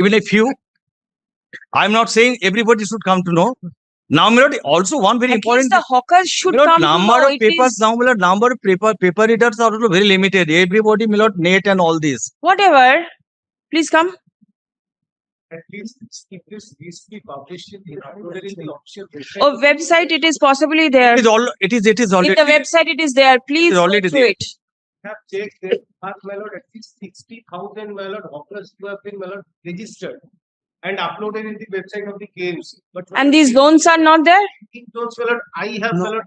even a few. I'm not saying everybody should come to know. Now, my lord, also one very At important. least the hawkers should My lord, come to number know of it papers is now, my lord, number of paper readers are also very limited. Everybody, my lord, net and all this. whatever. Please come. At least if this needs to be published in uploaded in the official website. Oh, website, it is possibly there. It is all. It is In already. the website, it is there. Please go already through there. it. Have checked that, my lord, at least 60,000 my lord hawkers who have been my lord registered and uploaded in the website of the KMC. But And these zones are not there. those my lord, I have my lord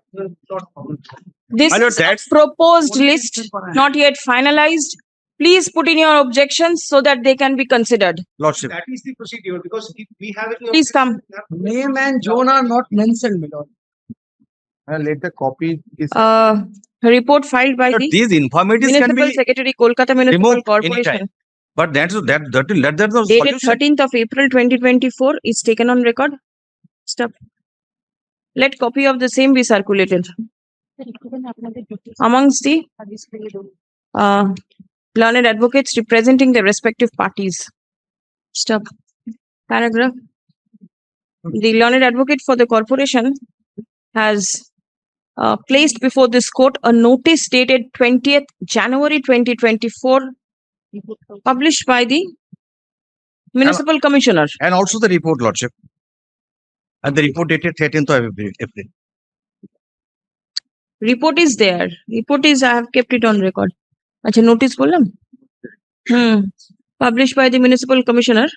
not found. This My lord, is a that's- proposed list, not yet finalized. Please put in your objections so that they can be considered. Lordship. That is the procedure because if we have any Please come. Name and zone are not mentioned, my lord. Let the copy is Report filed by But the these informatives can Municipal be Secretary, Kolkata Municipal removed Corporation, anytime. But that's the dated solution. 13th of April 2024, is taken on record. Stop. Let copy of the same be circulated amongst the learned advocates representing the respective parties. Stop. Paragraph. The learned advocate for the corporation has placed before this court a notice dated 20th January 2024, published by the Municipal Commissioner. And also the report, Lordship. And the report dated 13th of April. Report is there. Report is, I have kept it on record. Acha, notice bolam. Published by the Municipal Commissioner,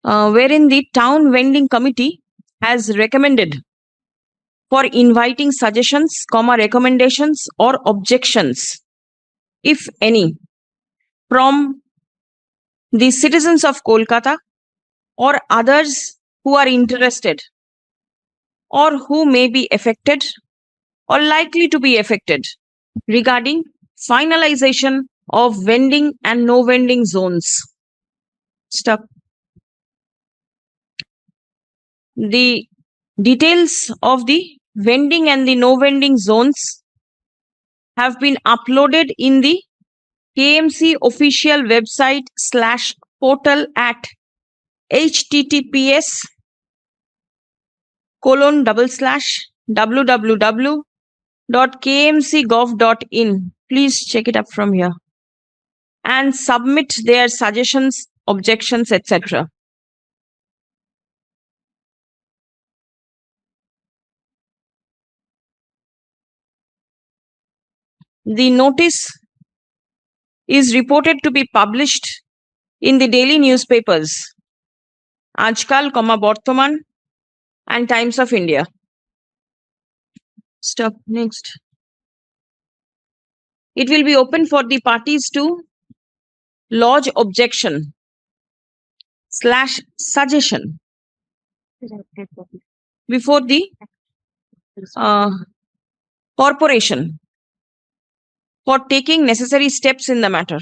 wherein the Town Vending Committee has recommended for inviting suggestions, recommendations or objections, if any, from the citizens of Kolkata or others who are interested or who may be affected or likely to be affected regarding finalization of vending and no vending zones. Stop. The details of the vending and the no vending zones have been uploaded in the KMC official website /portal at https://www.kmcgov.in. Please check it up from here and submit their suggestions, objections, etc. The notice is reported to be published in the daily newspapers Ajkal, Bortoman and Times of India. Stop. Next. It will be open for the parties to lodge objection / suggestion before the corporation for taking necessary steps in the matter.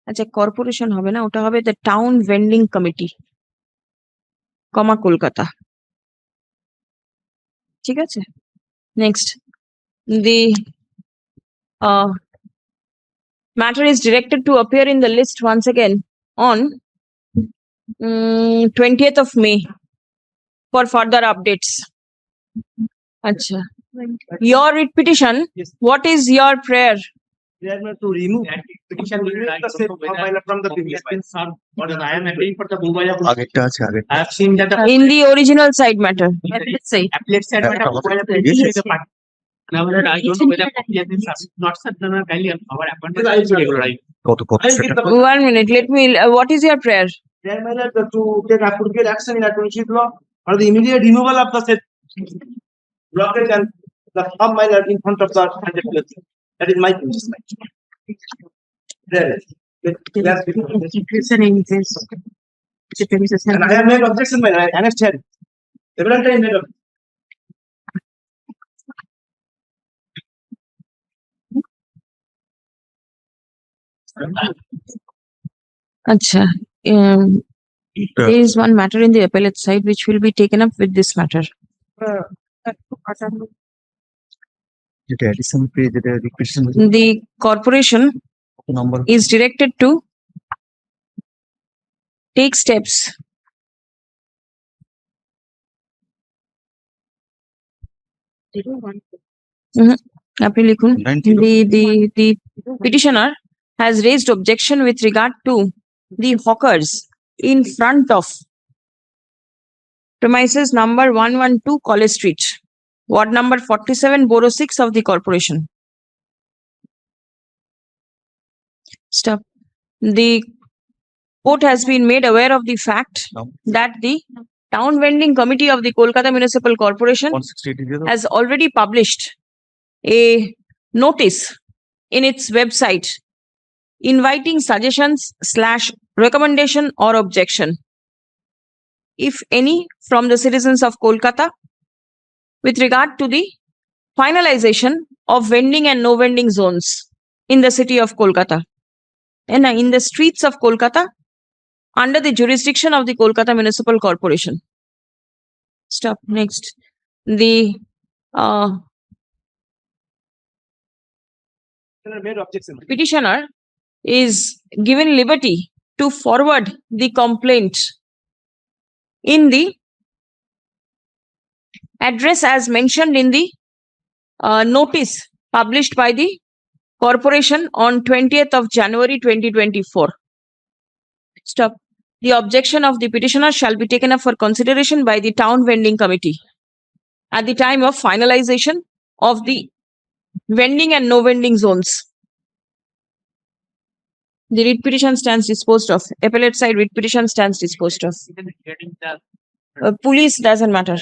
আচ্ছা, corporation হবে না, ওটা হবে the Town Vending Committee, Kolkata. ঠিক আছে? Next, the matter is directed to appear in the list once again on 20th of May for further updates. Acha. Your writ petition, Yes. what is your prayer? To remove that petition from the previous file. Because I am agreeing for the mobile. I have seen that In the original side matter. let's say matter mobile application is a part. Now that I don't know whether copy has been not such an our appointment is regularized. One minute, let me, what is your prayer? To take appropriate action in administrative law or the immediate removal of the said blockage and the sub minor in front of the subject place. That is my position. There. And I have made objection by I understand. Several times made objection. Acha. There is one matter in the appellate side which will be taken up with this matter. যেটা addition পেয়ে যেটা রিকোয়েশন The corporation number is directed to take steps আপনি লিখুন the petitioner has raised objection with regard to the hawkers in front of premises number 112 College Street, ward number 47, Borough 6 of the corporation. Stop. The court has been made aware of the fact that the town vending committee of the Kolkata Municipal Corporation 168 has already published a notice in its website inviting suggestions / recommendation or objection, if any, from the citizens of Kolkata with regard to the finalization of vending and no vending zones in the city of Kolkata and in the streets of Kolkata under the jurisdiction of the Kolkata Municipal Corporation. Stop. Next. The Made objection. petitioner is given liberty to forward the complaint in the address as mentioned in the notice published by the corporation on 20th of January 2024. Stop. The objection of the petitioner shall be taken up for consideration by the town vending committee at the time of finalization of the vending and no vending zones. The writ petition stands disposed of. Appellate side writ petition stands disposed of. Police doesn't matter.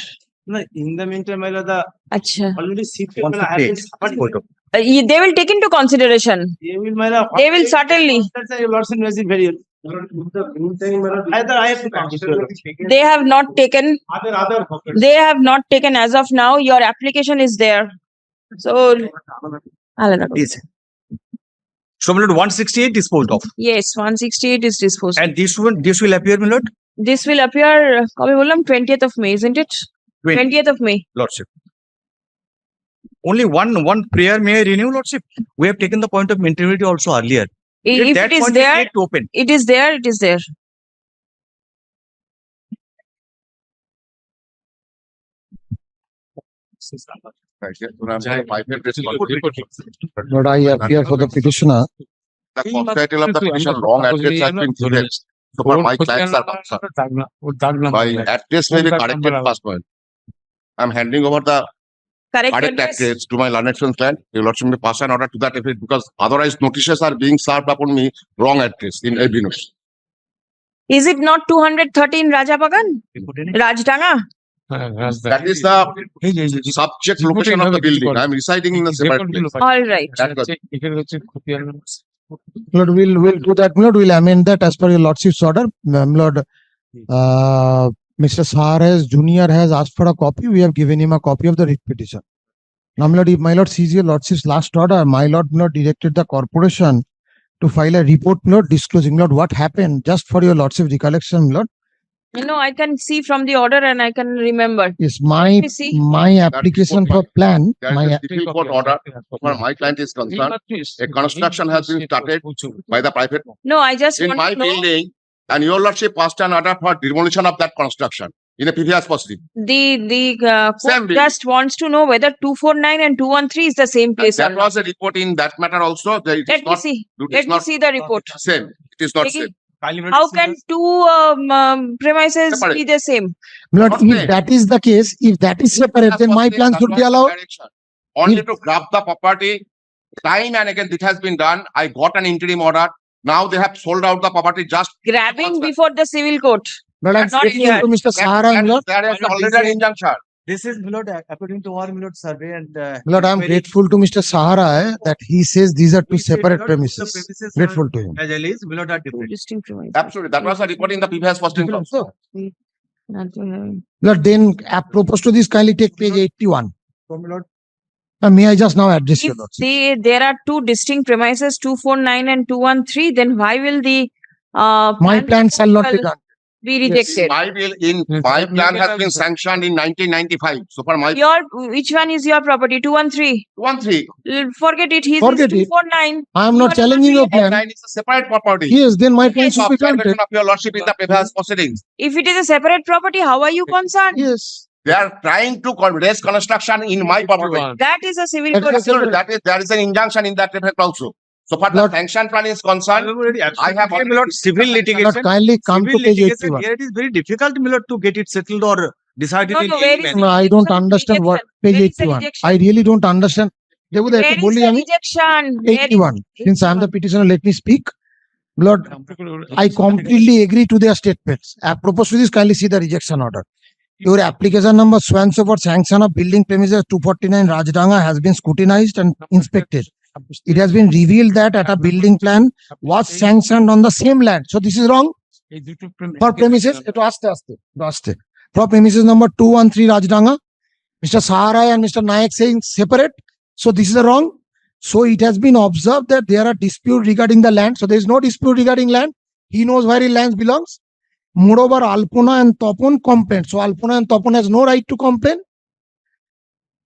No, in the meantime, my lord, the Acha. already seated man have been suffered. They will take into consideration. They will, my lord. They will certainly. That's why your lordship has been very. Either I have to consider. They have not taken. Other hawkers. They have not taken as of now. Your application is there. So. Yes. So, my lord, 168 disposed of. Yes, 168 is disposed. And this will appear, my lord, This will appear, কবে বললাম 20th of May, isn't it? 20th of May. lordship. Only one prayer may I renew, lordship. We have taken the point of integrity also earlier. If that it is point there, is yet to open. it is there, it is there. But I appear for the petitioner. The subtitle of the petition, wrong address has been given. So for my clients are concerned. My address may be corrected first point. I'm handing over the Correct correct address. address to my learned friend client. Your lordship may pass an order to that effect because otherwise notices are being served upon me wrong address in every notice. Is it not 213 Rajabagan? Rajdanga? That is the subject location of the building. I'm residing in a separate place. All right. That's good. Lord, we'll do that. Lord, we'll amend that as per your lordship's order. Lord, Mr. Saharas Junior has asked for a copy. We have given him a copy of the writ petition. Now, my lord, if my lord sees your lordship's last order, my lord directed the corporation to file a report, lord, disclosing, lord, what happened, just for your lordship's recollection, lord. You know, I can see from the order and I can remember. Yes, Let me see. my application for plan, There is a civil court order. So far my client is concerned. A construction has been started by the private No, I just in want my to know building, and your lordship passed an order for demolition of that construction in a previous proceeding. the Same court bill. just wants to know whether 249 and 213 is the same place or That not. was a report in that matter also. That it is Let me not, see. it Let is me not see the report. same. It is not Take it. same. How can two premises Separate. be the same? lord, Not if same. that is the case, if that is separate, then my plan should be allowed. Only to grab the property. Time and again, it has been done. I got an interim order. Now they have sold out the property just. Grabbing Because- before the civil court. But I'm Not grateful here. to Mr. Sahara, lord. There is already an injunction. This is, my lord, according to our, my lord, survey and. Lord, I'm grateful to Mr. Sahara that he says these are two separate premises. Grateful to him. As well as, my lord, are Two different. distinct premises. Absolutely. That was a report in the previous proceeding also. Lord, then apropos to this, kindly take page 81. So, my lord, May I just now address your If lordship? there are two distinct premises, 249 and 213, then why will the My plan shall not be well, done. be rejected. My bill in my plan has been sanctioned in 1995. So for my Which one is your property? 213. 1-3. Forget it. His Forget is it. 249. I am You not are challenging your not plan. 9 is a separate property. Yes, then my plan Yes. should be granted. Observation of your lordship in the previous proceedings. If it is a separate property, how are you concerned? Yes. They are trying to raise construction in my property. That is a civil That is code. a separate- That is, there is an injunction in that effect also. So for the Lord- sanction plan is concerned, I have Okay, my lord, civil Lord, litigation. kindly come Civil to page litigation, 81. here it is very difficult, my lord, to get it settled or decided No, in no, any where is manner. No, I don't rejection? understand what page Where is the 81. rejection? I really don't understand. Debuda, Where একটু is বলি the আমি rejection? Where is 81. Since I am the 81? petitioner, let me speak. Lord, I completely agree to their statements. Apropos to this, kindly see the rejection order. Your application number swans over sanction of building premises 249 Rajdanga has been scrutinized and inspected. It has been revealed that at a building plan was sanctioned on the same land. So this is wrong. For premises, for premises number 213 Rajdanga, Mr. Saharai and Mr. Nayak saying separate. So this is wrong. So it has been observed that there are dispute regarding the land. So there is no dispute regarding land. He knows where his land belongs. Moreover, Alpuna and Topon complain. So Alpuna and Topon has no right to complain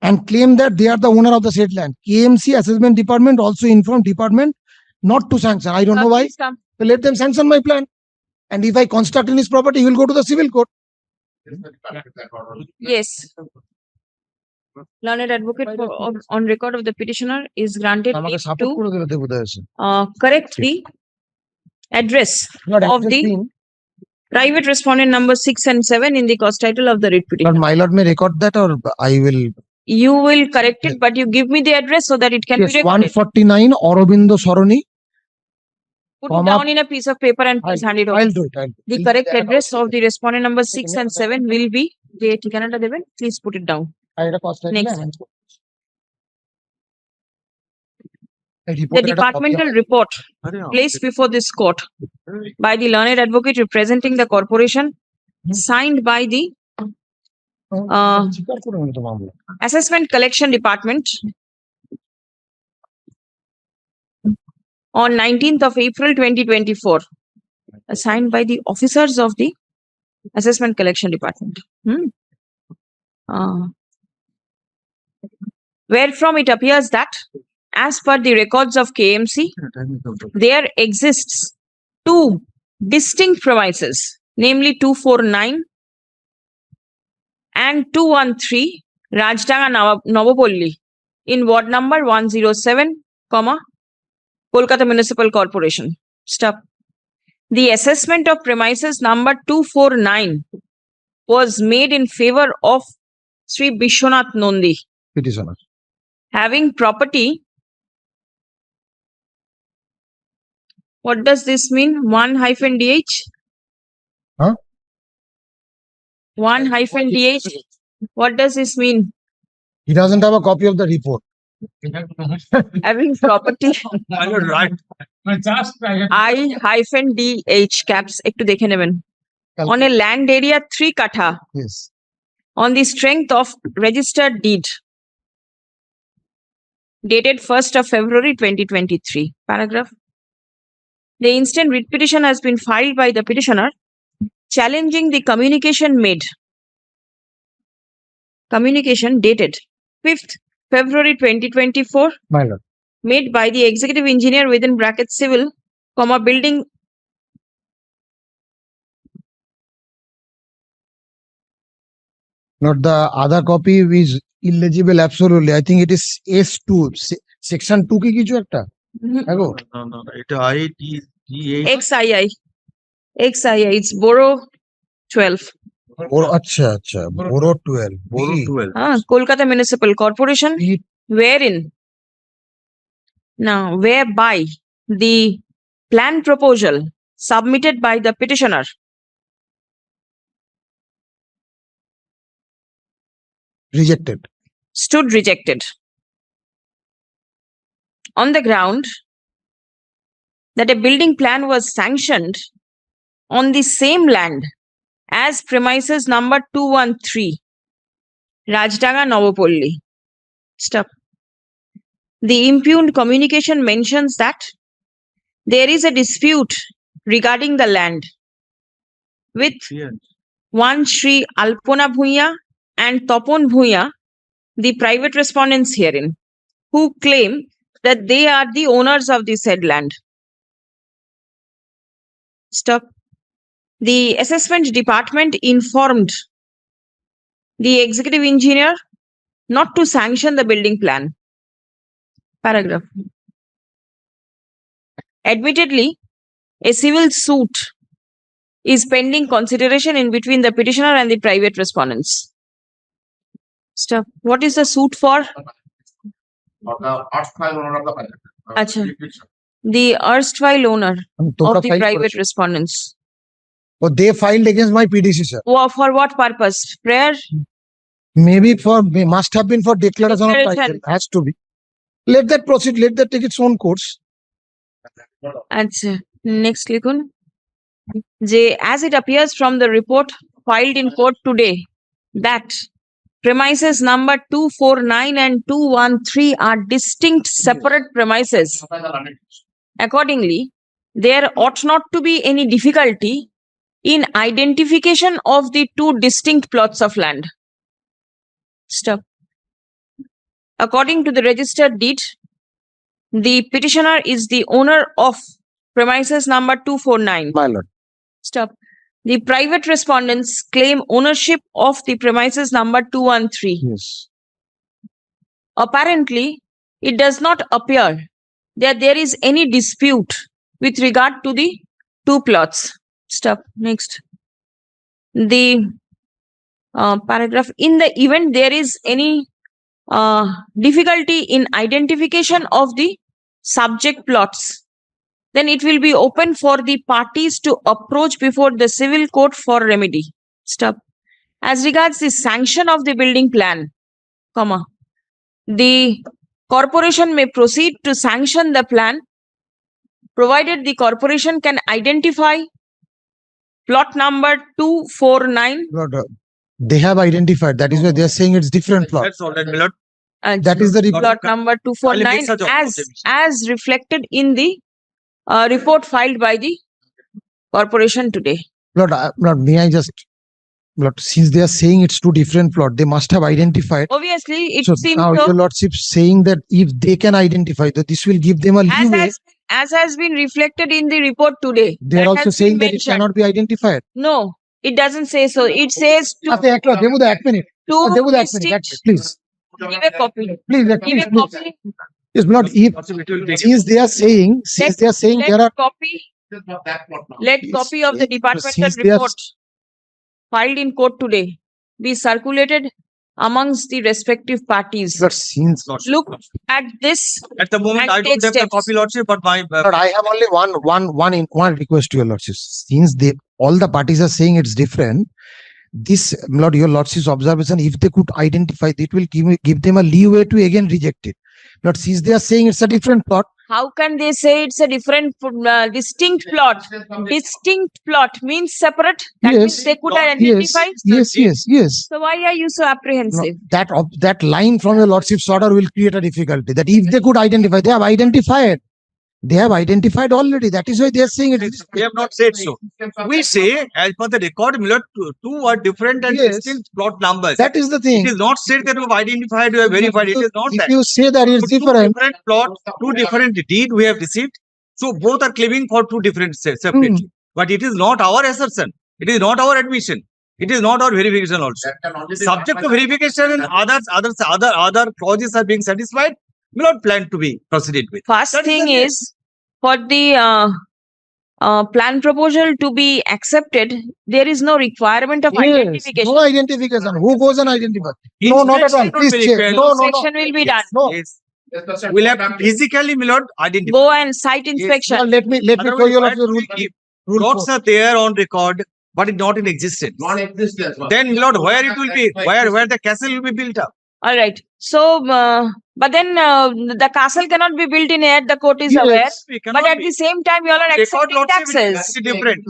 and claim that they are the owner of the said land. KMC assessment department also informed department not to sanction. I don't know why. Please come. So let them sanction my plan. And if I construct in his property, he will go to the civil court. Yes. Learned advocate on record of the petitioner is granted আমাকে leave support to করে দিলে দেবুদা এসে। correct the address Lord, of address the being, private respondent number 6 and 7 in the cause title of the writ Lord, petition. my lord may record that or I will. You will correct it, but you give me the address so that it can Yes, be recorded. 149 Aurobindo Soroni. Put comma- it down in a piece of paper and please hand it over. I'll do it. The correct address of the respondent number 6 and 7 will be the ঠিকানাটা দেবেন. Please put it down. Next. The departmental report placed before this court by the learned advocate representing the corporation, signed by the assessment collection department on 19th of April 2024, signed by the officers of the assessment collection department. Wherefrom it appears that, as per the records of KMC, there exists two distinct premises, namely 249 and 213 Rajdanga Novopolli in ward number 107, Kolkata Municipal Corporation. Stop. The assessment of premises number 249 was made in favor of Sri Bishwanath Nondi, Petitioner. having property. What does this mean? 1-DH? Huh? 1-DH? What does this mean? He doesn't have a copy of the report. Having property My lord, right. I-DH caps একটু দেখে নেবেন. On a land area 3 katha Yes. on the strength of registered deed dated 1st of February 2023. Paragraph. The instant writ petition has been filed by the petitioner challenging the communication dated 5th February 2024 My lord. made by the executive engineer within brackets civil, building Not the other copy is illegible absolutely. I think it is S2, section 2 কি কিছু একটা? দেখো, No, এটা ITGA. XII, it's Borough 12. বড় আচ্ছা বড় 12. Boro B. 12. Kolkata Municipal Corporation, B. whereby the plan proposal submitted by the petitioner Rejected. stood rejected on the ground that a building plan was sanctioned on the same land as premises number 213 Rajdanga Novopolli. Stop. The impugned communication mentions that there is a dispute regarding the land with one Shri Alpona Bhuya and Topon Bhuya, the private respondents herein, who claim that they are the owners of the said land. Stop. The assessment department informed the executive engineer not to sanction the building plan. Paragraph. Admittedly, a civil suit is pending consideration in between the petitioner and the private respondents. Stop. What is the suit for? Or the erstwhile owner of the project. Acha. The erstwhile owner of the private respondents. Oh, they filed against my predecessor. For what purpose? Prayer? Maybe must have been for declaration of title. Declaration. Has to be. Let that proceed. Let that take its own course. Acha. Next, likun. As it appears from the report filed in court today, that premises number 249 and 213 are distinct separate premises. Accordingly, there ought not to be any difficulty in identification of the two distinct plots of land. Stop. According to the registered deed, the petitioner is the owner of premises number 249. My lord. Stop. The private respondents claim ownership of the premises number 213. Yes. Apparently, it does not appear that there is any dispute with regard to the two plots. Stop. Next. The paragraph. In the event there is any difficulty in identification of the subject plots, then it will be open for the parties to approach before the civil court for remedy. Stop. As regards the sanction of the building plan, the corporation may proceed to sanction the plan provided the corporation can identify plot number 249. Lord, they have identified. That is why they are saying it's different plot. That's all right, my lord. That is the report. Plot number 249 as reflected in the report filed by the corporation today. Lord, may I just, Lord, since they are saying it's two different plot, they must have identified. Obviously, it So seems now so. your lordship saying that if they can identify that, this will give them a leeway. As has been reflected in the report today. They are that also has saying been that it mentioned. cannot be identified. No, it doesn't say so. It says to One minute. two That's it, please. give a copy. Please, Give please, a please. copy. Yes, Lord, if, since they are saying there are, Let copy of the Since departmental they are- report filed in court today be circulated amongst the respective parties. Lord, since, Look at this. At the moment, And I don't take have the steps. copy, lordship, but my Lord, I have only one request to your lordship. Since all the parties are saying it's different, this, Lord, your lordship's observation, if they could identify, it will give them a leeway to again reject it. Lord, since they are saying it's a different plot, How can they say it's a different, distinct plot? Distinct plot means separate. That means Yes. they could yes, identify. yes. So why are you so No, apprehensive? that line from your lordship's order will create a difficulty. That if they could identify, they have identified. They have identified already. That is why they are saying it. we have not said so. We say, as per the record, my lord, two are different and Yes. distinct plot numbers. That is the thing. It is not said that we have identified, we have verified. It is not If that. you say that it's Two different, different plots, two different deed we have received. So both are claiming for two different separately. But it is not our assertion. It is not our admission. It is not our verification also. Subject to verification and other clauses are being satisfied, we not plan to be proceeded with. First That is thing the case. is, for the plan proposal to be accepted, there is no requirement of yes, identification. no identification. Who goes and identifies? No, not at all. Inspection Please will be check. required. No, no. Inspection will be done. No. Yes. We'll have to physically, my lord, identify. Go and site inspection. Now let me show Otherwise, you why the rule. if Rule plots are there on record, but it's not in existence. Then, my lord, where it will be, where the castle will be built up. All right. So, but then the castle cannot be built in air, the court is Yes. aware. We cannot But at be. the same time, you all are Record accepting lordship is taxes. slightly different.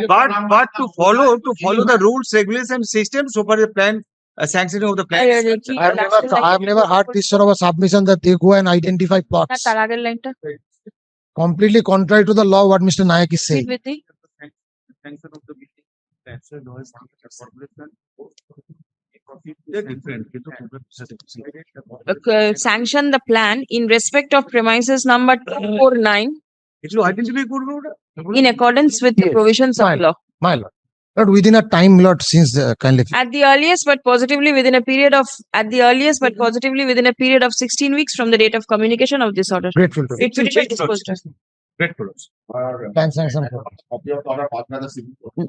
But to follow the rules, regulations, system, so far the plan, sanctioning of the plan. is concerned. I have never heard this sort of a submission that they go and identify plots. তার আগের লাইনটা Completely contrary to the law, what Mr. Nayak is saying. with the Sanction of the building. They're different. Sanction the plan in respect of premises number 249 এগুলো identify করবে ওটা in accordance with the Yes. provisions of Fine. law. My lord. Lord, within a time, Lord, since kindly. At the earliest but positively within a period of 16 weeks from the date of communication of this order. Grateful to you. It will be disposed of. Grateful. Can sanction. Copy of the order passed by the civil court.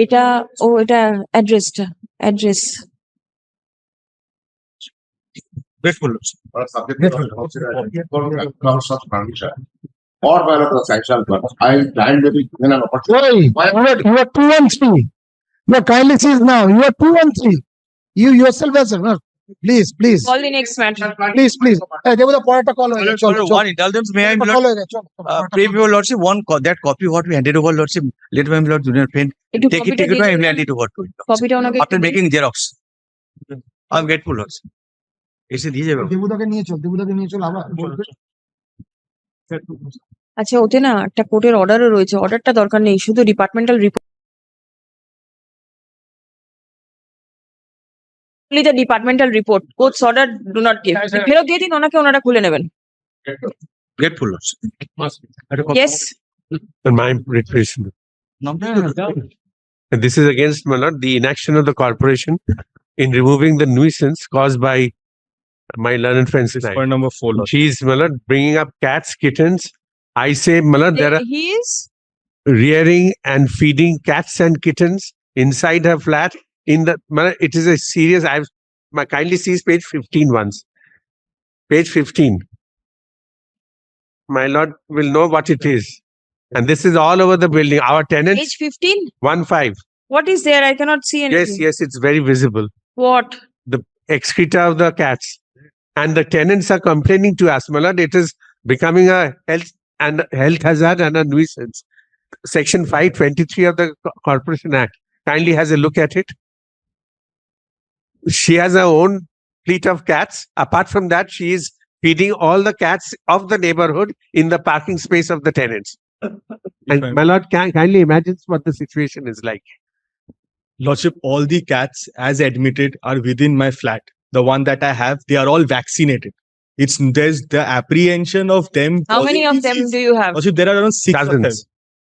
এটা address. Grateful. Or subject to from such permission. Or by the sanction, but I client may be given an opportunity. Hey, you are 2 and 3. No, kindly cease now. You are 2 and 3. You yourself as well. Please. Call the next matter. Please. Hey, there was a point to call. One indulgence, may I, my lord? Pray your lordship, that copy what we handed over, lordship, let my lord junior friend একটু take it, কপিটা I will hand it over to him. কপিটা ওনাকে After making Xerox. I'm grateful, lordship. এসে দিয়ে যাবে। দেবুদাকে নিয়ে চল আবার আচ্ছা ওতে না একটা কোর্টের অর্ডারও রয়েছে অর্ডারটা দরকার নেই শুধু departmental report the departmental report court's order do not give ফেরত দিয়ে দিন ওনাকে ওনারা খুলে নেবেন Grateful, lordship. yes And my retribution. And this is against, my lord, the inaction of the corporation in removing the nuisance caused by my learned friend's client. Point number 4, Lord. She's, my lord, bringing up cats, kittens. I say, my lord, there are he is rearing and feeding cats and kittens inside her flat. In the, my lord, it is a serious. Kindly sees page 15 once. Page 15. My lord will know what it is. And this is all over the building. Our tenants, page 15 1-5. what is there I cannot see anything Yes, it's very visible. what Excreta of the cats. And the tenants are complaining to us, my lord, it is becoming a health hazard and a nuisance. Section 523 of the Corporation Act. Kindly has a look at it. She has her own fleet of cats. Apart from that, she is feeding all the cats of the neighborhood in the parking space of the tenants. And my lord, kindly imagine what the situation is like. Lordship, all the cats as admitted are within my flat. The one that I have, they are all vaccinated. There's the apprehension of them. how many of them do you have Lordship, there are around 6 of them. Dozens.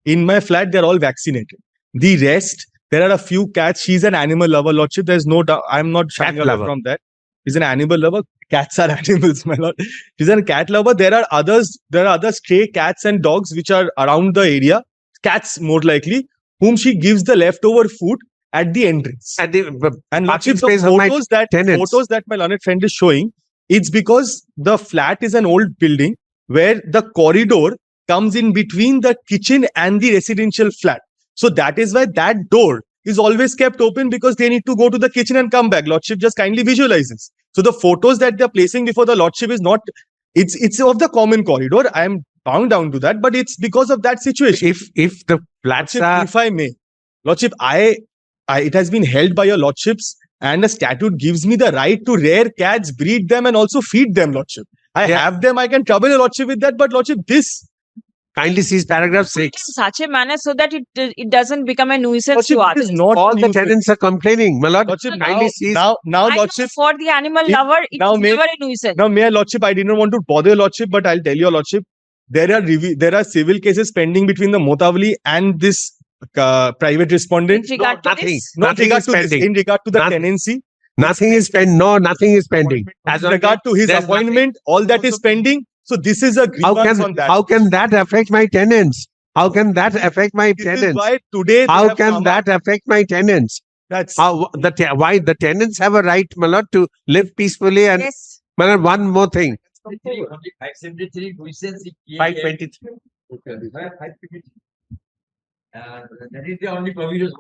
In my flat, they're all vaccinated. The rest, there are a few cats. She's an animal lover, Lordship. There's no doubt. I'm not shying away lover. from that. She's an animal lover. Cats are animals, my lord. She's a cat lover. There are other stray cats and dogs which are around the area. Cats, more likely, whom she gives the leftover food at the entrance. And the And parking Lordship, the space of my tenants. photos that my learned friend is showing, it's because the flat is an old building where the corridor comes in between the kitchen and the residential flat. So that is why that door is always kept open because they need to go to the kitchen and come back. Lordship just kindly visualizes. So the photos that they're placing before the Lordship is not, it's of the common corridor. I am bound down to that, but it's because of that situation. If the flats Lordship, are if I may, Lordship, it has been held by your Lordships and the statute gives me the right to rear cats, breed them and also feed them, Lordship. I Yeah. have them, I can trouble your Lordship with that, but Lordship, this, kindly sees paragraph 6. in such a manner so that it doesn't become a nuisance Lordship, to it others is not All the nuisance. tenants are complaining, my lord. Lordship, Kindly sees. now, I know Lordship, for the animal If- lover it's now may- never a nuisance now, Mayor Lordship, I did not want to bother your Lordship, but I'll tell your Lordship, there are civil cases pending between the Motavali and this private respondent. with regard to nothing. this Not Nothing regard is to this, pending. in regard to the Nothing. tenancy, Nothing is pending. No, nothing is pending. As in on regard to his there's appointment, all that is pending. So this is a grievance on that. how can that affect my tenants? How can that affect my This is tenants? why today they How have can come that affect my tenants? That's Why the tenants have a right, my lord, to live peacefully and yes my lord, one more thing. 523. 523. That is the only provision.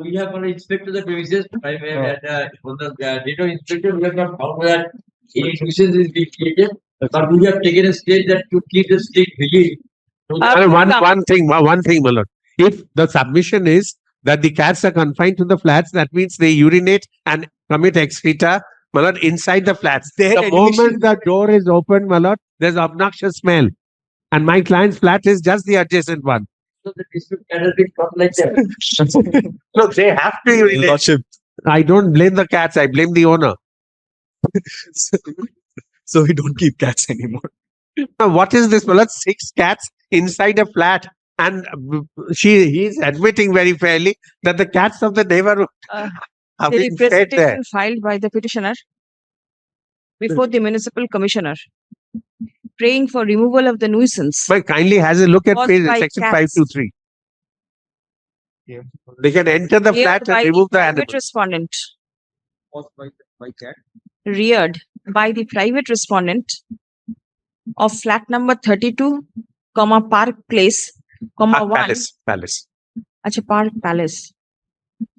We have inspected the premises. On the date of inspection, we have not found that any nuisance is being created. But we have taken a step that to keep the state believe. One thing, my lord. If the submission is that the cats are confined to the flats, that means they urinate and commit excreta, my lord, inside the flats. Their The moment the door is open, my lord, there's obnoxious smell. And my client's flat is just the adjacent one. No, they have to relate. Lordship. I don't blame the cats, I blame the owner. So we don't keep cats anymore. Now, what is this, Malad? 6 cats inside a flat, and he's admitting very fairly that the cats of the neighborhood Uh, are The being fed there. representation filed by the petitioner before the municipal commissioner, praying for removal of the nuisance. But kindly has a look at Caused page, by section cats. 523. They can enter the Reared flat by and remove the private animal. respondent. By cat. Reared by the private respondent of flat number 32, Park Place, Ah, 1. Palace. Acha, Park Palace.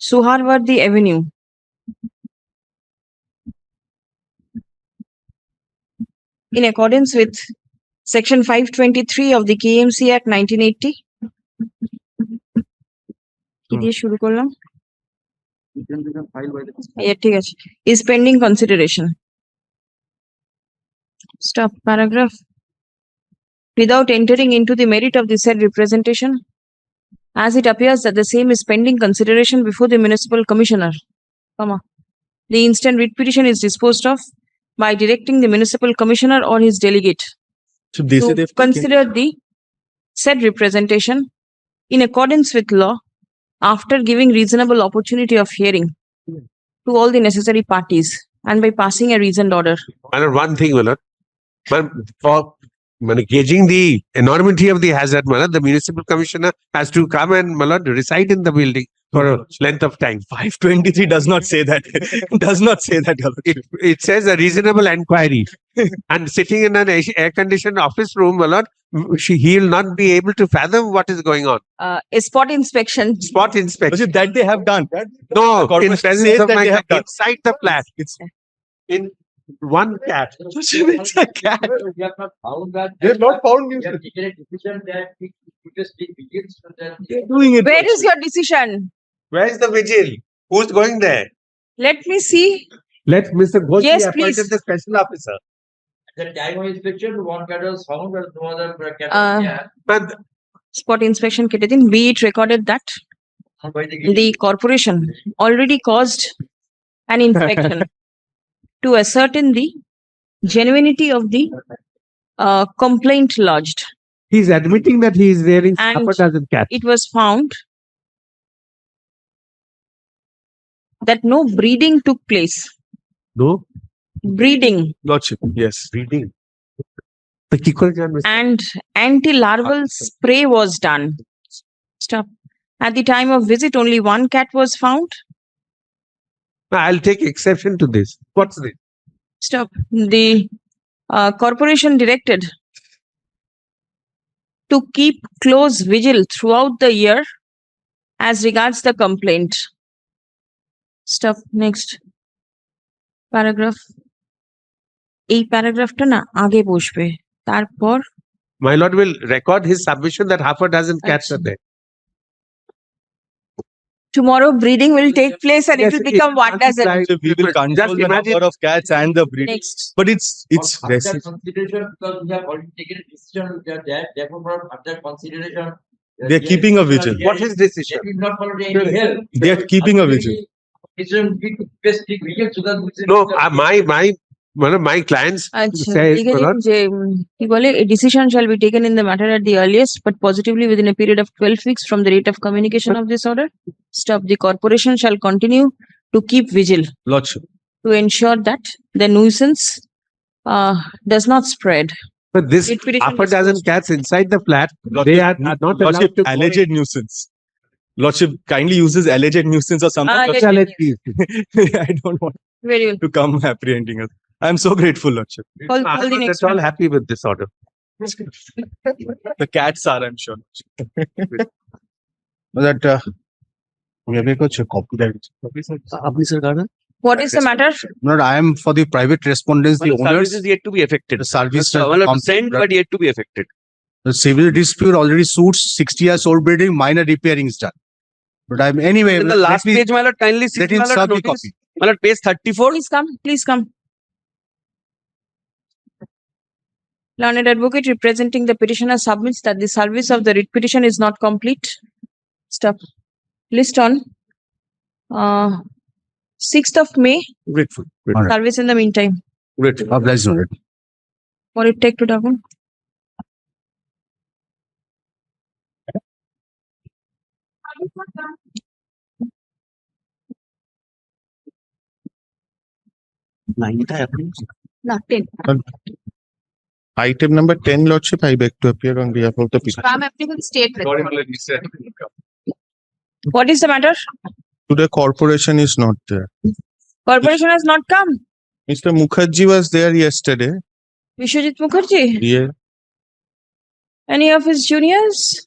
Suharwardi Avenue. In accordance with Section 523 of the KMC Act 1980. কি দিয়ে শুরু করলাম? ঠিক আছে. Is pending consideration. Stop paragraph. Without entering into the merit of the said representation, as it appears that the same is pending consideration before the municipal commissioner, the instant writ petition is disposed of by directing the municipal commissioner or his delegate So they say to they've taken- consider the said representation in accordance with law after giving reasonable opportunity of hearing to all the necessary parties and by passing a reasoned order. And one thing, Malad, but for gauging the enormity of the hazard, Malad, the municipal commissioner has to come and Malad reside in the building for a length of time. 523 does not say that. Does not say that. Your Lordship. It says a reasonable inquiry. And sitting in an air-conditioned office room, Malad, he will not be able to fathom what is going on. A spot inspection. Spot inspection. Lordship, that they have done. No, in Corporation presence says of that my they have done. inside the flat, It's in one cat. Lordship, it's a cat. We have not found that. They have not found We news. have taken a decision that we just take vigils and then. They're doing it. Where is your decision? Where is the vigil? Who's going there? Let me see. Let Mr. Ghosh Yes, be appointed please. the special officer. At the time of inspection, one cat was found, but no other cat Uh, was there. But Spot inspection কেটে দিন. Be it recorded that By the the corporation already caused an inspection to ascertain the genuinity of the complaint lodged. he's admitting that he is rearing And half a dozen cats. It was found that no breeding took place. No Breeding Lordship, yes. breeding. The Kikor and anti-larval spray was done. Stop. At the time of visit, only one cat was found. I'll take exception to this. What's this? Stop. The corporation directed to keep close vigil throughout the year as regards the complaint. Stop. Next. Paragraph. এই প্যারাগ্রাফটা না আগে বসবে, তারপর My lord will record his submission that half a dozen cats are there. tomorrow breeding will take place and it Yes, will become one dozen. So we will control Just the imagine- number of cats and the breed. Next. But it's For further resi- consideration, because we have already taken a decision, we are there, therefore for further consideration. They're keeping a vigil. What is decision? They will not follow any help. They are keeping a vigil. Decision we to best take vigil so that. No, one of my clients আচ্ছা, says, লিখে my দিন lord, যে কি বলে a decision shall be taken in the matter at the earliest but positively within a period of 12 weeks from the date of communication of this order. Stop. The corporation shall continue to keep vigil Lordship. to ensure that the nuisance does not spread. but this Writ petition half a dozen disposed. cats inside the flat, they are not allowed Lordship, to go alleged nuisance. Lordship kindly uses alleged nuisance or something. Ah, yes, in. yes, I don't want Very well. to come apprehending us. I'm so grateful, Lordship. Call I'm the not next at all one. happy with this order. The cats are, I'm sure. That we have got a copy that. What is the matter? Not I am for the private respondents, the owners, Service is yet to be affected. the service. Sent but yet to be affected. The civil dispute already suits 60 years old building, minor repairing is done. But I'm anyway. In the let last me- page, my lord, kindly see let him my lord serve the notice. copy. My lord, page 34. Please come. Please come. Learned advocate representing the petitioner submits that the service of the writ petition is not complete. Stop. List on 6th of May. Grateful. Service in the meantime. Grateful. Obliged noted. What it take to document? No, 10. Item number 10, Lordship, I beg to appear on behalf of the petitioner. I'm applicable state. What is the matter? Today, corporation is not there. Corporation has not come. Mr. Mukherjee was there yesterday. Vishwajit Mukherjee. Yeah. Any of his juniors?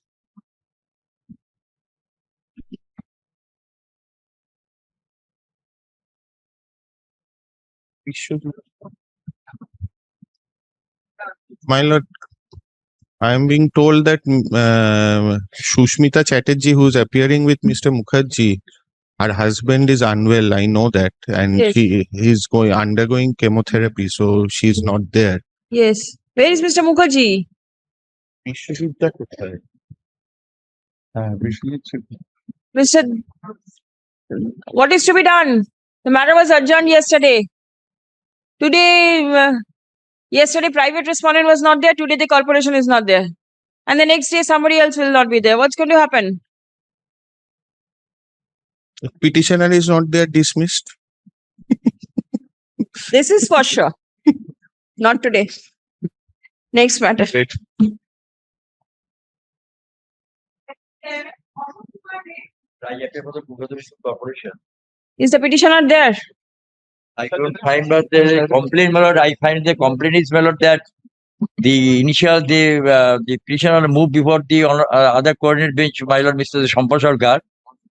My lord, I am being told that Shushmita Chatterjee, who is appearing with Mr. Mukherjee, her husband is unwell. I know that, and Yes. he is undergoing chemotherapy, so she is not there. Yes. Where is Mr. Mukherjee? Mr. What is to be done? The matter was adjourned yesterday. Today, yesterday private respondent was not there. Today the corporation is not there. And the next day somebody else will not be there. What's going to happen? Petitioner is not there, dismissed. This is for sure. Not today. Next matter. Great. Is the petitioner there? I don't find that the complaint, my lord. I find the complaint is, my lord, that the initial the petitioner moved before the other coordinate bench, my lord, Mr. Shampar Sarkar.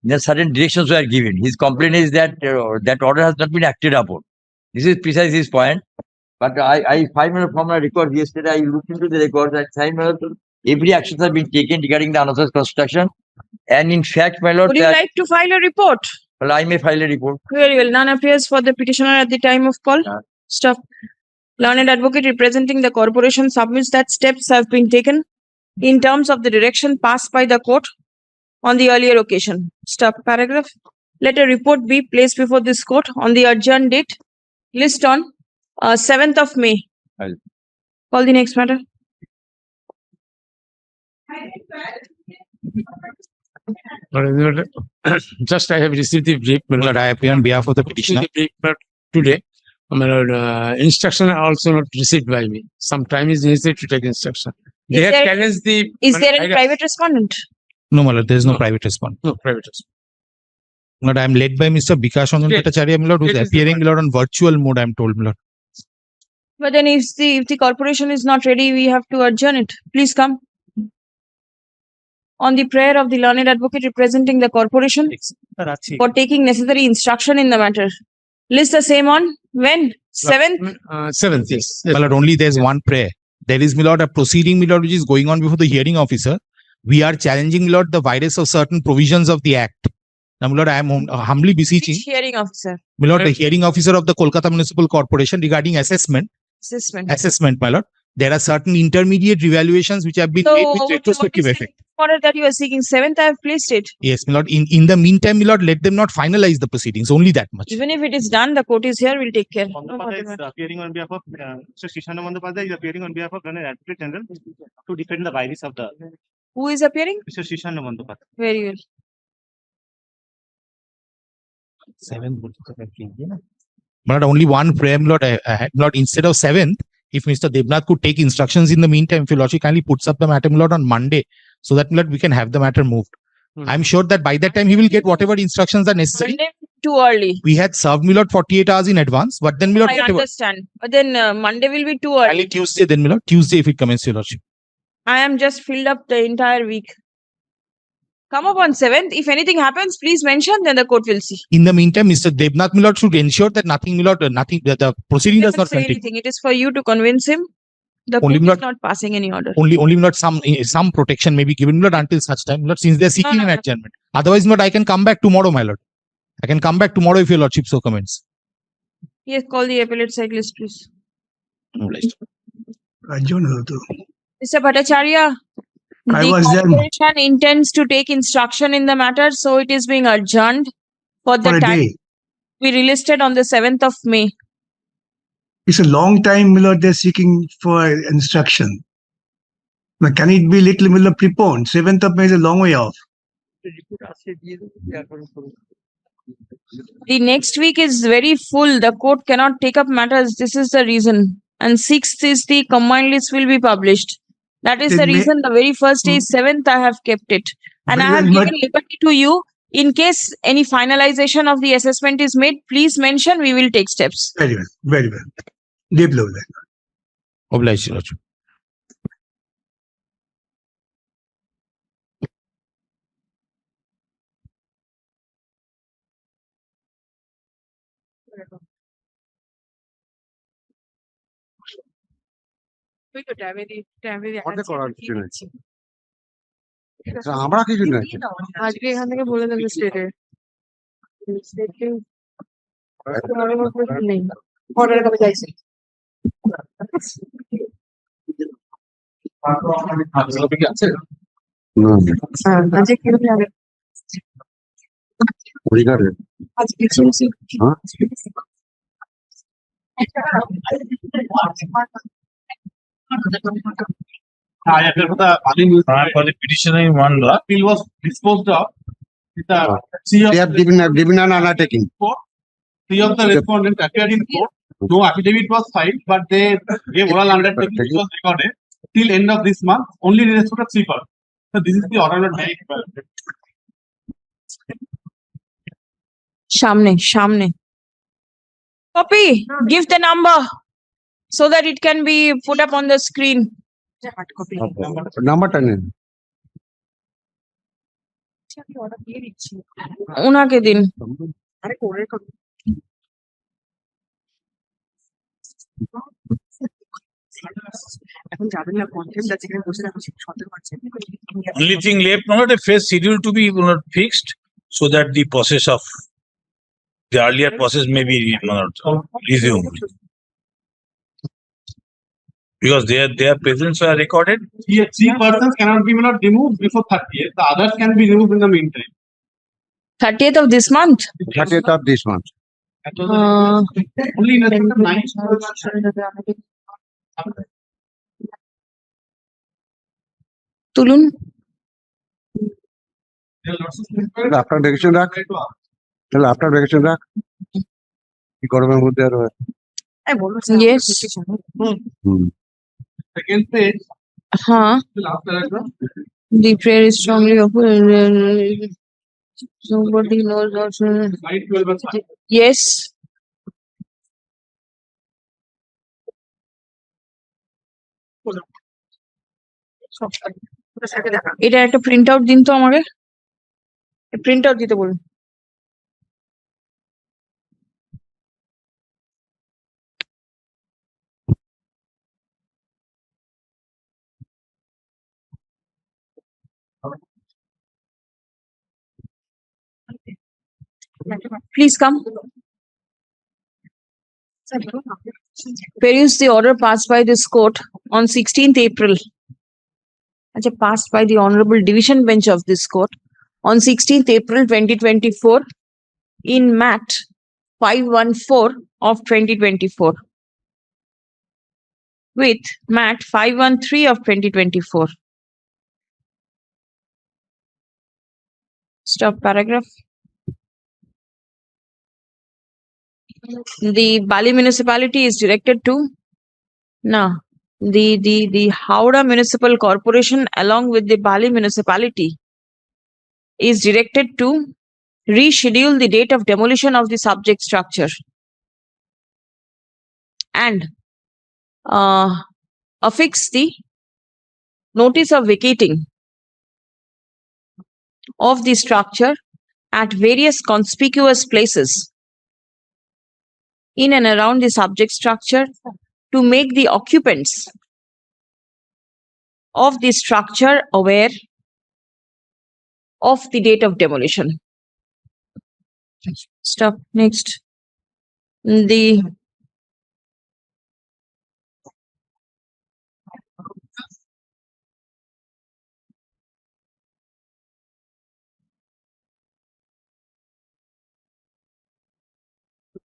Then certain directions were given. His complaint is that that order has not been acted upon. This is precisely his point. But I find, my lord, from my record yesterday, I looked into the records. I find, my lord, every action has been taken regarding the unauthorized construction. And in fact, my lord, Would you like to file a report? well, I may file a report. Very well. None appears for the petitioner at the time of call. Yeah. Stop. Learned advocate representing the corporation submits that steps have been taken in terms of the direction passed by the court on the earlier occasion. Stop. Paragraph. Let a report be placed before this court on the adjourned date. List on 7th of May. I'll- Call the next matter. Just I have received the brief, my lord. I appear on behalf of the petitioner. But today, my lord, instruction are also not received by me. Some time is necessary to take instruction. They Is have there- challenged the. Is there any private respondent? No, my lord, there is no private response. No private response. Lord, I am led by Mr. Bikash Bhattacharya, my lord, who is It is appearing, my lord, on virtual mode. I am told, my lord. But then if the corporation is not ready, we have to adjourn it. Please come. On the prayer of the learned advocate representing the corporation for taking necessary instruction in the matter. List the same on when? 7th? 7th, yes. My lord, only there is one prayer. There is, my lord, a proceeding, my lord, which is going on before the hearing officer. We are challenging, my lord, the virus of certain provisions of the act. Now, my lord, I am humbly beseeching, Which hearing officer? my lord, the hearing officer of the Kolkata Municipal Corporation regarding assessment, my lord. There are certain intermediate revaluations which have been made with retrospective effect. Order that you are seeking 7th, I have placed it. Yes, my lord. In the meantime, my lord, let them not finalize the proceedings. Only that much. Even if it is done, the court is here, we'll take care. Appearing on behalf of Mr. Shishana Bandyopadhyay is appearing on behalf of the Advocate General to defend the virus of the Who is appearing? Mr. Shishana Bandyopadhyay. Very well. 'But only one prayer, my lord. I had, my lord, instead of 7th, if Mr. Devnath could take instructions in the meantime, if your lordship kindly puts up the matter, my lord, on Monday, so that, my lord, we can have the matter moved. I'm sure that by that time he will get whatever instructions are necessary. Monday too early. We had served, my lord, 48 hours in advance, but then, my lord, I whatever. understand. But then Monday will be too early. Kindly Tuesday, then, my lord. Tuesday, if it commences, your lordship. I am just filled up the entire week. Come up on 7th. If anything happens, please mention, then the court will see. In the meantime, Mr. Devnath, my lord, should ensure that nothing, my lord, the proceeding does Doesn't not say continue. anything. It is for you to convince him. The Only court not- is not passing any order. Only not some protection may be given, my lord, until such time, my lord, since they are seeking no, an no. adjournment. Otherwise, my lord, I can come back tomorrow, my lord. I can come back tomorrow if your lordship so comments. Yes, call the appellate cyclist, please. Obliged. Mr. Bhattacharya, I the was there. corporation intends to take instruction in the matter, so it is being adjourned for the For a time day. we released it on the 7th of May. It's a long time, my lord, they're seeking for instruction. But can it be little, my lord, preponed? 7th of May is a long way off. The next week is very full. The court cannot take up matters. This is the reason. And 6th is the combined list will be published. That is the Then may- reason the very first day is 7th. I have kept it. And I Very have well, given liberty to you. In case any finalization of the assessment is made, please mention. We will take steps. Very well, very well. Deep level. Obliged, Your Lordship. আমরা কিছু নাই আজকে এখান থেকে বলে দেবে স্টেটে নেই অর্ডার কবে চাইছে আজকে কি হবে আজকে শুনছি For the petitioner in one law, appeal was disposed of. They have given an undertaking. Three of the respondents appeared in court. No affidavit was filed, but they gave oral undertaking which was recorded till end of this month. Only in respect of sleeper. So this is the order of সামনে সামনে copy give the number so that it can be put up on the screen নাম্বারটা নেন ওনাকে দিন এখন যাবেন না contempt আছে এখানে বসে রাখো সতেরো পারছেন Only thing left, not a first schedule to be fixed so that the process of the earlier process may be resumed. Because their presence were recorded. Here, 3 persons cannot be removed before 30th. The others can be removed in the meantime. 30th of this month 30th of this month. Only in respect of 9. তুলুন আপনার vacation রাখ তাহলে আপনার vacation রাখ কি গরমের মধ্যে আর yes Second page. huh Last paragraph. the prayer is strongly nobody knows also Slide 12 and 5. yes এটা একটা প্রিন্ট আউট দিন তো আমাকে প্রিন্ট আউট দিতে বলুন please come peruse the order passed by this court on 16th April passed by the Honorable Division Bench of this court on 16th April 2024 in MAT 514 of 2024 with MAT 513 of 2024. Stop paragraph. The Bali municipality is directed to the Howrah Municipal Corporation along with the Bali municipality is directed to reschedule the date of demolition of the subject structure and affix the notice of vacating of the structure at various conspicuous places in and around the subject structure to make the occupants of the structure aware of the date of demolition. Stop. Next. The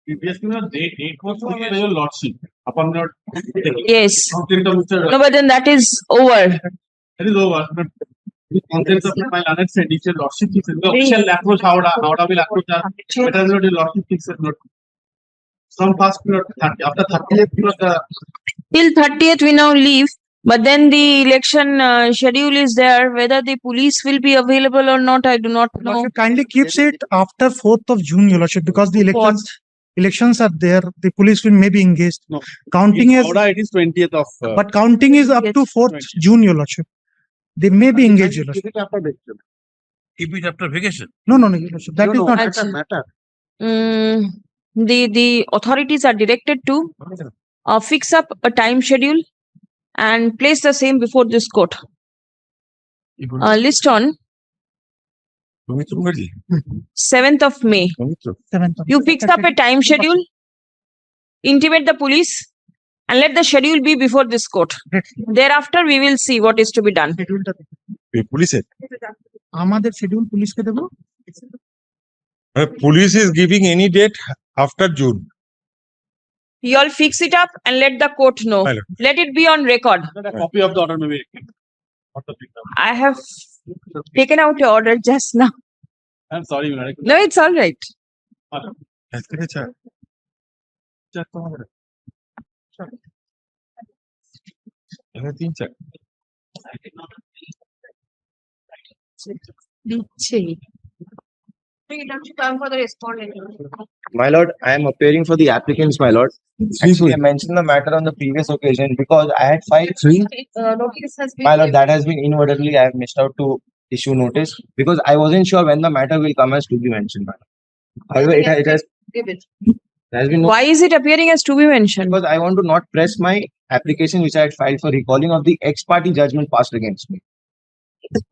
Previously, the date was put by your lordship upon your Yes. consent of Mr. No, but then that is over. That is over. But the contents of my learned said, if your lordship fixes the official approach, how will approach the better not the lordship fixes not. From past period 30, after 30th period, Till 30th, we now leave. But then the election schedule is there. Whether the police will be available or not, I do not know. Lordship kindly keeps it after 4th of June, Your Lordship, because the elections are there. The police will maybe engaged. No. Counting is, it is 20th of. but counting is up to 4th June, Your Lordship. They may be engaged, Your Lordship. Keep it after vacation. No, Your Lordship. That is not. Actually, the authorities are directed to fix up a time schedule and place the same before this court. List on 7th of May. 7th. You fix up a time schedule, intimate the police, and let the schedule be before this court. Thereafter, we will see what is to be done. Police. আমাদের schedule police কে দেবো? Police is giving any date after June. You all fix it up and let the court know. My lord. Let it be on record. A copy of the order may be. I have taken out your order just now. I'm sorry, Madam. No, it's all right. My lord, I am appearing for the applicants, my lord. Actually, I mentioned the matter on the previous occasion because I had filed my lord, that has been inadvertently I have missed out to issue notice because I wasn't sure when the matter will come as to be mentioned, my lord. However, it has there has been no, Why is it appearing as to be mentioned? because I want to not press my application which I had filed for recalling of the ex parte judgment passed against me.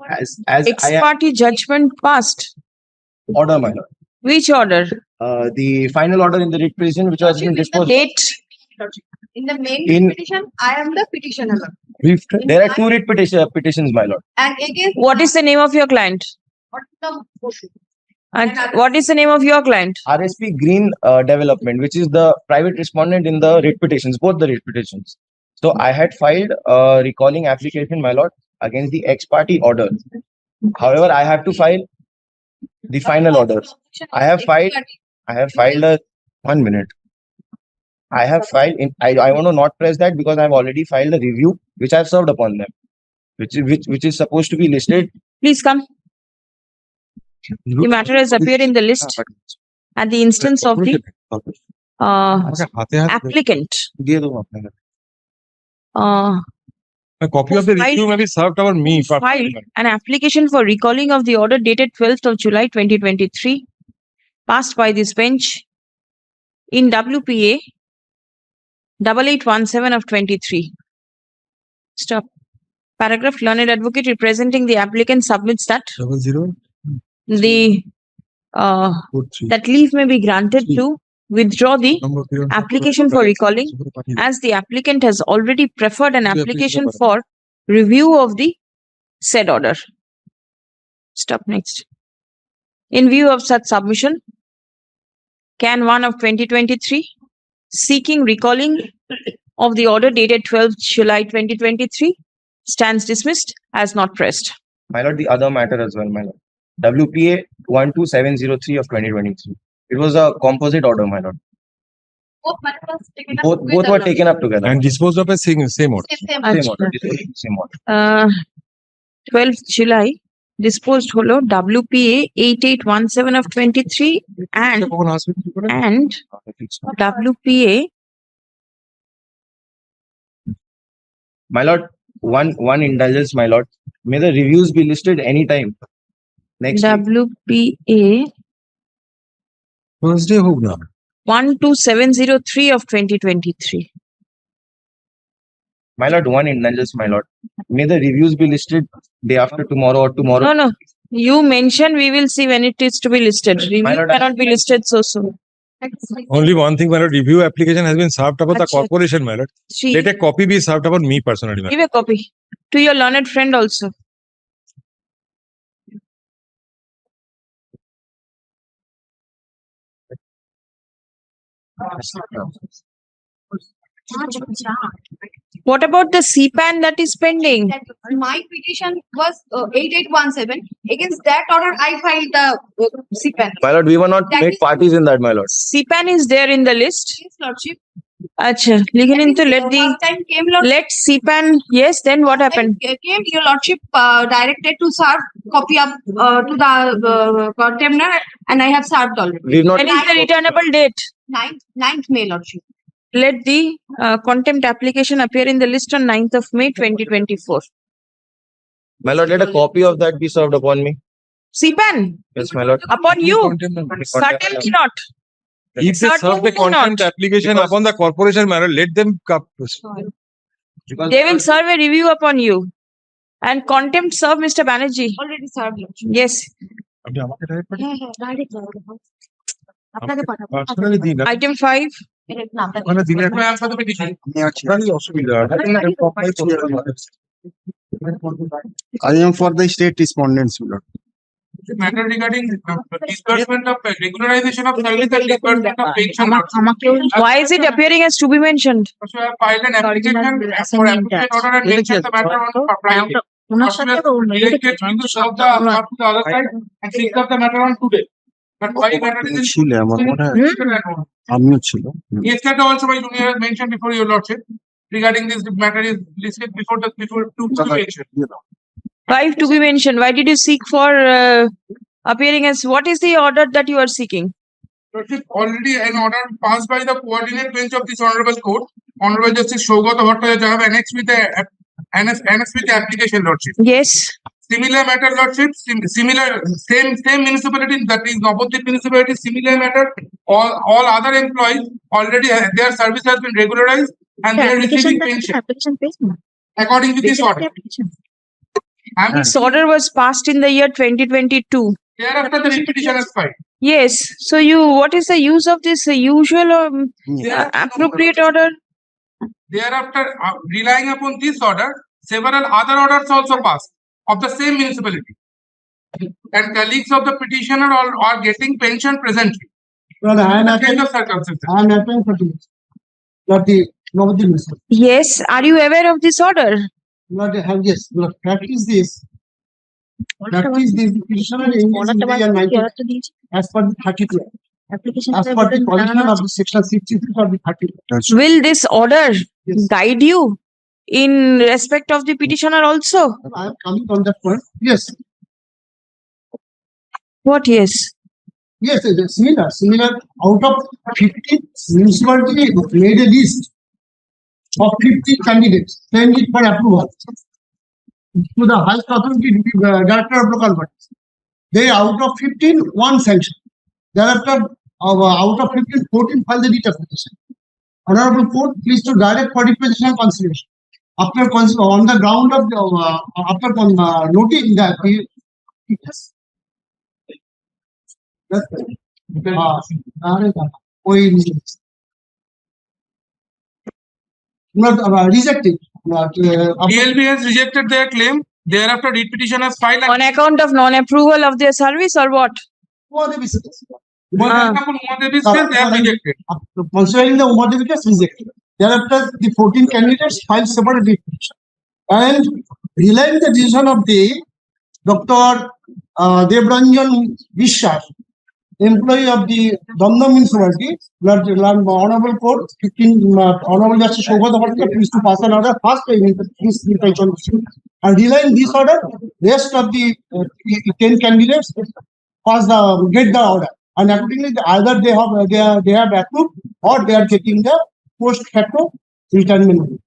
As Ex I parte judgment passed. order, my lord. Which order? The final order in the writ petition which was been disposed. Date. In the main In- petition, I am the petitioner. There are two writ petitions, my lord. And again, What is the name of your client? And what is the name of your client? RSP Green Development, which is the private respondent in the writ petitions, both the writ petitions. So I had filed a recalling application, my lord, against the ex parte order. However, I have to file the final order. I have filed a 1 minute. I have filed in. I want to not press that because I have already filed a review which I have served upon them, which is supposed to be listed. Please come. The matter has appeared in the list at the instance of the applicant. A copy of the review may be served over me. Filed an application for recalling of the order dated 12th of July 2023, passed by this bench in WPA 8817 of 23. Stop. Paragraph. Learned advocate representing the applicant submits that the that leave may be granted to withdraw the application for recalling as the applicant has already preferred an application for review of the said order. Stop. Next. In view of such submission, Can 1 of 2023 seeking recalling of the order dated 12th July 2023 stands dismissed as not pressed. My lord, the other matter as well, my lord. WPA 12703 of 2023. It was a composite order, my lord. Both were taken up together. And disposed of as same order. Same order. Same order. 12th July disposed holo WPA 8817 of 23 and WPA My lord, one indulgence, my lord. May the reviews be listed anytime. Next week. WPA Thursday hoga. 12703 of 2023. My lord, one indulgence, my lord. May the reviews be listed day after tomorrow or tomorrow. No. You mentioned we will see when it is to be listed. Review lord, cannot be listed so soon. Only one thing, my lord. Review application has been served upon the Achha. corporation, my lord. See, Let a copy be served upon me personally, my lord. give a copy to your learned friend also. What about the CPAN that is pending? My petition was 8817. Against that order, I filed the CPAN. My lord, we were not That made is- parties in that, my lord. CPAN is there in the list. Yes, Lordship. Acha, लिखिन into let First the time came, Lordship. let CPAN. Yes, then what happened? Came, Your Lordship directed to serve copy up to the contemner, and I have served already. We've not. When is the returnable date? 9th May, Lordship. Let the contempt application appear in the list on 9th of May 2024. My lord, let a copy of that be served upon me. CPAN Yes, my lord. upon you? Certainly not. If they serve the Certainly contempt not. application upon the corporation matter, let them They will serve a review upon you. And contempt serve Mr. Banerjee. Already served, Lordship. Yes. আপনাকে পাঠাবো। Personally দিন Item 5. এর নামটা ওখানে দিলে একটা অসুবিধা I am for the state respondents, my lord. Matter regarding disbursement of regularization of service and disbursement of pension. Why is it appearing as to be mentioned? So I have filed an application for application order and mention the matter on Friday. Related to serve the other side and fix up the matter on today. But why matter is ছিল আমার মনে হয় আমিও ছিল yesterday also my junior has mentioned before your lordship regarding this matter is listed before two mention. 5 to be mentioned. Why did you seek for appearing as what is the order that you are seeking? Lordship, already an order passed by the coordinate bench of this honorable court, Honorable Justice Shogata Bhattacharya, I have annexed with the application, lordship. Yes. Similar matter, lordship, similar, same municipality, that is Navadvip municipality, similar matter, all other employees already, their service has been regularized and they are receiving pension according to this order. And This order was passed in the year 2022. thereafter the repetition is filed. Yes. So what is the use of this usual appropriate order? Thereafter, relying upon this order, several other orders also passed of the same municipality. And colleagues of the petitioner are getting pension presently. Lord, I am Change of circumstances. I am applying for this. Lord, the Navadvip municipality. Yes. Are you aware of this order? Lord, I have yes. Lord, practice this. Practice this. The petitioner in the 90 as per the 32. As per the provision of the section 63 of the 32. Will this order guide you in respect of the petitioner also? I am coming on that point. Yes. What yes? Yes, it is similar. Out of 50 municipality made a list of 50 candidates, send it for approval to the highest authority, director of local bodies. They out of 15, one sanction. Thereafter, out of 15, 14 filed the writ application. Honorable Court, please to direct for representation and consideration. After on the ground of the after noting that not rejected. PLB has rejected their claim. Thereafter, writ petition has filed. On account of non-approval of their service or what? They have rejected. Considering the Umadevi case rejected. Thereafter, the 14 candidates filed separate writ petition. And relying the decision of the Dr. Devranjan Vishwas, employee of the Damdam municipality, Honorable Court, Honorable Justice Shogata Bhattacharya, please to pass an order first and relying this order, rest of the 10 candidates get the order, and accordingly either they have approved or they are getting the post facto retirement.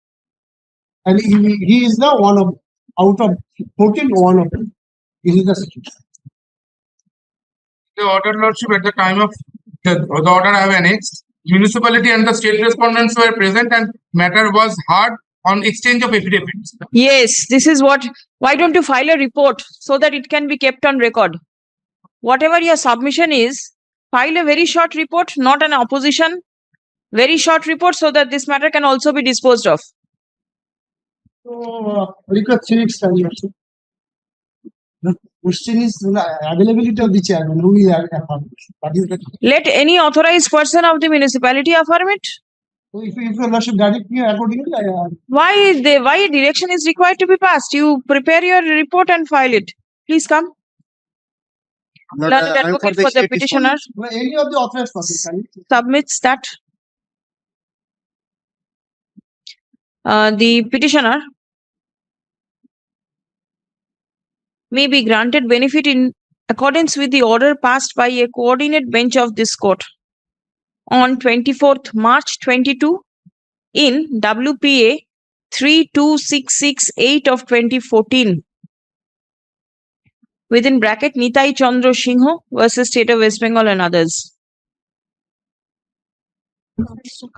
And he is the one of out of 14, one of them. This is the situation. The order, lordship, at the time of the order I have annexed, municipality and the state respondents were present and matter was heard on exchange of affidavits. Yes, this is what. Why don't you file a report so that it can be kept on record? Whatever your submission is, file a very short report, not an opposition. Very short report so that this matter can also be disposed of. So, request 3 weeks time. The question is availability of the chairman, who will affirm it. That is the. Let any authorized person of the municipality affirm it. So if your lordship direct me accordingly, Why why direction is required to be passed? You prepare your report and file it. Please come. Learned advocate for the petitioner any of the authorized person. submits that the petitioner may be granted benefit in accordance with the order passed by a coordinate bench of this court on 24th March 22 in WPA 32668 of 2014 within bracket Nitai Chandra Singho versus State of West Bengal and others.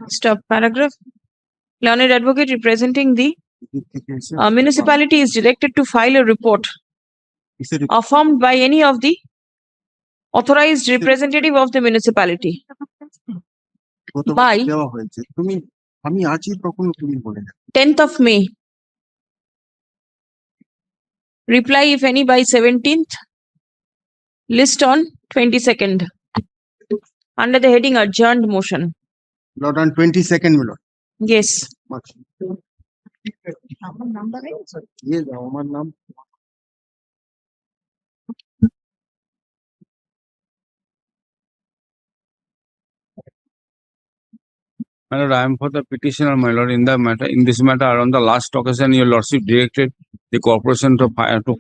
Stop paragraph. Learned advocate representing the municipality is directed to file a report affirmed by any of the authorized representative of the municipality by 10th of May. Reply if any by 17th. List on 22nd. Under the heading adjourned motion. Lord, on 22nd, my lord. Yes. Yes, আমার নাম My lord, I am for the petitioner, my lord, in this matter, on the last occasion, your lordship directed the corporation to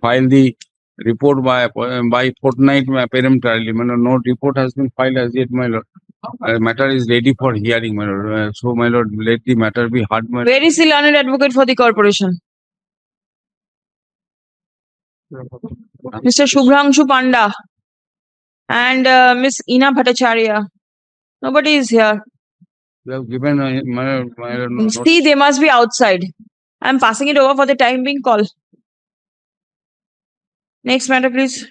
file the report by fortnight peremptorily. My lord, no report has been filed as yet, my lord. Matter is ready for hearing, my lord. So, my lord, let the matter be heard, my lord. Where is the learned advocate for the corporation? Mr. Shubhrangshu Panda and Miss Ina Bhattacharya. Nobody is here. You have given my lord, See, they must be outside. I am passing it over for the time being call. Next matter, please.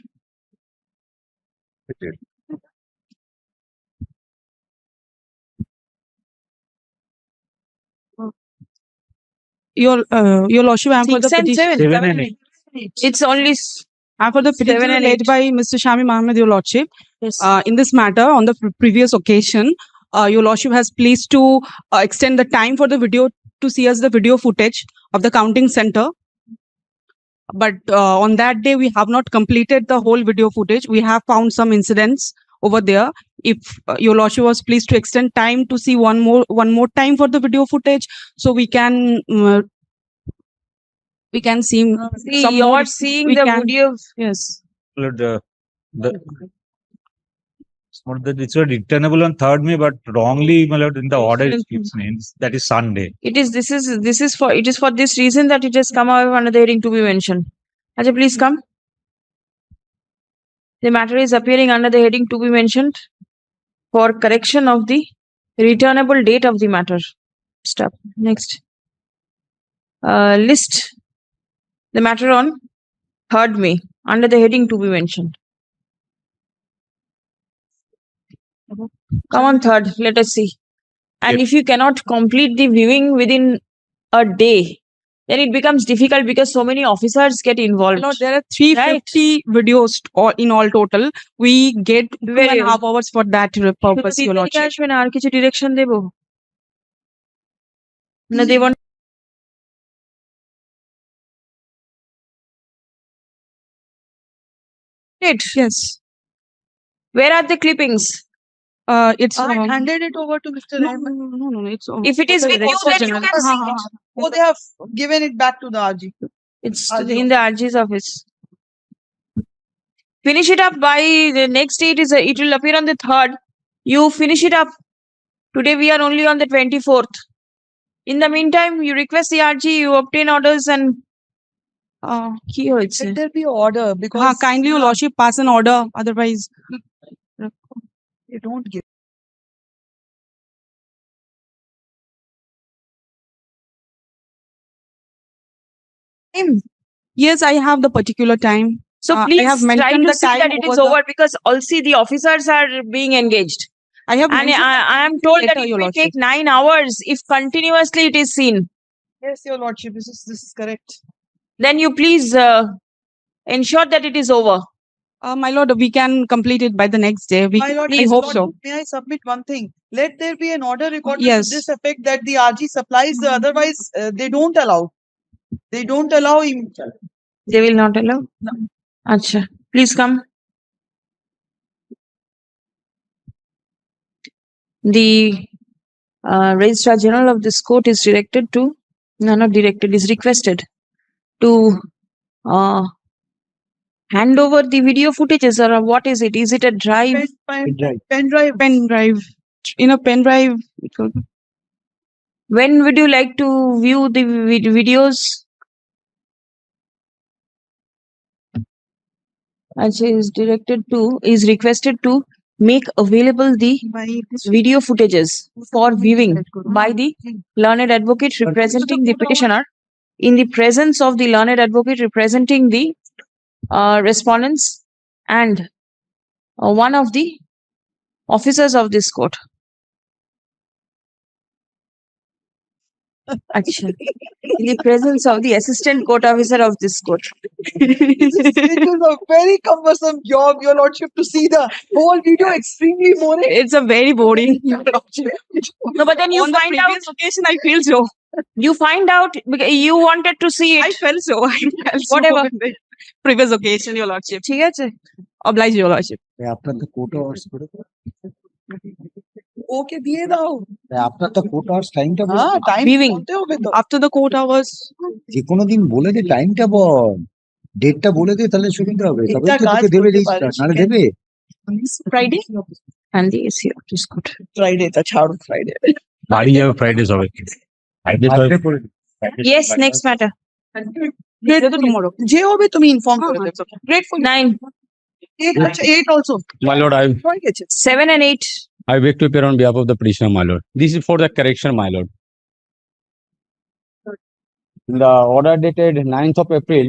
Your lordship, I am for the 6 and petition. 7. 7 and 8. It's only I am for the petition 7 and laid 8. by Mr. Shami Mohammed, your lordship. Yes. In this matter, on the previous occasion, your lordship has pleased to extend the time for the video to see us the video footage of the counting center. But on that day, we have not completed the whole video footage. We have found some incidents over there. If your lordship was pleased to extend time to see one more time for the video footage, so we can see See, some you more. are seeing we the can- video. Yes. It's returnable on 3rd May, but wrongly, my lord, in the order it means that is Sunday. This is for this reason that it has come out under the heading to be mentioned. Ajay, please come. The matter is appearing under the heading to be mentioned for correction of the returnable date of the matter. Stop. Next. List the matter on 3rd May under the heading to be mentioned. Come on 3rd, let us see. And if you cannot complete the viewing within a day, then it becomes difficult because so many officers get involved. No, there are 350 videos in all total. We get 2.5 hours for that purpose, your lordship. আসবে না আর কিছু direction দেব না দেব না Yes. Where are the clippings? It's I handed it over to Mr. Rahman. No, it's If it is with you, then you can see it. Oh, they have given it back to the RG. It's in the RG's office. Finish it up by the next date. It will appear on the 3rd. You finish it up. Today we are only on the 24th. In the meantime, you request the RG, you obtain orders and কি হয়েছে? Let there be order because kindly your lordship pass an order, otherwise they don't give. Yes, I have the particular time. So please I have try mentioned to the see time that it is over over because also the officers are being engaged. I have And mentioned I am told that later, it your will lordship. take 9 hours if continuously it is seen. Yes, your lordship, this is correct. Then you please ensure that it is over. My lord, we can complete it by the next day. My lord, I hope so. may I submit one thing? Let there be an order recorded Yes. to this effect that the RG supplies, otherwise they don't allow. They don't allow him. They will not allow? No. Acha. Please come. The Registrar General of this court is directed to, no, not directed, is requested to hand over the video footages, or what is it? Is it a drive? Pen drive. Pen drive. In a pen drive. it will- When would you like to view the videos? Acha is requested to make available the video footages for viewing by the learned advocate representing the petitioner in the presence of the learned advocate representing the respondents and one of the officers of this court. Acha. In the presence of the assistant court officer of this court. It is a very cumbersome job, your lordship, to see the whole video extremely boring. It's a very boring. Your lordship. No, but then you On the find out. previous occasion, I feel so. You find out because you wanted to see it. I felt so. I felt so. Whatever. on the previous occasion, your lordship. ঠিক আছে? Oblige, your lordship. আপনার তো court hours করে ওকে দিয়ে দাও। আপনার তো court hours টাইমটা হ্যাঁ, টাইম Viewing. বলতে হবে তো। After the court hours, যে কোনো দিন বলে দে টাইমটা বল ডেটটা বলে দে তাহলে সুবিধা হবে তবে এটা তো কাজ তোকে দেবে করতে রেজিস্ট্রার পারিস, নাহলে কেন? দেবে Friday? And the AC of this court. Friday তা ছাড়ো ফ্রাইডে। বাড়ি যাবে ফ্রাইডে সবাই আজকে করে দে। Yes, next matter. tomorrow. যে হবে তুমি ইনফর্ম করে দেবে। গ্রেটফুল। 9, 8 also। My lord, হয়ে গেছে। 7 and 8. I beg to appear on behalf of the petitioner, my lord. This is for the correction, my lord. In the order dated 9th of April,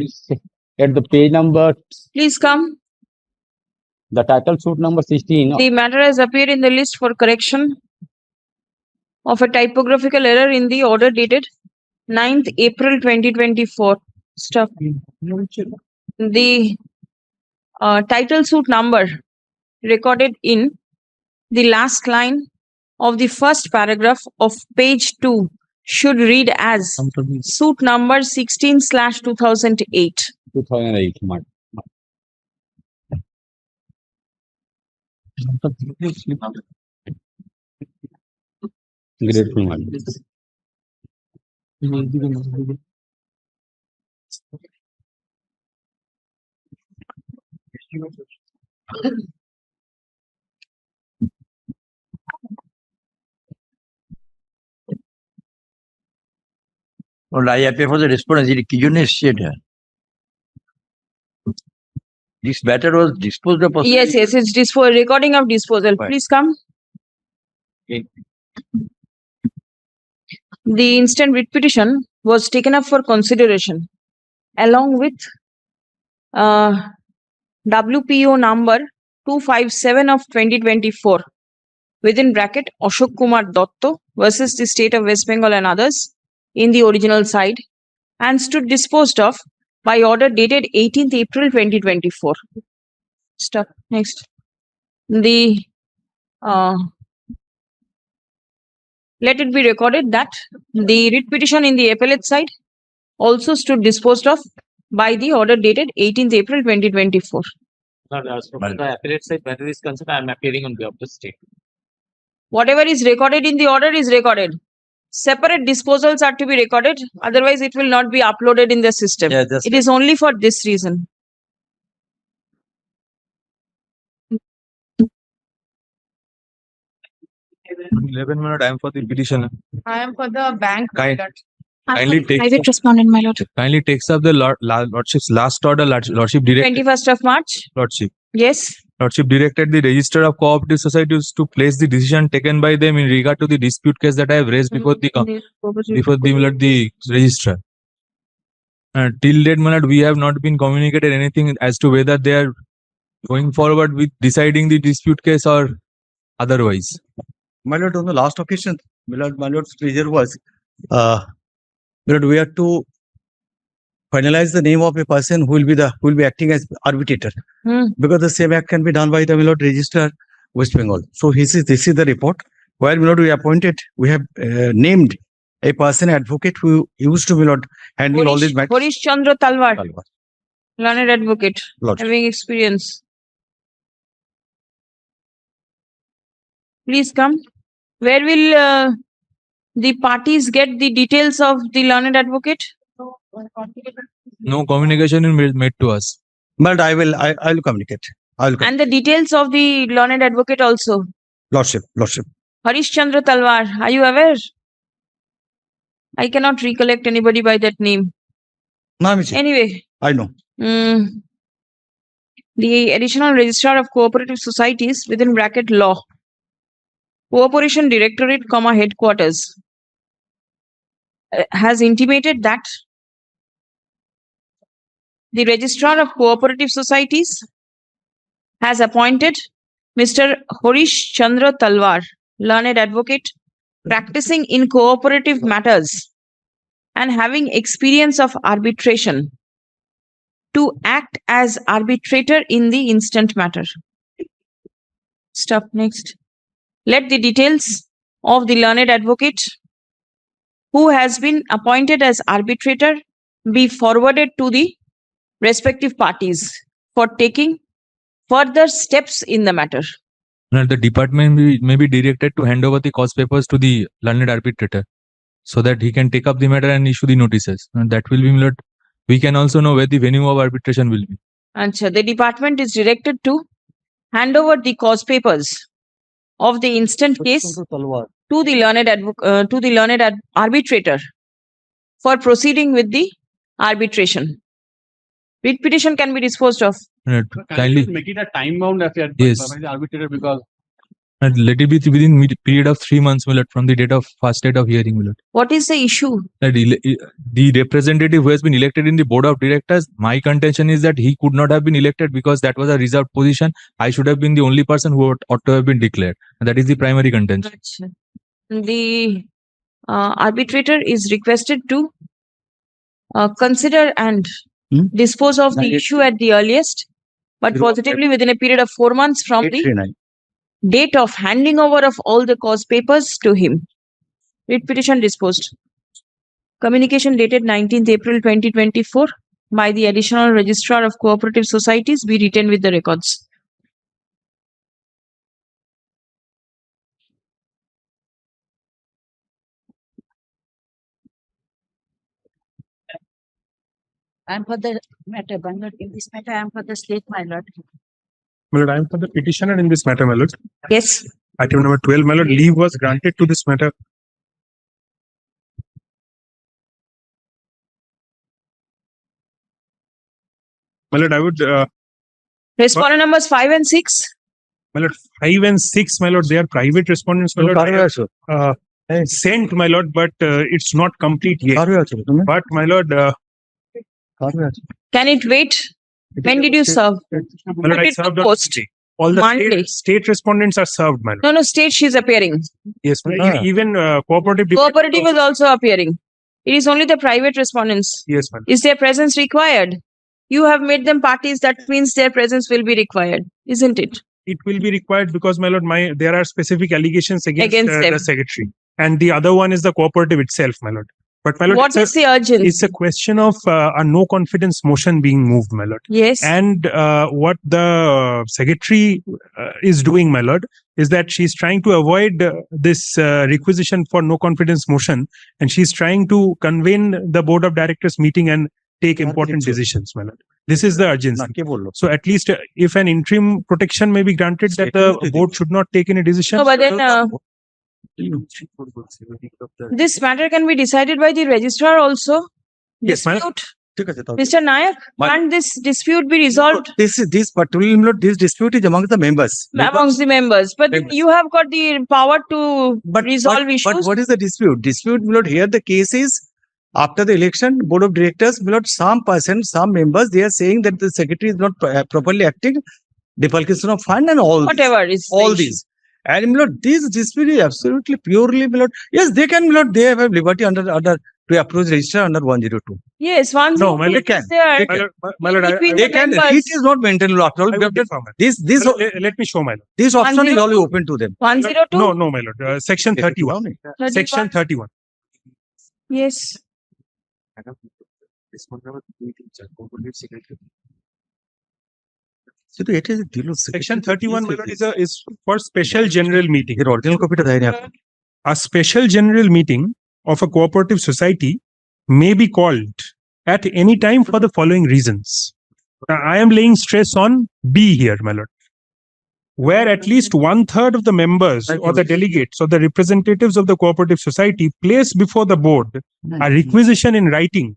at the page number, Please come. the title suit number 16, The matter has appeared in the list for correction of a typographical error in the order dated 9th April 2024. Stop. The title suit number recorded in the last line of the first paragraph of page 2 should read as suit number 16/2008. 2008, my grateful, my lord. Well, I appear for the respondents. কি জন্য এসছে এটা? This matter was disposed of. Yes, it's recording of disposal. Right. Please come. Okay. The instant writ petition was taken up for consideration along with WPO number 257 of 2024 within bracket Ashok Kumar Dotto versus the state of West Bengal and others in the original side and stood disposed of by order dated 18th April 2024. Stop. Next. The let it be recorded that the writ petition in the appellate side also stood disposed of by the order dated 18th April 2024. As far as the appellate side matter is concerned, I am appearing on behalf of the state. Whatever is recorded in the order is recorded. Separate disposals are to be recorded, otherwise it will not be uploaded in the system. Yeah, that's It is only for this reason. 11 minute, I am for the petitioner. I am for the bank. Kindly takes Private respondent, my lord. kindly takes up the lordship's last order. Lordship directed 21st of March. lordship. Yes. Lordship directed the Register of Cooperative Societies to place the decision taken by them in regard to the dispute case that I have raised before the registrar. Till date, my lord, we have not been communicated anything as to whether they are going forward with deciding the dispute case or otherwise. My lord, on the last occasion, my lord's pleasure was, my lord, we are to finalize the name of a person who will be acting as arbitrator, Hmm. because the same act can be done by the my lord registrar West Bengal. So this is the report where my lord we have named a person advocate who used to my lord handle all these matters. Horish Chandra Talwar, Talwar. learned advocate, Lord. having experience. Please come. Where will the parties get the details of the learned advocate? No communication is made to us. But I will communicate. And the details of the learned advocate also. Lordship. Harish Chandra Talwar, are you aware? I cannot recollect anybody by that name. No, Michi. Anyway, I know. The Additional Registrar of Cooperative Societies within bracket law. Cooperation Directorate, Headquarters has intimated that the Registrar of Cooperative Societies has appointed Mr. Horish Chandra Talwar, learned advocate, practicing in cooperative matters and having experience of arbitration, to act as arbitrator in the instant matter. Stop. Next. Let the details of the learned advocate who has been appointed as arbitrator be forwarded to the respective parties for taking further steps in the matter. Now, the department may be directed to hand over the cause papers to the learned arbitrator so that he can take up the matter and issue the notices. And that will be, we can also know where the venue of arbitration will be. And so the department is directed to hand over the cause papers of the instant case to the learned arbitrator for proceeding with the arbitration. Writ petition can be disposed of. Kindly make it a time bound affair Yes. by the arbitrator, because and let it be within period of 3 months, from the date of first date of hearing. What is the issue? The representative who has been elected in the board of directors, my contention is that he could not have been elected because that was a reserved position. I should have been the only person who ought to have been declared. And that is the primary contention. The arbitrator is requested to consider and dispose of the issue at the earliest, but positively within a period of 4 months from the date of handing over of all the cause papers to him. Writ petition disposed. Communication dated 19th April 2024 by the Additional Registrar of Cooperative Societies be retained with the records. I am for the matter, but not in this matter. I am for the state, my lord. My lord, I am for the petitioner in this matter, my lord. Yes. Item number 12, my lord, leave was granted to this matter. My lord, I would. Respondent numbers 5 and 6. My lord, 5 and 6, my lord, they are private respondents, my lord. Sent, my lord, but it's not complete yet. But, my lord. Can it wait? When did you serve? My lord, I served on all the state respondents are served, my lord. No, state she is appearing. Yes, even cooperative. Cooperative is also appearing. It is only the private respondents. Yes, ma'am. Is their presence required? You have made them parties. That means their presence will be required, isn't it? It will be required because, my lord, there are specific allegations against them. the secretary, and the other one is the cooperative itself, my lord. But, my lord, What is the urgency? It's a question of a no confidence motion being moved, my lord. Yes. And what the secretary is doing, my lord, is that she's trying to avoid this requisition for no confidence motion, and she's trying to convene the board of directors meeting and take important decisions, my lord. This is the urgency. So at least if an interim protection may be granted that the board should not take any decision. No, but then this matter can be decided by the registrar also. Yes, ma'am. Mr. Nayak, can't this dispute be resolved This particular this dispute is among the members. amongst the members? But then you have got the power to resolve issues. But what is the dispute? Dispute, my lord, here the case is after the election, board of directors, my lord, some members, they are saying that the secretary is not properly acting, defalcation of fund and all whatever is the all issue. these. And my lord, this dispute is absolutely purely, my lord. Yes, they can, my lord, they have liberty under to approach registrar under 102. Yes, once No, my it lord, is there. My lord, between They the can, members. it is not maintained after all. I would defer, my lord. This, Let me show, my lord. this option is 102. always open to them. 102? No, no, my lord. Section 31. 31. Section 31. Yes. Section 31, my lord, is for special general meeting. A special general meeting of a cooperative society may be called at any time for the following reasons. Now, I am laying stress on B here, my lord, where at least 1/3 of the members or the delegates or the representatives of the cooperative society place before the board a requisition in writing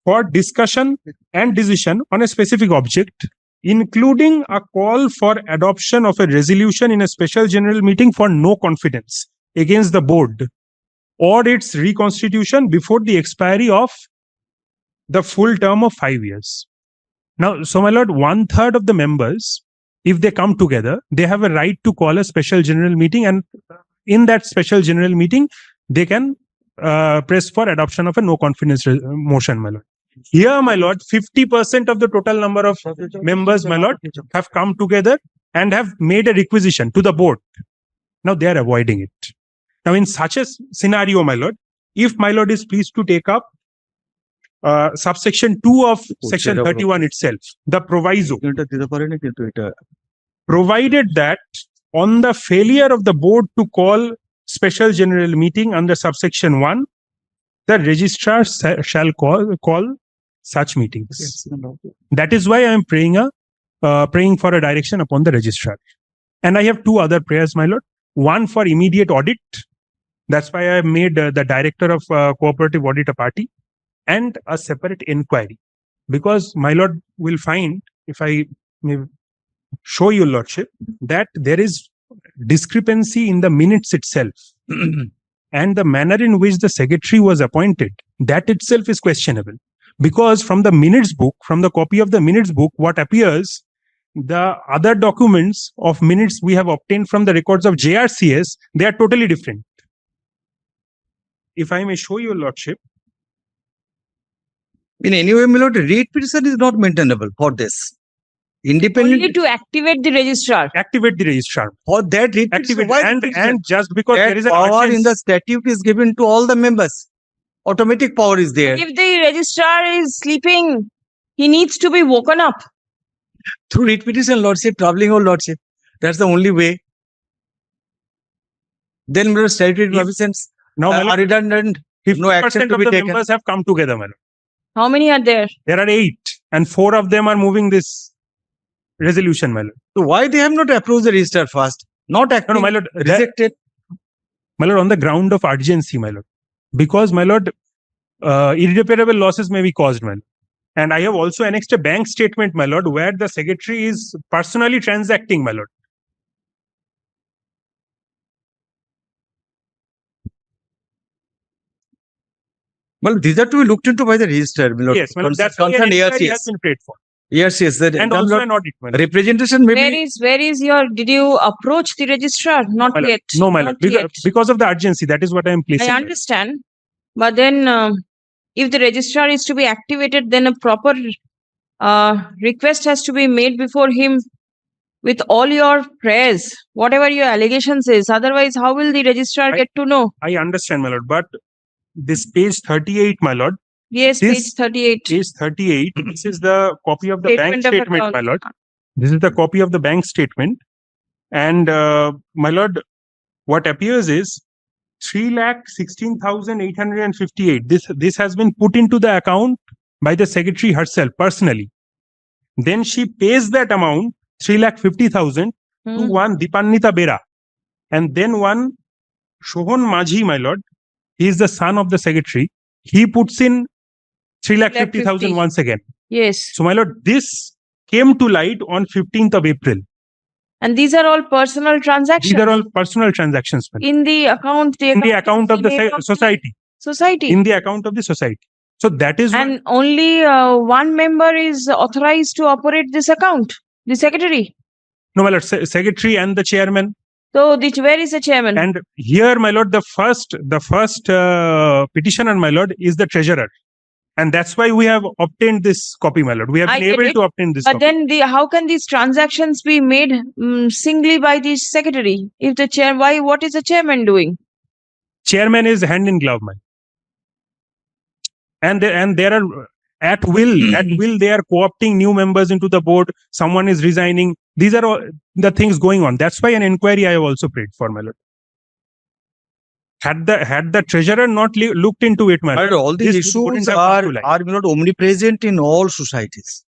for discussion and decision on a specific object, including a call for adoption of a resolution in a special general meeting for no confidence against the board or its reconstitution before the expiry of the full term of 5 years. Now, so my lord, 1/3 of the members, if they come together, they have a right to call a special general meeting, and in that special general meeting, they can press for adoption of a no confidence motion, my lord. Here, my lord, 50% of the total number of members, my lord, have come together and have made a requisition to the board. Now they are avoiding it. Now, in such a scenario, my lord, if my lord is pleased to take up subsection 2 of section 31 itself, the proviso, provided that on the failure of the board to call special general meeting under subsection 1, the registrar shall call such meetings. That is why I am praying for a direction upon the registrar. And I have 2 other prayers, my lord. One for immediate audit. That's why I have made the director of cooperative audit a party, and a separate inquiry. Because my lord will find, if I may show your lordship, that there is discrepancy in the minutes itself. And the manner in which the secretary was appointed, that itself is questionable. Because from the minutes book, from the copy of the minutes book, what appears, the other documents of minutes we have obtained from the records of JRCS, they are totally different. If I may show your lordship. In any way, my lord, read petition is not maintainable for this. Independent. Only to activate the registrar. Activate the registrar. For that, read Activate. petition. And just because that there is an power in urgency- the statute is given to all the members. Automatic power is there. If the registrar is sleeping, he needs to be woken up. Through read petition, lordship, troubling or lordship. That's the only way. Then my lord, statutory provisions Now, my are lord, redundant. No action 50% to of be the taken. members have come together, my lord. How many are there? There are 8, and 4 of them are moving this resolution, my lord. So why they have not approved the register first? Not acting, No, my lord, rejected. My lord, on the ground of urgency, my lord. Because, my lord, irreparable losses may be caused, my lord. And I have also annexed a bank statement, my lord, where the secretary is personally transacting, my lord. Well, these are to be looked into by the registrar, my lord. Yes, my lord, that's why an concerned inquiry ARCS. has been paid for. Yes, that And my also lord, an audit, my lord. representation maybe. Where is your, did you approach the registrar? Not My lord. yet. No, my Not lord. yet. Because of the urgency, that is what I am placing. I understand. But then, if the registrar is to be activated, then a proper request has to be made before him with all your prayers, whatever your allegations is. Otherwise, how will the registrar get to know? I understand, my lord. But this page 38, my lord. Yes, page 38. Page 38. This is the copy of the bank Statement of statement, account. my lord. This is the copy of the bank statement. And my lord, what appears is 3,16,858. This has been put into the account by the secretary herself personally. Then she pays that amount, 3,50,000, to one Dipannita Bera. And then one Shohon Majhi, my lord. He is the son of the secretary. He puts in 3,50,000 once again. Yes. So, my lord, this came to light on 15th of April. And these are all personal transactions. These are all personal transactions, my lord. In the account, In the account of the society. Society. In the account of the society. So that is And only one member is authorized to operate this account, the secretary. no, my lord, secretary and the chairman. So where is the chairman? And here, my lord, the first petitioner, my lord, is the treasurer. And that's why we have obtained this copy, my lord. We have I been get able it. to obtain this But copy. then how can these transactions be made singly by the secretary? If the chair, what is the chairman doing? Chairman is hand in glove, man. And there are at will, they are co-opting new members into the board. Someone is resigning. These are all the things going on. That's why an inquiry I have also prayed for, my lord. Had the treasurer not looked into it, my lord, But all these this wouldn't issues have come to light. are not omnipresent in all societies.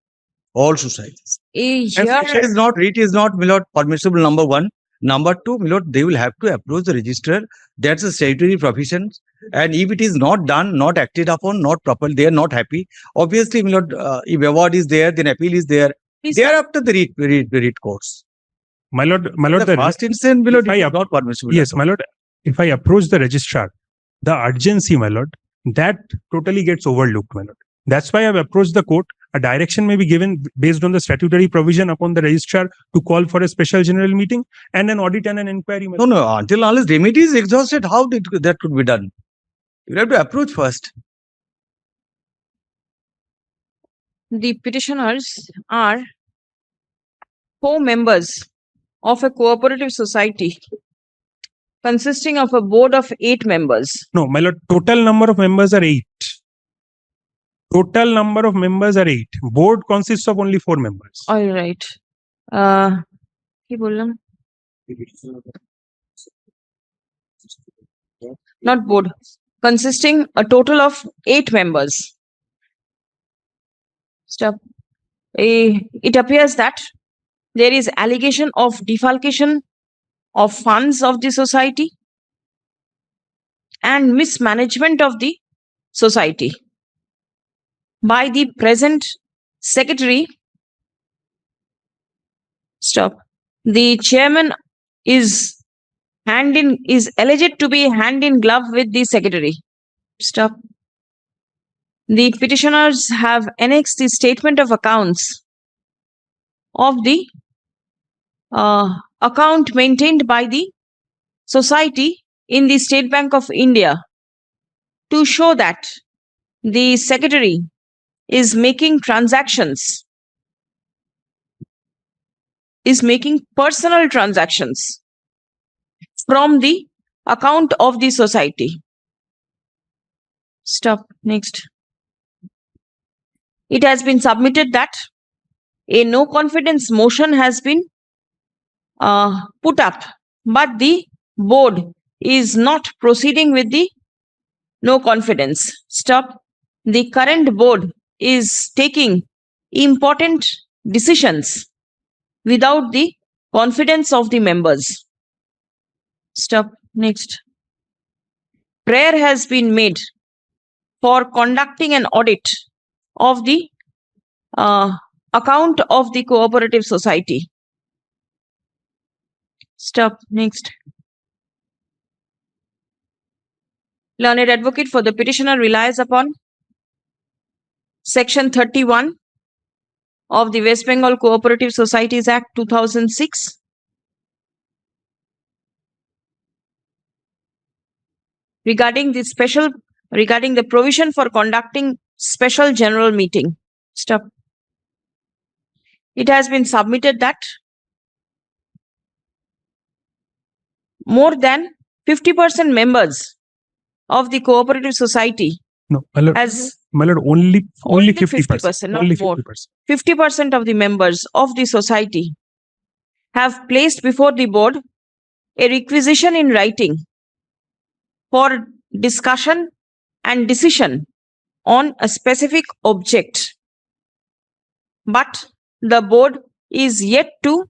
All societies. And Here, it is not, my lord, permissible, number one. Number two, my lord, they will have to approach the registrar. That's a statutory provision. And if it is not done, not acted upon, not properly, they are not happy. Obviously, my lord, if award is there, then appeal is there. Thereafter, the read courts. My lord, The first instance, my lord, it is not permissible. Yes, my lord. If I approach the registrar, the urgency, my lord, that totally gets overlooked, my lord. That's why I've approached the court. A direction may be given based on the statutory provision upon the registrar to call for a special general meeting and an audit and an inquiry. My lord. No, until unless remedy is exhausted, how that could be done? You have to approach first. the petitioners are co-members of a cooperative society consisting of a board of 8 members. No, my lord, total number of members are 8. Total number of members are 8. Board consists of only 4 members. All right. কি বললাম? Not board, consisting a total of 8 members. Stop. It appears that there is allegation of defalcation of funds of the society and mismanagement of the society by the present secretary. Stop. The chairman is alleged to be hand in glove with the secretary. Stop. The petitioners have annexed the statement of accounts of the account maintained by the society in the State Bank of India to show that the secretary is making transactions, is making personal transactions from the account of the society. Stop. Next. It has been submitted that a no confidence motion has been put up, but the board is not proceeding with the no confidence. Stop. The current board is taking important decisions without the confidence of the members. Stop. Next. Prayer has been made for conducting an audit of the account of the cooperative society. Stop. Next. Learned advocate for the petitioner relies upon Section 31 of the West Bengal Cooperative Societies Act 2006. Regarding the provision for conducting special general meeting. Stop. It has been submitted that more than 50% members of the cooperative society No, my lord, as my lord, only 50%. not Only more. 50%. 50% of the members of the society have placed before the board a requisition in writing for discussion and decision on a specific object. But the board is yet to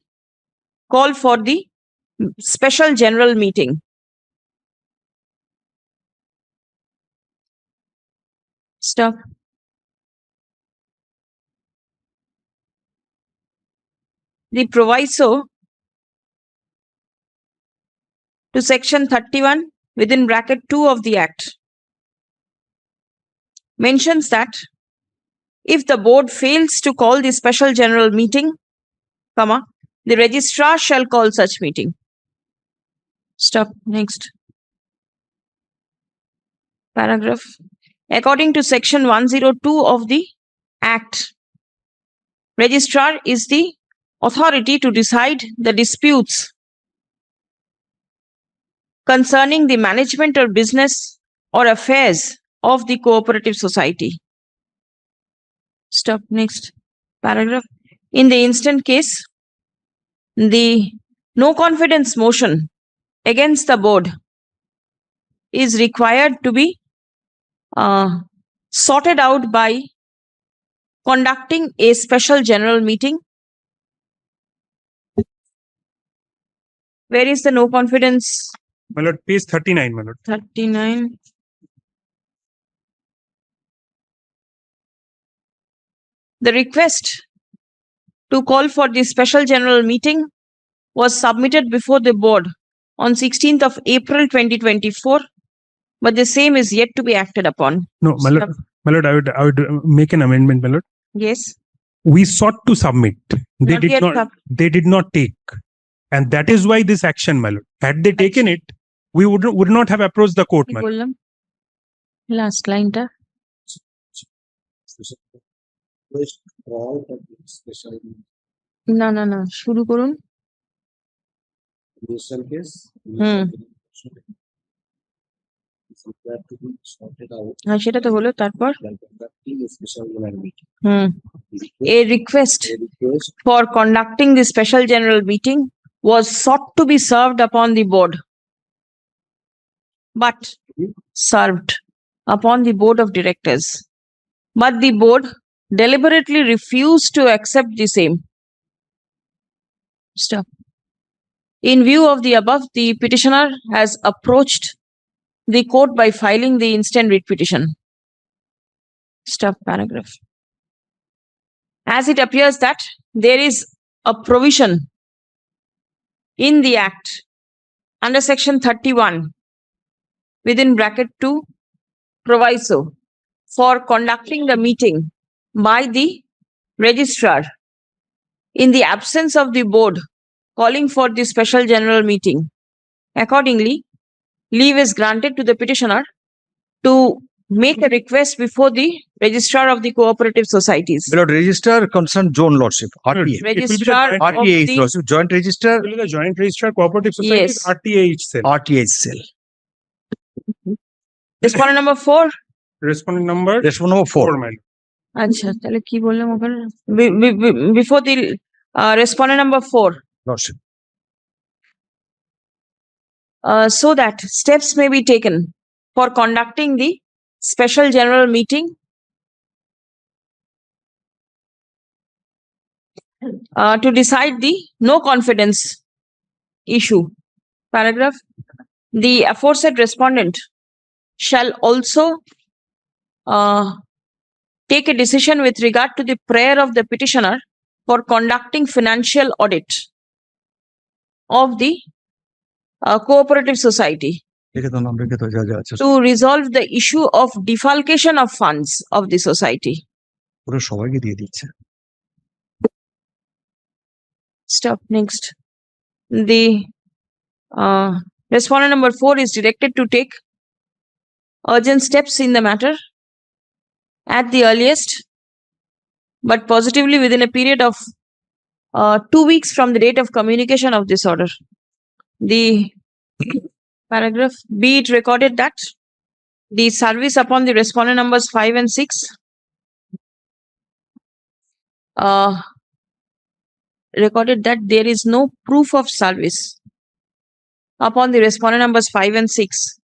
call for the special general meeting. Stop. The proviso to Section 31 within bracket 2 of the Act mentions that if the board fails to call the special general meeting, the registrar shall call such meeting. Stop. Next. Paragraph. According to section 102 of the Act, registrar is the authority to decide the disputes concerning the management or business or affairs of the cooperative society. Stop. Next. Paragraph. In the instant case, the no confidence motion against the board is required to be sorted out by conducting a special general meeting. Where is the no confidence? My lord, page 39, my lord. 39. The request to call for the special general meeting was submitted before the board on 16th of April 2024, but the same is yet to be acted upon. No, my lord, I would make an amendment, my lord. Yes. We sought to submit. They Not yet they did not take. And that is why this action, my lord. Had they taken it, we would not have approached the court, my lord. Last line ta. না শুরু করুন। হ্যাঁ সেটা তো হলো তারপর a request for conducting the special general meeting was sought to be served upon the board, but served upon the board of directors, but the board deliberately refused to accept the same. Stop. In view of the above, the petitioner has approached the court by filing the instant writ petition. Stop. Paragraph. As it appears that there is a provision in the Act under section 31 within bracket 2 proviso for conducting the meeting by the registrar in the absence of the board calling for the special general meeting. Accordingly, leave is granted to the petitioner to make a request before the registrar of the cooperative societies. My lord, registrar concerned Joint Lordship, RTA. Registrar of RTA the Lordship, Joint Registrar, The joint registrar cooperative society, Yes. RTH cell. RTH cell. respondent number 4. Respondent number Respondent number 4. 4, my lord. আচ্ছা তাহলে কি বললাম ওখানে before the respondent number 4, Lordship. so that steps may be taken for conducting the special general meeting to decide the no confidence issue. Paragraph. The aforesaid respondent shall also take a decision with regard to the prayer of the petitioner for conducting financial audit of the cooperative society to resolve the issue of defalcation of funds of the society. পুরো সবাইকে দিয়ে দিচ্ছে। Stop. Next. The respondent number 4 is directed to take urgent steps in the matter at the earliest, but positively within a period of 2 weeks from the date of communication of this order. The paragraph, be it recorded that the service upon the respondent numbers 5 and 6 recorded that there is no proof of service upon the respondent numbers 5 and 6,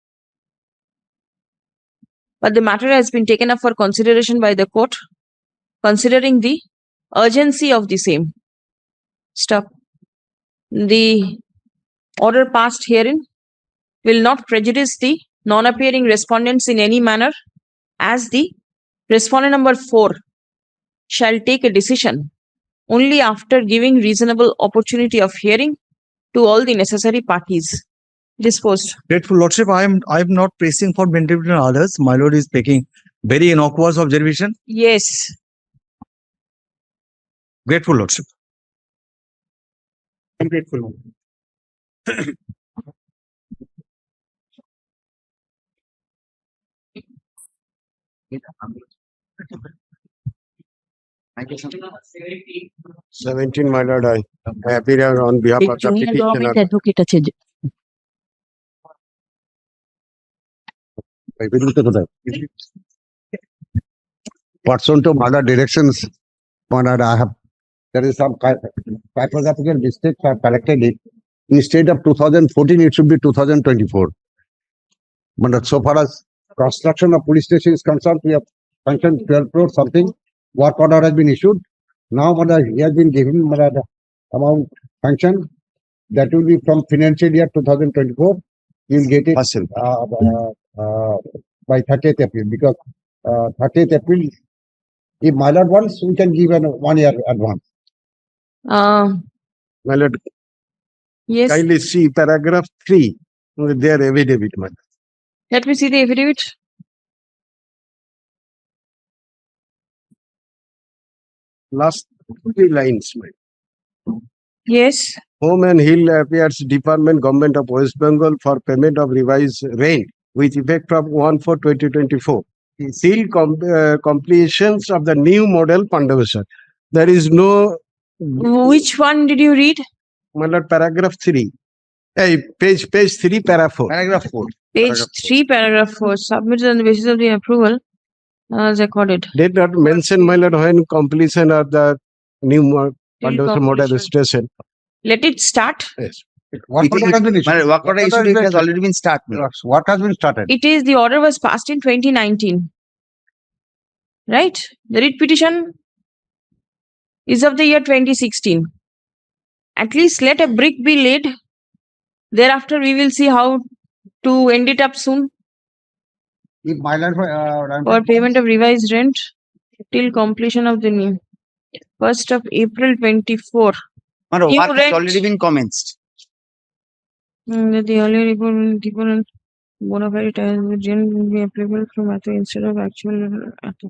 but the matter has been taken up for consideration by the court, considering the urgency of the same. Stop. The order passed herein will not prejudice the non-appearing respondents in any manner, as the respondent number 4 shall take a decision only after giving reasonable opportunity of hearing to all the necessary parties. Disposed. Grateful Lordship, I am not pressing for benefit on others. My lord is taking very innocuous observation. Yes. Grateful Lordship. I'm grateful. 17, my lord, I appear on behalf of the Junior petitioner. government advocate আছে যে। Pursuant to murder directions, my lord, I have, there is some typographical mistakes I have corrected it. Instead of 2014, it should be 2024. But so far as construction of police station is concerned, we have functioned 12 crore something. Work order has been issued. Now, he has been given amount function. That will be from financial year 2024. You will get it by 30th April, because 30th April, if my lord wants, we can give an 1 year advance. My lord, Yes. kindly see paragraph 3, their affidavit, my lord. Let me see the affidavit. Last 3 lines, my lord. Yes. Home and Hill Affairs Department, Government of West Bengal, for payment of revised rent with effect from 1/4/2024. Till completions of the new model foundation. There is no. Which one did you read? My lord, paragraph 3. Hey, page 3, paragraph 4. Paragraph 4. Page 3, paragraph 4. Submitted on the basis of the approval as recorded. Did not mention, my lord, when completion of the new foundation model station. Let it start. Yes. Work order has been issued. Work order issued, it has already been started. Work has been started. It is, the order was passed in 2019. Right? The writ petition is of the year 2016. At least let a brick be laid. Thereafter, we will see how to end it up soon. If my lord, For payment of revised rent till completion of the new 1st of April 24. Work New has rent. already been commenced. The earlier report bona fide rent will be applicable from ATO instead of actual ATO.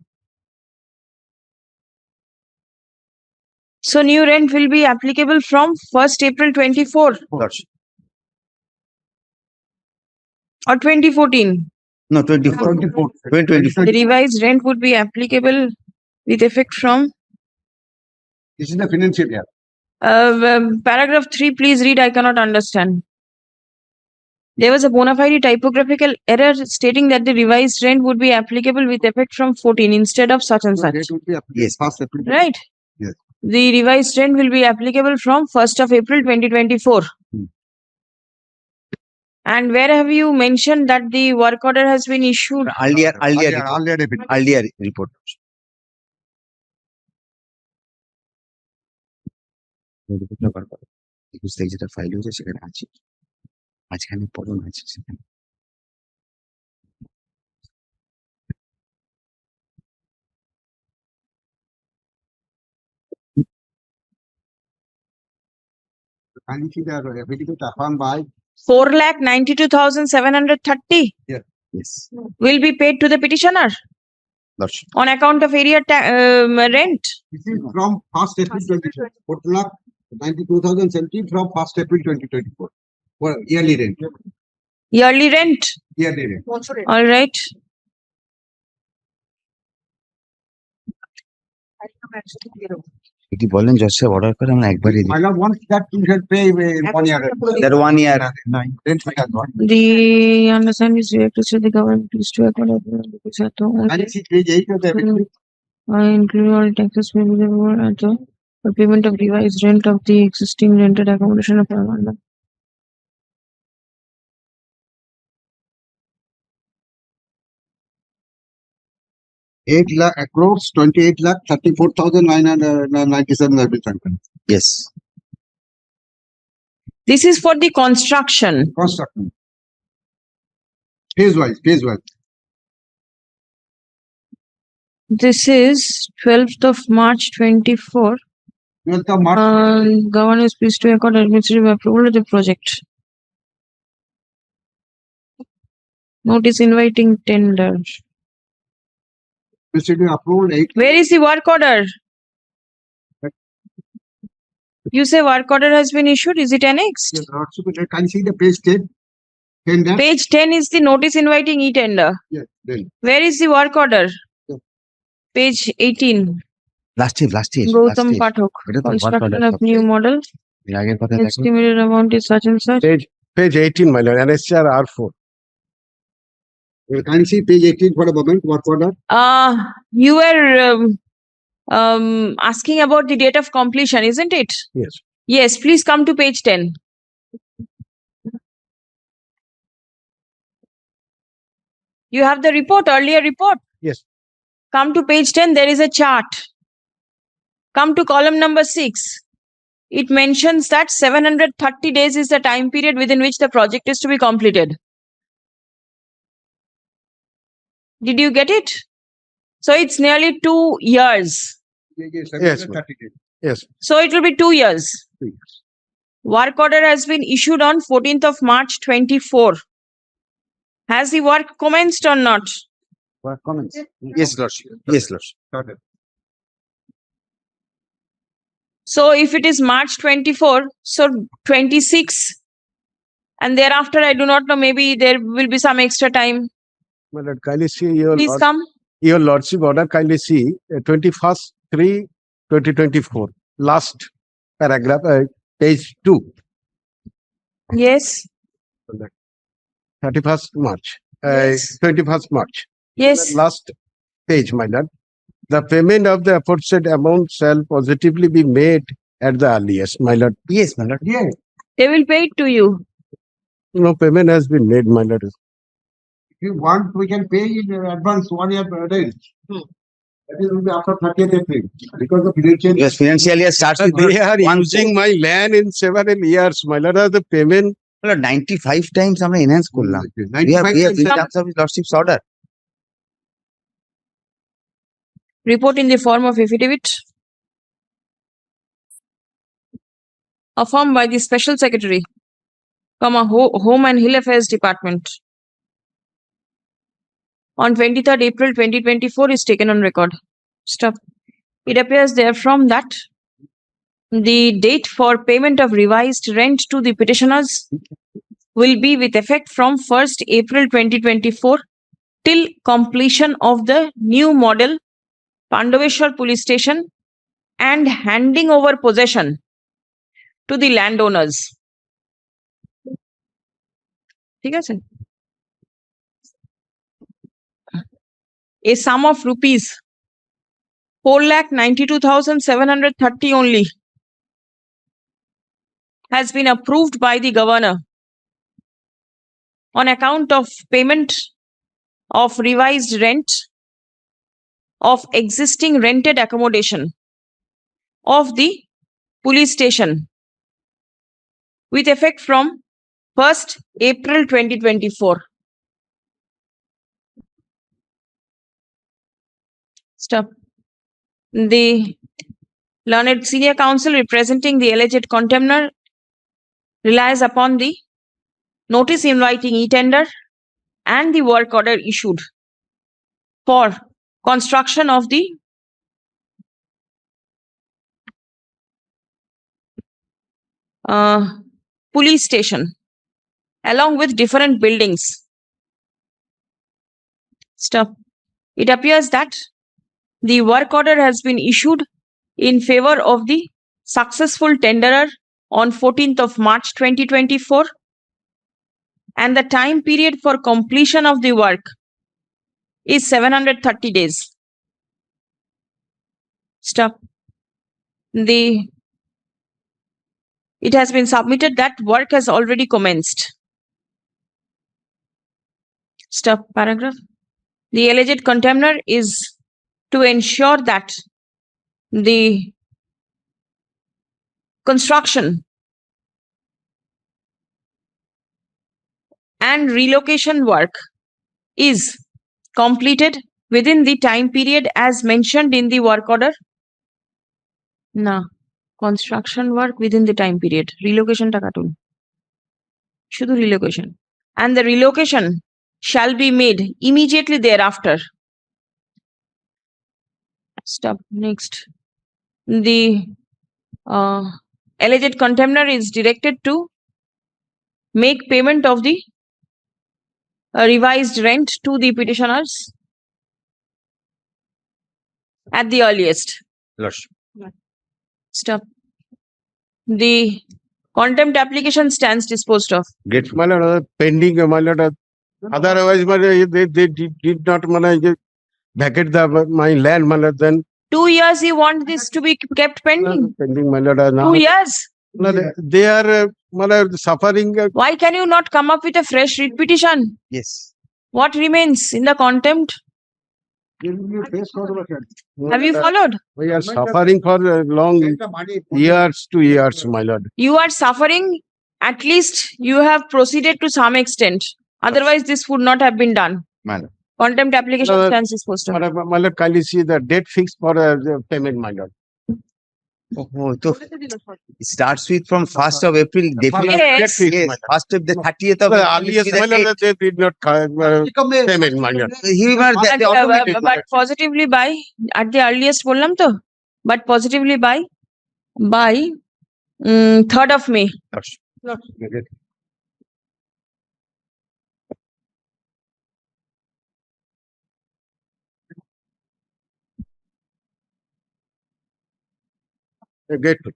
So new rent will be applicable from 1st April 24 or 2014. No, 24. 2024. The revised rent would be applicable with effect from. This is the financial year. Paragraph 3, please read. I cannot understand. There was a bona fide typographical error stating that the revised rent would be applicable with effect from 14 instead of such and such. Yes. First April. Right? Yes. The revised rent will be applicable from 1st of April 2024. And where have you mentioned that the work order has been issued? Earlier report. যেটা file হয়েছে সেখানে আছে, মাঝখানে পড়ুন আছে সেখানে। Can you see the affidavit affirmed by 4,92,730 Yes. will be paid to the petitioner on account of area rent. This is from 1st April 2024. 4,92,070 from 1st April 2024. For yearly rent. Yearly rent. Yearly rent. All right. এটি বলেন জজ সাহেব order করে আমরা একবারই দিই। My lord wants that you should pay in 1 year. That 1 year. Rent we have got. The understanding is directed to the government is to accord because at And you see page 8 of the affidavit. I include all taxes payable at the for payment of revised rent of the existing rented accommodation of Hon'ble. Crores 28,34,997 have been sanctioned. Yes. This is for the construction. Construction. Phase wise. This is 12th of March 24. 12th of March. Governor is pleased to accord administrative approval of the project. Notice inviting tender. Administrative approval 8. Where is the work order? You say work order has been issued. Is it annexed? Yes, Lordship, can you see the page 10? Tender. Page 10 is the notice inviting e-tender. Yes, then. Where is the work order? Yeah. Page 18. Last year. Gautam Pathak. Construction of new model. Estimated amount is such and such. Page 18, my lord, NSCR R4. Can you see page 18 for a moment? Work order. You were asking about the date of completion, isn't it? Yes. Yes, please come to page 10. You have the report, earlier report. Yes. Come to page 10, there is a chart. Come to column number 6. It mentions that 730 days is the time period within which the project is to be completed. Did you get it? So it's nearly 2 years. Yes, ma'am. Yes. So it will be 2 years. Work order has been issued on 14th of March 24. Has the work commenced or not? Work comments. Yes, Lordship. Yes, Lordship. So if it is March 24, so 26, and thereafter I do not know, maybe there will be some extra time. My lord, kindly see your Please come. Your lordship order, kindly see 21st 3 2024 last paragraph, page 2. Yes. 31st March. Yes. 21st March. Yes. Last page, my lord. The payment of the aforesaid amount shall positively be made at the earliest, my lord. Yes, my lord. Yeah. They will pay it to you. No payment has been made, my lord. If you want, we can pay in advance 1 year rent. That will be after 30th April. Because the financial. Yes, financial year starts with They are using my land in several years, my lord. The payment 95 times আমরা enhance করলাম. We have in terms of his lordship's order. Report in the form of affidavit. Affirmed by the Special Secretary, Home and Hill Affairs Department. On 23rd April 2024 is taken on record. Stop. It appears therefrom that the date for payment of revised rent to the petitioners will be with effect from 1st April 2024 till completion of the new model Pandaveshwar Police Station and handing over possession to the landowners. ঠিক আছে? A sum of rupees 4,92,730 only has been approved by the governor on account of payment of revised rent of existing rented accommodation of the police station with effect from 1st April 2024. Stop. The learned senior counsel representing the alleged contemner relies upon the notice inviting e-tender and the work order issued for construction of the police station along with different buildings. Stop. It appears that the work order has been issued in favor of the successful tenderer on 14th of March 2024, and the time period for completion of the work is 730 days. Stop. It has been submitted that work has already commenced. Stop. Paragraph. The alleged contemner is to ensure that the construction and relocation work is completed within the time period as mentioned in the work order. No, construction work within the time period. Relocation ta katun. Shudhu relocation. And the relocation shall be made immediately thereafter. Stop. Next. The alleged contemner is directed to make payment of the a revised rent to the petitioners at the earliest. Lordship. Stop. The contempt application stands disposed of. Get my lord, pending, my lord. Otherwise, they did not vacate my land, my lord. Then 2 years you want this to be kept pending? pending, my lord. 2 years? They are my lord, suffering. Why can you not come up with a fresh writ petition? Yes. What remains in the contempt? Have you followed? We are suffering for long years to years, my lord. You are suffering. At least you have proceeded to some extent. Otherwise, this would not have been done. Madam. Contempt application stands disposed of. My lord, kindly see the date fixed for the payment, my lord. Oh, so it starts with from 1st of April. Definitely. Yes. Yes. First of the 30th of Earliest, my lord, they did not payment, my lord. But positively by at the earliest bollam to, but positively by 3rd of May. Grateful.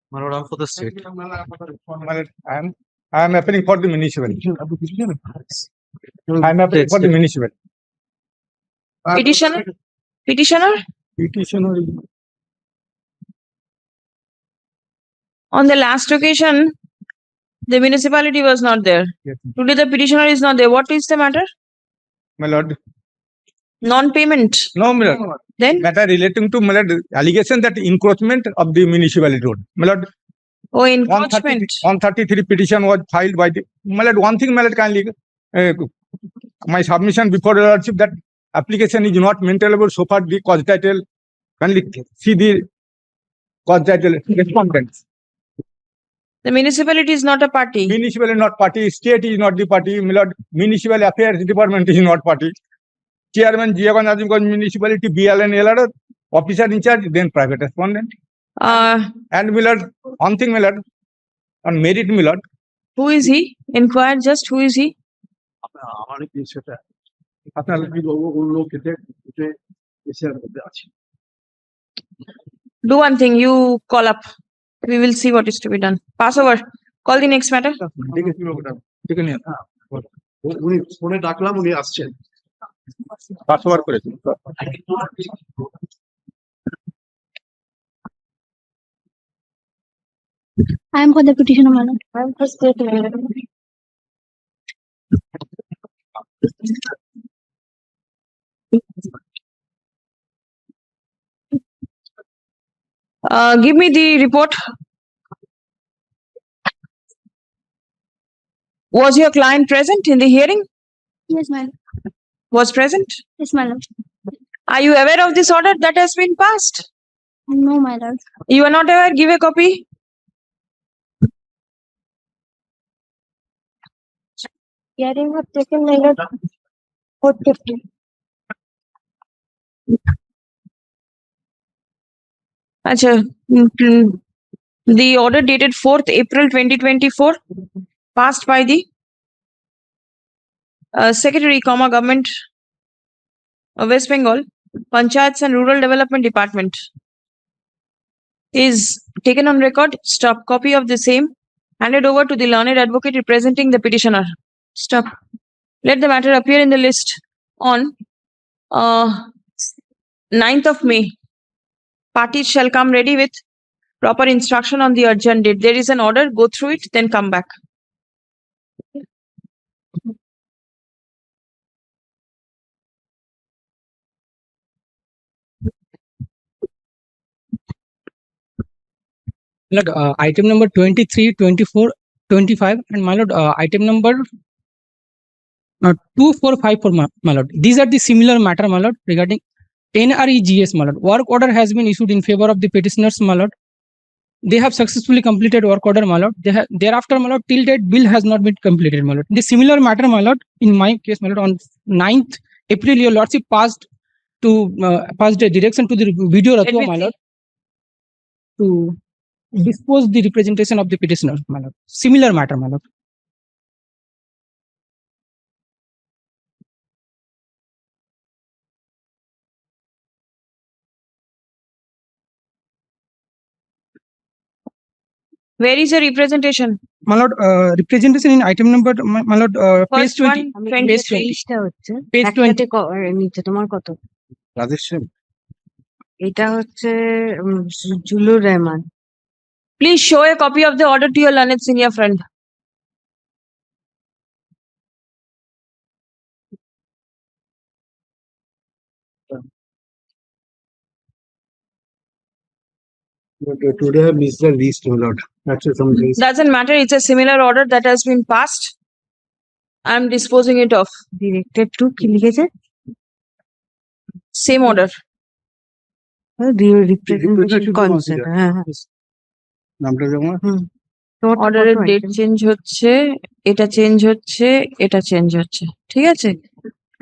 My lord, I'm for the state. I am appealing for the municipal. I am appealing for the municipal. Petitioner? Petitioner? Petitioner. On the last occasion, the municipality was not there. Yes. Today the petitioner is not there. What is the matter? My lord. Non-payment. No, my lord. Then? Matter relating to my lord, allegation that encroachment of the municipality road. My lord. Oh, encroachment. 133 petition was filed by the. My lord, one thing, my lord, kindly. My submission before the lordship that application is not maintainable so far the cause title. Kindly see the cause title respondents. The municipality is not a party. Municipal is not party. State is not the party. My lord, municipal affairs department is not party. Chairman Jiagan municipality BLN LR officer in charge, then private respondent. And my lord, one thing, my lord, on merit, my lord. Who is he? Inquire just who is he? Do one thing, you call up. We will see what is to be done. Pass over. Call the next matter. Pass over করেছেন। I am for the petitioner, my lord. I am for state, my lord. Give me the report. Was your client present in the hearing? Yes, my lord. Was present? Yes, my lord. Are you aware of this order that has been passed? No, my lord. You are not aware? Give a copy. Hearing have taken, my lord. 450. Acha, the order dated 4th April 2024, passed by the Secretary, Government of West Bengal, Panchayats and Rural Development Department, is taken on record. Stop. Copy of the same handed over to the learned advocate representing the petitioner. Stop. Let the matter appear in the list on 9th of May. Parties shall come ready with proper instruction on the urgent date. There is an order, go through it, then come back. Lord, item number 23, 24, 25, and my lord, item number 2454, my lord. These are the similar matter, my lord, regarding NREGS, my lord. Work order has been issued in favor of the petitioners, my lord. They have successfully completed work order, my lord. Thereafter, my lord, till date, bill has not been completed, my lord. The similar matter, my lord, in my case, my lord, on 9th April, your lordship passed to pass the direction to the video Let Ratua, me my see. lord, to dispose the representation of the petitioner, my lord. Similar matter, my lord. Where is your representation? My lord, representation in item number, my lord, page First 20. one, 20. Page 20. তেইশটা হচ্ছে Page একসাথে 20. নিচে তোমার কত? রাধেশ্যাম এটা হচ্ছে জুলুর Rahman. Please show a copy of the order to your learned senior friend. Today I missed the list, my lord. That's some days. Doesn't matter. It's a similar order that has been passed. I'm disposing it off. Directed to কি লিখেছে? Same order. Representation concept. হ্যাঁ হ্যাঁ। নামটা জমা অর্ডারের date change হচ্ছে, এটা change হচ্ছে, এটা চেঞ্জ হচ্ছে, ঠিক আছে?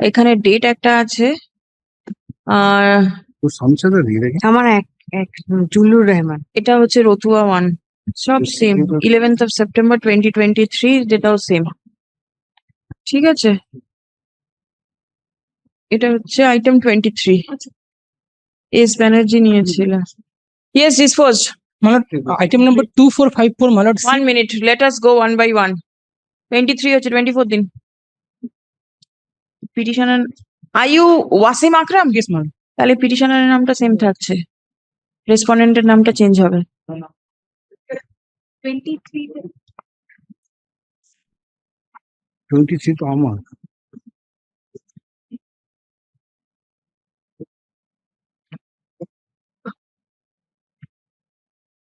এখানে ডেট একটা আছে আর তো সমস্যাটা দিয়ে রেখে আমার এক জুলুর রহমান। এটা হচ্ছে রতুয়া 1, সব সেম। 11th of September 2023, যেটাও সেম, ঠিক আছে? এটা হচ্ছে আইটেম 23, এস ব্যানার্জি নিয়েছিল। Yes, disposed. My lord, item number 2454, my lord. 1 minute, let us go one by one. 23 হচ্ছে 24 দিন। Petitioner, are you Wasim Akram? Yes, ma'am. তাহলে পিটিশনারের নামটা সেম থাকছে, রেসপন্ডেন্টের নামটা চেঞ্জ হবে। 23 তো আমার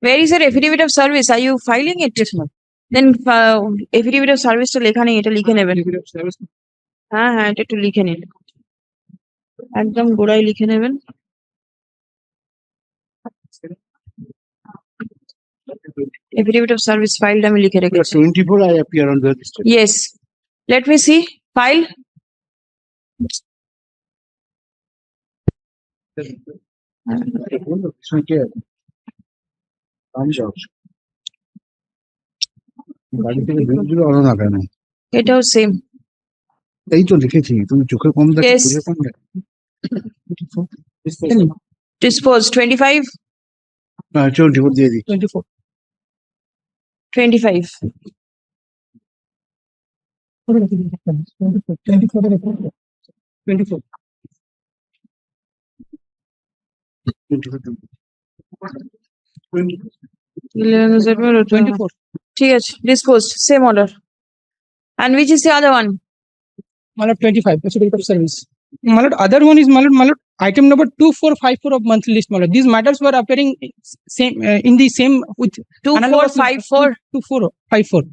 Where is your affidavit of service? Are you filing it? Yes, ma'am. Then affidavit of service টা লেখা নেই, এটা লিখে নেবেন। হ্যাঁ হ্যাঁ, এটা একটু লিখে নিন, একদম গোড়ায় লিখে নেবেন। Affidavit of service filed আমি লিখে রেখেছি। 24 I appear on the list. Yes. Let me see. File. বাড়ি থেকে বিদ্যুৎ আলো না কেন? এটাও সেম। এই তো লিখেছি, তুমি চোখে কম দেখো, Yes. বুঝে কম দেখো। Disposed 25. 24 দিয়ে দিই। 24. 25. 24. 11 September 24. ঠিক আছে, disposed, same order. And which is the other one? My lord, 25, affidavit of service. My lord, other one is, my lord, item number 2454 of monthly list, my lord. These matters were appearing same in the same with 2454. 2454.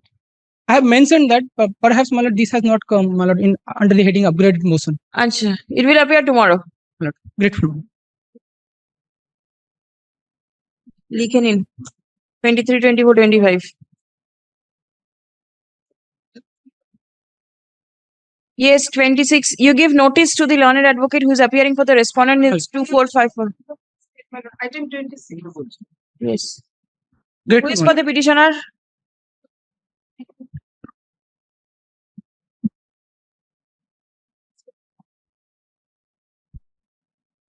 I have mentioned that perhaps, my lord, this has not come, my lord, in under the heading upgraded motion. আচ্ছা, it will appear tomorrow. My lord, grateful. লিখে নিন 23, 24, 25. Yes, 26. You give notice to the learned advocate who is appearing for the respondent is 2454. Item 26. Yes. Who Grateful. is for the petitioner?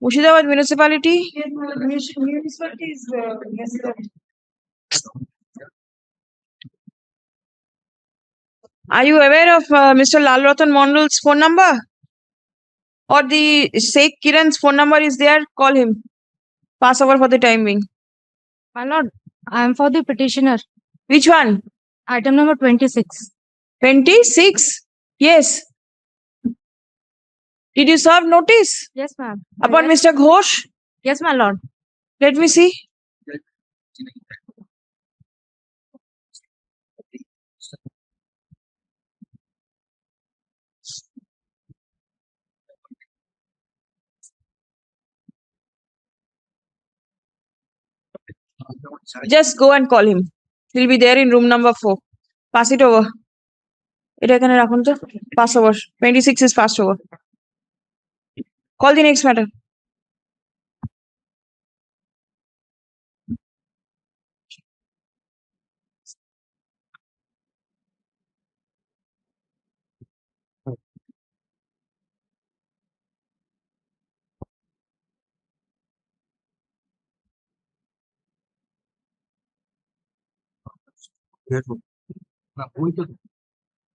Mushidabad Municipality? Municipality is, yes, sir. Are you aware of Mr. Lal Ratan Mondal's phone number? Or the Sheikh Kiran's phone number is there? Call him. Pass over for the time being. My lord, I am for the petitioner. Which one? Item number 26. 26? Yes. Did you serve notice Yes, ma'am. upon Mr. Ghosh? Yes, my lord. Let me see. Just go and call him. He'll be there in room number 4. Pass it over. এটা এখানে রাখুন তো। Pass over. 26 is passed over. Call the next matter.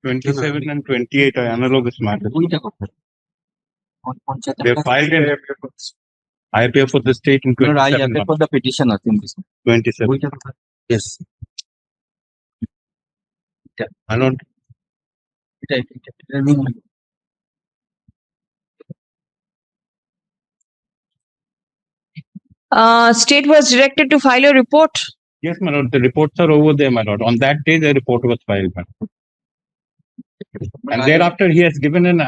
27 and 28 are analogous matters. They filed an IPF for the state in 27. for the petition, I think. 27. Yes. I don't. State was directed to file a report. Yes, my lord. The reports are over there, my lord. On that day, the report was filed, my lord. And thereafter, he has given an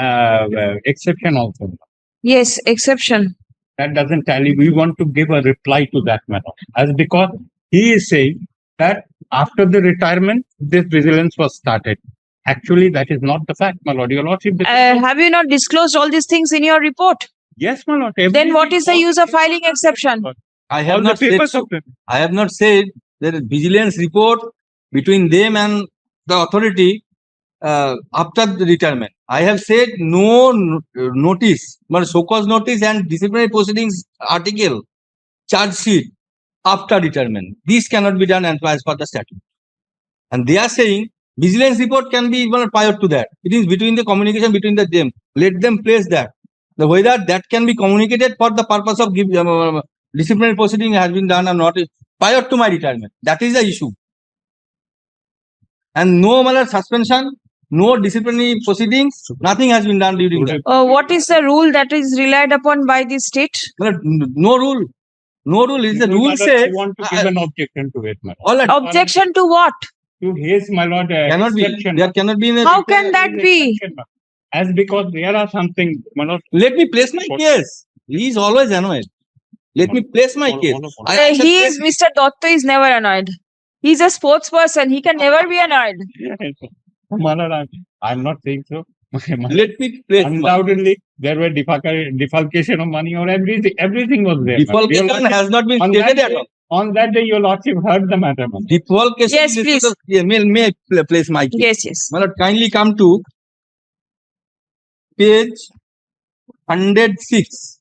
exception also. Yes, exception. That doesn't tally. We want to give a reply to that matter. As because he is saying that after the retirement, this vigilance was started. Actually, that is not the fact, my lord. Your lordship. Have you not disclosed all these things in your report? Yes, my lord. Then what is the use of filing exception? I have not said so. I have not said there is vigilance report between them and the authority after the retirement. I have said no notice, but so-called notice and disciplinary proceedings article, charge sheet after retirement. This cannot be done as per the statute. And they are saying vigilance report can be even prior to that. It is between the communication between them. Let them place that. The whether that can be communicated for the purpose of disciplinary proceeding has been done or not prior to my retirement. That is the issue. And no suspension, no disciplinary proceedings, nothing has been done during that. What is the rule that is relied upon by the state? No rule. No rule is the rule says. I want to give an objection to it, my lord. Objection to what? To his, my lord. Cannot be. There cannot be. How can that be? As because there are something, my lord. Let me place my case. He is always annoyed. Let me place my case. Mr. Dotto is never annoyed. He's a sports person. He can never be annoyed. My lord, I'm not saying so. Let me place. Undoubtedly, there were defalcation of money or everything. Everything was there. Defalcation has not been stated at all. On that day, your lordship heard the matter. Defalcation. Yes, please. May I place my case? Yes, yes. My lord, kindly come to page 106.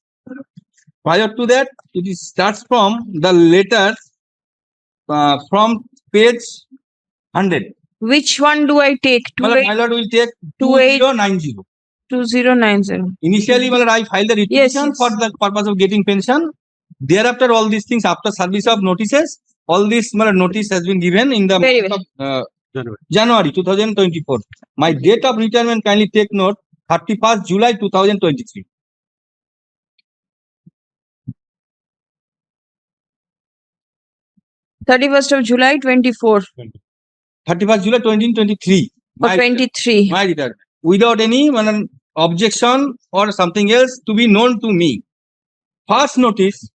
Prior to that, it starts from the letter from page 100. Which one do I take? My lord will take 2090. 2090. Initially, my lord, I filed the petition for the purpose of getting pension. Thereafter, all these things after service of notices, all this notice has been given in the month of January 2024. My date of retirement, kindly take note, 31st July 2023. 31st of July 24. 31st July 2023. Or 23. My return. Without any objection or something else to be known to me. First notice.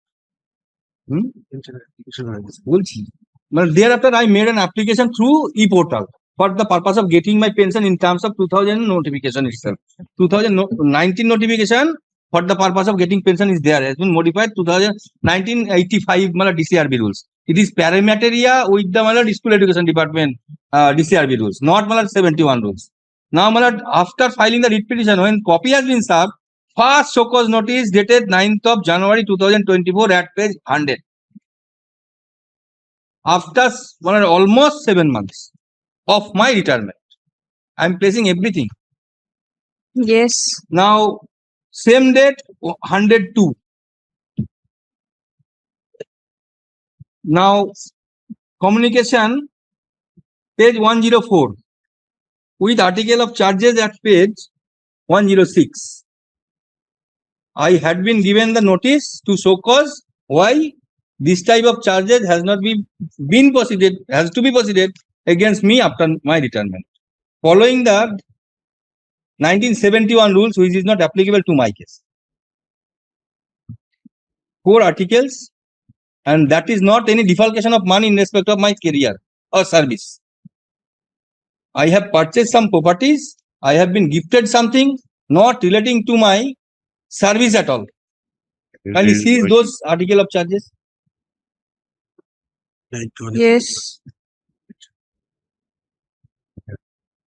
Thereafter, I made an application through e-portal for the purpose of getting my pension in terms of 2000 notification itself. 2019 notification for the purpose of getting pension is there. Has been modified 1985 DCRB rules. It is paramateria with the School Education Department DCRB rules, not 71 rules. Now, after filing the writ petition, when copy has been served, first show-cause notice dated 9th of January 2024 at page 100. After almost 7 months of my retirement, I am placing everything. Yes. Now, same date 102. Now, communication, page 104, with article of charges at page 106. I had been given the notice to show cause why this type of charges has not been proceeded, has to be proceeded against me after my retirement. Following the 1971 rules, which is not applicable to my case. 4 articles. And that is not any defalcation of money in respect of my career or service. I have purchased some properties. I have been gifted something not relating to my service at all. Can you see those article of charges? Yes.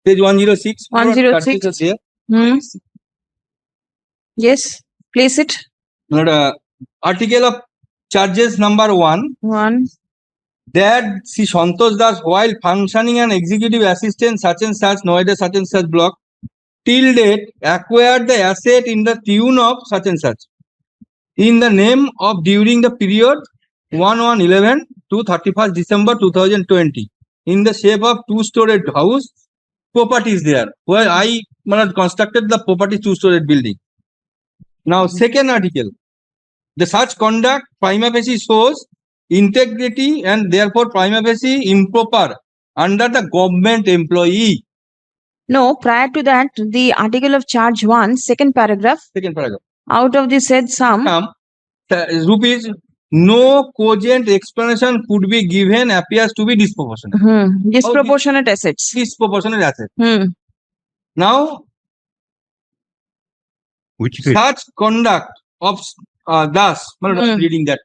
Page 106. 106. Yes. Place it. Article of charges number 1. that Sri Santosh Das, while functioning an executive assistant such and such, Noida such and such block, till date acquired the asset in the tune of such and such, in the name of during the period 1/1/11 to 31st December 2020, in the shape of two-storied house. Property is there, where I constructed the property two-storied building. Now, second article, the such conduct prima facie shows integrity and therefore prima facie improper under the government employee. No, prior to that, the article of charge 1, second paragraph. Second paragraph. Out of the said sum, Rupees, no cogent explanation could be given, appears to be disproportionate. Disproportionate assets. Disproportionate assets. Now, such conduct of reading that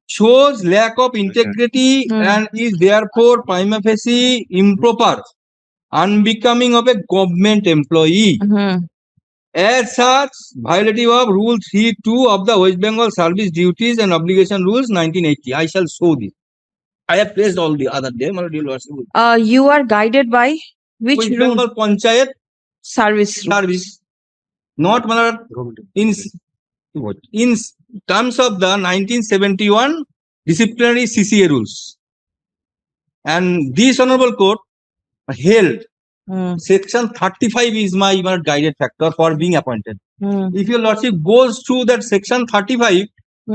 shows lack of integrity and is therefore prima facie improper, unbecoming of a government employee. As such, violative of Rule 3(2) of the West Bengal Service Duties and Obligation Rules 1980. I shall show this. I have placed all the other day. You are guided by which West rule? Bengal Panchayat Service. Not in terms of the 1971 disciplinary CCA rules. And this Honorable Court held Section 35 is my guided factor for being appointed. If your Lordship goes through that Section 35,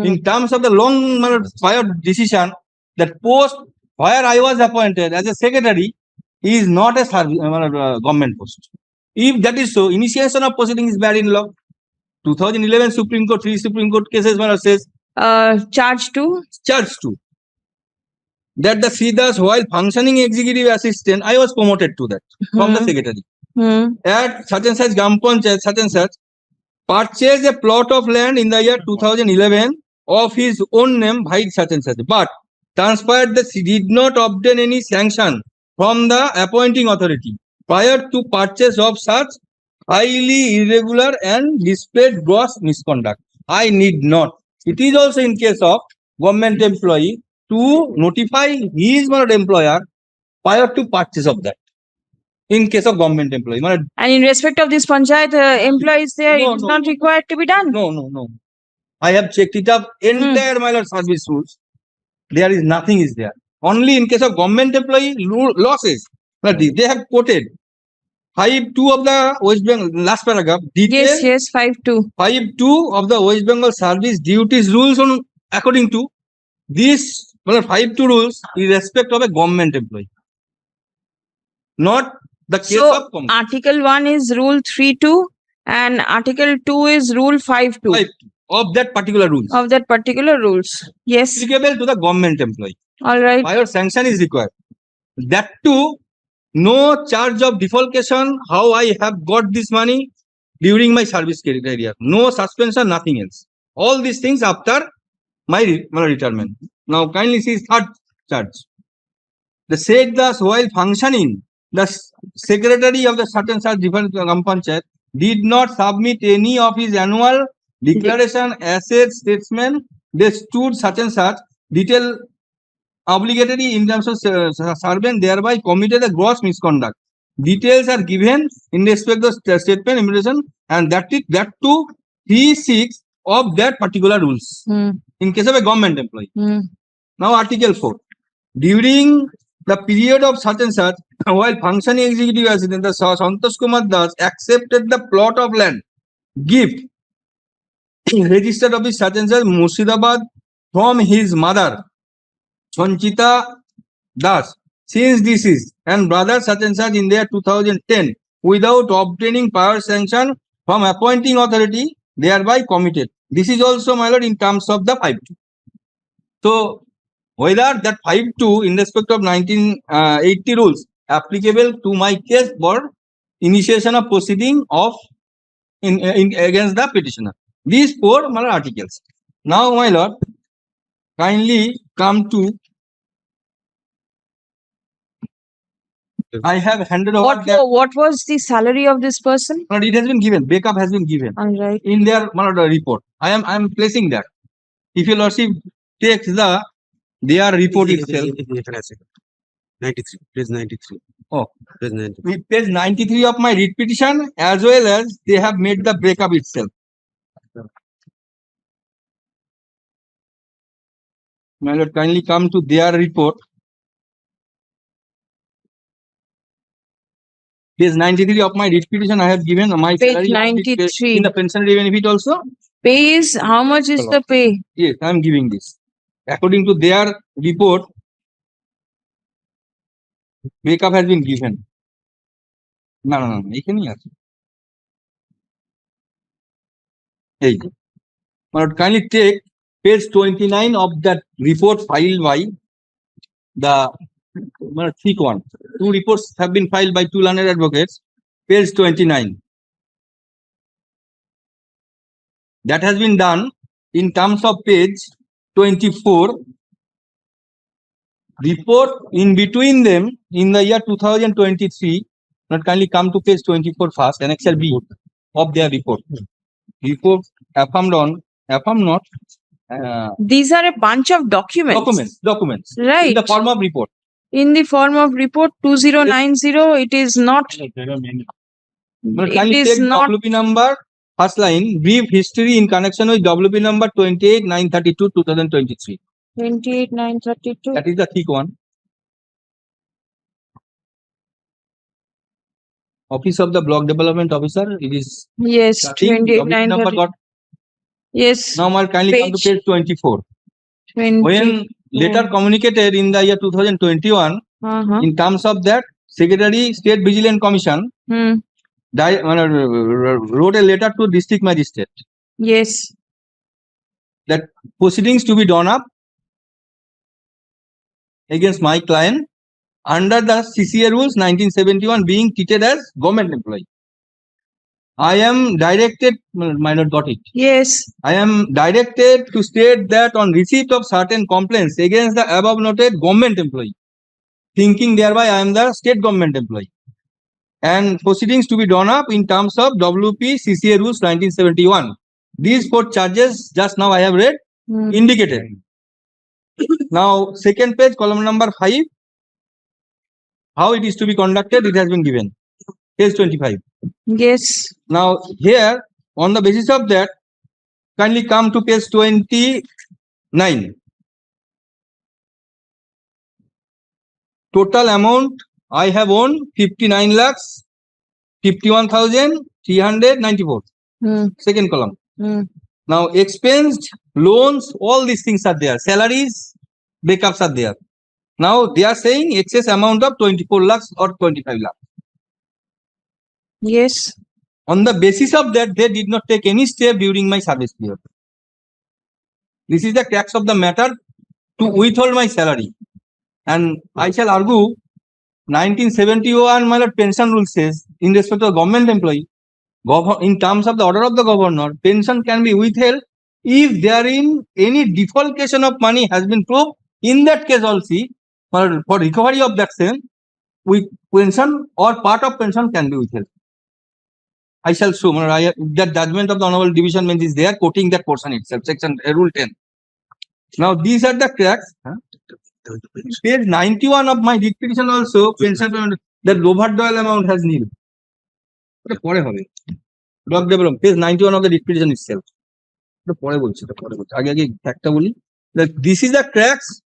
in terms of the long prior decision, that post where I was appointed as a secretary is not a service, government post. If that is so, initiation of proceeding is bad in law. 2011 Supreme Court, 3 Supreme Court cases says charge 2. Charge 2. That the Siddhas, while functioning executive assistant, I was promoted to that from the secretary. At such and such Gram Panchayat, such and such, purchased a plot of land in the year 2011 of his own name by such and such, but transpired that he did not obtain any sanction from the appointing authority prior to purchase of such highly irregular and displayed gross misconduct. I need not. It is also in case of government employee to notify his employer prior to purchase of that. In case of government employee. And in respect of this panchayat employees there, it is not required to be done. No. I have checked it up. Entire service rules. There is nothing is there. Only in case of government employee losses. They have quoted 5(2) of the West Bengal last paragraph. Detail, yes, 5(2). 5(2) of the West Bengal Service Duties rules on according to this 5(2) rules in respect of a government employee. Not the case of Article 1 is Rule 3(2) and Article 2 is Rule 5(2). Of that particular rules. Of that particular rules. Yes. Applicable to the government employee. All right. Prior sanction is required. That too, no charge of defalcation, how I have got this money during my service career. No suspension, nothing else. All these things after my retirement. Now kindly see third charge. The said thus while functioning, the secretary of the certain such different Gram Panchayat did not submit any of his annual declaration, asset statement. They stood such and such detail obligatory in terms of servant, thereby committed a gross misconduct. Details are given in respect of the statement imputation, and that too 3(6) of that particular rules. In case of a government employee. Now Article 4. During the period of such and such, while functioning executive assistant, the Santosh Kumar Das accepted the plot of land gift registered office such and such Murshidabad from his mother Sanchita Das, since deceased, and brother such and such in the year 2010 without obtaining prior sanction from appointing authority, thereby committed. This is also, my lord, in terms of the 5(2). So, whether that 5(2) in respect of 1980 rules applicable to my case for initiation of proceeding of in against the petitioner. These 4 articles. Now, my lord, kindly come to. I have handed over. What was the salary of this person? It has been given. Backup has been given. All right. In their report. I am placing that. If your lordship takes the their report itself. 93, page 93. Oh, Page 93. with page 93 of my writ petition, as well as they have made the breakup itself. My lord, kindly come to their report. Page 93 of my writ petition, I have given my Page salary 93. in the pensionary benefit also. Pay is, how much is the pay? Yes, I am giving this. According to their report, breakup has been given. No, এখানেই আছে। এই যে। My lord, kindly take page 29 of that report filed by the thick one. Two reports have been filed by two learned advocates. Page 29. That has been done in terms of page 24. Report in between them in the year 2023. Not kindly come to page 24 first, annexure B of their report. Report affirmed not. These are a bunch of documents. Documents. Right. In the form of report. In the form of report 2090, it is not. But It kindly is take not. WP number, first line, brief history in connection with WP number 28932 2023. 28932. That is the thick one. Office of the Block Development Officer. It is. Yes, starting, WP number 28932. got. Yes. Now, I'll kindly come to page 24. 20. When later communicated in the year 2021, in terms of that, Secretary State Vigilance Commission wrote a letter to District Magistrate Yes. that proceedings to be done up against my client under the CCA rules 1971 being treated as government employee. I am directed, my lord got it. Yes. I am directed to state that on receipt of certain complaints against the above noted government employee, thinking thereby I am the state government employee, and proceedings to be done up in terms of WP CCA rules 1971. These 4 charges just now I have read indicated. Now, second page, column number 5. How it is to be conducted, it has been given. Page 25. Yes. Now, here, on the basis of that, kindly come to page 29. Total amount I have owned 59 lakhs 51,394. Second column. Now, expensed loans, all these things are there. Salaries, backups are there. Now, they are saying excess amount of 24 lakhs or 25 lakhs. Yes. On the basis of that, they did not take any step during my service period. This is the crux of the matter, to withhold my salary. And I shall argue 1971 my lord pension rule says in respect of government employee, in terms of the order of the governor, pension can be withheld if therein any defalcation of money has been proved. In that case also, for recovery of that same, with pension or part of pension can be withheld. I shall show that judgment of the Honorable Division Bench is there, quoting that portion itself, section rule 10. Now, these are the cracks. Page 91 of my writ petition also, pension payment, that overdrawal amount has nil. Block development, page 91 of the writ petition itself. That this is the cracks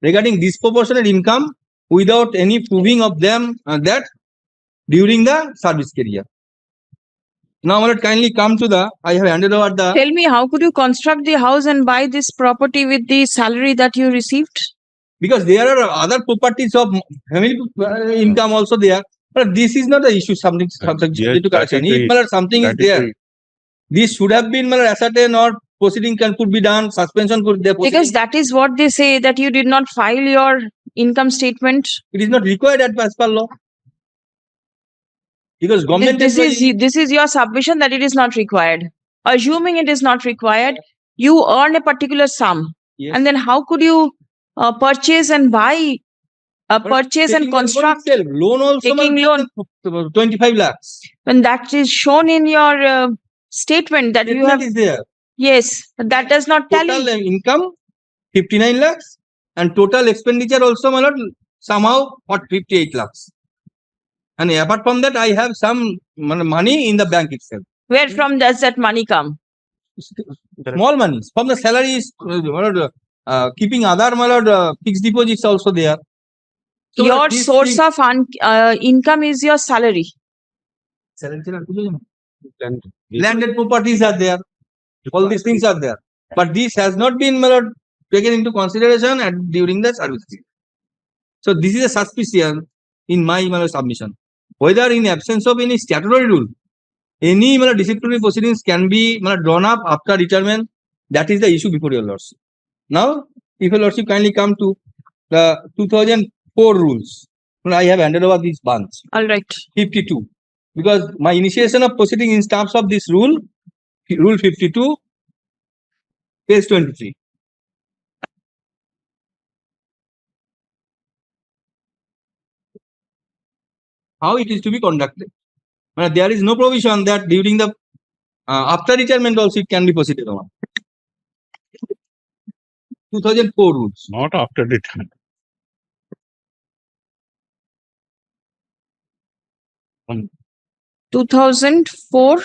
regarding disproportionate income without any proving of them that during the service career. Now, I will kindly come to the, I have handed over the. Tell me, how could you construct the house and buy this property with the salary that you received? Because there are other properties of family income also there. But this is not the issue, something subject to correction. If something is there, this should have been ascertained or proceeding could be done, suspension could be. Because that is what they say, that you did not file your income statement. It is not required as per law. Because government this is your submission that it is not required. Assuming it is not required, you earn a particular sum. Yes. And then how could you purchase and buy, purchase and construct? Loan also, taking loan. 25 lakhs. When that is shown in your statement that you have. Is there. Yes, but that does not tally. Total income 59 lakhs. and total expenditure also, my lord, somehow for 58 lakhs. And apart from that, I have some money in the bank itself. Where from does that money come? Small monies from the salaries, keeping other, my lord, fixed deposits also there. So Your this source thing- of income is your salary. Landed properties are there. All these things are there. But this has not been, my lord, taken into consideration during the service. So this is a suspicion in my, my lord, submission. Whether in absence of any statutory rule, any, my lord, disciplinary proceedings can be, my lord, drawn up after retirement. That is the issue before your lordship. Now, if your lordship kindly come to the 2004 rules, I have handed over this bunch. All right. 52. Because my initiation of proceeding in terms of this rule, rule 52, page 23. How it is to be conducted. There is no provision that during the after retirement also it can be proceeded on. 2004 rules. Not after retirement. Um, 2004.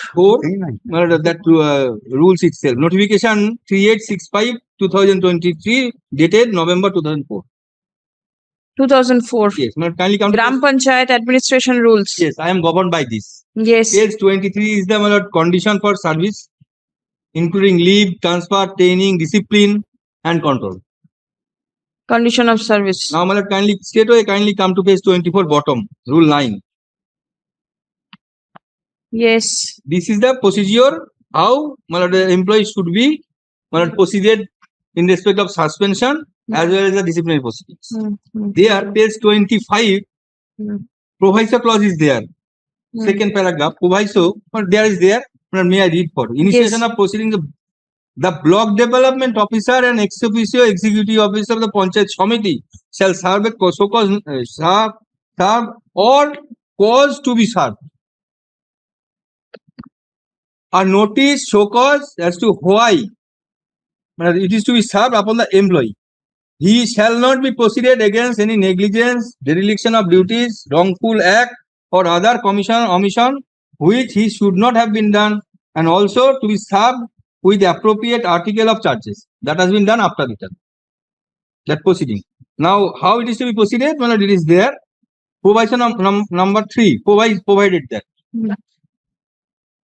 That rules itself. Notification 3865 2023 dated November 2004. 2004. Yes, kindly come. Gram Panchayat administration rules. Yes, I am governed by this. Yes. Page 23 is the, my lord, condition for service, including leave, transfer, training, discipline, and control. Condition of service. Now, my lord, kindly straight away kindly come to page 24 bottom, rule 9. Yes. This is the procedure how, my lord, the employee should be, my lord, proceeded in respect of suspension as well as the disciplinary proceedings. There, page 25, proviso clause is there. Second paragraph, proviso, but there is there. May I read for initiation of proceedings? The block development officer and ex officio executive officer of the Panchayat Samiti shall serve a serve or cause to be served. A notice show cause as to why it is to be served upon the employee. He shall not be proceeded against any negligence, dereliction of duties, wrongful act, or other commission or omission which he should not have been done, and also to be served with the appropriate article of charges. That has been done after return. That proceeding. Now, how it is to be proceeded? Well, it is there. Provision number 3. Provided that.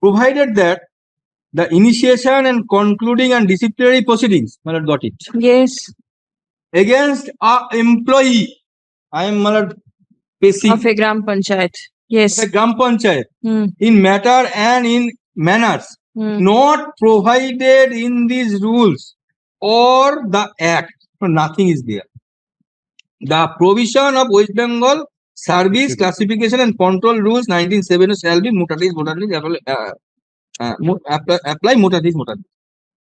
Provided that the initiation and concluding and disciplinary proceedings. Well, got it. Yes. Against a employee. I am facing of a Gram Panchayat. Yes. Of a Gram Panchayat. In matter and in manners not provided in these rules or the act. So nothing is there. The provision of West Bengal Service Classification and Control Rules 1970 shall be mutatis apply mutatis mutatis.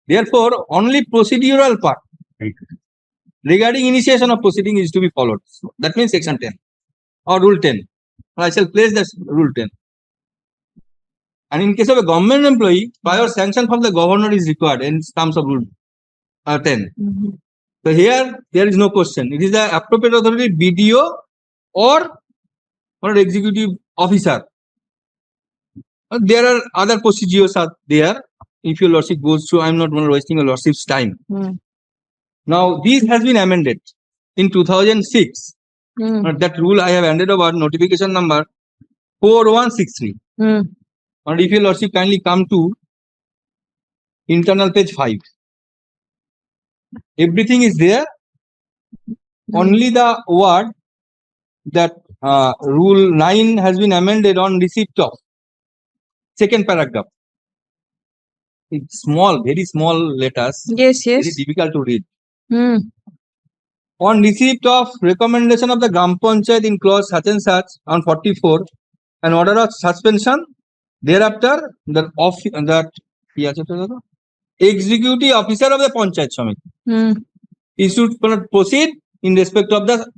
Therefore, only procedural part regarding initiation of proceeding is to be followed. So that means section 10 or rule 10. I shall place that rule 10. And in case of a government employee, prior sanction from the governor is required in terms of rule 10. So here, there is no question. It is the appropriate authority, BDO or executive officer. There are other procedures are there. If your lordship goes through, I am not wasting your lordship's time. Now, this has been amended in 2006. That rule I have handed over, notification number 4163. And if your lordship kindly come to internal page 5. Everything is there. Only the word that rule 9 has been amended on receipt of. Second paragraph. It's small, very small letters. Yes, yes. Very difficult to read. On receipt of recommendation of the Gram Panchayat in clause such and such on 44, an order of suspension. Thereafter, the executive officer of the Panchayat Samiti is to proceed in respect of the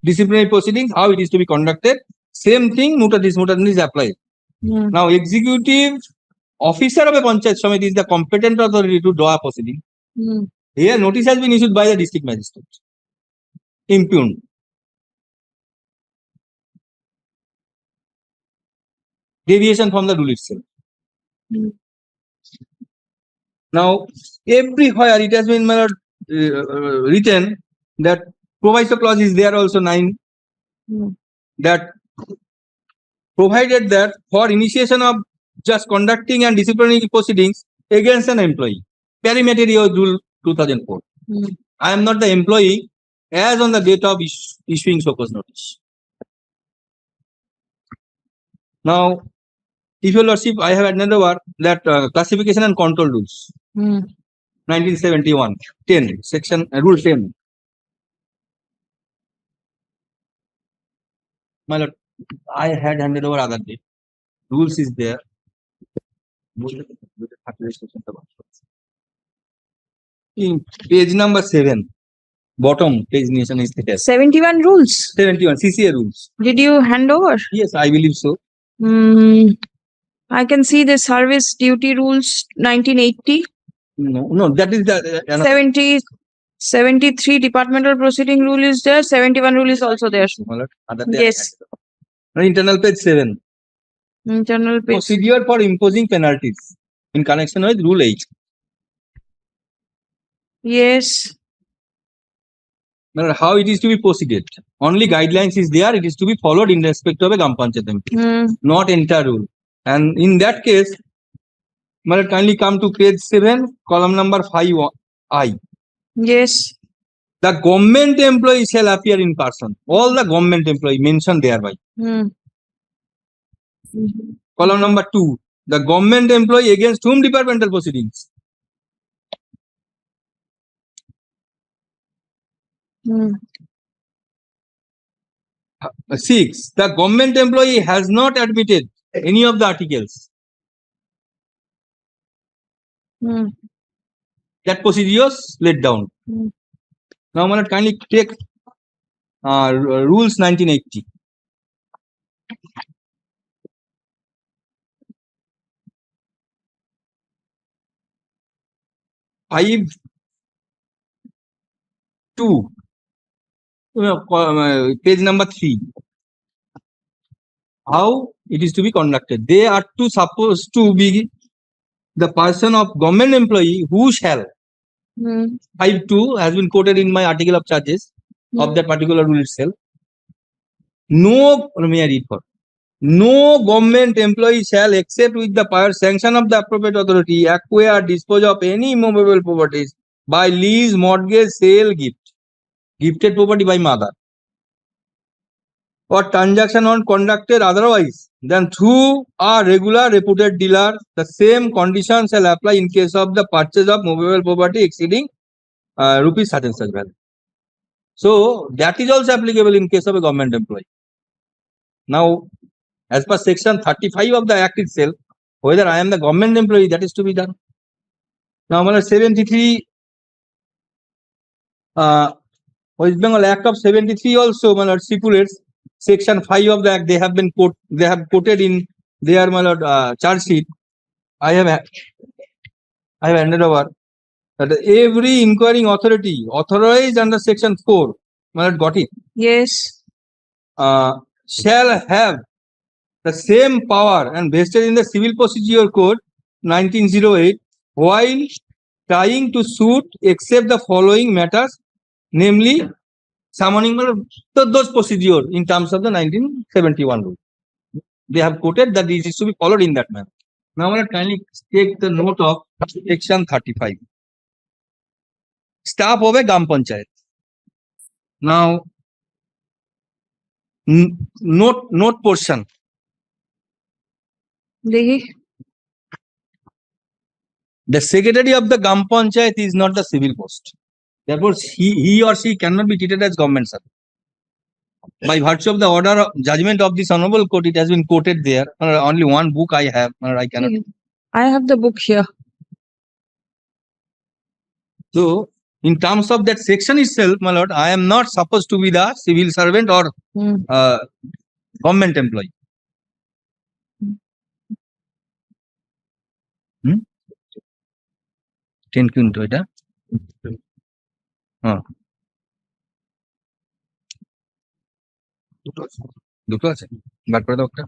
disciplinary proceedings, how it is to be conducted. Same thing, mutatis mutandis is applied. Now, executive officer of a Panchayat Samiti is the competent authority to draw a proceeding. Here, notice has been issued by the district magistrate. impugned. Deviation from the rule itself. Now, everywhere it has been written that proviso clause is there also 9, that provided that for initiation of just conducting and disciplinary proceedings against an employee, perimetry of rule 2004. I am not the employee as on the date of issuing so cause notice. Now, if your lordship, I have handed over that classification and control rules. 1971, 10, section, rule 10. My lord, I had handed over other day. Rules is there. In page number 7, bottom page nation is there. 71 rules. 71 CCA rules. Did you hand over? Yes, I believe so. I can see the service duty rules 1980. No, that is the 73 departmental proceeding rule is there. 71 rule is also there. Yes. Internal page 7. Internal page. Procedure for imposing penalties in connection with rule 8. Yes. How it is to be proceeded. Only guidelines is there. It is to be followed in respect of a Gram Panchayat MP, not entire rule. And in that case, kindly come to page 7, column number 5I. Yes. The government employee shall appear in person. All the government employee mentioned thereby. Column number 2. The government employee against whom departmental proceedings. 6. The government employee has not admitted any of the articles. That procedures laid down. Now, I'm going to kindly take rules 1980. Page number 3. How it is to be conducted. They are supposed to be the person of government employee who shall. 5.2 has been quoted in my article of charges of that particular rule itself. No, may I read for? No government employee shall, except with the prior sanction of the appropriate authority, acquire or dispose of any movable properties by lease, mortgage, sale, gift. Gifted property by mother. Or transaction on conducted otherwise than through a regular reputed dealer, the same conditions shall apply in case of the purchase of movable property exceeding rupees such and such value. So that is also applicable in case of a government employee. Now, as per section 35 of the Act itself, whether I am the government employee, that is to be done. Now, 73 West Bengal Act of 73 also stipulates section 5 of the Act. They have quoted in their charge sheet. I have handed over that every inquiring authority authorized under section 4, got it? Yes. Shall have the same power and vested in the Civil Procedure Code 1908 while trying to suit except the following matters, namely summoning those procedure in terms of the 1971 rule. They have quoted that this is to be followed in that manner. Now, I will kindly take the note of section 35. Staff of a Gram Panchayat. Now, note portion. The secretary of the Gram Panchayat is not the civil post. Therefore, he or she cannot be treated as government servant. By virtue of the order of judgment of this Hon'ble Court, it has been quoted there. Only one book I have. I cannot. I have the book here. So, in terms of that section itself, my lord, I am not supposed to be the civil servant or government employee. দুটো আছে বার করে দাও একটা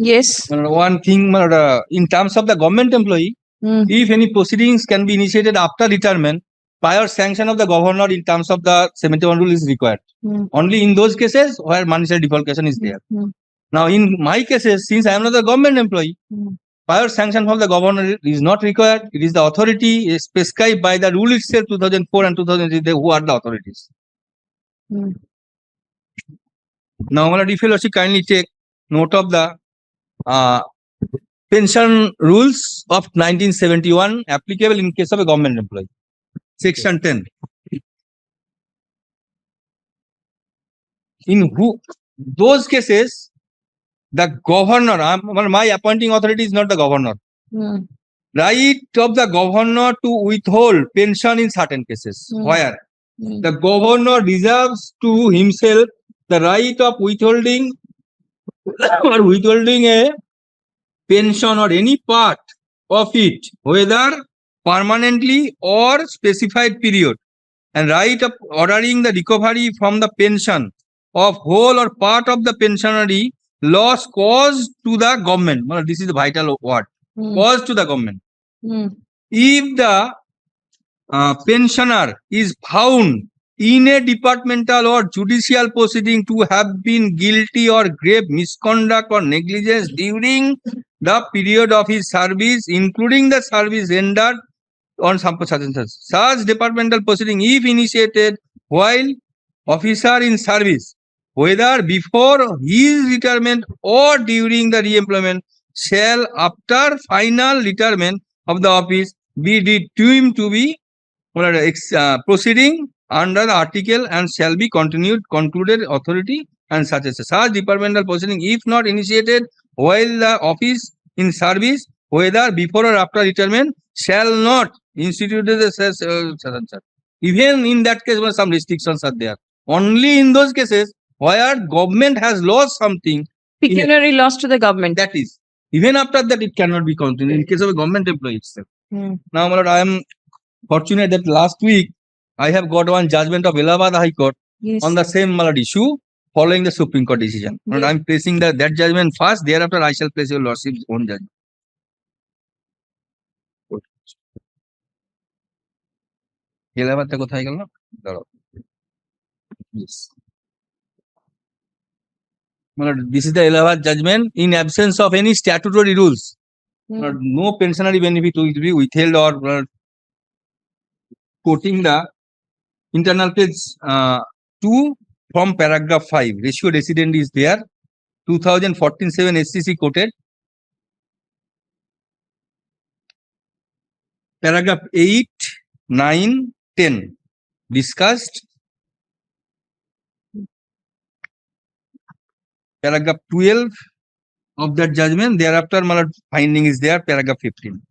Yes. One thing, in terms of the government employee, if any proceedings can be initiated after retirement, prior sanction of the governor in terms of the 71 rule is required. Only in those cases where monetary defalcation is there. Now, in my cases, since I am not a government employee, prior sanction from the governor is not required. It is the authority is prescribed by the rule itself, 2004 and 2003, who are the authorities. Now, if you kindly take note of the pension rules of 1971 applicable in case of a government employee. Section 10. In those cases, the governor, my appointing authority is not the governor. Right of the governor to withhold pension in certain cases. Where the governor reserves to himself the right of withholding or withholding a pension or any part of it, whether permanently or specified period, and right of ordering the recovery from the pension of whole or part of the pensionary loss caused to the government. Well, this is the vital word. Caused to the government. If the pensioner is found in a departmental or judicial proceeding to have been guilty or grave misconduct or negligence during the period of his service, including the service rendered on such departmental proceeding, if initiated while officer in service, whether before his retirement or during the re-employment, shall after final retirement of the office be deemed to be proceeding under the article and shall be concluded authority and such as such departmental proceeding, if not initiated while the office in service, whether before or after retirement, shall not instituted even in that case where some restrictions are there. Only in those cases where government has lost something, Pecuniary loss to the government. that is, even after that it cannot be continued in case of a government employee itself. Now, my lord, I am fortunate that last week I have got one judgment of Allahabad High Court on the same issue following the Supreme Court decision. And I am placing that judgment first, thereafter I shall place your lordship's own judgment. Allahabad কোথায় গেল না দাঁড়াও yes this is the Allahabad judgment in absence of any statutory rules. No pensionary benefit will be withheld or quoting the internal page 2 from paragraph 5. Ratio resident is there. 2014-7 SCC quoted. Paragraph 8, 9, 10 discussed. Paragraph 12 of that judgment. Thereafter, my lord, finding is there. Paragraph 15.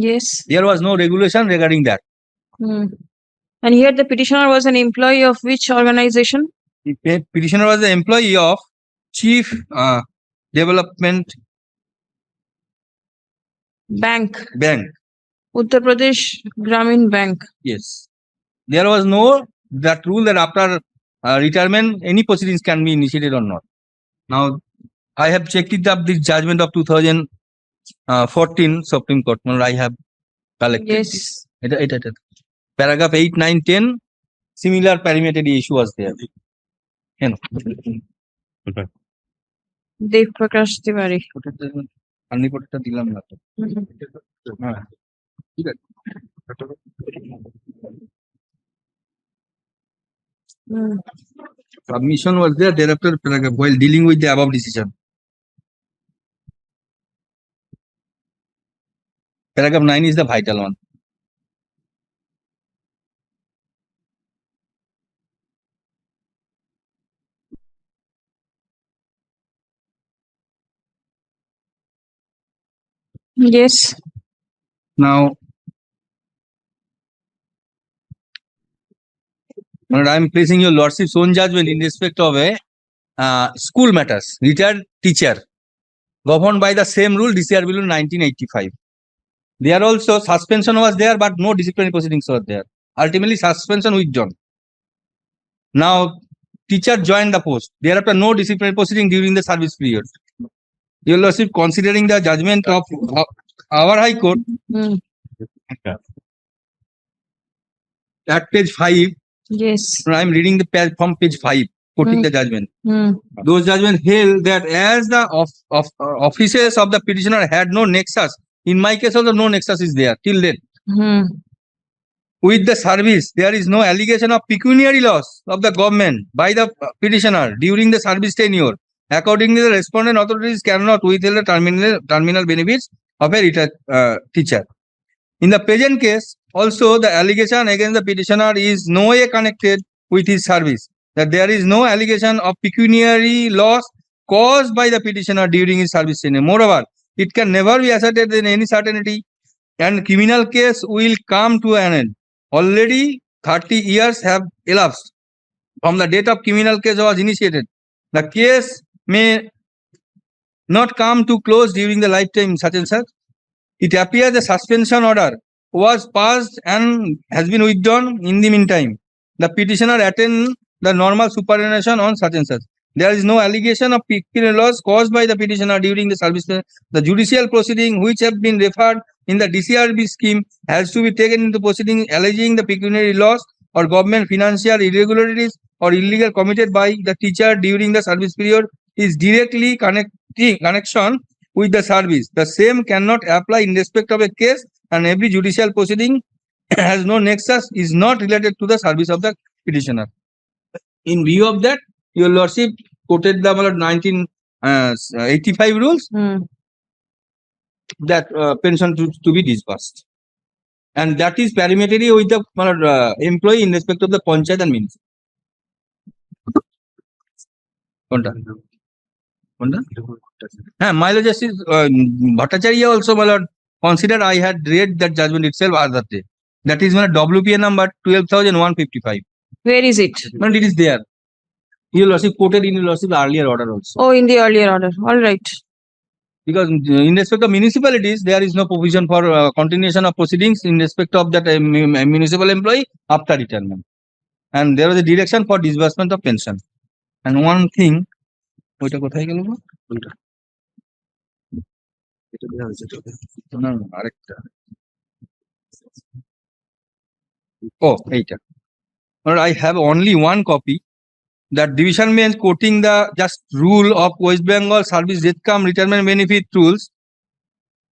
Yes. There was no regulation regarding that. And here the petitioner was an employee of which organization? The petitioner was the employee of Chief Development Bank. Uttar Pradesh Gramin Bank. Yes. There was no that rule that after retirement any proceedings can be initiated or not. Now, I have checked it up, this judgment of 2014 Supreme Court. I have collected Yes. this. Paragraph 8, 9, 10, similar perimeter issue was there. Dev Prakash Tiwari. আর্নিপটটা দিলাম না তো ঠিক আছে submission was there thereafter paragraph while dealing with the above decision. Paragraph 9 is the vital one. Yes. Now, I am placing your lordship's own judgment in respect of a school matters, retired teacher, governed by the same rule, DCR Bill 1985. There also suspension was there, but no disciplinary proceedings were there. Ultimately, suspension withdrawn. Now, teacher joined the post. Thereafter, no disciplinary proceeding during the service period. Your lordship, considering the judgment of our High Court, at page 5, yes, I am reading the page from page 5, quoting the judgment. Those judgments held that as the offices of the petitioner had no nexus, in my case also no nexus is there till then. With the service, there is no allegation of pecuniary loss of the government by the petitioner during the service tenure. Accordingly, the respondent authorities cannot withhold the terminal benefits of a retired teacher. In the present case, also the allegation against the petitioner is no way connected with his service. That there is no allegation of pecuniary loss caused by the petitioner during his service tenure. Moreover, it can never be asserted in any certainty, and criminal case will come to an end. Already 30 years have elapsed from the date of criminal case was initiated. The case may not come to close during the lifetime such and such. It appears the suspension order was passed and has been withdrawn in the meantime. The petitioner attend the normal superannuation on such and such. There is no allegation of pecuniary loss caused by the petitioner during the service. The judicial proceeding which have been referred in the DCRB scheme has to be taken into proceeding alleging the pecuniary loss or government financial irregularities or illegal committed by the teacher during the service period is directly connection with the service. The same cannot apply in respect of a case, and every judicial proceeding has no nexus, is not related to the service of the petitioner. In view of that, your lordship quoted the 1985 rules that pension to be disbursed, and that is parametrary with the employee in respect of the panchayat and municipal. Milo Justice Bhattacharya also, my lord, considered I had read that judgment itself other day. That is my WPA number 12,155. Where is it? But it is there. Your lordship quoted in your lordship earlier order also. Oh, in the earlier order. All right. Because in respect of municipalities, there is no provision for continuation of proceedings in respect of that municipal employee after retirement. And there was a direction for disbursement of pension. And one thing, oh, I have only one copy. That division bench quoting the just rule of West Bengal service death cum retirement benefit rules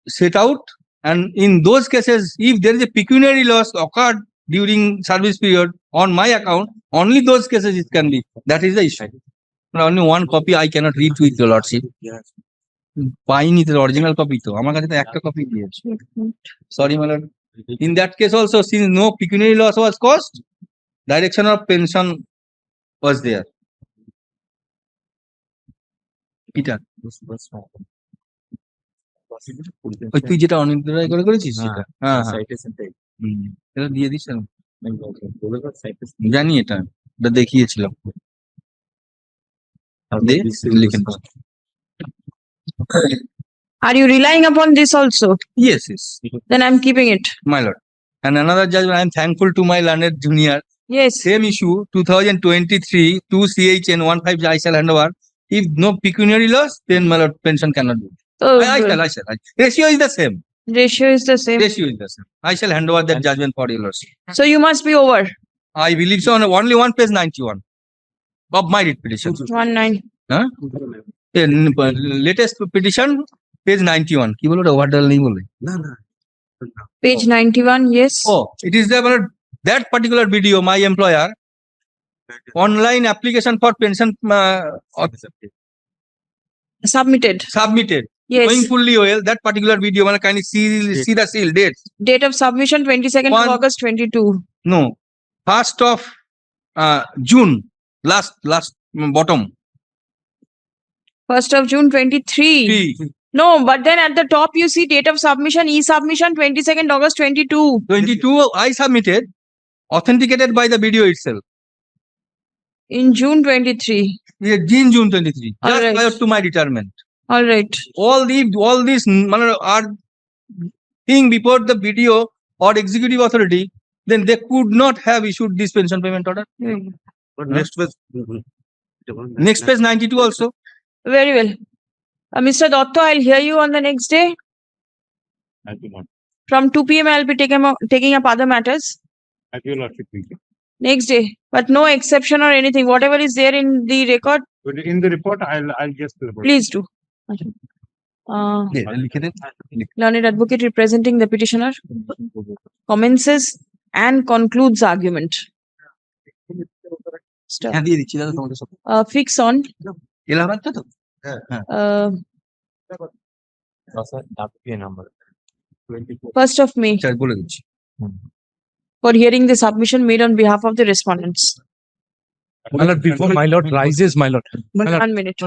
set out, and in those cases, if there is a pecuniary loss occurred during service period on my account, only those cases it can be. That is the issue. Only one copy I cannot read with your lordship. Buying the original copy to. Amar kache to ekta copy diyeche. Sorry, my lord. In that case also, since no pecuniary loss was caused, direction of pension was there. Peter. তুই যেটা অনির্দিষ্ট করে করেছিস সেটা এটা দিয়ে this জানি এটা দেখিয়েছিলাম Are you relying upon this also? Yes. Then I'm keeping it. My lord. And another judgment, I am thankful to my learned junior. Yes. Same issue, 2023, 2 CHN 15 I shall hand over. If no pecuniary loss, then my lord, pension cannot be. Oh, I shall. Ratio is the same. Ratio is the same. I shall hand over that judgment for your lordship. So you must be over. I believe so. On only one page 91 of my writ petition. 19. Huh? Latest petition, page 91. Ki bolo overdall nahi bole. Page 91, yes. Oh, it is there. That particular video, my employer, online application for pension submitted. Yes. Going fully well. That particular video, can you see the seal date? Date of submission 22nd of August 22. No, 1st of June. Last bottom. 1st of June 23. No, but then at the top you see date of submission, e-submission 22nd August 22. 22 I submitted, authenticated by the video itself. In June 23. Yeah, June 23, All just right. prior to my retirement. All right. All these are thing before the video or executive authority, then they could not have issued this pension payment order. Next was. Next page 92 also. Very well. Mr. Dotto, I'll hear you on the next day. From 2 p.m. I'll be taking up other matters. Next day. But no exception or anything. Whatever is there in the record. In the report, I'll just. Please do. Learned advocate representing the petitioner commences and concludes argument. Stop. Fix on. First of May for hearing the submission made on behalf of the respondents. My lord, before my lord rises, my lord. One minute.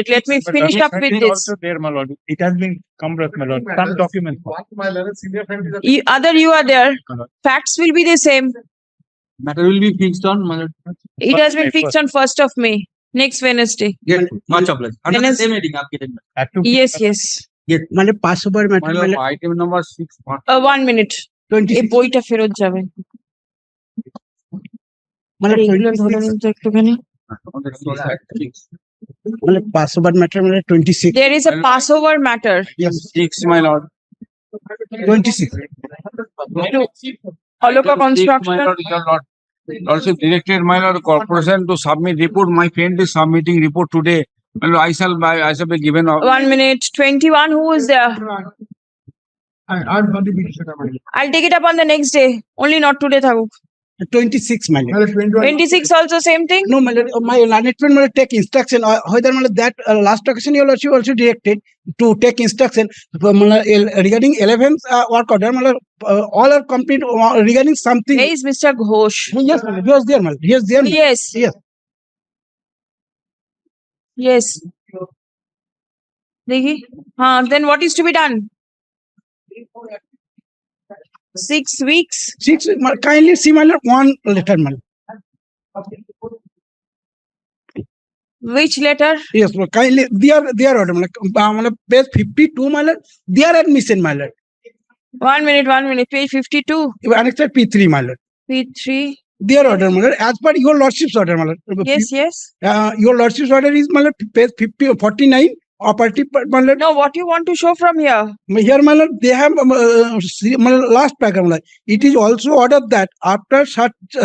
Let me finish up with this. There, my lord. It has been compressed, my lord. Some documents. You are there. Facts will be the same. Matter will be fixed on, my lord. It has been fixed on 1st of May. Next Wednesday. Yes, much obliged. Yes. Yes, মানে Passover matter. My lord, item number 6. 1 minute. 26 এই বইটা ফেরত যাবে। মানে এগুলো ধরে নিন তো একটুখানি। মানে Passover matter মানে 26. There is a Passover matter. Yes, 6, my lord. 26. Holoka My construction. lord, your lord. Also directed my lord corporation to submit report. My friend is submitting report today. My lord, I shall be given. 1 minute. 21. Who is there? I'll take it up on the next day. Only not today, Thaguk. 26 my lord. 26 also same thing. No, my lord, my management will take instruction. Whether that last occasion you also directed to take instruction regarding 11th work order. All are complete regarding something. Where is Mr. Ghosh? Yes, my lord, he was there, my lord. He was there. Yes. Dekhi? Then what is to be done? 6 weeks. 6 weeks. Kindly see my lord one letter, my lord. Which letter? Yes, well, kindly their order. Page 52, my lord. Their admission, my lord. 1 minute. Page 52. Annexed P3, my lord. P3. Their order, my lord. As per your lordship's order, my lord. Yes. Your lordship's order is, my lord, page 49. Property, my lord. No, what you want to show from here? Here, my lord, they have my last paragraph. My lord. It is also ordered that after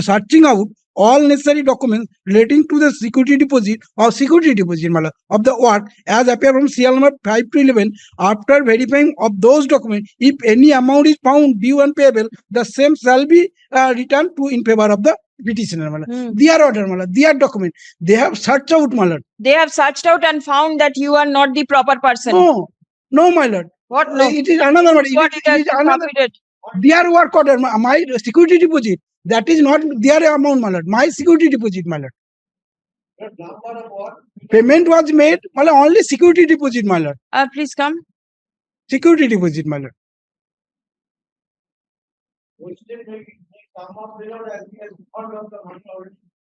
searching out all necessary documents relating to the security deposit my lord, of the work as appear from CL number 5 to 11, after verifying of those documents, if any amount is found due and payable, the same shall be returned to in favor of the petitioner. Their order, their document. They have searched out, my lord. They have searched out and found that you are not the proper person. No, my lord. What? No. It is another matter. It is another. Their work order, my security deposit. That is not their amount, my lord. My security deposit, my lord. Payment was made, my lord, only security deposit, my lord. Please come. Security deposit, my lord.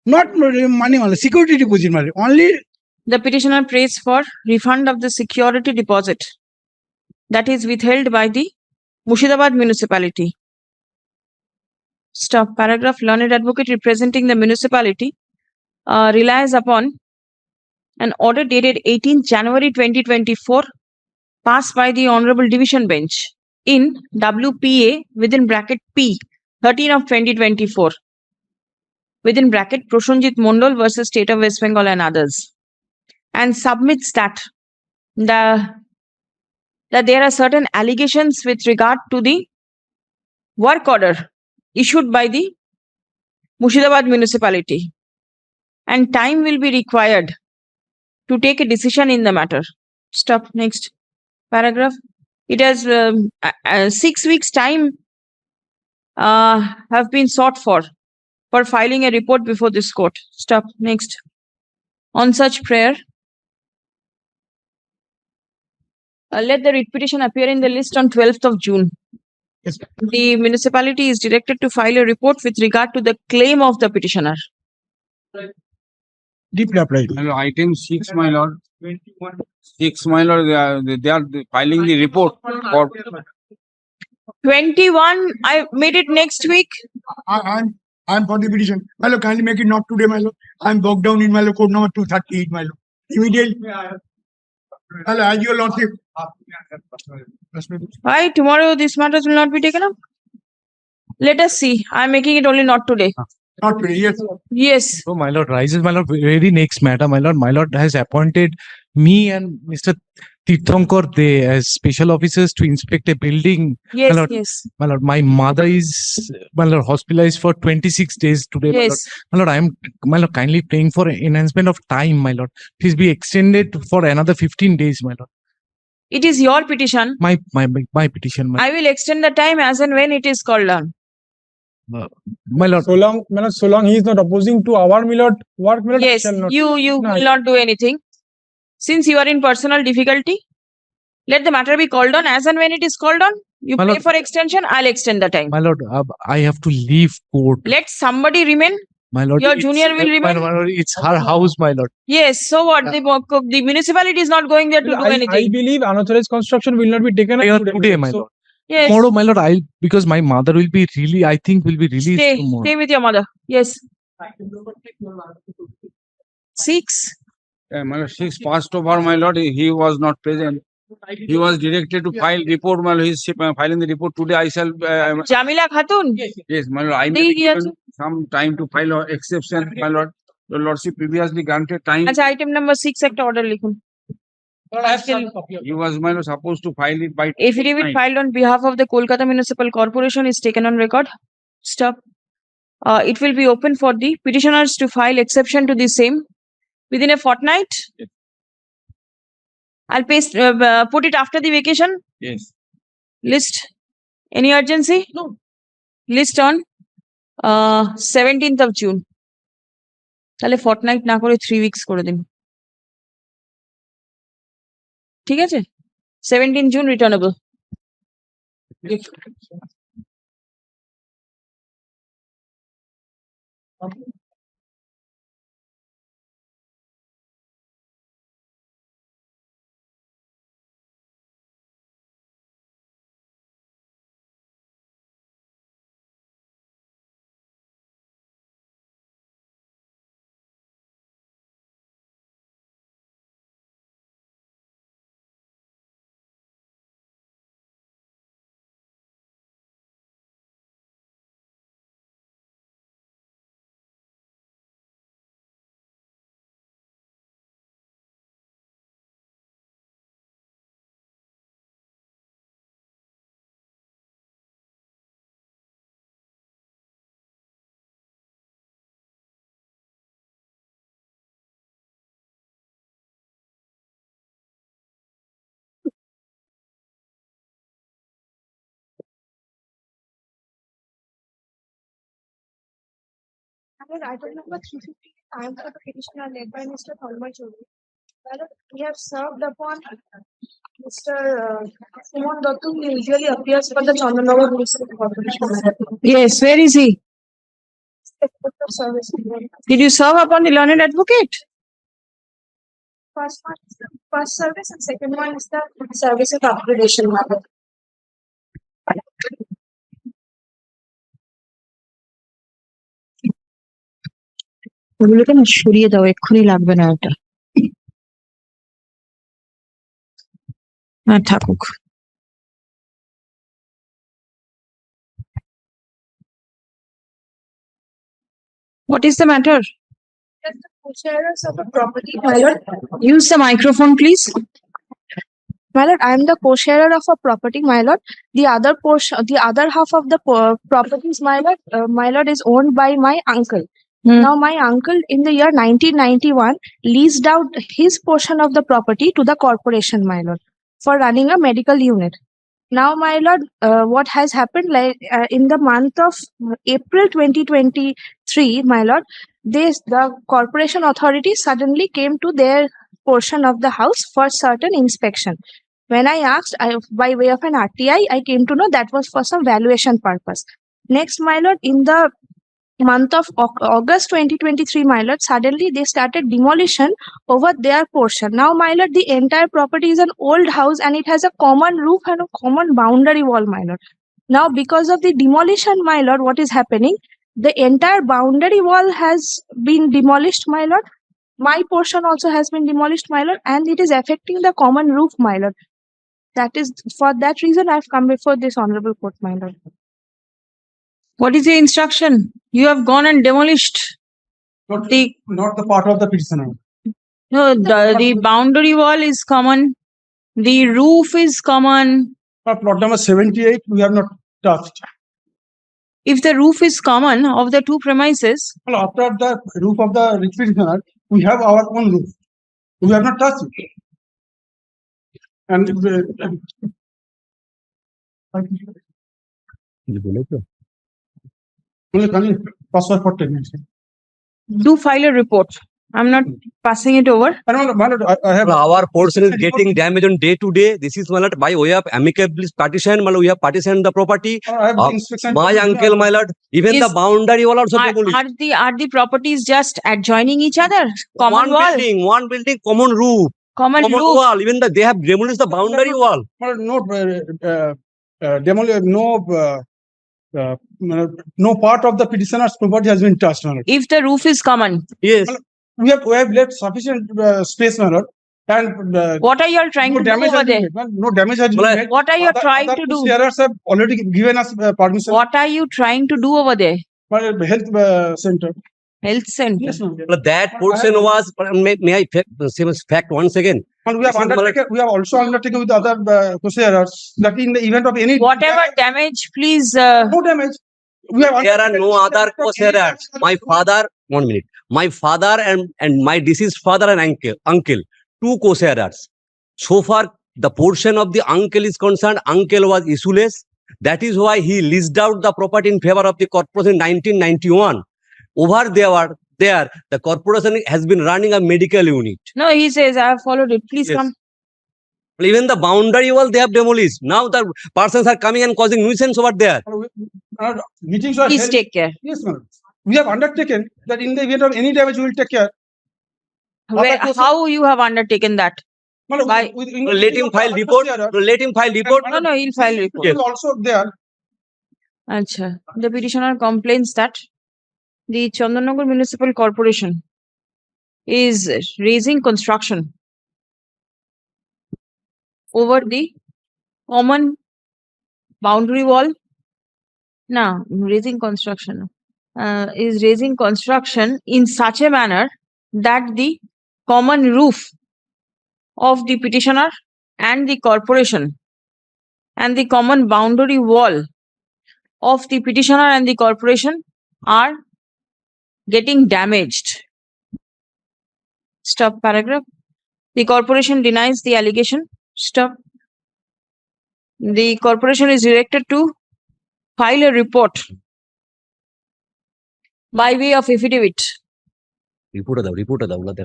Not money, my lord. Security deposit, my lord. Only. The petitioner prays for refund of the security deposit that is withheld by the Murshidabad municipality. Stop. Paragraph. Learned advocate representing the municipality relies upon an order dated 18th January 2024 passed by the Honorable Division Bench in WPA within bracket P 13 of 2024 within bracket Prosenjit Mondal versus State of West Bengal and others, and submits that there are certain allegations with regard to the work order issued by the Murshidabad municipality, and time will be required to take a decision in the matter. Stop. Next paragraph. It has 6 weeks time have been sought for filing a report before this court. Stop. Next. On such prayer, Let the writ petition appear in the list on 12th of June. Yes. The municipality is directed to file a report with regard to the claim of the petitioner. Deeply applied. And item 6, my lord. 6, my lord, they are filing the report for 21, I made it next week. I'm for the petition. My lord, kindly make it not today, my lord. I'm bogged down in my lord, code number 238, my lord. Immediately. My lord, as your lordship. Why tomorrow these matters will not be taken up? Let us see. I'm making it only not today. Not today, yes. Yes. So, my lord, rises, my lord, very next matter, my lord has appointed me and Mr. Tirthankar De as special officers to inspect a building. Yes, my lord, yes. My lord, my mother is, my lord, hospitalized for 26 days today. Yes. My lord, I am, my lord, kindly praying for enhancement of time, my lord. Please be extended for another 15 days, my lord. It is your petition. My petition, I will extend the time as and when it is called on. my lord. So long he is not opposing to our milord work, milord. Yes, shall not. you will not do anything. Since you are in personal difficulty, let the matter be called on as and when it is called on. You My pay lord. for extension, I'll extend the time. My lord, I have to leave court. Let somebody remain. My lord, Your it's- junior will remain. My lord, it's her house, my lord. Yes, so what? The municipality is not going there to do I anything. believe unauthorized construction will not be taken up Today, my lord. Yes. Tomorrow, my lord, because my mother will be I think will be released tomorrow. Stay with your mother. Yes. 6. my lord, 6 passed over, my lord. He was not present. He was directed to file report, my lord. He's filing the report today. I shall. Jamila Khatun. Yes, my lord. I may be given some time to file an exception, my lord. Your lordship previously granted time. अच्छा item number 6 act order लिखूं. He was, my lord, supposed to file it by. Affidavit filed on behalf of the Kolkata Municipal Corporation is taken on record. Stop. It will be open for the petitioners to file exception to the same within a fortnight. Yes. I'll put it after the vacation. Yes. List. Any urgency? No. List on 17th of June. তাহলে fortnight না করে 3 weeks করে দিন। ঠিক আছে? 17 June returnable. Item number 350, I am for the petitioner led by Mr. Hon'ble Kolkata. We have served upon Mr. Simon Dottu, who usually appears for the Chandanagar Municipal Corporation. Yes, where is he? Service. Did you serve upon the learned advocate? First one is the first service and second one is the service of upgradation matter. ওগুলোকে না সরিয়ে দাও, এক্ষুনি লাগবে না ওটা। হ্যাঁ থাকুক। What is the matter? The co-sharers of a property, my lord. Use the microphone, please. My lord, I am the co-sharer of a property, my lord. The other portion, the other half of the properties, my lord, is owned by my uncle. Now, my uncle in the year 1991 leased out his portion of the property to the corporation, my lord, for running a medical unit. Now, my lord, what has happened, like in the month of April 2023, my lord, the corporation authority suddenly came to their portion of the house for certain inspection. When I asked, by way of an RTI, I came to know that was for some valuation purpose. Next, my lord, in the month of August 2023, my lord, suddenly they started demolition over their portion. Now, my lord, the entire property is an old house and it has a common roof and a common boundary wall, my lord. Now, because of the demolition, my lord, what is happening? The entire boundary wall has been demolished, my lord. My portion also has been demolished, my lord, and it is affecting the common roof, my lord. That is, for that reason, I have come before this honorable court, my lord. What is your instruction? You have gone and demolished Not the part of the petitioner. No, the boundary wall is common. The roof is common. Plot number 78, we have not touched. If the roof is common of the two premises, Well, after the roof of the petitioner, we have our own roof. We have not touched it. And do file a report. I'm not passing it over. I have our portion is getting damaged on day to day. This is my lord by way of amicable partition. My lord, we have partitioned the property. My uncle, my lord, even the boundary wall also demolished. Are the properties just adjoining each other? Common wall. One building, common roof. Common roof. Wall. Even they have demolished the boundary wall. No part of the petitioner's property has been touched. If the roof is common. Yes. We have left sufficient space, my lord. And what are you all trying to do over there? No damage has been made. What are you trying to do? Sharers have already given us permission. What are you trying to do over there? Health center. Health center. Yes, ma'am. That portion was. May I say fact once again? And we have undertaken. We have also undertaken with other co-sharers that in the event of any whatever damage, please. No damage. There are no other co-sharers. My father. 1 minute. My father and my deceased father and uncle, two co-sharers. So far, the portion of the uncle is concerned, uncle was issueless. That is why he leased out the property in favor of the corporation in 1991. Over there, the corporation has been running a medical unit. No, he says, I have followed it. Please come. Even the boundary wall they have demolished. Now the persons are coming and causing nuisance over there. Meetings are Please held. take care. Yes, ma'am. We have undertaken that in the event of any damage, we will take care. How you have undertaken that? Let him file report. Let him file report. No, he'll file report. Yes. Also there. Achha. The petitioner complains that the Chandanagar Municipal Corporation is raising construction over the common boundary wall. No, raising construction. Is raising construction in such a manner that the common roof of the petitioner and the corporation and the common boundary wall of the petitioner and the corporation are getting damaged. Stop paragraph. The corporation denies the allegation. Stop. The corporation is directed to file a report by way of affidavit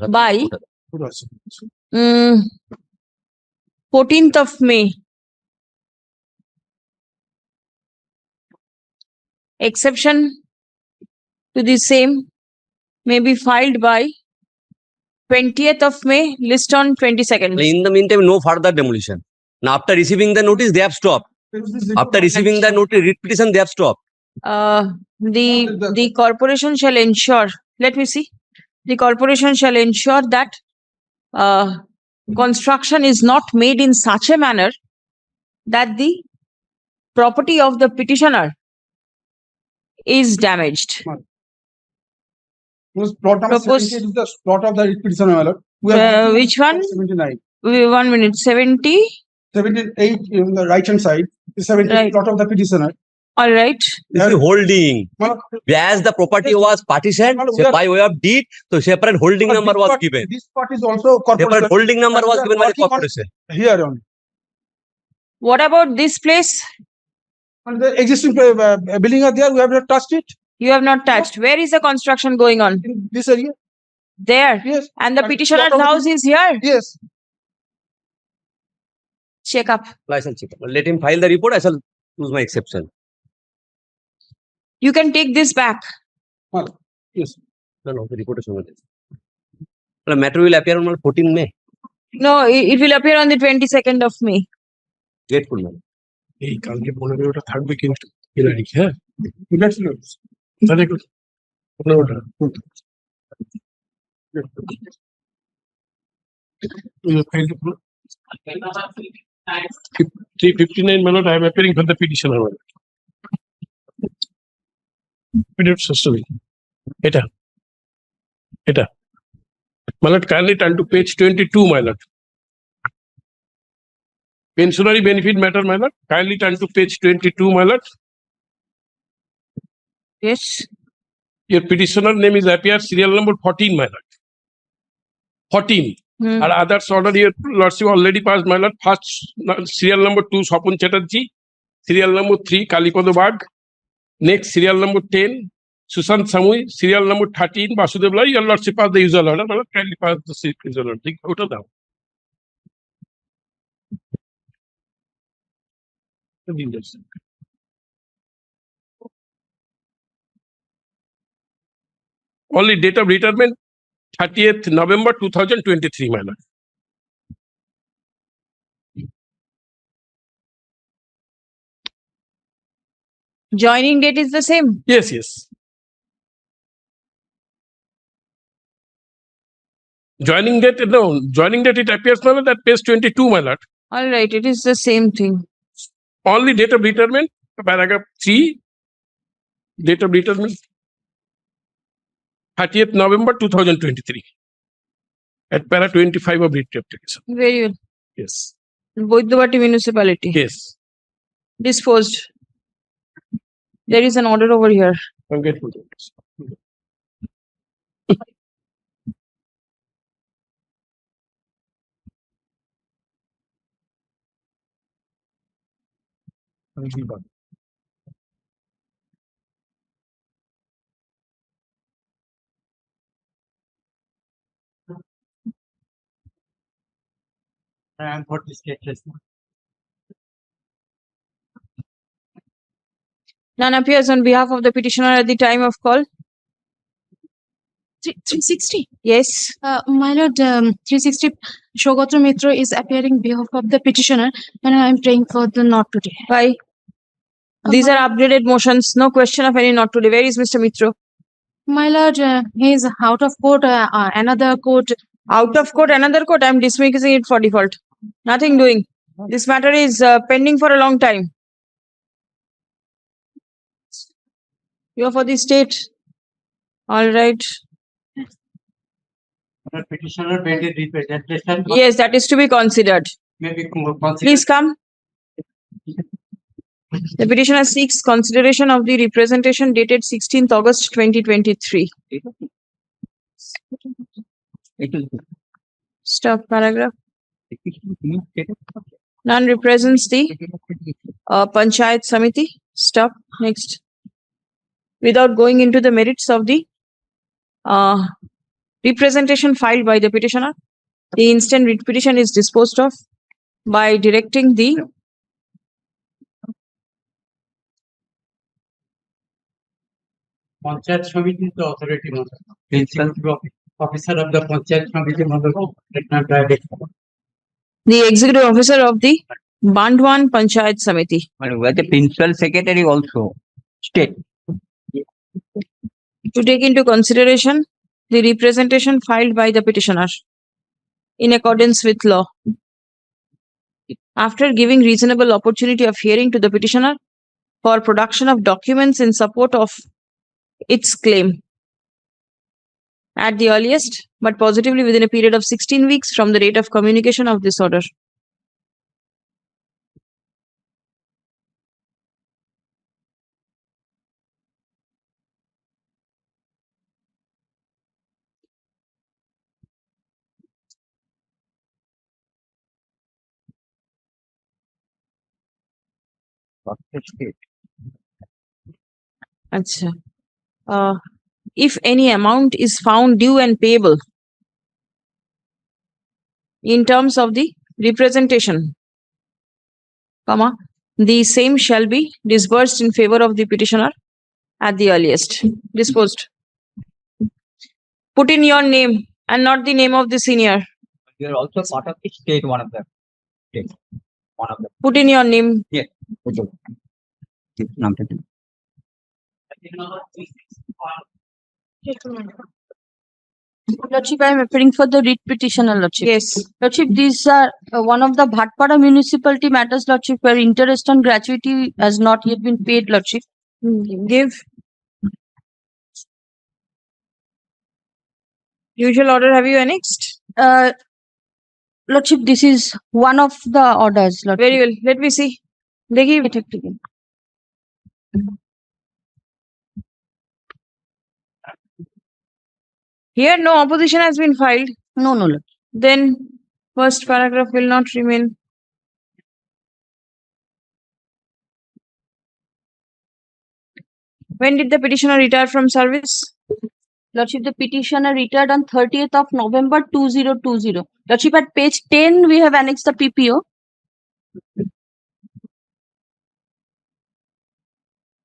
by 14th of May. Exception to the same may be filed by 20th of May, list on 22nd. In the meantime, no further demolition. Now, after receiving the notice, they have stopped. After receiving the notice, writ petition, they have stopped. The corporation shall ensure, let me see, the corporation shall ensure that construction is not made in such a manner that the property of the petitioner is damaged. Plot number 78 is the plot of the petitioner. Which one? 79. 1 minute. 78 on the right hand side. 78 right. Plot of the petitioner. All right. This is holding. As the property was partitioned by way of deed, so separate holding number was given. This part is also corporation. Separate holding number was given by the corporation. Here on. What about this place? And the existing building are there. We have not touched it. You have not touched. Where is the construction going on? In this area. There. Yes. And the petitioner's house is here. Yes. check up. I shall check up. Let him file the report. I shall choose my exception. You can take this back. Yes. No, the report is over there. The matter will appear on 14 May. No, it will appear on the 22nd of May. Grateful, man. এই কালকে 15টা থাকবে কিন্তু hearing হ্যাঁ তাহলে 15টা 359 minute I am appearing for the petitioner. এটা my lord, kindly turn to page 22, my lord. Pensionary benefit matter, my lord. Kindly turn to page 22, my lord. Yes. Your petitioner name is appear serial number 14, my lord. 14. And others order your lordship already passed, my lord. First serial number 2, Swapun Chatterjee. Serial number 3, Kalipada Bag. Next serial number 10, Sushant Samui. Serial number 13, Vasudev Lai. Your lordship passed the usual order, my lord. Kindly pass the usual order. Think out of that. Only date of retirement 30th November 2023, my lord. Joining date is the same. Yes, yes. Joining date, no, joining date it appears, my lord, that page 22, my lord. All right, it is the same thing. Only date of retirement, paragraph 3, date of retirement 30th November 2023. At para 25 of writ application. Very well. Yes. Boidhabati municipality. Yes. Disposed. There is an order over here. I'm grateful to this. I am for this case. None appears on behalf of the petitioner at the time of call. 360. Yes. My lord, 360 Shogatra Mitra is appearing behalf of the petitioner, and I am praying for the not today. Why? These are upgraded motions. No question of any not today. Where is Mr. Mitra? My lord, he is out of court, another court. Out of court, another court. I am dismissing it for default. Nothing doing. This matter is pending for a long time. You are for the state. All right. Petitioner pending representation. Yes, that is to be considered. Maybe considered. Please come. The petitioner seeks consideration of the representation dated 16th August 2023. Stop paragraph. None represents the Panchayat Samiti. Stop. Next. Without going into the merits of the representation filed by the petitioner, the instant writ petition is disposed of by directing the Panchayat Samiti is the authority, principal officer of the Panchayat Samiti, the executive officer of the Bandwan Panchayat Samiti. Where the principal secretary also state. To take into consideration the representation filed by the petitioner in accordance with law. After giving reasonable opportunity of hearing to the petitioner for production of documents in support of its claim at the earliest, but positively within a period of 16 weeks from the date of communication of this order. Achha. If any amount is found due and payable in terms of the representation comma, the same shall be disbursed in favor of the petitioner at the earliest. Disposed. Put in your name and not the name of the senior. You are also part of the state, one of them. State. One of them. Put in your name. Yeah. Lordship, I am appearing for the writ petitioner, Lordship. Yes. Lordship, these are one of the Bhatpara municipality matters, Lordship, where interest on gratuity has not yet been paid, Lordship. Give. Usual order have you annexed? Lordship, this is one of the orders, Lordship. Very well. Let me see. They give it again. Here no opposition has been filed. No, Lord. Then first paragraph will not remain. When did the petitioner retire from service? Lordship, the petitioner retired on 30th of November 2020. Lordship, at page 10, we have annexed the PPO.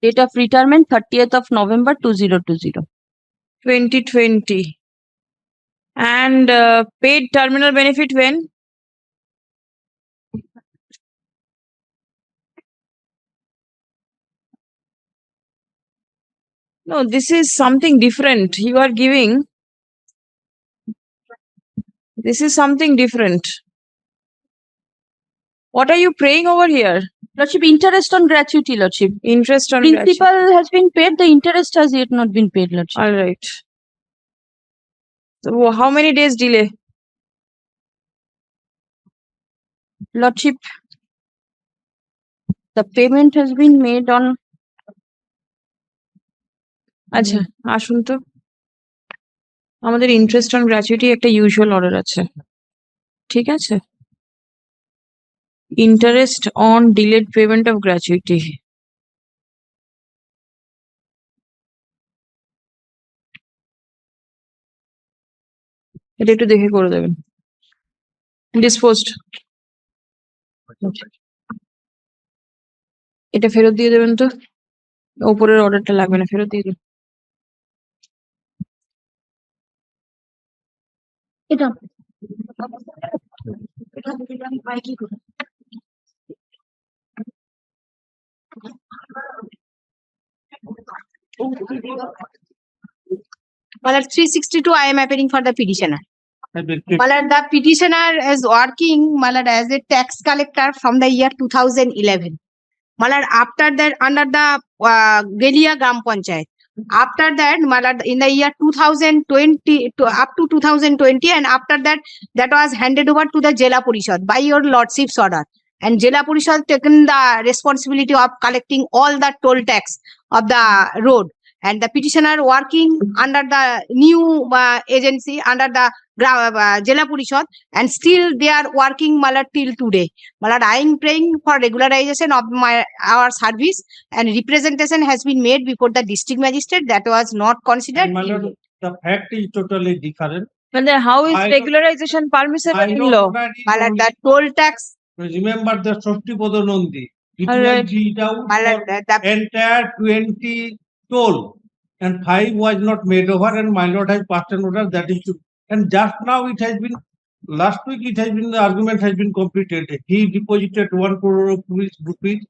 Date of retirement 30th of November 2020. 2020. And paid terminal benefit when? No, this is something different. You are giving. This is something different. What are you praying over here? Lordship, interest on gratuity, Lordship. Interest on Principal gratuity. has been paid, the interest has yet not been paid, Lordship. All right. So how many days delay? Lordship, the payment has been made on. আচ্ছা আসুন তো আমাদের interest on gratuity একটা usual order আছে ঠিক আছে interest on delayed payment of gratuity এটা একটু দেখে করে দেবেন ডিসপোজড এটা ফেরত দিয়ে দেবেন তো উপরের অর্ডারটা লাগবে না ফেরত দিয়ে দিন এটা Well, at 362, I am appearing for the petitioner. Well, the petitioner is working as a tax collector from the year 2011. After that, under the Gelia Gram Panchayat. After that, in the year 2020 to up to 2020, and after that, that was handed over to the Jela Parishad by your lordship's order. And Jela Parishad taken the responsibility of collecting all the toll tax of the road. And the petitioner working under the new agency, under the Jela Parishad, and still they are working till today. I am praying for regularization of our service, and representation has been made before the district magistrate. That was not considered. The fact is totally different. But then how is regularization permissible in law? The toll tax. Remember the Shashti Podonondi. It All right. was read out for entire 20 toll, and 5 was not made over, and my lord has passed an order that is to. And just now it has been, last week it has been, the argument has been completed. He deposited 1 crore rupees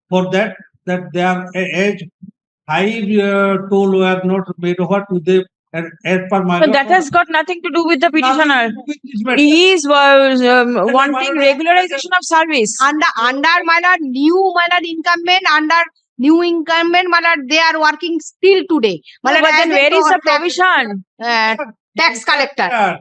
for that their age 5 toll were not made over to them. And as per my But lord, that has got nothing to do with the petitioner. matter. He is wanting regularization of service. Under new incumbent, they are working still today. But then where is the provision? Tax collector.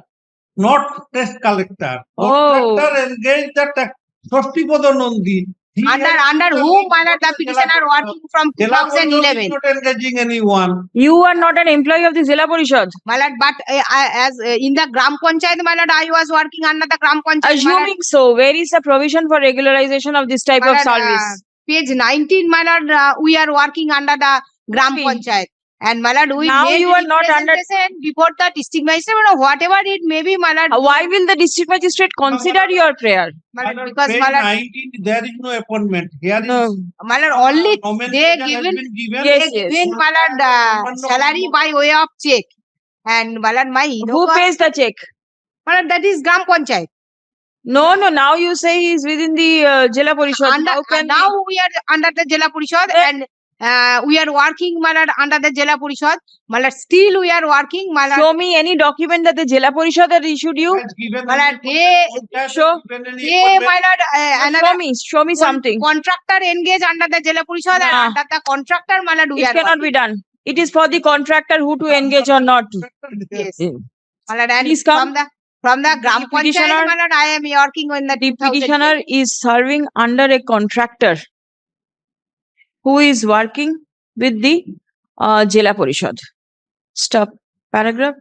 Not tax collector. Oh. Collector engaged the tax. Shashti Podonondi. Under whom the petitioner working from 2011. Not engaging anyone. You are not an employee of the Zilla Parishad. But as in the Gram Panchayat, I was working under the Gram Panchayat. Assuming so, where is the provision for regularization of this type of service? Page 19, we are working under the Gram Panchayat. And my lord, we Now made you are not under. representation before the district magistrate, or whatever it may be, my lord. Why will the district magistrate consider your prayer? My lord, because Page my lord, 19, there is no appointment. Here No. is my lord, only nomenclature they has given, been given. Yes, they yes. given my lord salary by way of check. And my lord, Who pays the check? my lord, that is Gram Panchayat. No, no. Now you say he is within the Jila Parishad. Under, How can now we are under the Jila Parishad and we are working, my lord, under the Jila Parishad. My lord, still we are working, my lord. show me any document that the Jila Parishad had issued you? Has given My lord, Show. my lord, Show me something. contractor engaged under the Jila Parishad and Nah. under the contractor, my lord, we It are cannot working. be done. It is for the contractor who to engage or not to. Yes. Mm. My lord, and Please come. from the Gram The petitioner- Panchayat, my lord, I am working on the The 2000. petitioner is serving under a contractor who is working with the Jila Parishad. Stop. Paragraph.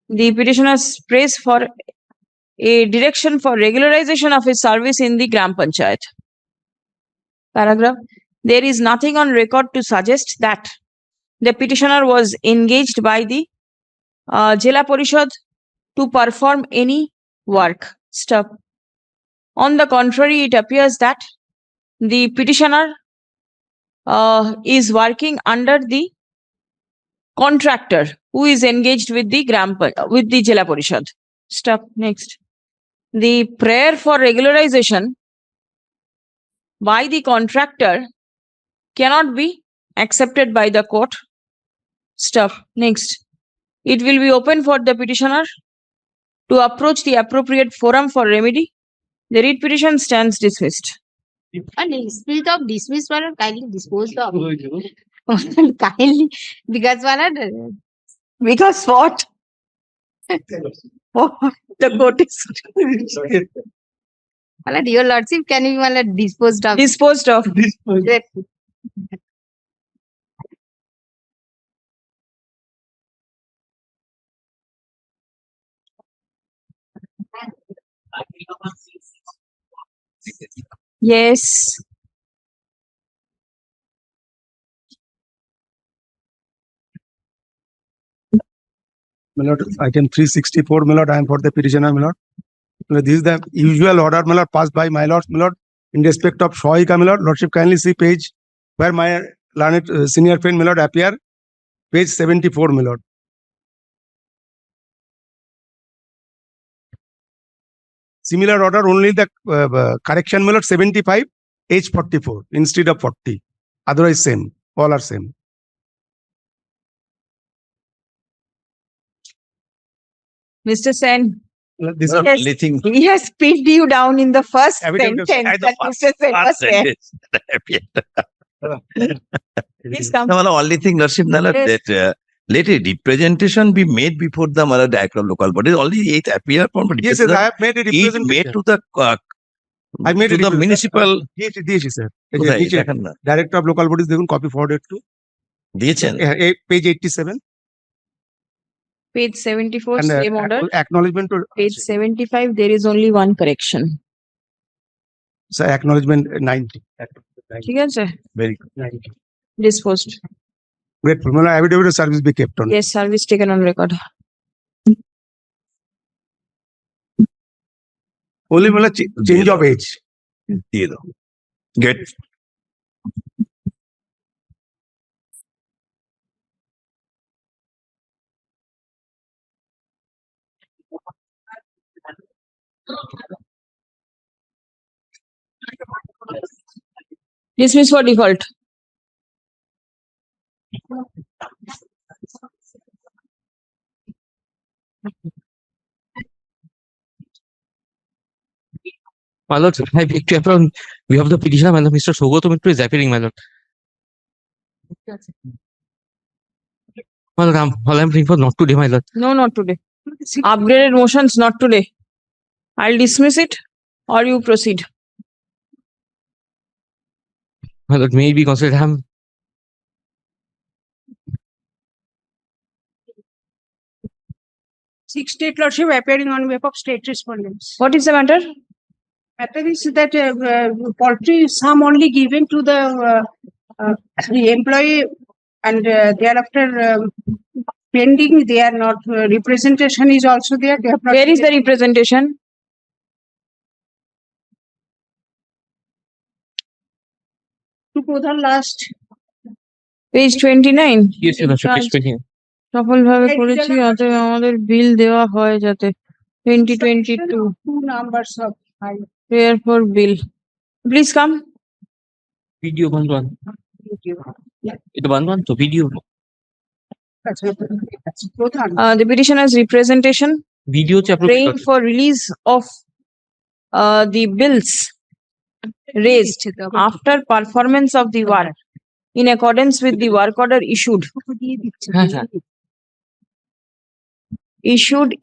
The petitioner prays for a direction for regularization of his service in the Gram Panchayat. Paragraph. There is nothing on record to suggest that the petitioner was engaged by the Jila Parishad to perform any work. Stop. On the contrary, it appears that the petitioner is working under the contractor who is engaged with the with the Jila Parishad. Stop. Next. The prayer for regularization by the contractor cannot be accepted by the court. Stop. Next. It will be open for the petitioner to approach the appropriate forum for remedy. The writ petition stands dismissed. And in spirit of dismiss, my lord, kindly dispose the kindly, because my lord, Because what? The court is my lord, your lordship, can you, my lord, disposed of? disposed of. Great. Yes. My lord, item 364, my lord, I am for the petitioner, my lord. My lord, this is the usual order, my lord, passed by my lord, in respect of Shoika, my lord. Lordship, kindly see page where my learned senior friend, my lord, appear. Page 74, my lord. Similar order, only the correction, my lord, 75, age 44 instead of 40. Otherwise, same. All are same. Mr. Sen, This Well, yes, only thing- he has pinned you down in the first Evidence- sentence that Mr. Sen was there. Please come. No, only thing, Lordship, my lord, Yes. that let a representation be made before the my lord, director of local bodies. Only it appear from Yes, yes, I have made a it made representation. to the I made to the municipal দিয়েছি sir এই যে কোথায়? নিচে দেখেন না। Director of local bodies দেখুন copy forwarded two দিয়েছেন page 87 Page 74, and same order. acknowledgement to Page 75, there is only one correction. sir acknowledgement 90 ঠিক আছে? very good. Disposed. grateful my affidavit of service be kept on Yes, service taken on record. only my lord, change of age দিয়ে দাও get Dismiss for default. My lord, I beg to appear on behalf of the petitioner, my lord, Mr. Sogoto Mitro is appearing, my lord. My lord, all I'm praying for not today, my lord. No, not today. Upgraded motions, not today. I'll dismiss it or you proceed. My lord, may it be considered I'm Six state lordship appearing on behalf of state respondents. What is the matter? Matter is that poultry sum only given to the employee and thereafter pending, they are not, representation is also there. They have not. Where is the representation? To Pradhan last. Page 29. Yes, Your Lordship, page 20. সফলভাবে করেছি অতএব আমাদের বিল দেওয়া হয় যাতে 2022 Two numbers of high. therefore bill. Please come. Video bandwan. Ito bandwan to video. Pradhan. The petitioner's representation Video che approve praying for release of the bills raised after performance of the work in accordance with the work order issued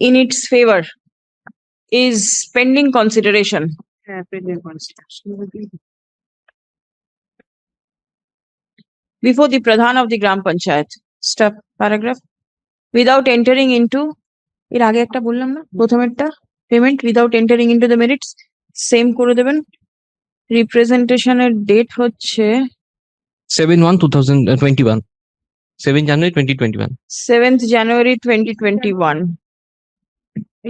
in its favor is pending consideration. Before the Pradhan of the Gram Panchayat. Stop paragraph. Without entering into এর আগে একটা বললাম না প্রথমেরটা payment without entering into the merits same করে দেবেন রিপ্রেজেন্টেশনের date হচ্ছে 7/1/2021. 7 January 2021. 7th January 2021.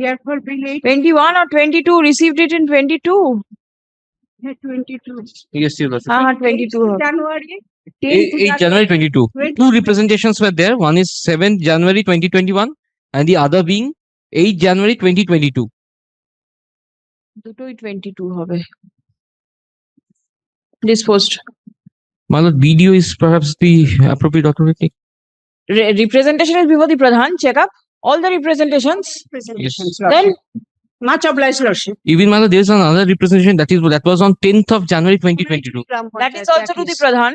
Therefore bill 21 or 22 received it in 22. 22. Yes, Your Lordship. 22 হবে। January. 8 January 22. Two representations were there. One is 7th January 2021 and the other being 8 January 2022. দুটোই 22 হবে disposed. My lord, video is perhaps the appropriate authority. Representation is before the Pradhan. Check up all the representations. Yes. Then Much obliged, Lordship. Even my lord, there is another representation that was on 10th of January 2022. that is also to the Pradhan.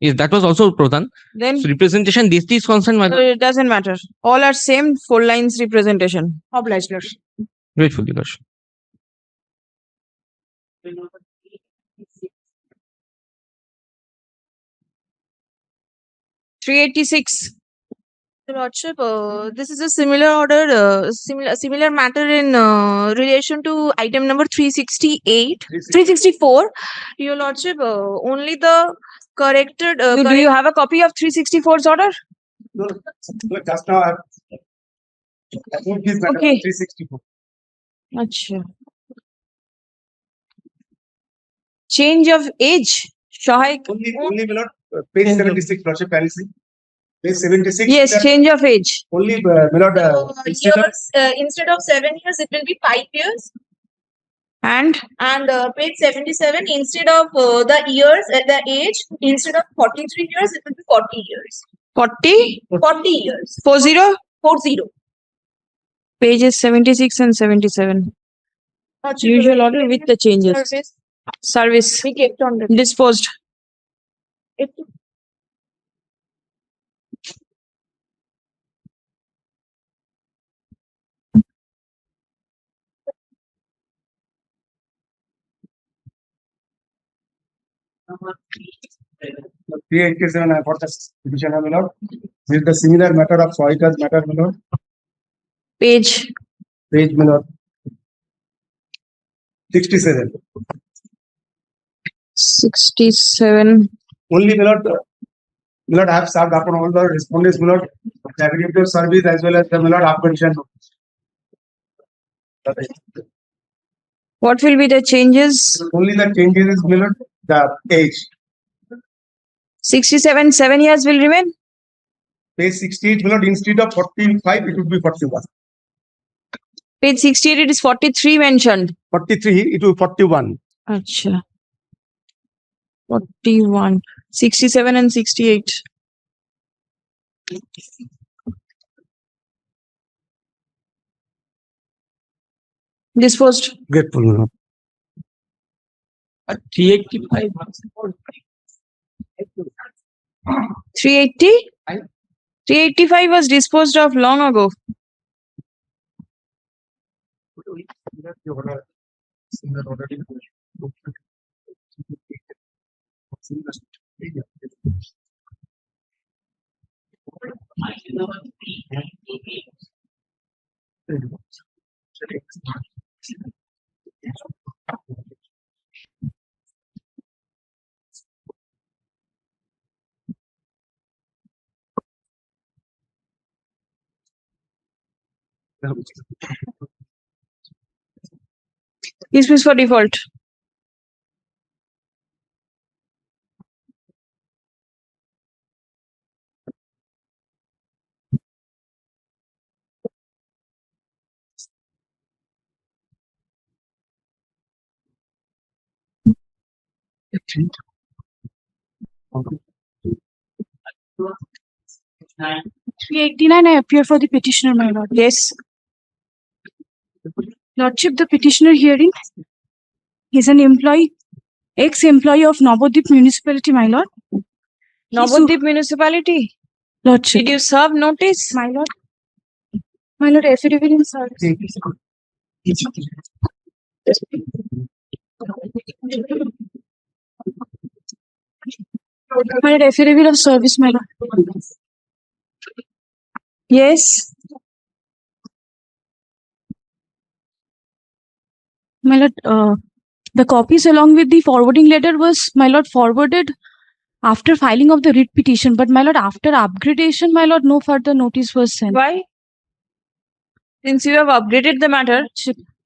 Yes, that was also Pradhan. Then So representation this is concerned, my lord. it doesn't matter. All are same 4 lines representation. Obliged, Lordship. Grateful, Your Lordship. Your Lordship, this is a similar order, similar matter in relation to item number 364. Your Lordship, only the corrected. Do you have a copy of 364's order? No, just now I think this matter Okay. 364. Acha. Change of age. Shahik. Only my lord, page 76, Lordship, can you see? Page 76. Yes, that change of age. Only, my lord, Instead of 7 years, it will be 5 years. And Page 77, instead of the years, the age, instead of 43 years, it will be 40 years. 40? 40 years. 40? 40. Pages 76 and 77. Usual order with the changes. Service. We kept on the Disposed. uh, 387, I got the petition, my lord. This is the similar matter of Soika's matter, my lord. Page. Page, my lord. 67. 67. Only, my lord, I have served upon all the respondents, my lord, the affidavit service as well as the, my lord, application. What will be the changes? Only the changes is, my lord, the age. 67, 7 years will remain? Page 68, my lord, instead of 45, it would be 41. Page 68, it is 43 mentioned. 43, it will be 41. Acha. 41. 67 and 68. Disposed. Grateful, my lord. 385. 380? 385 was disposed of long ago. Dismiss for default. I appear for the petitioner, my lord. Yes. Lordship, the petitioner hearing is an employee, ex-employee of Navadip municipality, my lord. Navadip municipality. Lordship. Did you serve notice? My lord. My lord, affidavit in service. My lord, affidavit of service, my lord. Yes. My lord, the copies along with the forwarding letter was, my lord, forwarded after filing of the writ petition. But my lord, after upgradation, my lord, no further notice was sent. Why? Since you have upgraded the matter,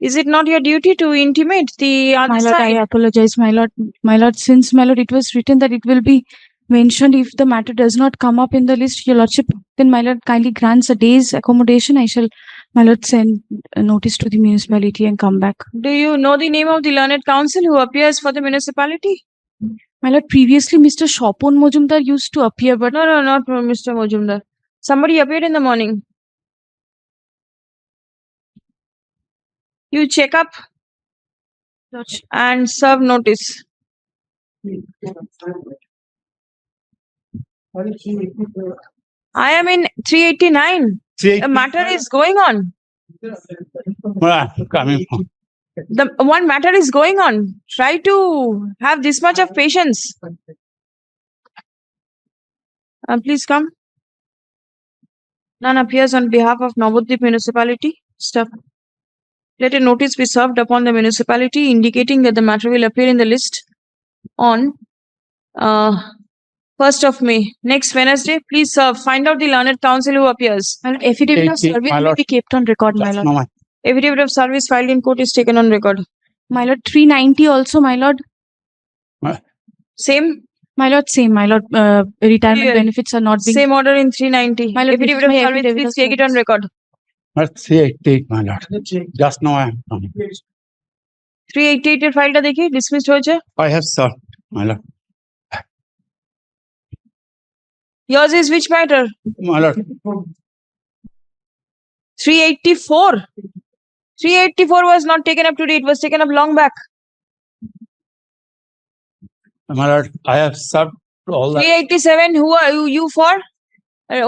is it not your duty to intimate the other My lord, side? I apologize, my lord. My lord, since my lord, it was written that it will be mentioned if the matter does not come up in the list, your lordship, then my lord kindly grants a day's accommodation. I shall, my lord, send a notice to the municipality and come back. Do you know the name of the learned counsel who appears for the municipality? My lord, previously Mr. Shopon Mojumdar used to appear, but No, not Mr. Mojumdar. Somebody appeared in the morning. You check up and serve notice. I am in 389. The matter is going on. The one matter is going on. Try to have this much of patience. Please come. None appears on behalf of Navadip municipality. Stop. Let a notice be served upon the municipality indicating that the matter will appear in the list on 1st of May. Next Wednesday, please serve. Find out the learned counsel who appears. affidavit of service will be kept on record, my lord. Affidavit of service filed in court is taken on record. My lord, 390 also, my lord. Same? My lord, same. My lord, retirement benefits are not being... Same order in 390. My lord, Affidavit of service, please take it on record. 388, my lord. Just now I am coming. 388 এর ফাইলটা দেখি dismissed হয়েছে। I have served, my lord. Yours is which matter? My lord. 384. 384 was not taken up today. It was taken up long back. My lord, I have served all that. 387. Who are you for?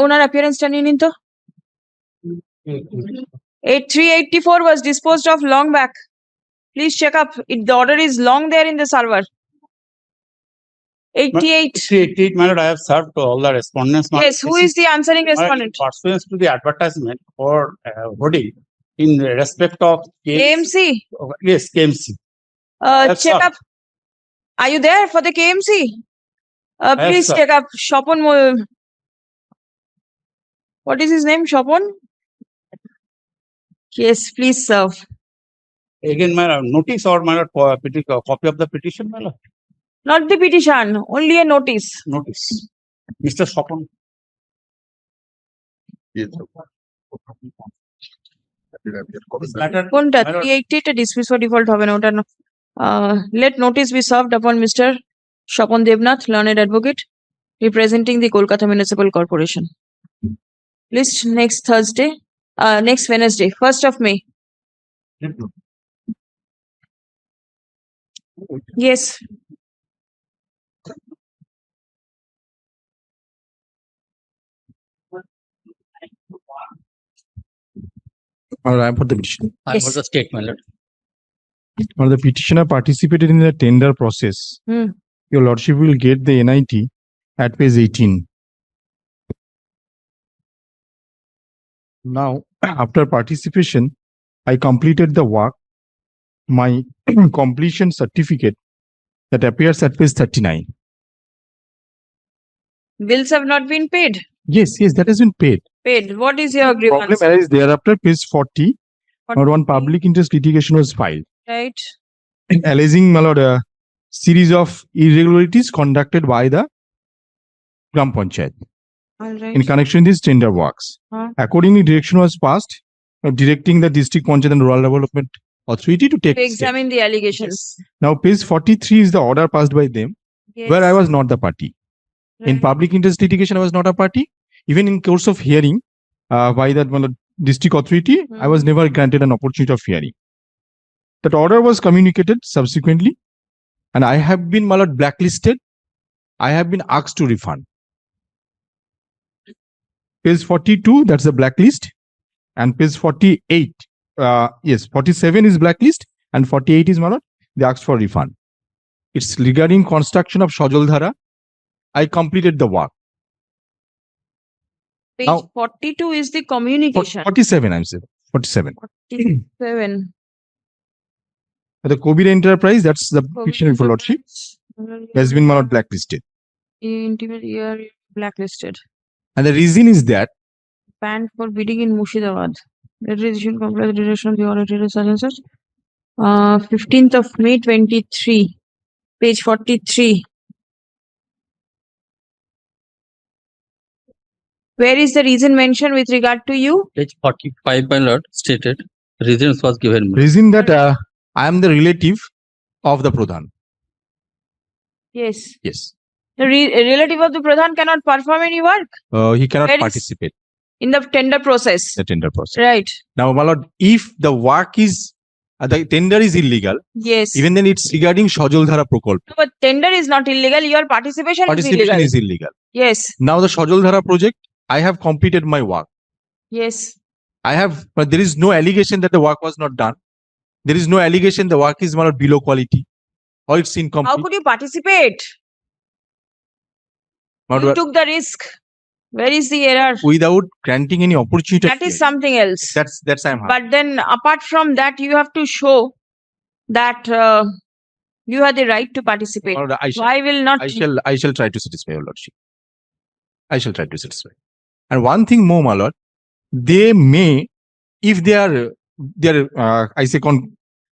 Owner appearance টা নিয়ে নিন তো। 384 was disposed of long back. Please check up. The order is long there in the server. 88. 388, my lord, I have served to all the respondents. Yes, who is the answering respondent? Pursuant to the advertisement for voting in respect of KMC. Yes, KMC. Check up. Are you there for the KMC? Please check up. Shopon. What is his name? Shopon? Yes, please serve. Again, my lord, notice or my lord, copy of the petition, my lord. Not the petition, only a notice. Notice. Mr. Shopon. কোনটা 388 টা dismiss for default হবে না ওটা না। Let notice be served upon Mr. Shopon Devnath, learned advocate, representing the Kolkata Municipal Corporation. List next Thursday, next Wednesday, 1st of May. Yes. I am for the petition. I am for the state, my lord. Or the petitioner participated in the tender process. Your lordship will get the NIT at page 18. Now, after participation, I completed the work. My completion certificate that appears at page 39. Bills have not been paid. Yes, yes, that has been paid. Paid. What is your Problem grievance? arises thereafter, page 40, or one 40, public interest litigation was filed, right? alleging, my lord, a series of irregularities conducted by the Gram Panchayat All right. in connection with these tender works. Accordingly, direction was passed directing the District Panchayat and Rural Development Authority to take To steps. examine the allegations. Now, page 43 is the order passed by them, where I Yes. was not the party. In Right. public interest litigation, I was not a party. Even in course of hearing by that district authority, I was never granted an opportunity of hearing. That order was communicated subsequently, and I have been, my lord, blacklisted. I have been asked to refund. Page 42, that's the blacklist, and page 48, yes, 47 is blacklist, and 48 is, my lord, they asked for refund. It's regarding construction of Sajoldhara. I completed the work. Page Now- 42 is the communication. 47, I'm saying. 47. 47. The Kobir Enterprise, that's the petition for lordship, has been, my lord, blacklisted. Intimate year blacklisted. And the reason is that Banned for bidding in Murshidabad. Registration complies direction of the auditor such and such. 15th of May 23. Page 43. Where is the reason mentioned with regard to you? Page 45, my lord, stated reasons was given. reason that I am the relative of the Pradhan. Yes. Yes. The relative of the Pradhan cannot perform any work He cannot Where is- participate in the tender process. in the tender process. Right. Now, my lord, if the work is, the tender is illegal, Yes. even then it's regarding Sajoldhara Prokolp. No, but tender is not illegal. Your participation, Participation is illegal. is illegal. Yes. Now, the Sajoldhara project, I have completed my work. Yes. I have, but there is no allegation that the work was not done. There is no allegation the work is, my lord, below quality or it's How incomplete. could you participate? My You lord, took the risk. Where is the error? without granting any opportunity. That is something else. That's I'm. But then, apart from that, you have to show that you have the right to participate. My lord, Why will not? I shall try to satisfy your lordship. I shall try to satisfy. And one thing more, my lord, they may, if their I say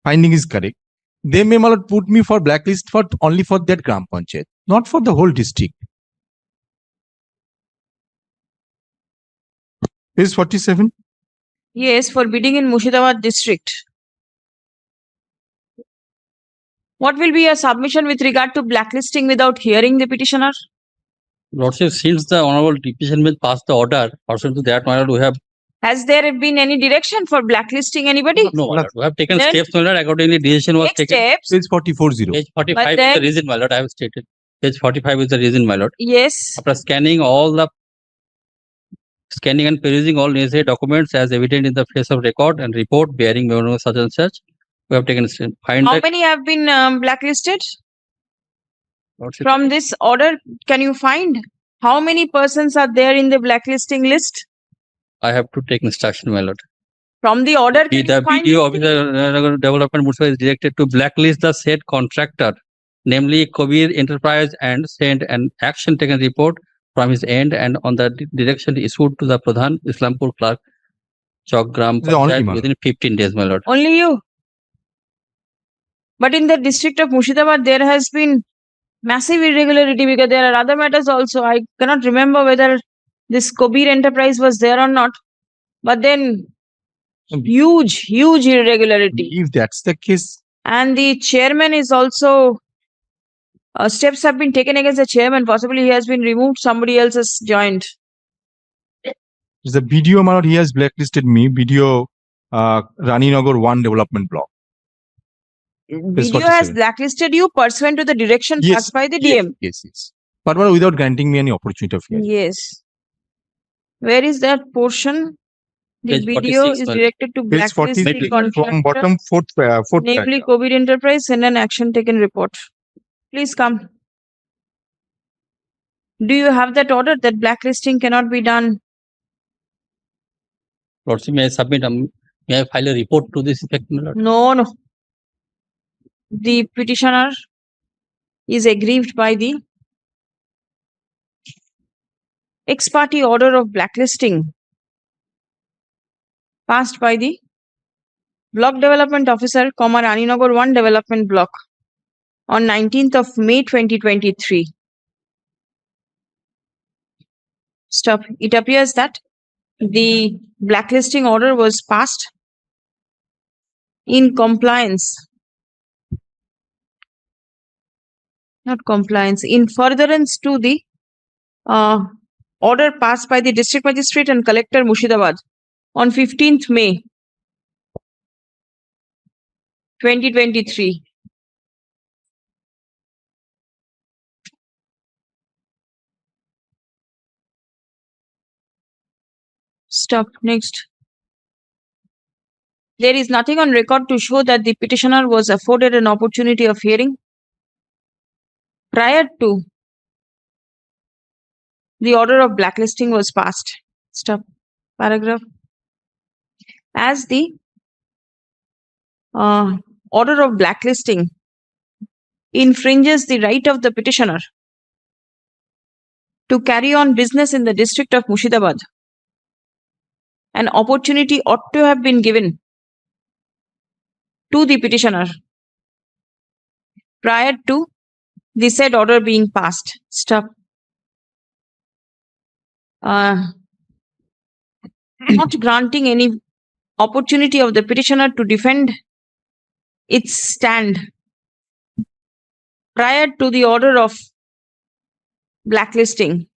finding is correct, they may, my lord, put me for blacklist for only for that Gram Panchayat, not for the whole district. Page 47. Yes, for bidding in Murshidabad district. What will be your submission with regard to blacklisting without hearing the petitioner? Lordship, since the honorable petition bench passed the order, pursuant to that, my lord, we have Has there been any direction for blacklisting anybody? no, my lord, we have taken Then- steps, my lord. Accordingly, decision was Next taken. steps. Page 44. Page 45 But is then- the reason, my lord. I have stated. Page 45 is the reason, my lord. Yes. After scanning and perusing all necessary documents as evident in the face of record and report bearing memorandum such and such, we have taken steps. Find How that many have been blacklisted? Lordship, From this order, can you find how many persons are there in the blacklisting list? I have to take instruction, my lord. From the order, can The you find BDO officer development Municipal is directed to blacklist the said contractor, namely Kobir Enterprise, and send an action taken report from his end and on the direction issued to the Pradhan Islampur Clerk Chowk Gram The only Panchayat one. within 15 days, my lord. only you? But in the district of Murshidabad, there has been massive irregularity because there are other matters also. I cannot remember whether this Kobir Enterprise was there or not. But then, huge irregularity. If that's the case, And the chairman is also, steps have been taken against the chairman. Possibly he has been removed. Somebody else has joined. the BDO, my lord, he has blacklisted me. BDO Raninagar 1 development block. BDO has blacklisted you pursuant to the direction Yes, passed by the DM. Yes. But my lord, without granting me any opportunity of hearing. Yes. Where is that portion? The Page BDO 46, is ma'am. directed to Page blacklist 40 the from contractor, bottom fourth namely paragraph. Kobir Enterprise, send an action taken report. Please come. Do you have that order that blacklisting cannot be done? Lordship, may I submit, may I file a report to this effect, my lord? No. The petitioner is aggrieved by the ex parte order of blacklisting passed by the Block Development Officer, Raninagar 1 Development Block on 19th of May 2023. Stop. It appears that the blacklisting order was passed in compliance, not compliance, in furtherance to the order passed by the District Magistrate and Collector Murshidabad on 15th May 2023. Stop. Next. There is nothing on record to show that the petitioner was afforded an opportunity of hearing prior to the order of blacklisting was passed. Stop. Paragraph. As the order of blacklisting infringes the right of the petitioner to carry on business in the district of Murshidabad, an opportunity ought to have been given to the petitioner prior to the said order being passed. Stop. Not granting any opportunity of the petitioner to defend its stand prior to the order of blacklisting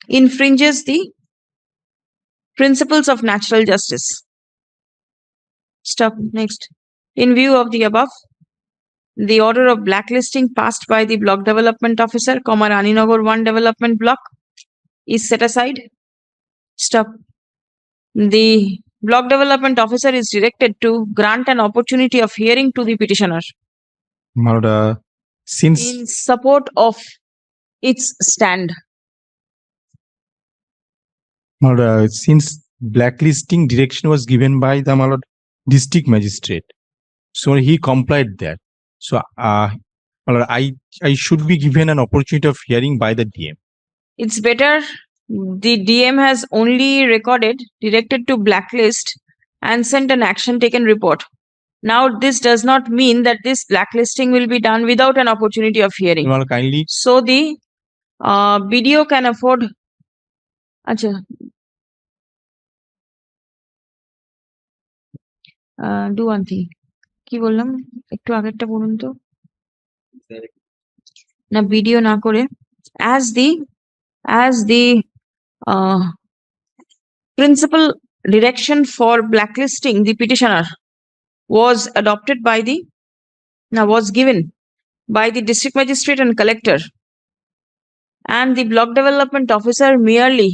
infringes the principles of natural justice. Stop. Next. In view of the above, the order of blacklisting passed by the Block Development Officer, Raninagar 1 Development Block is set aside. Stop. The Block Development Officer is directed to grant an opportunity of hearing to the petitioner Since in support of its stand. Since blacklisting direction was given by the my lord, district magistrate, so he complied that. So my lord, I should be given an opportunity of hearing by the DM. It's better the DM has only recorded, directed to blacklist and sent an action taken report. Now, this does not mean that this blacklisting will be done without an opportunity of hearing. Well, kindly. So, the BDO can afford. Acha. Do one thing. কি বললাম একটু আগেরটা বলুন তো না video না করে as the principal direction for blacklisting the petitioner was adopted by the was given by the district magistrate and collector, and the block development officer merely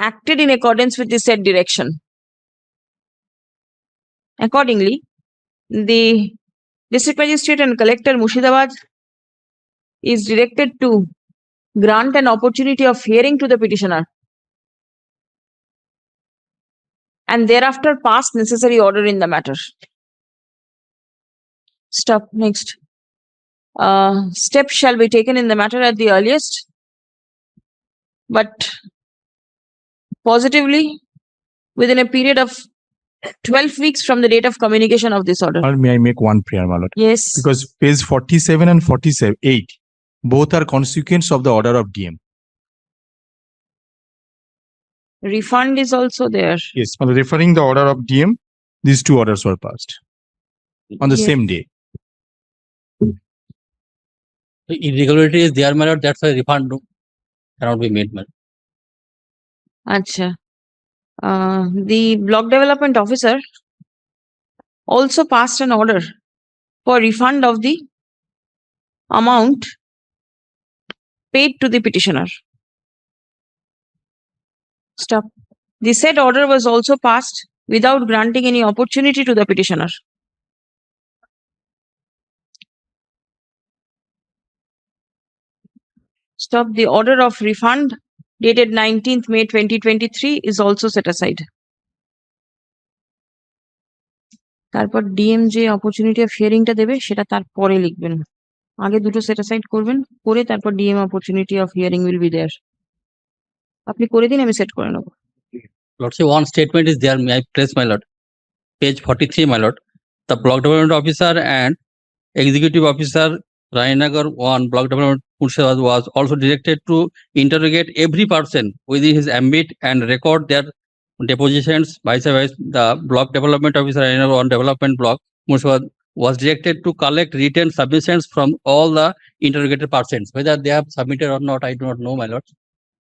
acted in accordance with the said direction. Accordingly, the district magistrate and collector Murshidabad is directed to grant an opportunity of hearing to the petitioner and thereafter pass necessary order in the matter. Stop. Next. Steps shall be taken in the matter at the earliest, but positively within a period of 12 weeks from the date of communication of this order. Or may I make one prayer, my lord? Yes. Because page 47 and 48, both are consequence of the order of DM. Refund is also there. Yes, on referring the order of DM, these two orders were passed on the Yes. same day. The irregularity is there, my lord. That's why refund cannot be made, my lord. Acha. The block development officer also passed an order for refund of the amount paid to the petitioner. Stop. The said order was also passed without granting any opportunity to the petitioner. Stop. The order of refund dated 19th May 2023 is also set aside. তারপর DM যে opportunity of হিয়ারিংটা দেবে সেটা তারপরে লিখবেন। আগে দুটো set aside করবেন, করে তারপর DM opportunity of hearing will be there. আপনি করে দিন, আমি সেট করে নেবো। Lordship, one statement is there, may I press, my lord? Page 43, my lord. The block development officer and executive officer Rainagar 1 block development Murshidabad was also directed to interrogate every person within his ambit and record their depositions. Vice versa, the block development officer Rainagar 1 development block Murshidabad was directed to collect written submissions from all the interrogated persons. Whether they have submitted or not, I do not know, my lord.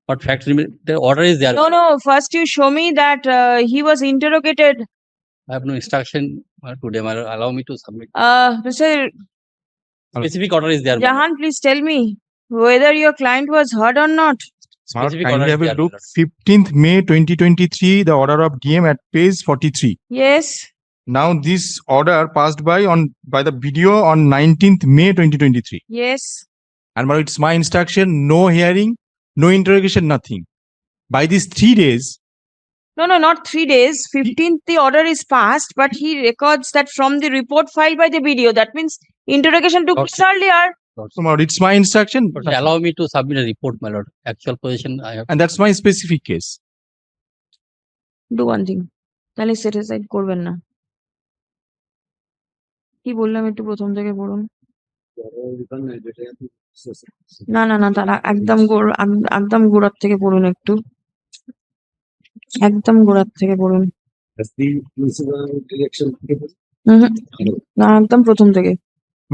But fact, the order is there. No, first you show me that he was interrogated. I have no instruction today, my lord. Allow me to submit. Mr. Specific order is there. my lord. Jahan, please tell me whether your client was heard or not. Specific order Kindly is have a there, look. my lord. 15th May 2023, the order of DM at page 43. Yes. Now this order passed by the video on 19th May 2023. Yes. And my lord, it's my instruction, no hearing, no interrogation, nothing. By these 3 days, No, not 3 days. 15th, the order is passed, but he records that from the report filed by the video. That means interrogation took place earlier. so my lord, it's my instruction, Lordship, allow me to submit a report, my lord. Actual position I have. and that's my specific case. Do one thing. তাহলে set aside করবেন না। কি বললাম একটু প্রথম থেকে পড়ুন। না তারা একদম গোড়ার থেকে পড়ুন একটু। একদম গোড়ার থেকে পড়ুন। না, একদম প্রথম থেকে।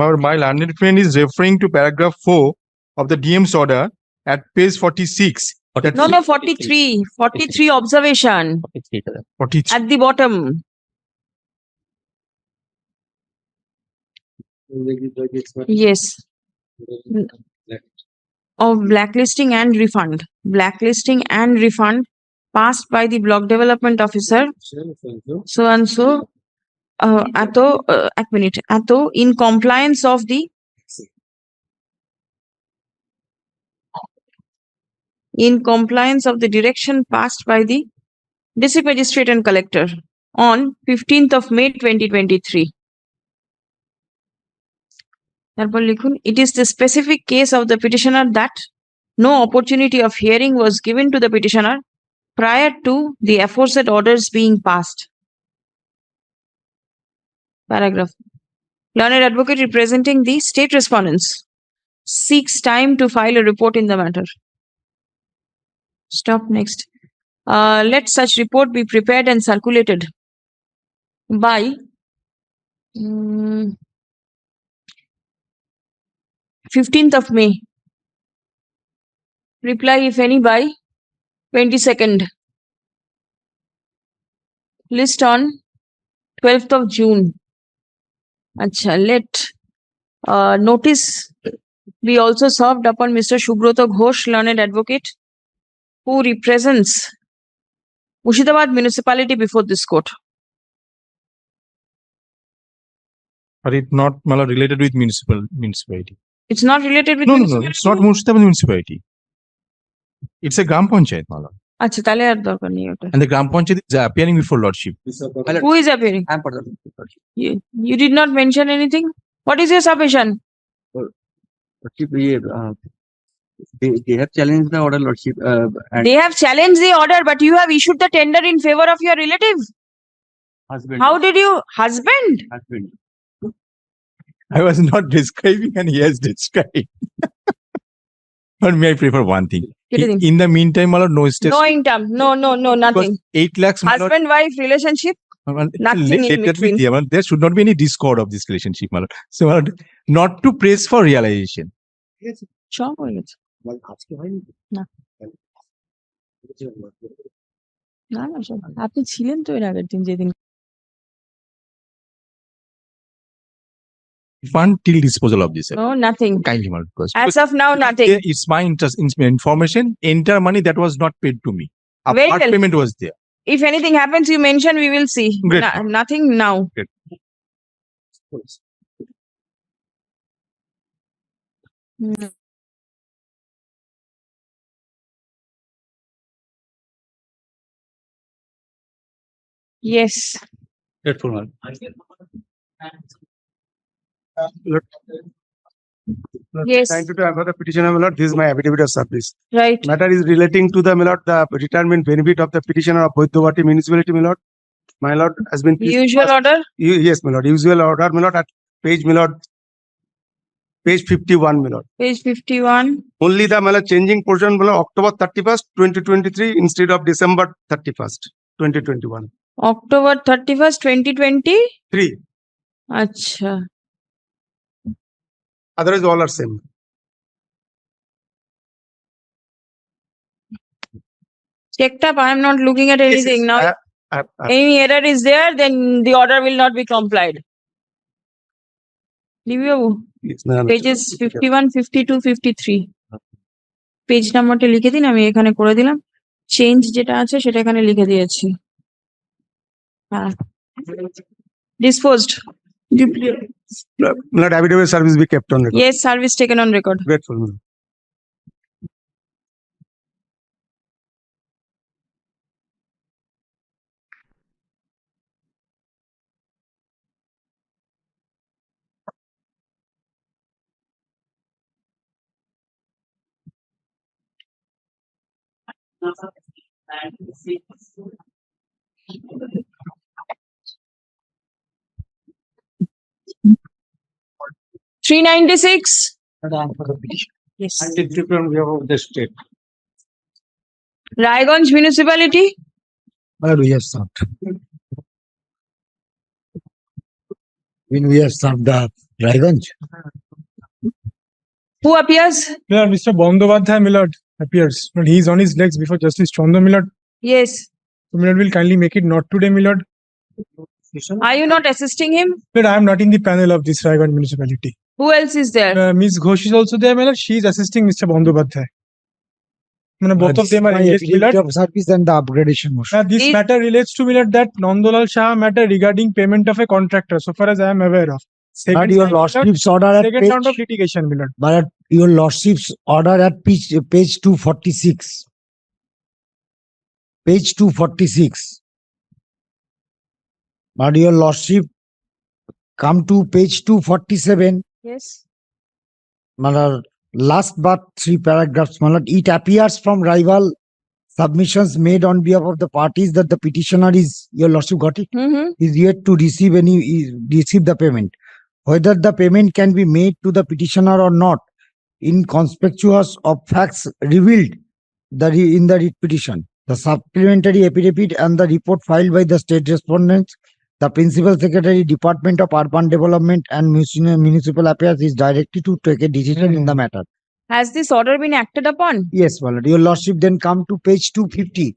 My learned friend is referring to paragraph 4 of the DM's order at page 46. No, 43 observation 43. at the bottom. Yes. Of blacklisting and refund. Blacklisting and refund passed by the block development officer. So and so. এক minute, in compliance of the direction passed by the district magistrate and collector on 15th of May 2023. তারপর লিখুন, it is the specific case of the petitioner that no opportunity of hearing was given to the petitioner prior to the aforesaid orders being passed. Paragraph. Learned advocate representing the state respondents seeks time to file a report in the matter. Stop. Next. Let such report be prepared and circulated by 15th of May. Reply, if any, by 22nd. List on 12th of June. Acha, let notice be also served upon Mr. Shubroto Ghosh, learned advocate, who represents Murshidabad municipality before this court. But it's not my lord, related with municipality. It's not related with No, municipality? it's not Murshidabad municipality. It's a Gram Panchayat, my lord. আচ্ছা, তাহলে আর দরকার নেই ওটা। And the Gram Panchayat is appearing before lordship. Who is appearing? I'm part of the You did not mention anything. What is your submission? Lordship, they have challenged the order, Lordship. And They have challenged the order, but you have issued the tender in favor of your relative. husband. How did you? Husband? Husband. I was not describing and he has described. But may I prefer one thing? In the meantime, my lord, no steps. No income. No, nothing. 8 lakhs, my lord. Husband-wife relationship. Nothing in between. There should not be any discord of this relationship, my lord. So, my lord, not to press for realization. Sure, হয়ে গেছে। না। না, আপনি ছিলেন তো এর আগের দিন যেদিন। Fund till disposal of this. No, nothing. Kindly, my lord, because As of now, nothing. It's my interest in information. Entire money that was not paid to me. A Very part well. payment was there. If anything happens, you mention, we will see. Great. Nothing now. Great. Yes. Grateful, my lord. Yes. Thank you to I'm for the petitioner, my lord. This is my affidavit of service. Right. Matter is relating to the, my lord, the retirement benefit of the petitioner of Boidovati municipality, my lord. My lord has been. Usual order? Yes, my lord. Usual order, my lord, at page, my lord. Page 51, my lord. Page 51. Only the, my lord, changing portion, my lord, October 31st, 2023 instead of December 31st, 2021. October 31st, 2020? 3. Acha. Otherwise, all are same. Checked up. I am not looking at anything now. Any error is there, then the order will not be complied. Review. Pages 51, 52, 53. Page নাম্বারটা লিখে দিন, আমি এখানে করে দিলাম। Change যেটা আছে সেটা এখানে লিখে দিয়েছি। হ্যাঁ, disposed. Let affidavit service be kept on record. Yes, service taken on record. Grateful, my lord. Three 96. Yes. I did different view of the state. Raiganj municipality. Well, we have served. When we have served the Raiganj. Who appears? Yeah, Mr. Bandyopadhyay, my lord, appears. But he is on his legs before Justice Chandra, my lord. Yes. So, my lord, will kindly make it not today, my lord. Are you not assisting him? But I am not in the panel of this Raiganj municipality. Who else is there? Ms. Ghosh is also there, my lord. She is assisting Mr. Bandyopadhyay. Both of them are engaged, my lord. Of service and the upgradation motion. This matter relates to, my lord, that Nandolal Shah matter regarding payment of a contractor, so far as I am aware of. But your lordship's order at Second round of litigation, my lord. But your lordship's order at page 246. Page 246. But your lordship come to page 247. Yes. My lord, last but 3 paragraphs, my lord. It appears from rival submissions made on behalf of the parties that the petitioner is, your lordship got it, is yet to receive the payment. Whether the payment can be made to the petitioner or not, in conspicuous of facts revealed in the writ petition, the supplementary affidavit and the report filed by the state respondents, the Principal Secretary, Department of Urban Development and Municipal Affairs is directed to take a decision in the matter. Has this order been acted upon? Yes, my lord. Your lordship then come to page 250.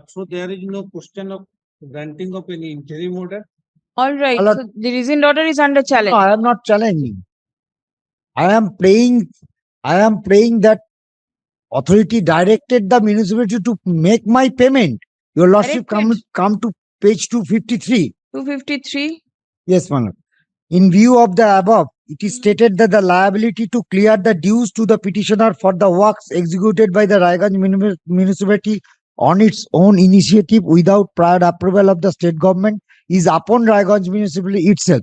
So there is no question of granting of any interim order. All right. So the rescind order is under challenge. No, I am not challenging. I am praying that authority directed the municipality to make my payment. Your lordship come to page 253. 253. Yes, my lord. In view of the above, it is stated that the liability to clear the dues to the petitioner for the works executed by the Raiganj municipality on its own initiative without prior approval of the state government is upon Raiganj municipality itself.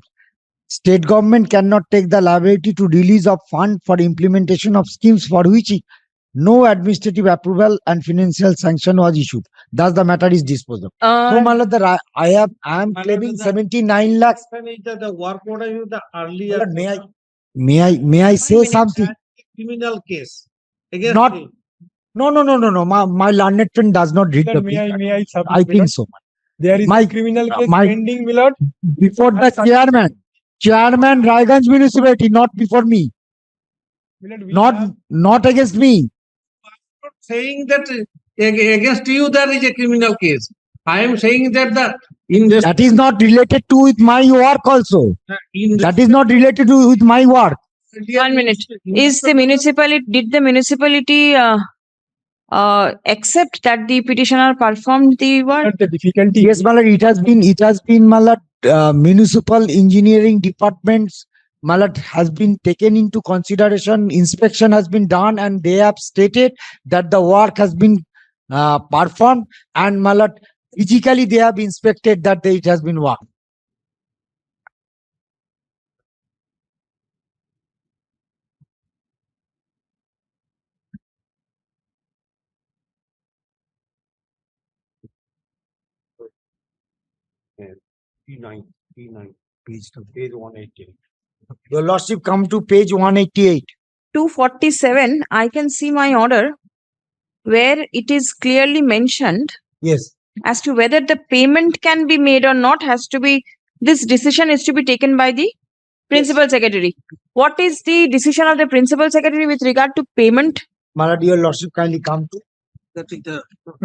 State government cannot take the liability to release of fund for implementation of schemes for which no administrative approval and financial sanction was issued. Thus, the matter is disposed of. So, my lord, I am claiming 79 lakhs. The work order is the earlier. May I say something? Criminal case. Against Not. him. No. My learned friend does not read the May I submit, I think so. There is a criminal case pending, my lord. Before the chairman Raiganj municipality, not before me. Not against me. Saying that against you there is a criminal case. I am saying that that is not related to with my work also. That is not related to with my work. 1 minute. Is the municipality, did the municipality accept that the petitioner performed the work? The difficulty. Yes, my lord, it has been, my lord, municipal engineering departments, my lord, has been taken into consideration. Inspection has been done and they have stated that the work has been performed, and my lord, physically they have inspected that it has been worked. Page 188. Your lordship, come to page 188. 247, I can see my order where it is clearly mentioned Yes. as to whether the payment can be made or not this decision is to be taken by the principal secretary. What is the decision of the principal secretary with regard to payment? My lord, your lordship, kindly come to.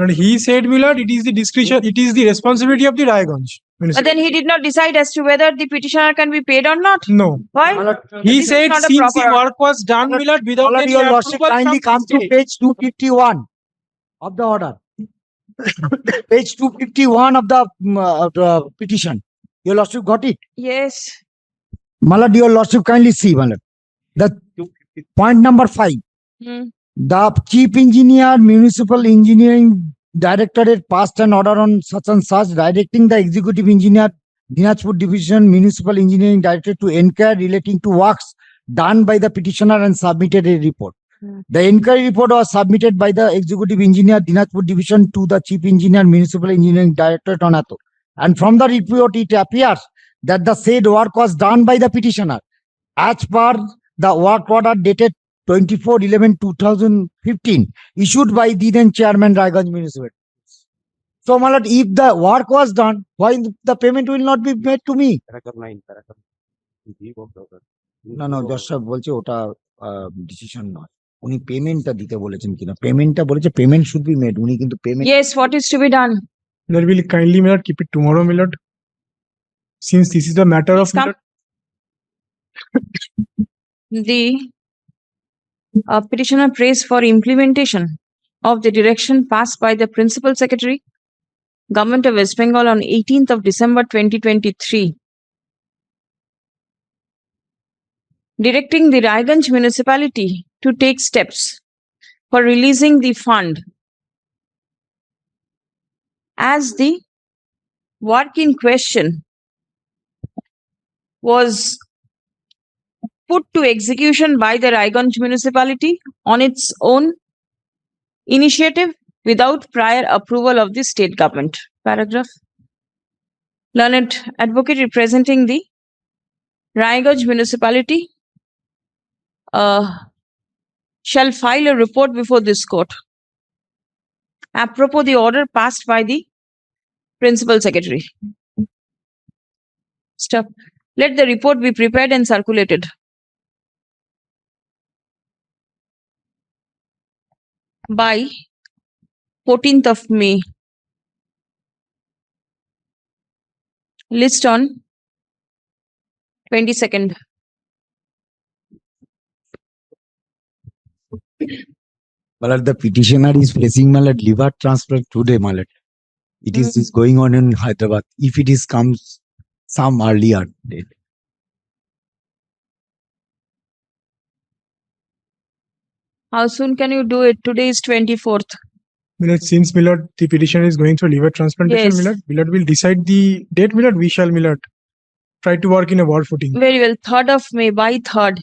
He said, my lord, it is the discretion, it is the responsibility of the Raiganj. But then he did not decide as to whether the petitioner can be paid or not. No. Why? He This is said not a since the proper- work was done, my lord, without My lord, any your lordship, approval kindly from come to state. page 251 of the order. Page 251 of the petition. Your lordship got it? Yes. My lord, your lordship, kindly see, my lord. The point number 5. Hmm. The chief engineer, municipal engineering directorate passed an order on such and such directing the executive engineer, Dinajpur division, municipal engineering directorate to inquire relating to works done by the petitioner and submitted a report. The inquiry report was submitted by the executive engineer, Dinajpur division, to the chief engineer, municipal engineering directorate on Ato. And from the report, it appears that the said work was done by the petitioner as per the work order dated 24/11/2015 issued by the then chairman Raiganj municipality. So, my lord, if the work was done, why the payment will not be made to me? No, just বলছে ওটা decision নয়। উনি পেমেন্টটা দিতে বলেছেন কিনা? পেমেন্টটা বলেছে পেমেন্ট শুড বি মেড। উনি কিন্তু payment Yes, what is to be done? Lord, will kindly, my lord, keep it tomorrow, my lord. Since this is a matter of, Please come. The petitioner prays for implementation of the direction passed by the Principal Secretary, Government of West Bengal on 18th of December 2023, directing the Raiganj municipality to take steps for releasing the fund as the work in question was put to execution by the Raiganj municipality on its own initiative without prior approval of the state government. Paragraph. Learned advocate representing the Raiganj municipality shall file a report before this court apropos the order passed by the principal secretary. Stop. Let the report be prepared and circulated. By 14th of May. List on 22nd. My lord, the petitioner is facing, my lord, liver transplant today, my lord. It is going on in Hyderabad. If it is comes some earlier date. How soon can you do it? Today is 24th. my lord, since, my lord, the petitioner is going through liver transplantation, Yes. my lord will decide the date, my lord. We shall, my lord, try to work in a war footing. Very well. 3rd of May, by 3rd.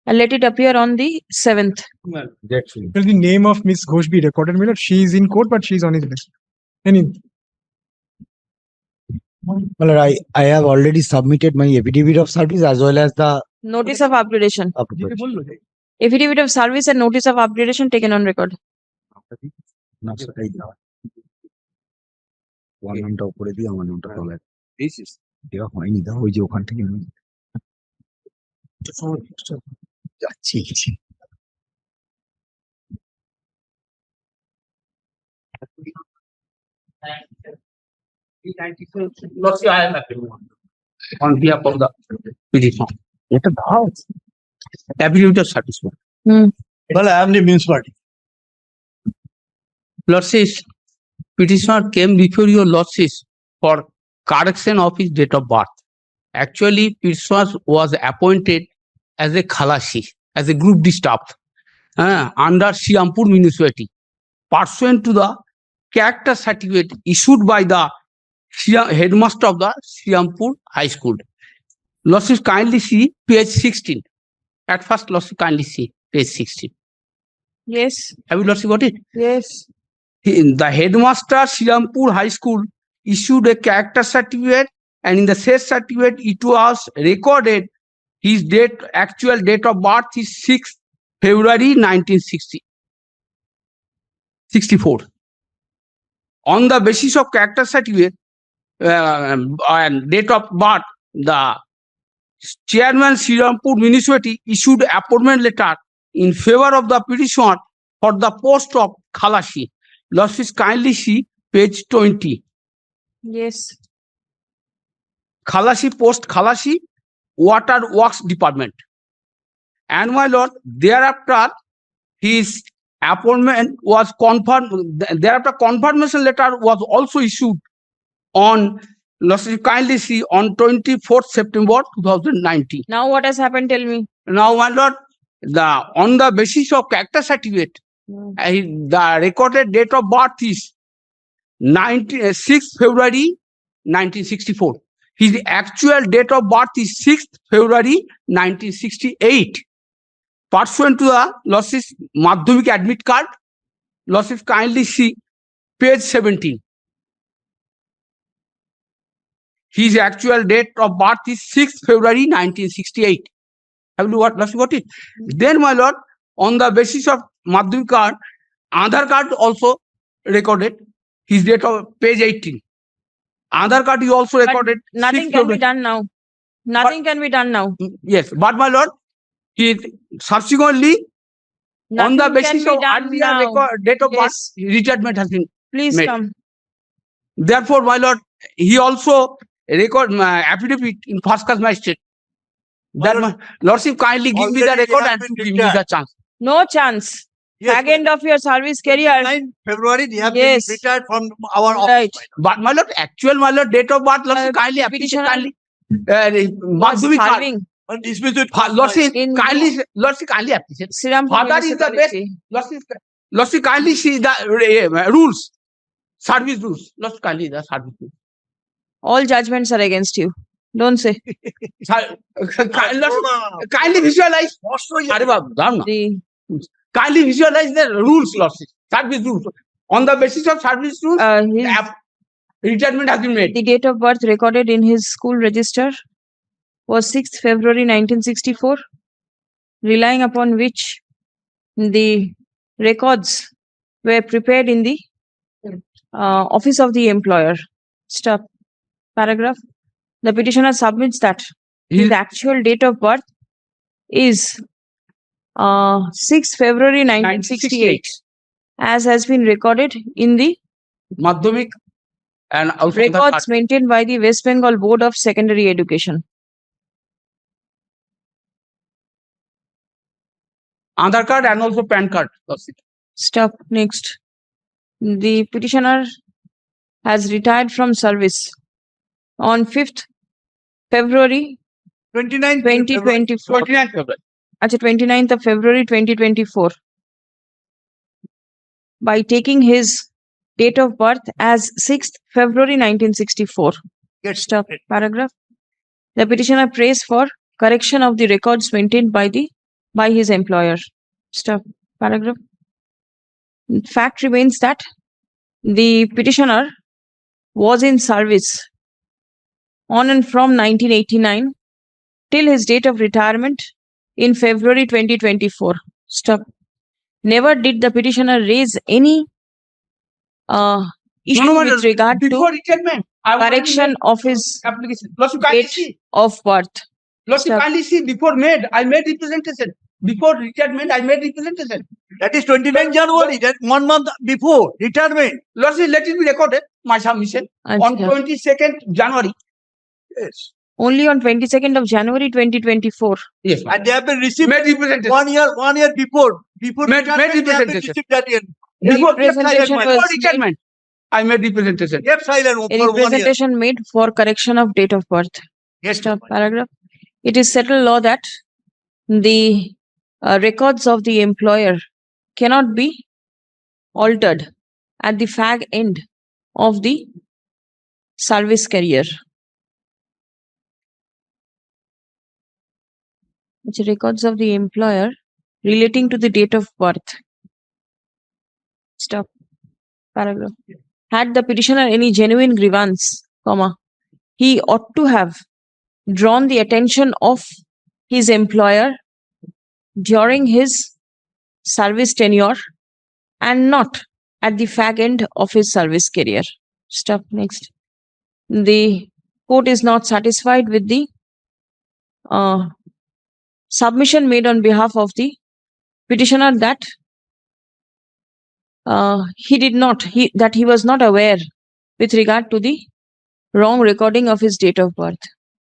And let it appear on the 7th. Well, the name of Miss Ghosh be recorded, my lord. She is in court, but she is on his list. Any My lord, I have already submitted my affidavit of service as well as the Notice of upgradation. application. Affidavit of service and notice of upgradation taken on record. না, সেটাই দেওয়া। One নামটা উপরে দিয়ে আমার নামটা তলায় দেওয়া হয়নি, দাও ওই যে ওখান থেকে নিয়ে যাচ্ছি কিছু। On behalf of the petition. এটা দাও। Affidavit of satisfaction. Well, I am the municipality. Lordships, petitioner came before your lordships for correction of his date of birth. Actually, petitioner was appointed as a Khalasi, as a group D staff under Sriampur municipality, pursuant to the character certificate issued by the headmaster of the Sriampur High School. Lordships, kindly see page 16. At first, lordship, kindly see page 16. Yes. Have you lordship got it? Yes. The headmaster Sriampur High School issued a character certificate, and in the said certificate it was recorded his actual date of birth is 6th February 1964. On the basis of character certificate and date of birth, the chairman Srirampur Municipality issued appointment letter in favor of the petitioner for the post of Khalashi. Lordship, kindly see page 20. Yes. Khalashi post, Khalashi Water Works Department. And my lord, thereafter his appointment was confirmed. Thereafter confirmation letter was also issued on, Lordship, kindly see, on 24th September 2019. Now what has happened? Tell me. Now my lord, on the basis of character certificate, the recorded date of birth is 6th February 1964. His actual date of birth is 6th February 1968. Pursuant to the Lordship Madhyamik admit card, Lordship, kindly see page 17. His actual date of birth is 6th February 1968. Have you got it? Then, my lord, on the basis of Madhyamik card, Aadhaar card also recorded his date of page 18. Aadhaar card is also recorded. Nothing can be done now. Nothing can be done now. Yes, but my lord, he subsequently, on the basis of earlier date of birth, retirement has been Please made. come. Therefore, my lord, he also record affidavit in first class magistrate. That my lordship, kindly give me the record and give me the chance. No chance. Second of your service career. 9 February, they have Yes. been retired from our Right. office. But my lord, actual my lord, date of birth, lordship, kindly appreciate, kindly. Madhyamik card. Serving And dismiss it. Lordship, in lordship, kindly appreciate. Srirampur Father is the best. Municipality. Lordship, kindly see the rules, service rules. Lordship, kindly the service rules. All judgments are against you. Don't say. Kindly visualize. Are Babu, kindly visualize the rules, lordship. Service rules. On the basis of service rules, retirement has been made. The date of birth recorded in his school register was 6th February 1964, relying upon which the records were prepared in the office of the employer. Stop. Paragraph. The petitioner submits that his actual date of birth is 6th February 1968, as has been recorded in the Madhyamik and also records maintained by the West Bengal Board of Secondary Education. Aadhaar card and also PAN card. Stop. Next. The petitioner has retired from service on 5th February 2024. 29th February. 29th of February 2024 by taking his date of birth as 6th February 1964. Stop. Paragraph. The petitioner prays for correction of the records maintained by his employer. Stop. Paragraph. Fact remains that the petitioner was in service on and from 1989 till his date of retirement in February 2024. Stop. Never did the petitioner raise any issue with regard to retirement, correction of his application. date of birth. Lordship, kindly see, before I made representation. Before retirement, I made representation. That is 29 January, that 1 month before retirement. Lordship, let it be recorded, my submission, on 22nd January. Yes. Only on 22nd of January 2024. Yes. And they have been received Made representation. 1 year before. Before Made retirement, they have been representation. received that year. Before Representation was retirement, I made representation. Kept silent a for 1 year. representation made for correction of date of birth. Yes. Stop. Paragraph. It is settled law that the records of the employer cannot be altered at the fag end of the service career. Which records of the employer relating to the date of birth. Stop. Paragraph. had the petitioner any genuine grievance, comma, he ought to have drawn the attention of his employer during his service tenure and not at the fag end of his service career. Stop. Next. The court is not satisfied with the submission made on behalf of the petitioner that he was not aware with regard to the wrong recording of his date of birth.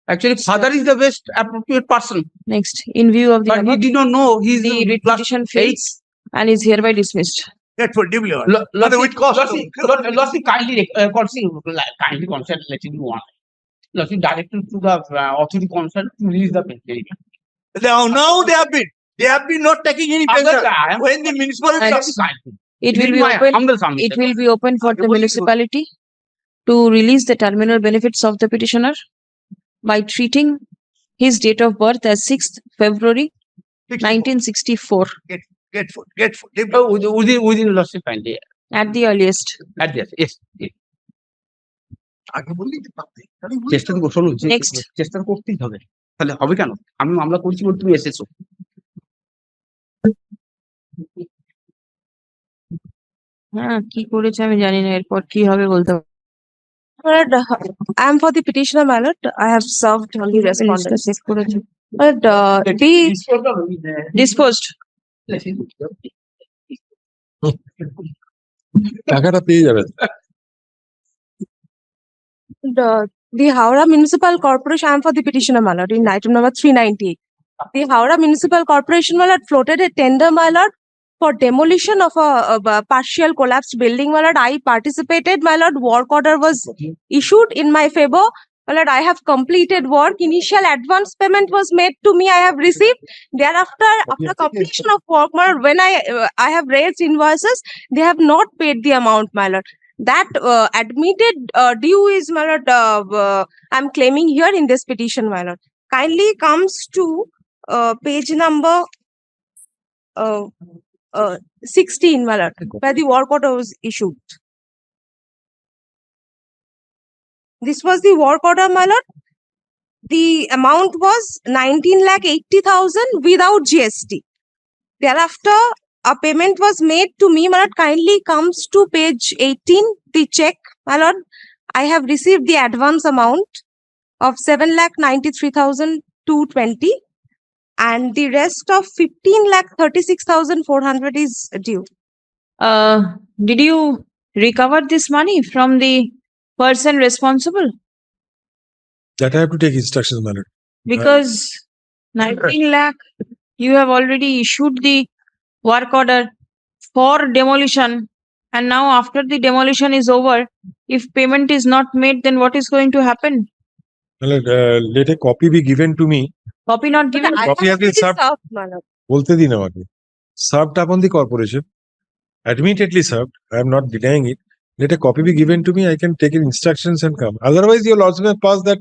Actually, father is the best appropriate person. Next, in view of the But he did not know he's the petition fails and is hereby dismissed. That for double. Lordship kindly concerned, let it be one. Lordship directed to the authority concerned to release the pension. Now they have been not taking any pension. When the municipal It will be open for the municipality to release the terminal benefits of the petitioner by treating his date of birth as 6th February 1964 within Lordship kindly. at the earliest. At the yes. চেষ্টা তো শোনো চেষ্টা করতেই হবে তাহলে হবে কেন আমি মামলা করছি বলে তুমি এসেছো হ্যাঁ কি করেছে আমি জানি না এরপর কি হবে বলতে পারবো I am for the petitioner, my lord. I have served on the respondent. But the disposed. টাকাটা পেয়ে যাবেন The Howrah Municipal Corporation, I am for the petitioner, my lord, in item number 398. The Howrah Municipal Corporation, my lord, floated a tender, my lord, for demolition of a partial collapsed building, my lord. I participated, my lord. Work order was issued in my favor. My lord, I have completed work. Initial advance payment was made to me. I have received. Thereafter, after completion of work, my lord, when I have raised invoices, they have not paid the amount, my lord. That admitted due is, my lord, I'm claiming here in this petition, my lord. Kindly comes to page number 16, my lord, where the work order was issued. This was the work order, my lord. The amount was 19,80,000 without GST. Thereafter, a payment was made to me, my lord. Kindly comes to page 18, the check, my lord. I have received the advance amount of 7,93,220. And the rest of 15,36,400 is due. Did you recover this money from the person responsible? That I have to take instructions, my lord. Because 19 lakh, you have already issued the work order for demolition, and now after the demolition is over, if payment is not made, then what is going to happen? My lord, let a copy be given to me. Copy not given. Copy has been served. বলতে দিন আমাকে served upon the corporation, admittedly served. I am not denying it. Let a copy be given to me. I can take instructions and come. Otherwise, your lordship has passed that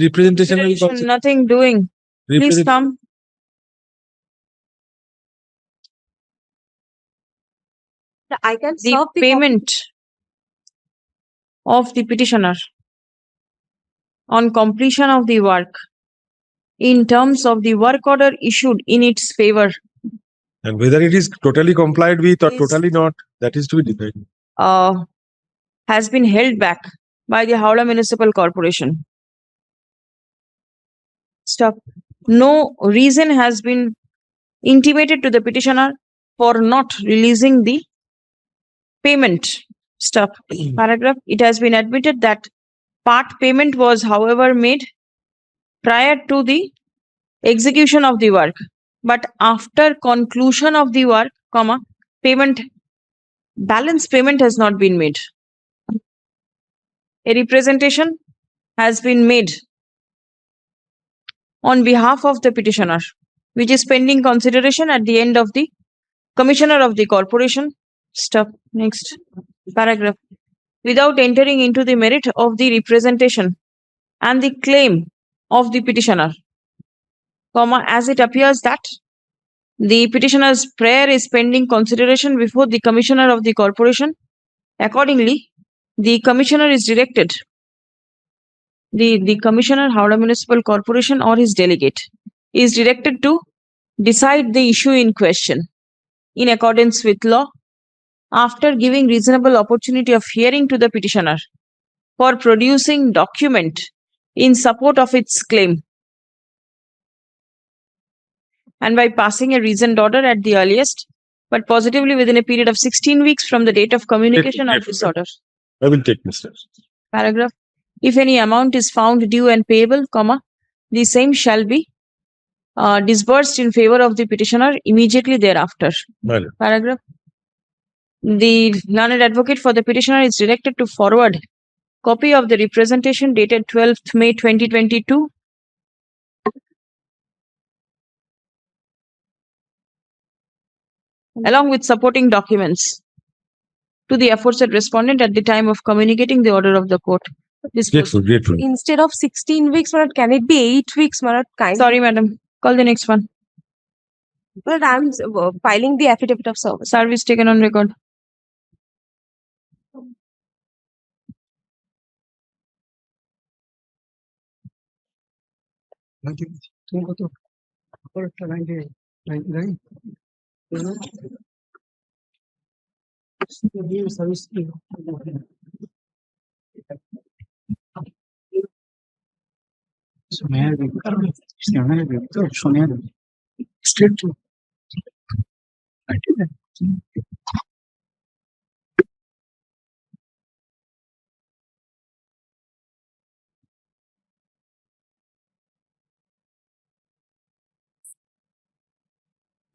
representation. Nothing doing. Please come. I can The serve the payment of the petitioner on completion of the work in terms of the work order issued in its favor And whether it is totally complied with or totally not, that is to be decided. has been held back by the Howrah Municipal Corporation. Stop. No reason has been intimated to the petitioner for not releasing the payment. Stop. Paragraph. It has been admitted that part payment was, however, made prior to the execution of the work, but after conclusion of the work, comma, balance payment has not been made. A representation has been made on behalf of the petitioner, which is pending consideration at the end of the commissioner of the corporation. Stop. Next paragraph. Without entering into the merit of the representation and the claim of the petitioner, comma, as it appears that the petitioner's prayer is pending consideration before the commissioner of the corporation, Accordingly, the commissioner is directed, the commissioner, Howrah Municipal Corporation or his delegate, is directed to decide the issue in question in accordance with law after giving reasonable opportunity of hearing to the petitioner for producing document in support of its claim, and by passing a reasoned order at the earliest, but positively within a period of 16 weeks from the date of communication of this order. I will take Mr. Paragraph. If any amount is found due and payable, comma, the same shall be disbursed in favor of the petitioner immediately thereafter. Paragraph. The learned advocate for the petitioner is directed to forward copy of the representation dated 12th May 2022 along with supporting documents to the aforesaid respondent at the time of communicating the order of the court. Grateful. Instead of 16 weeks, Malad, can it be 8 weeks, Malad? Sorry, madam. Call the next one. Malad, I'm filing the affidavit of service. Service taken on record.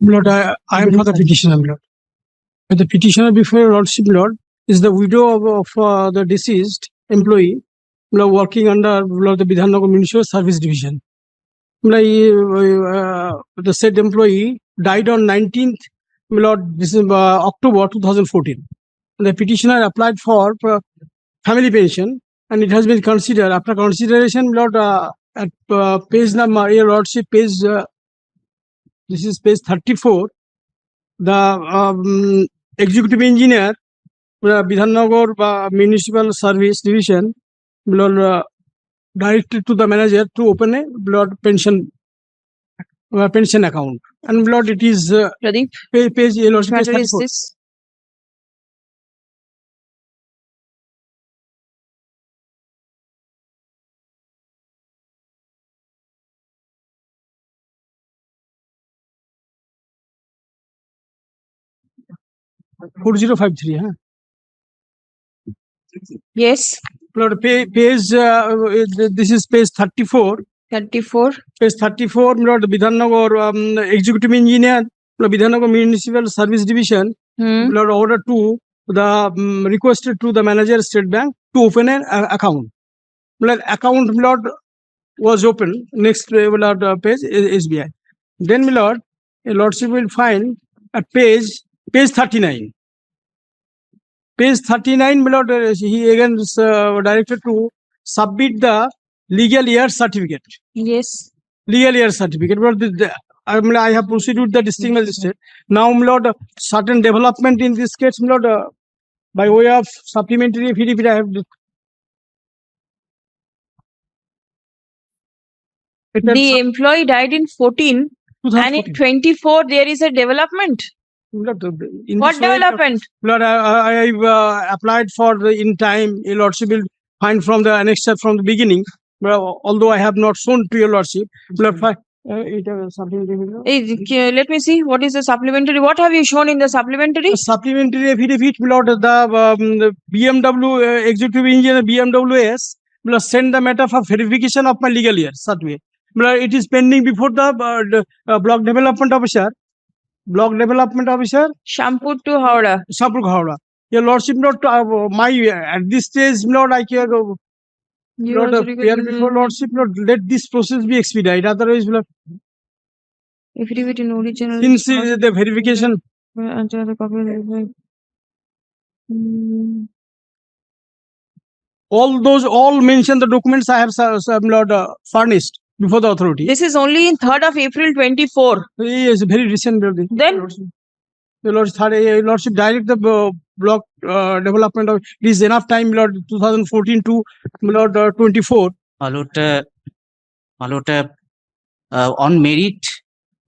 Lord, I am for the petitioner, Lord. The petitioner before your Lordship, Lord, is the widow of the deceased employee, Lord, working under Lord, the Bidhannagar Municipal Service Division. The said employee died on 19th Lord, October 2014. The petitioner applied for family pension, and it has been considered after consideration, Lord, at page number, your Lordship, page. This is page 34. The executive engineer, Bidhannagar Municipal Service Division, directed to the manager to open a pension account. And it is Pradeep, page which matter is 34. this? Four 4053, huh? Yes. Lord, page, this is page 34. 34. Page 34, Lord, Bidhannagar executive engineer, Lord, Bidhannagar Municipal Service Division, Lord, order to the requested to the manager State Bank to open an account. Lord, account, Lord, was open. Next, Lord, page is SBI. Then, Lord, a Lordship will find at page 39. Page 39, Lord, he again is directed to submit the legal year certificate. Yes. Legal year certificate. But I have proceeded with the district magistrate. Now, Lord, certain development in this case, Lord, by way of supplementary affidavit, I have. The employee died in 14, and in 24 there is a development. What development? Lord, I applied for the in time. Your Lordship will find from the annexure from the beginning. Well, although I have not shown to your Lordship, Lord, let me see. What is the supplementary? What have you shown in the supplementary? Supplementary affidavit, Lord, the BMW executive engineer BMWS will send the matter for verification of my legal year certificate. It is pending before the block development officer. Block development officer. Shampoo to Howrah. Shampoo to Howrah. Your Lordship, not my at this stage, Lord, I can go. Lord, appear before Lordship, Lord, let this process be expedited. Otherwise, Lord, affidavit in original. Since the verification. All mention the documents I have, Lord, furnished before the authority. This is only in 3rd of April 24. Yes, very recent. Then? Your Lordship direct the block development of, it is enough time, my lord, 2014 to, my lord, 24. On merit,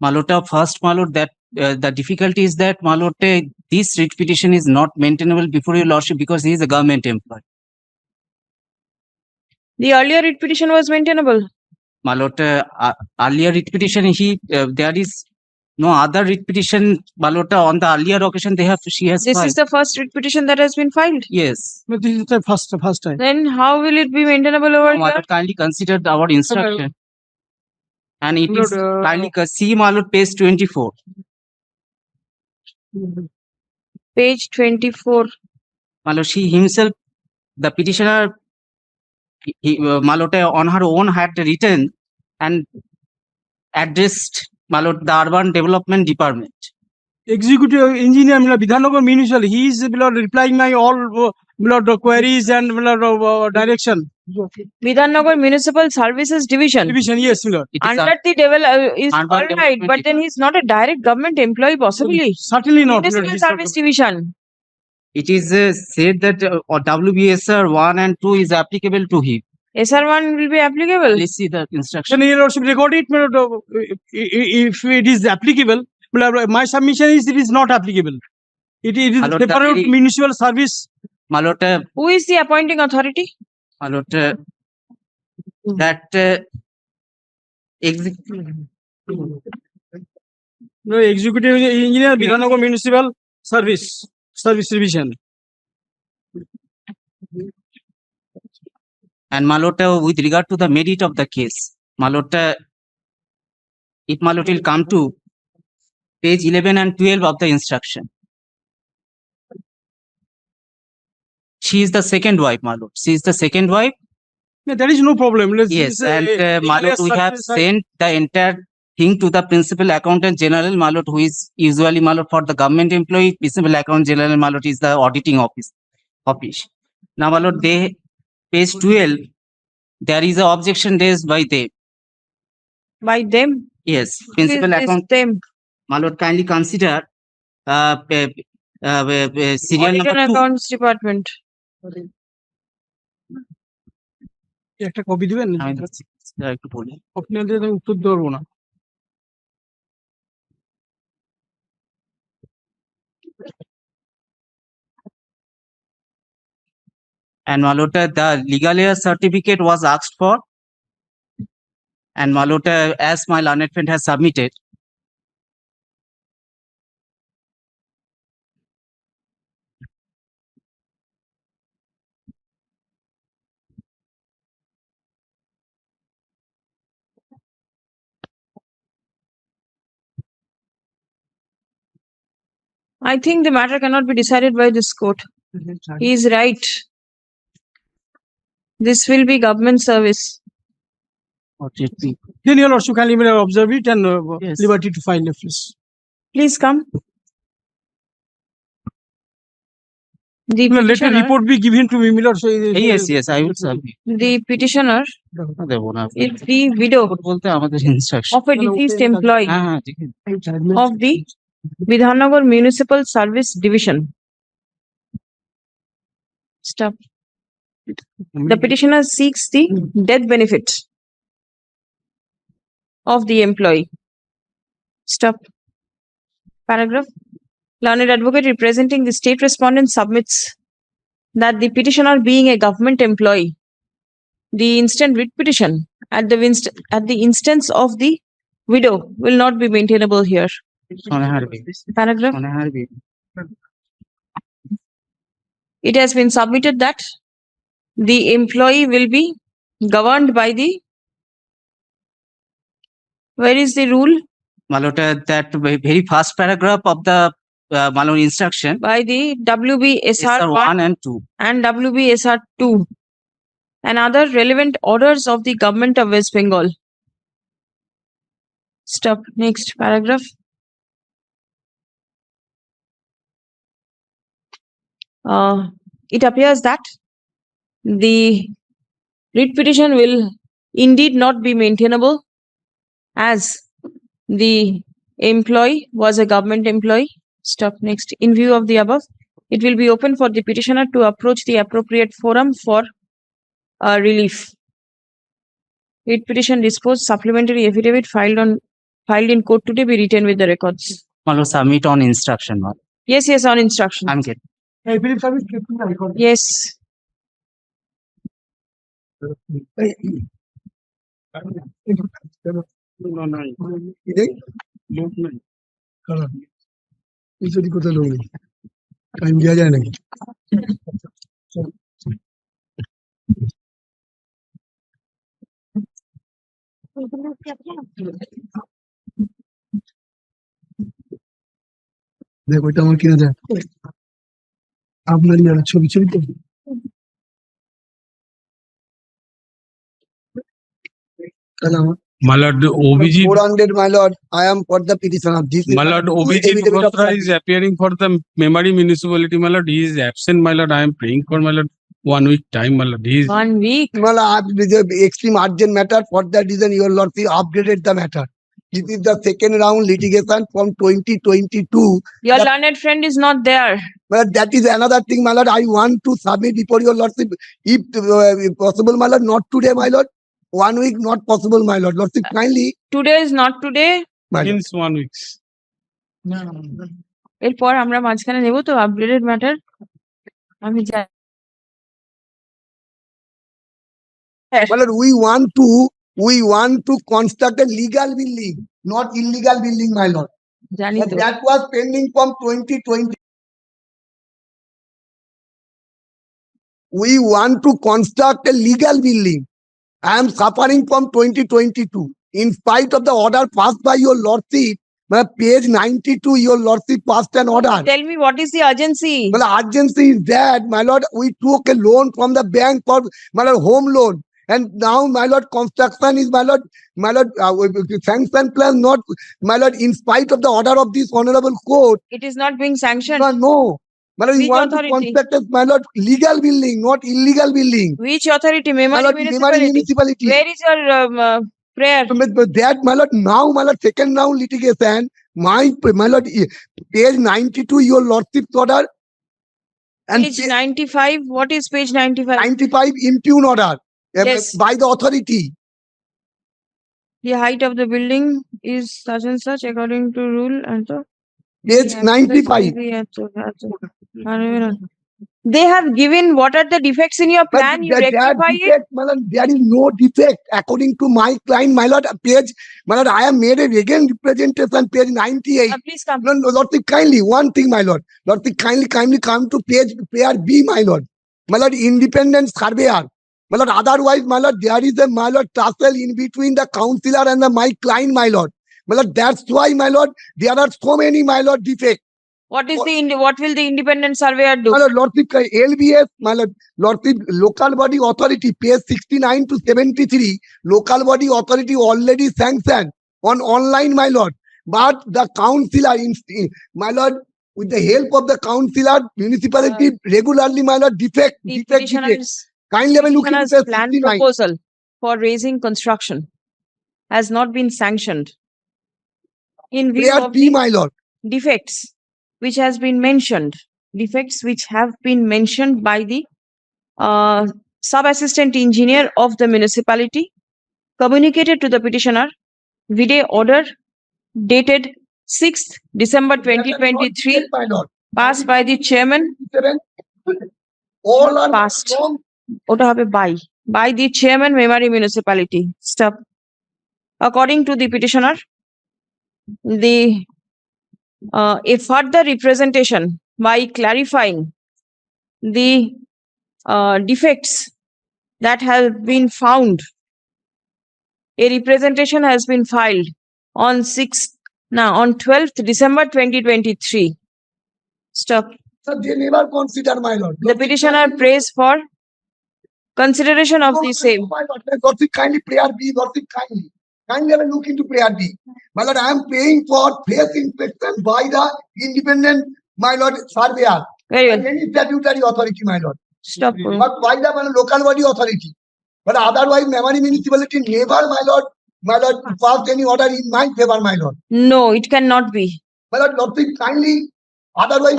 Malota, first Malot, that the difficulty is that Malote, this writ petition is not maintainable before your lordship because he is a government employee. The earlier writ petition was maintainable. Malota, earlier writ petition, there is no other writ petition, Malota, on the earlier occasion she has This filed. is the first writ petition that has been filed. Yes. But this is the first time. Then how will it be maintainable over here? Malot, kindly consider our instruction. And it is Malot, kindly see Malot page 24. Page 24. Malot, she himself, the petitioner, Malote on her own had written and addressed Malot the Urban Development Department. Executive engineer, my lord, Bidhannagar Municipal, he is, my lord, replying my all, my lord, queries and, my lord, direction. Bidhannagar Municipal Services Division. Division, yes, my lord. Under the is Urban all right, Development but then he's not a direct government employee, possibly. Certainly not. my lord, Municipal he's not Service Division. It is said that WBSR 1 and 2 is applicable to him. SR1 will be applicable. Let's see the instruction. Then your lordship record it, my lord, if it is applicable, my lord, my submission is it is not applicable. It is My lord, separate the- municipal service. Malota, Who is the appointing authority? Malota, that No, executive engineer, Bidhannagar Municipal Service Division. and Malota, with regard to the merit of the case, Malota, if Malota will come to page 11 and 12 of the instruction. She is the second wife, Malot. She is the second wife. Yeah, there is no problem. Yes, and Malot, we have sent the entire thing to the Principal Accountant General, Malot, who is usually Malot for the government employee. Principal Accountant General, Malot, is the auditing office. Now, Malot, page 12, there is an objection raised by them. By them? Yes, Who is Principal this Accountant. them? Malot, kindly consider serial Audit and number 2. Accounts Department. একটা copy দিবেন আমি দিচ্ছি, একটু বলি। Copy না দিলে আমি উত্তর দেবো না। And Malota, the legal error certificate was asked for. And Malota, as my learned friend has submitted, I think the matter cannot be decided by this court. He is right. This will be government service. Then your lordship can observe it and liberty to file a please. Please come. The Let a petitioner, report be given to me, my lord. So, yes, I will submit. the petitioner দেবো না। is the widow বলতে আমাদের instruction। of a deceased employee হ্যাঁ, ঠিক আছে। of the Bidhannagar Municipal Service Division. Stop. The petitioner seeks the death benefit of the employee. Stop. Paragraph. Learned advocate representing the state respondent submits that the petitioner, being a government employee, the instant writ petition at the instance of the widow will not be maintainable here. Paragraph. It has been submitted that the employee will be governed by the, where is the rule? Malota, that very first paragraph of the Malone instruction. By the WBSR 1 and 2. And WBSR 2 and other relevant orders of the government of West Bengal. Stop. Next paragraph. It appears that the writ petition will indeed not be maintainable as the employee was a government employee. Stop. Next. In view of the above, It will be open for the petitioner to approach the appropriate forum for relief. Writ petition disposed, supplementary affidavit filed in court today be written with the records. My lord, submit on instruction. My lord. Yes, on instruction. I'm getting. Yes. কোথায় লোক নেই time দেওয়া যায় নাকি দেখ ওইটা আমার কিনে দেখ আপনারই ছবি ছবি তো তাহলে আমার My lord, OBG, 400 my lord I am for the petition of this my lord, OBG Kolkata is appearing for the memory municipality. My lord, he is absent. My lord, I am praying for my lord 1 week time. My lord, he is 1 week. well extreme urgent matter. For that reason your lordship upgraded the matter. This is the second round litigation from 2022. Your learned friend is not there. Well, that is another thing, my lord. I want to submit before your lordship, if possible, my lord. Not today, my lord. 1 week, not possible, my lord. Lordship, kindly. Today is not today. since 1 week. এরপর আমরা মাঝখানে নেব তো updated matter আমি জানি My lord, we want to construct a legal building, not illegal building, my lord. জানি তো That was pending from 2020. We want to construct a legal building. I am suffering from 2022. In spite of the order passed by your lordship, page 92, your lordship passed an order. tell me what is the urgency. Well, the urgency is that, my lord, we took a loan from the bank for, my lord, home loan. And now, my lord, construction is, my lord, sanction plan not, my lord, in spite of the order of this honorable court. It is not being sanctioned. No. My lord, we Which want authority? to construct a, my lord, legal building, not illegal building. Which authority? My Memory lord, Memory municipality. municipality. Where is your prayer? But that, my lord, now, my lord, second round litigation, my lord, page 92, your lordship's order. And Page 95. What is page 95? 95 impugn order Yes. by the authority. The height of the building is such and such according to rule and so. Page 95. They have given what are the defects in your plan. You rectify it. Defect, my lord, there is no defect according to my client, my lord. Page, my lord, I have made a again representation, page 98. Please come. No, lordship, kindly, one thing, my lord. Lordship, kindly come to page prayer B, my lord. My lord, independent surveyor. My lord, otherwise, my lord, there is a, my lord, tussle in between the councillor and my client, my lord. My lord, that's why, my lord, there are so many, my lord, defects. What is what will the independent surveyor do? My lord, lordship, LBS, my lord, lordship, local body authority, page 69 to 73, local body authority already sanctioned on online, my lord. But the councillor, my lord, with the help of the councillor, municipality regularly, my lord, defect. Kindly have a look into the plan proposal for raising construction has not been sanctioned. In view prayer of B, my lord. defects which have been mentioned by the sub-assistant engineer of the municipality, communicated to the petitioner, vide order dated 6th December 2023, passed by the chairman. All are passed. wrong. Ota hobe by the chairman, Memory municipality. Stop. According to the petitioner, a further representation by clarifying the defects that have been found. A representation has been filed on 12th December 2023. Stop. Sir, they never consider, my lord. The petitioner prays for consideration of the same. My lord, lordship, kindly prayer B, lordship, kindly. Kindly have a look into prayer B. My lord, I am paying for face inspection by the independent, my lord, surveyor. Very well. Any statutory authority, my lord. Stop. But by the, my lord, local body authority. But otherwise, Memory municipality never, my lord, passed any order in my favor, my lord. No, it cannot be. My lord, lordship, kindly Otherwise,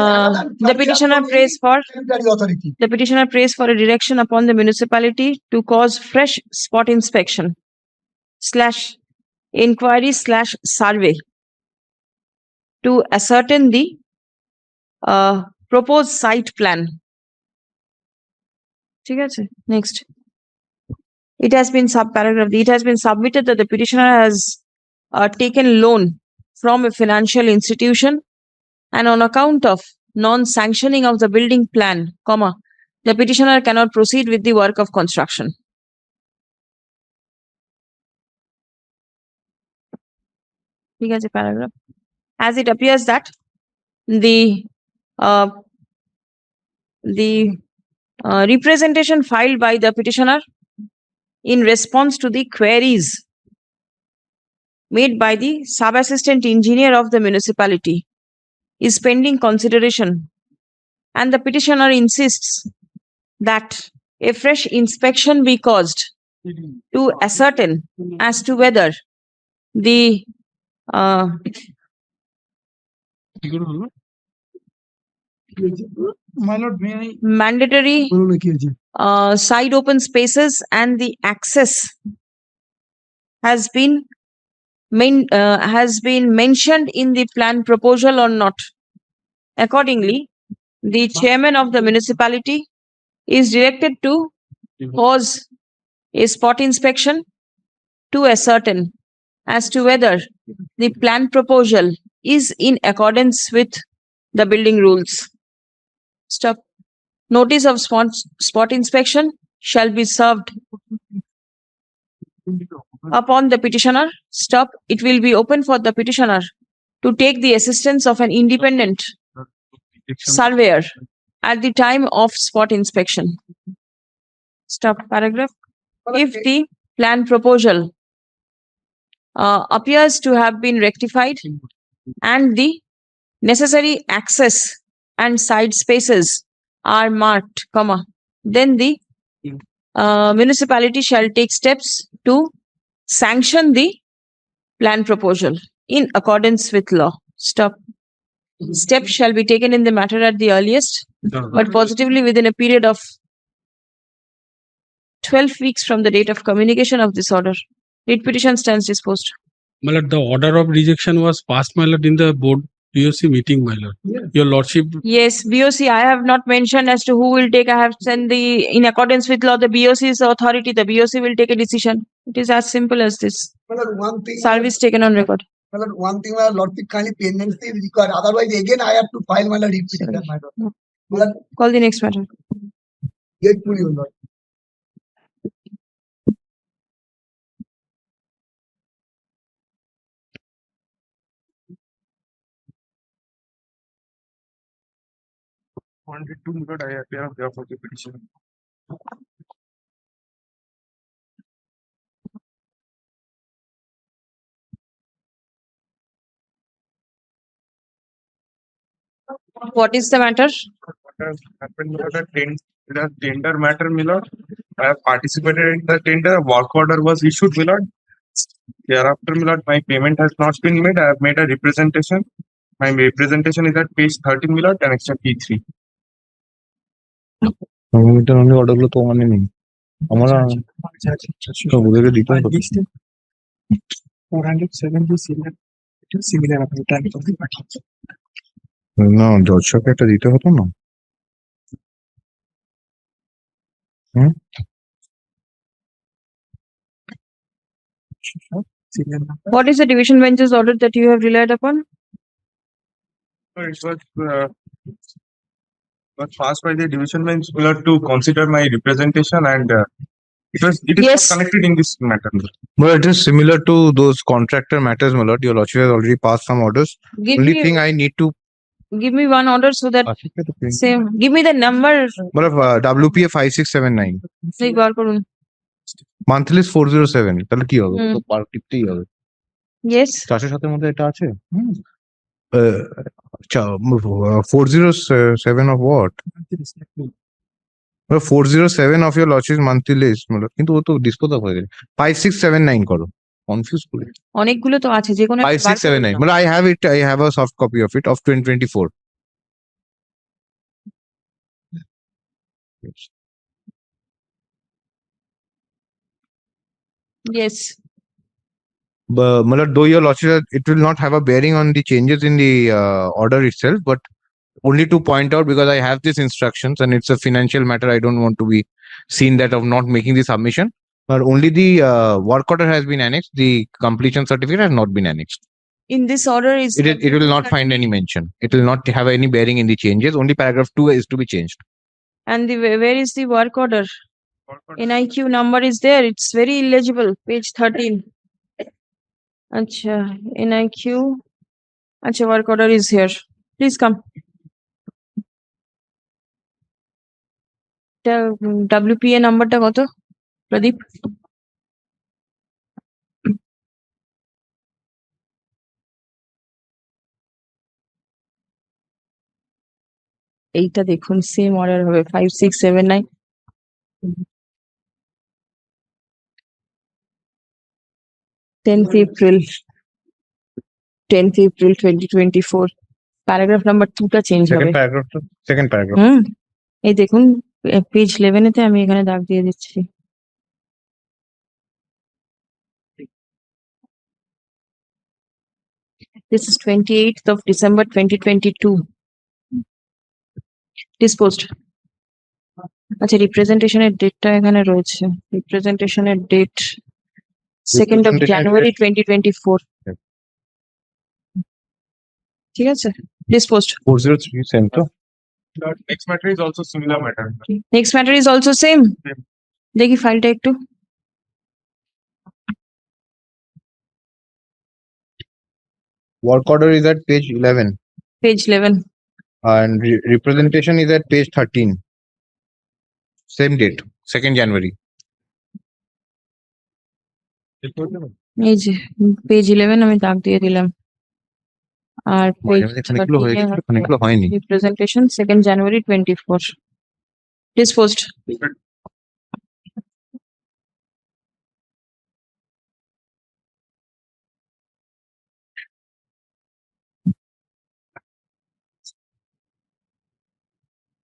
The petitioner prays for authority. the petitioner prays for a direction upon the municipality to cause fresh spot inspection / inquiry / survey to ascertain the proposed site plan. Next. It has been it has been submitted that the petitioner has taken loan from a financial institution, and on account of non-sanctioning of the building plan, the petitioner cannot proceed with the work of construction. Paragraph. As it appears that the representation filed by the petitioner in response to the queries made by the sub-assistant engineer of the municipality is pending consideration, and the petitioner insists that a fresh inspection be caused to ascertain as to whether the mandatory side open spaces and the access has been mentioned in the plan proposal or not. Accordingly, the chairman of the municipality is directed to cause a spot inspection to ascertain as to whether the plan proposal is in accordance with the building rules. Stop. Notice of spot inspection shall be served upon the petitioner. Stop. It will be open for the petitioner to take the assistance of an independent surveyor at the time of spot inspection. Stop. Paragraph. If the plan proposal appears to have been rectified and the necessary access and side spaces are marked, then the municipality shall take steps to sanction the plan proposal in accordance with law. Stop. Steps shall be taken in the matter at the earliest, but positively within a period of 12 weeks from the date of communication of this order. Writ petition stands disposed. My lord, the order of rejection was passed, my lord, in the board BOC meeting, my lord. Your lordship. Yes, BOC, I have not mentioned as to who will take. I have sent in accordance with law, the BOC's authority. The BOC will take a decision. It is as simple as this. My lord, one thing. Service taken on record. My lord, one thing, my lordship kindly pendency is required. Otherwise, again, I have to file my lord writ petition, my lord. My lord, Call the next matter. grateful you, lord. Wanted to note I appear there for the petition. What is the matter? What has happened with the tender matter, my lord? I have participated in the tender. A work order was issued, my lord. Thereafter, my lord, my payment has not been made. I have made a representation. My representation is at page 13, my lord, annexure P3. অন্য অর্ডারগুলো তো মানে নেই আমরা ওদেরকে দিতে হবে 470 similar না দর্শককে একটা দিতে হতো না What is the division bench's order that you have relied upon? It was passed by the division bench to consider my representation, and it is Yes. not connected in this matter. But it is similar to those contractor matters, my lord. Your lordship has already passed some orders. Give Only me- thing I need to Give me one order so that same. Give me the number. WPA 5679 Say bar korun. monthly is 407 তাহলে কি হবে হুম। তো পার টিপতেই হবে Yes. 407 মধ্যে এটা আছে 407 of what 407 of your lordship's monthly list কিন্তু ও তো ডিসপোজ অফ হয়ে গেছে 5679 করো কনফিউজ করে অনেকগুলো তো আছে যে কোনো 5679 I have a soft copy of it of 2024 Yes. But though your lordship, it will not have a bearing on the changes in the order itself, but only to point out, because I have these instructions and it's a financial matter, I don't want to be seen that of not making the submission. But only the work order has been annexed. The completion certificate has not been annexed. In this order is It will not find any mention. It will not have any bearing in the changes. Only paragraph 2 is to be changed. and the where is the work order? NIQ number is there. It's very illegible. Page 13. Acha, NIQ. Acha, work order is here. Please come. WPA number ta koto? Pradeep. এইটা দেখুন same order হবে 5679 10th April 2024 paragraph number 2 টা change হবে Second paragraph. এই দেখুন page 11 এতে আমি এখানে দাগ দিয়ে দিচ্ছি This is 28th of December 2022 disposed আচ্ছা রিপ্রেজেন্টেশনের ডেটটা এখানে রয়েছে রিপ্রেজেন্টেশনের ডেট 2nd of January 2024 ঠিক আছে disposed 403 same to. Next matter is also similar matter. next matter is also same দেখি ফাইলটা একটু Work order is at page 11 page 11 and representation is at page 13. Same date, 2nd January. এই যে page 11 আমি দাগ দিয়ে দিলাম আর পেজ খানিকগুলো হয়নি representation 2nd January 24 disposed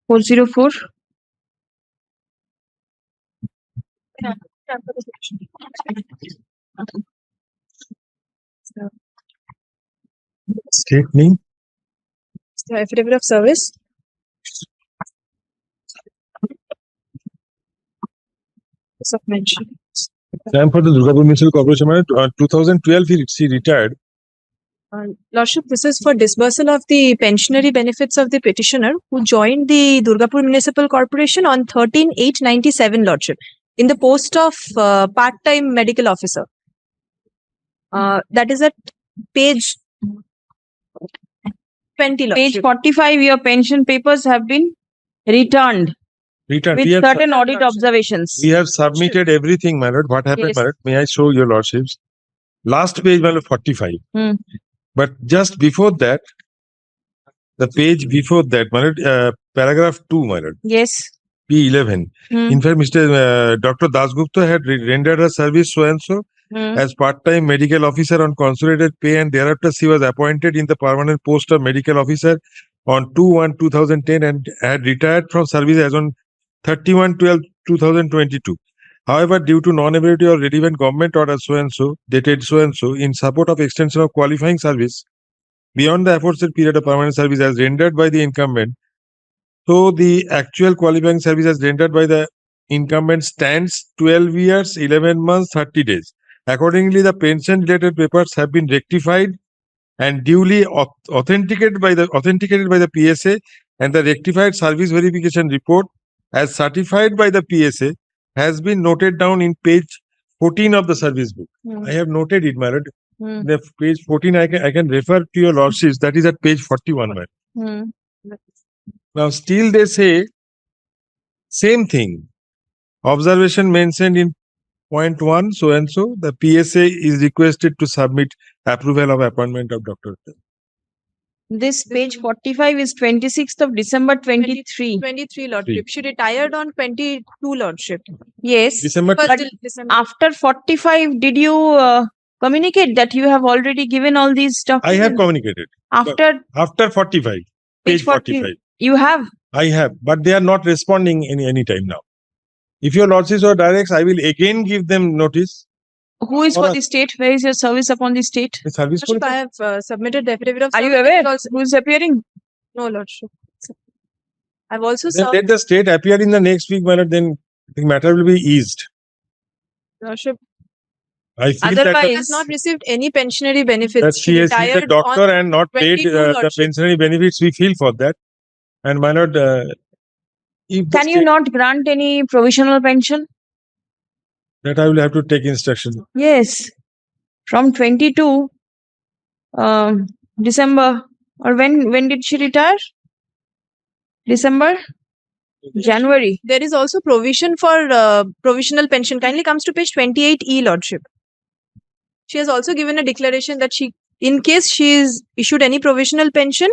.404 State name. The affidavit of service. Of mention. Time for the Durgapur Municipal Corporation. 2012 she retired. Lordship, this is for disbursal of the pensionary benefits of the petitioner who joined the Durgapur Municipal Corporation on 13/8/97, Lordship, in the post of part-time medical officer. That is at page 20, Lordship. page 45 your pension papers have been returned with certain audit observations. We have submitted everything, my lord. What happened, Yes. my lord? May I show your lordships? Last page, my lord, 45. But just before that, the page before that, my lord, paragraph 2, my lord, Yes. P11. In fact, Dr. Dasgupta had rendered her service so and so as part-time medical officer on consolidated pay, and thereafter she was appointed in the permanent post of medical officer on 2/1/2010 and had retired from service as on 31/12/2022. However, due to non-availability of relevant government order so and so, dated so and so, in support of extension of qualifying service beyond the aforesaid period of permanent service as rendered by the incumbent, so the actual qualifying service as rendered by the incumbent stands 12 years, 11 months, 30 days. Accordingly, the pension-related papers have been rectified and duly authenticated by the PSA, and the rectified service verification report as certified by the PSA has been noted down in page 14 of the service book. I have noted it, my lord. The page 14, I can refer to your lordships. That is at page 41, my lord. Now, still they say same thing. Observation mentioned in point 1, so and so, the PSA is requested to submit approval of appointment of Dr. This page 45 is 26th of December 23. 23, Lordship. She retired on 22, Lordship. Yes. December. But after 45, did you communicate that you have already given all these documents? I have communicated. After 45. Page 45. You have. I have, but they are not responding any time now. If your lordship so directs, I will again give them notice. Who is Or for a- the state? Where is your service upon the state? The service Lordship, police. I have submitted the affidavit of Are you service. aware who is appearing? No, Lordship. I've also Then served. let the state appear in the next week, my lord, then the matter will be eased. Lordship. I feel Otherwise, that, has not received any pensionary that benefits. she is a retired doctor on and not paid 22, the Lordship. pensionary benefits. We feel for that. And my lord, if the Can you state- not grant any provisional pension? that I will have to take instruction. Yes. From 22 December, or when did she retire? December? January. There is also provision for provisional pension. Kindly comes to page 28E, Lordship. She has also given a declaration that she, in case she is issued any provisional pension,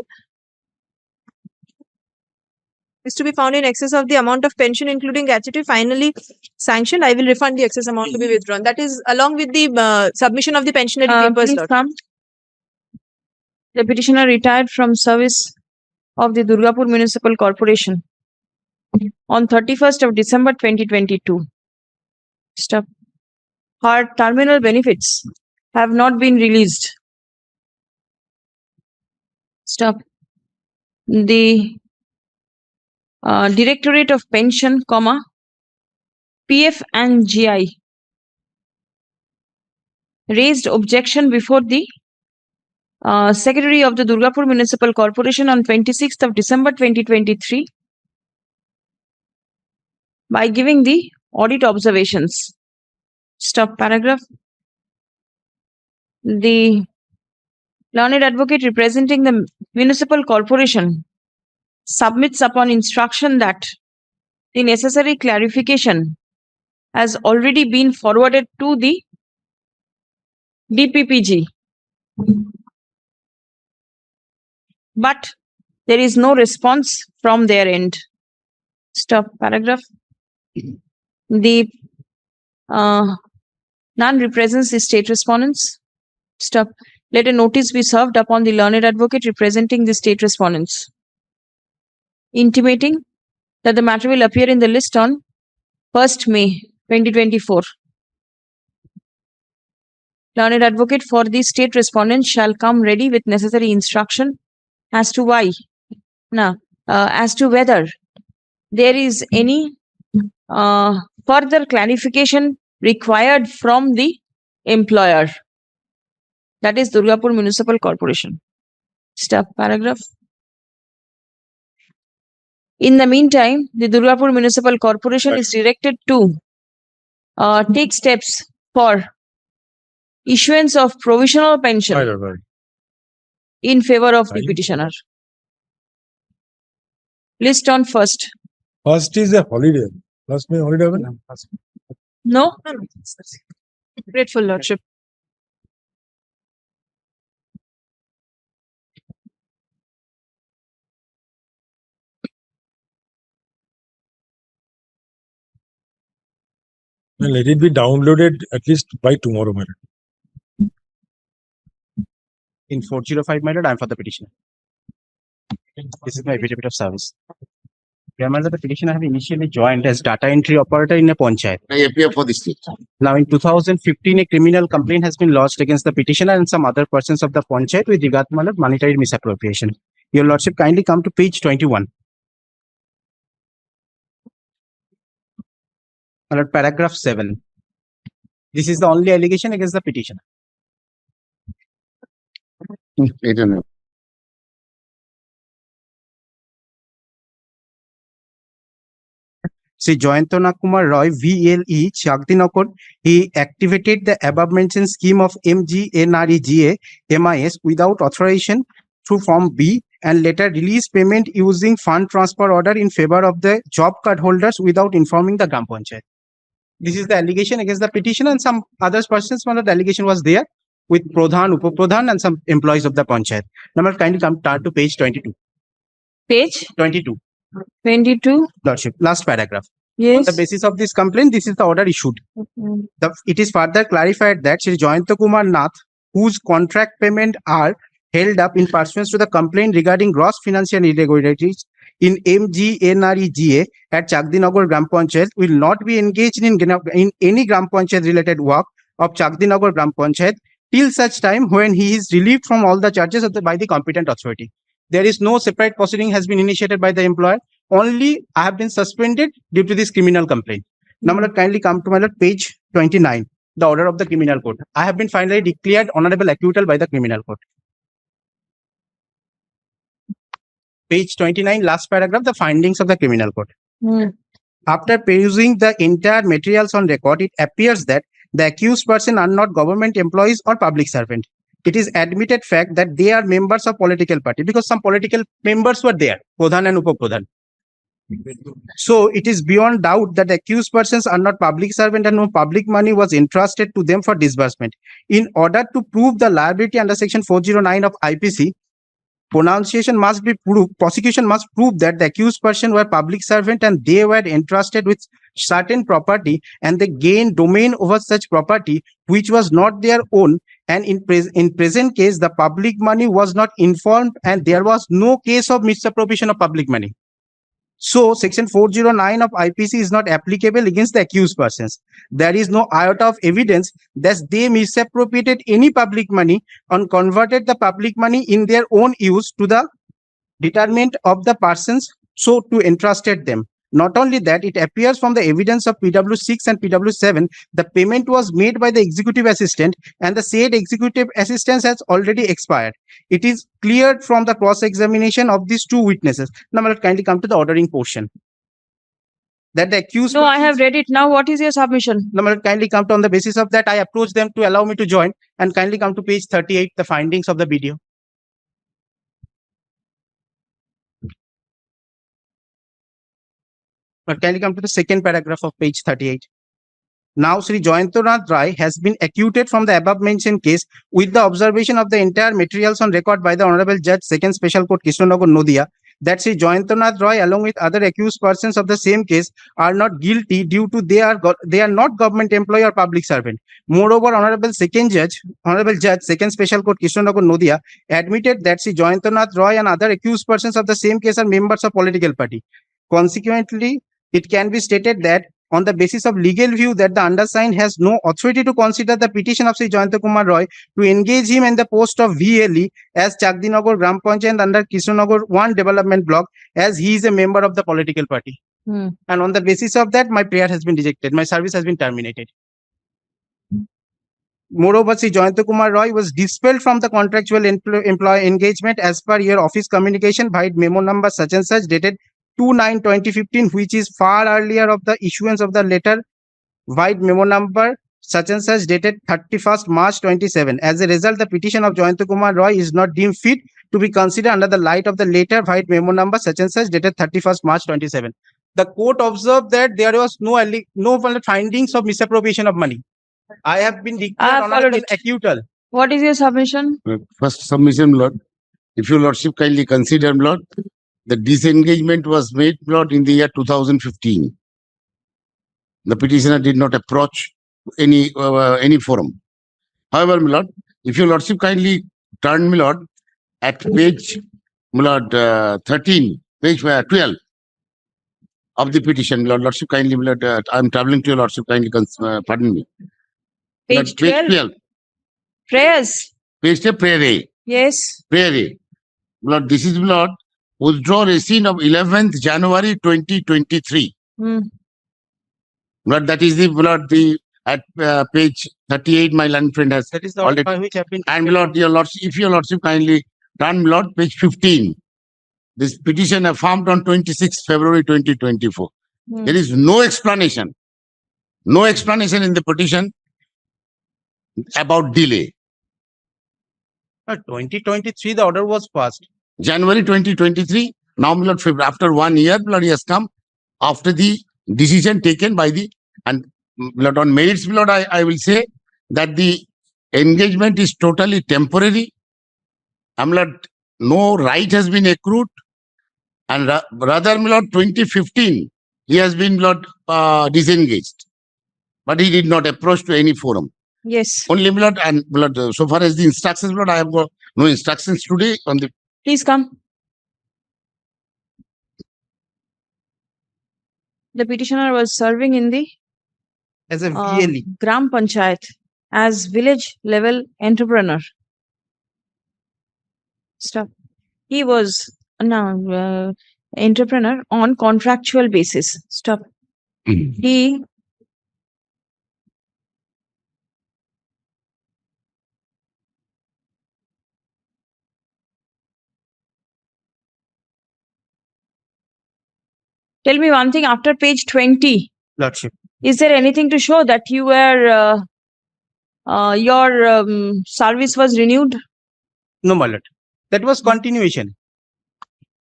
is to be found in excess of the amount of pension, including gratuity, finally sanctioned, I will refund the excess amount to be withdrawn. That is along with the submission of the pensionary papers. Please Lordship. come. The petitioner retired from service of the Durgapur Municipal Corporation on 31st of December 2022. Stop. Her terminal benefits have not been released. Stop. The Directorate of Pension, PF and GI raised objection before the Secretary of the Durgapur Municipal Corporation on 26th of December 2023 by giving the audit observations. Stop paragraph. The learned advocate representing the municipal corporation submits upon instruction that the necessary clarification has already been forwarded to the DPPG. But there is no response from their end. Stop paragraph. The none represents the state respondents. Stop. Let a notice be served upon the learned advocate representing the state respondents, intimating that the matter will appear in the list on 1st May 2024. Learned advocate for the state respondents shall come ready with necessary instruction as to as to whether there is any further clarification required from the employer, that is Durgapur Municipal Corporation. Stop paragraph. In the meantime, the Durgapur Municipal Corporation is directed to take steps for issuance of provisional pension in favor of the petitioner. List on 1st. First is a holiday. First May holiday. No? Grateful, Lordship. Well, let it be downloaded at least by tomorrow, my lord. In 405, my lord, I am for the petitioner. This is my affidavit of service. Yeah, my lord, the petitioner have initially joined as data entry operator in a panchayat. I appear for the state. Now, in 2015, a criminal complaint has been lodged against the petitioner and some other persons of the panchayat with regard to my lord, monetary misappropriation. Your lordship, kindly come to page 21. My lord, paragraph 7. This is the only allegation against the petitioner. I don't know. Sri Joyantana Kumar Roy, VLE, Chakdinakot, he activated the above mentioned scheme of MGNREGA MIS without authorization through Form B and later released payment using fund transfer order in favor of the job card holders without informing the Gram Panchayat. This is the allegation against the petitioner and some other persons. One of the allegation was there with Pradhan, Upapradhan and some employees of the Panchayat. Now, kindly come to page 22. Page 22. 22. Lordship, last paragraph. Yes. On the basis of this complaint, this is the order issued. It is further clarified that Shri Joyanta Kumar Nath, whose contract payment are held up in pursuance to the complaint regarding gross financial irregularities, in MGNREGA at Chakdinagar Gram Panchayat will not be engaged in any Gram Panchayat related work of Chakdinagar Gram Panchayat till such time when he is relieved from all the charges by the competent authority. There is no separate proceeding has been initiated by the employer. Only I have been suspended due to this criminal complaint. Now, my lord, kindly come to my lord, page 29, the order of the criminal court. I have been finally declared honorable acquittal by the criminal court. Page 29, last paragraph, the findings of the criminal court. After perusing the entire materials on record, it appears that the accused person are not government employees or public servant. It is admitted fact that they are members of political party because some political members were there, Pradhan and Upapradhan. So it is beyond doubt that the accused persons are not public servant and no public money was entrusted to them for disbursement. In order to prove the liability under section 409 of IPC, prosecution must prove that the accused person were public servant and they were entrusted with certain property and they gained domain over such property which was not their own, and in present case the public money was not informed and there was no case of misappropriation of public money. So section 409 of IPC is not applicable against the accused persons. There is no iota of evidence that they misappropriated any public money and converted the public money in their own use to the determinant of the persons so to entrusted them. Not only that, it appears from the evidence of PW6 and PW7, the payment was made by the executive assistant and the said executive assistant has already expired. It is cleared from the cross-examination of these two witnesses. Now, I will kindly come to the ordering portion. That the accused... No, I have read it. Now, what is your submission? Now, I will kindly come to on the basis of that, I approach them to allow me to join and kindly come to page 38, the findings of the video. But kindly come to the second paragraph of page 38. Now, Sri Jayantranath Rai has been acquitted from the above mentioned case with the observation of the entire materials on record by the Honorable Judge, 2nd Special Court, Krishnanagar, Nodia, that Sri Jayantranath Rai, along with other accused persons of the same case, are not guilty due to they are not government employee or public servant. Moreover, Honorable Judge, 2nd Special Court, Krishnanagar, Nodia, admitted that Sri Jayantranath Rai and other accused persons of the same case are members of political party. Consequently, it can be stated that on the basis of legal view that the undersigned has no authority to consider the petition of Sri Jayanta Kumar Roy to engage him in the post of VLE as Chakdinagar Gram Panchayat under Krishnanagar 1 development block as he is a member of the political party. And on the basis of that, my prayer has been rejected. My service has been terminated. Moreover, Sri Jayanta Kumar Roy was dispelled from the contractual employee engagement as per your office communication by memo number such and such dated 2/9/2015, which is far earlier of the issuance of the letter vide memo number such and such dated 31st March 27. As a result, the petition of Jayanta Kumar Roy is not deemed fit to be considered under the light of the letter vide memo number such and such dated 31st March 27. The court observed that there was no findings of misappropriation of money. I have been declared honorable acquittal. What is your submission? First submission, Lord. If your Lordship kindly consider, Lord, the disengagement was made, Lord, in the year 2015. The petitioner did not approach any forum. However, my Lord, if your Lordship kindly turn, my Lord, at page, my Lord, 13, page 12 of the petition, my Lordship kindly, my Lord, I am traveling to your Lordship kindly, pardon me. Page 12. Prayers. Page 12, prayer. Yes. Prayer. My Lord, this is, my Lord, withdraw receipt of 11th January 2023. But that is the at page 38, my learned friend has. That is the order by which have been. And Lord, your Lordship, if your Lordship kindly turn, Lord, page 15. This petition affirmed on 26th February 2024. There is no explanation. No explanation in the petition about delay. 2023, the order was passed. January 2023. Now, my Lord, after 1 year, Lord, he has come after the decision taken by the, and Lord, on merits, Lord, I will say that the engagement is totally temporary. Lord, no right has been accrued. And rather, my Lord, 2015, he has been, Lord, disengaged. But he did not approach to any forum. Yes. Only, my Lord, and Lord, so far as the instructions, Lord, I have got no instructions today on the. Please come. the petitioner was serving in the As a VLE. Gram Panchayat as village level entrepreneur. Stop. He was entrepreneur on contractual basis. Stop. He tell me one thing after page 20. Lordship. Is there anything to show that you were your service was renewed? No, my lord. That was continuation.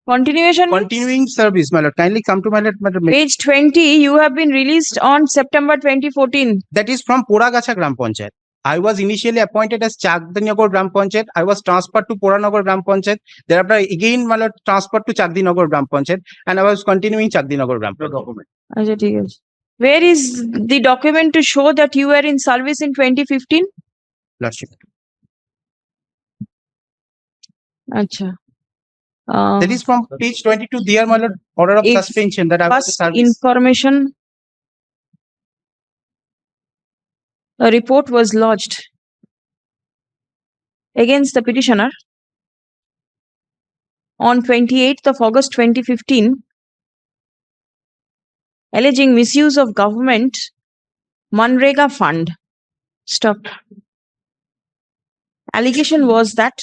Continuation means? Continuing service, my lord. Kindly come to my lord. Page 20, you have been released on September 2014. That is from Poragacha Gram Panchayat. I was initially appointed as Chakdinagar Gram Panchayat. I was transferred to Poranagar Gram Panchayat. Thereafter, again, my lord, transferred to Chakdinagar Gram Panchayat. And I was continuing Chakdinagar Gram Panchayat. Where is the document to show that you were in service in 2015? Lordship. Acha. That is from page 22, dear my lord, order of suspension that I was in First service. information, a report was lodged against the petitioner on 28th of August 2015, alleging misuse of government Manrega fund. Stop. Allegation was that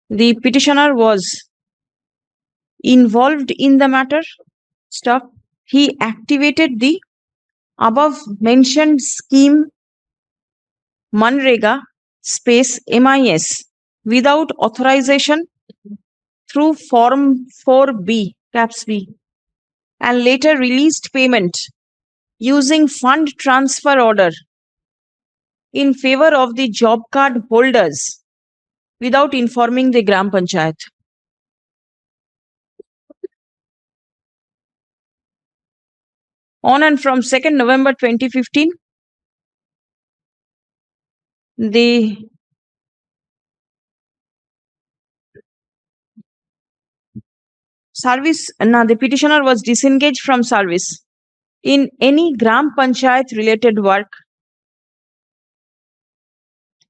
the petitioner was involved in the matter. Stop. He activated the above mentioned scheme Manrega space MIS without authorization through Form 4B, caps B, and later released payment using fund transfer order in favor of the job card holders without informing the Gram Panchayat. On and from 2nd November 2015, the the petitioner was disengaged from service in any Gram Panchayat related work.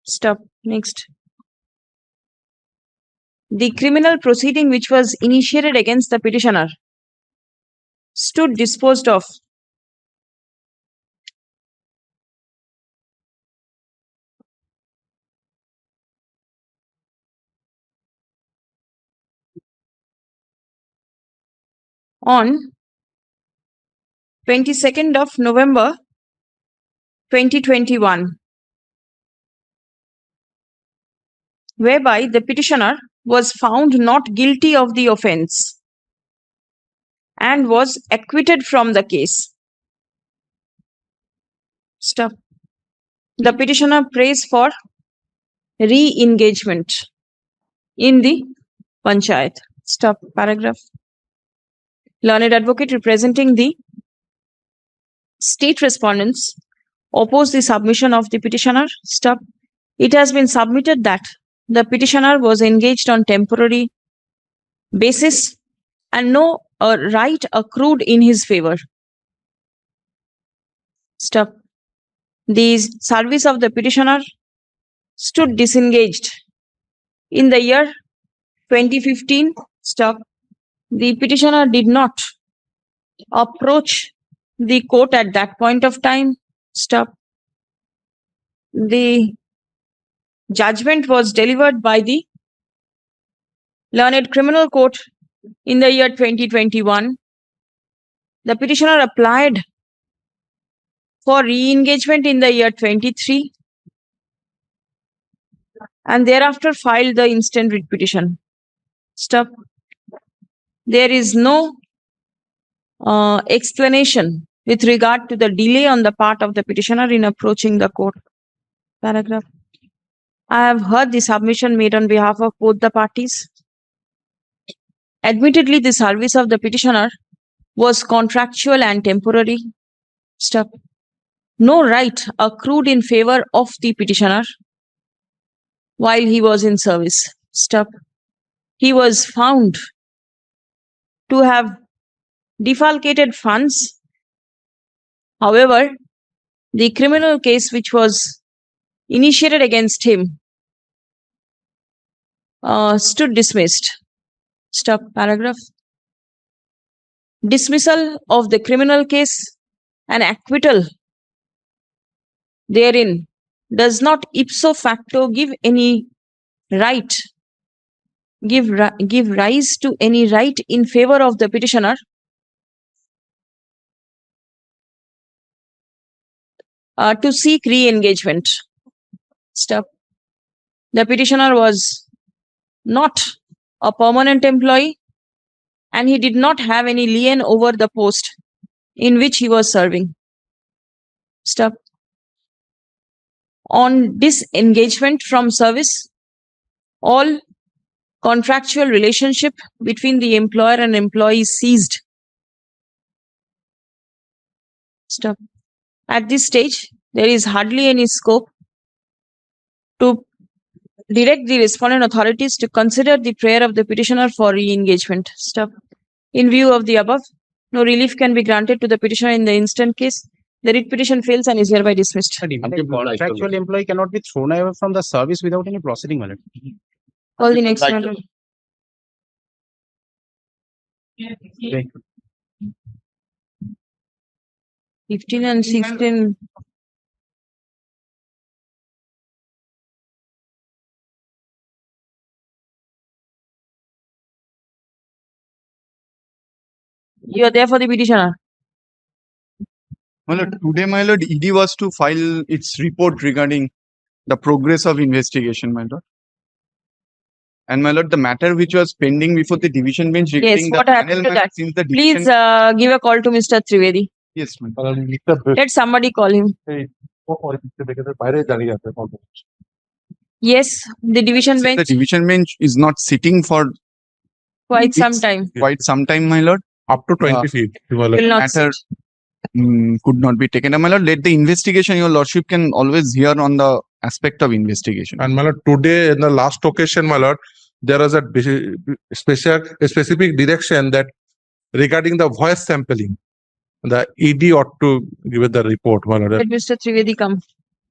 Stop. Next. The criminal proceeding which was initiated against the petitioner stood disposed of on 22nd of November 2021, whereby the petitioner was found not guilty of the offence and was acquitted from the case. Stop. The petitioner prays for re-engagement in the Panchayat. Stop. Paragraph. Learned advocate representing the state respondents oppose the submission of the petitioner. Stop. It has been submitted that the petitioner was engaged on temporary basis and no right accrued in his favor. Stop. The service of the petitioner stood disengaged in the year 2015. Stop. The petitioner did not approach the court at that point of time. Stop. The judgment was delivered by the Learned Criminal Court in the year 2021. The petitioner applied for re-engagement in the year 23 and thereafter filed the instant writ petition. Stop. There is no explanation with regard to the delay on the part of the petitioner in approaching the court. Paragraph. I have heard the submission made on behalf of both the parties. Admittedly, the service of the petitioner was contractual and temporary. Stop. No right accrued in favor of the petitioner while he was in service. Stop. He was found to have defalcated funds However, the criminal case which was initiated against him stood dismissed. Stop paragraph. Dismissal of the criminal case and acquittal therein does not ipso facto give rise to any right in favor of the petitioner to seek re-engagement. Stop. The petitioner was not a permanent employee and he did not have any lien over the post in which he was serving. Stop. On disengagement from service, all contractual relationship between the employer and employee ceased. Stop. At this stage, there is hardly any scope to direct the respondent authorities to consider the prayer of the petitioner for re-engagement. Stop. In view of the above, no relief can be granted to the petitioner in the instant case. The writ petition fails and is hereby dismissed. Contractual employee cannot be thrown away from the service without any proceeding, my lord. Call the next matter. 15 and 16. You are there for the petitioner. My lord, today, my lord, ED was to file its report regarding the progress of investigation, my lord. And my lord, the matter which was pending before the division bench regarding Yes, what happened to that? since the Please division. give a call to Mr. Trivedi. Yes, my Let somebody call him. Yes, the division The bench division bench is not sitting for quite some time. quite some time, my lord. Up to 25th, Will not matter could not be taken. And my lord, let the investigation, your lordship can always hear on the aspect of investigation. And my lord, today in the last occasion, my lord, there was a specific direction that regarding the voice sampling, the ED ought to give it the report, my lord. Let Mr. Trivedi come.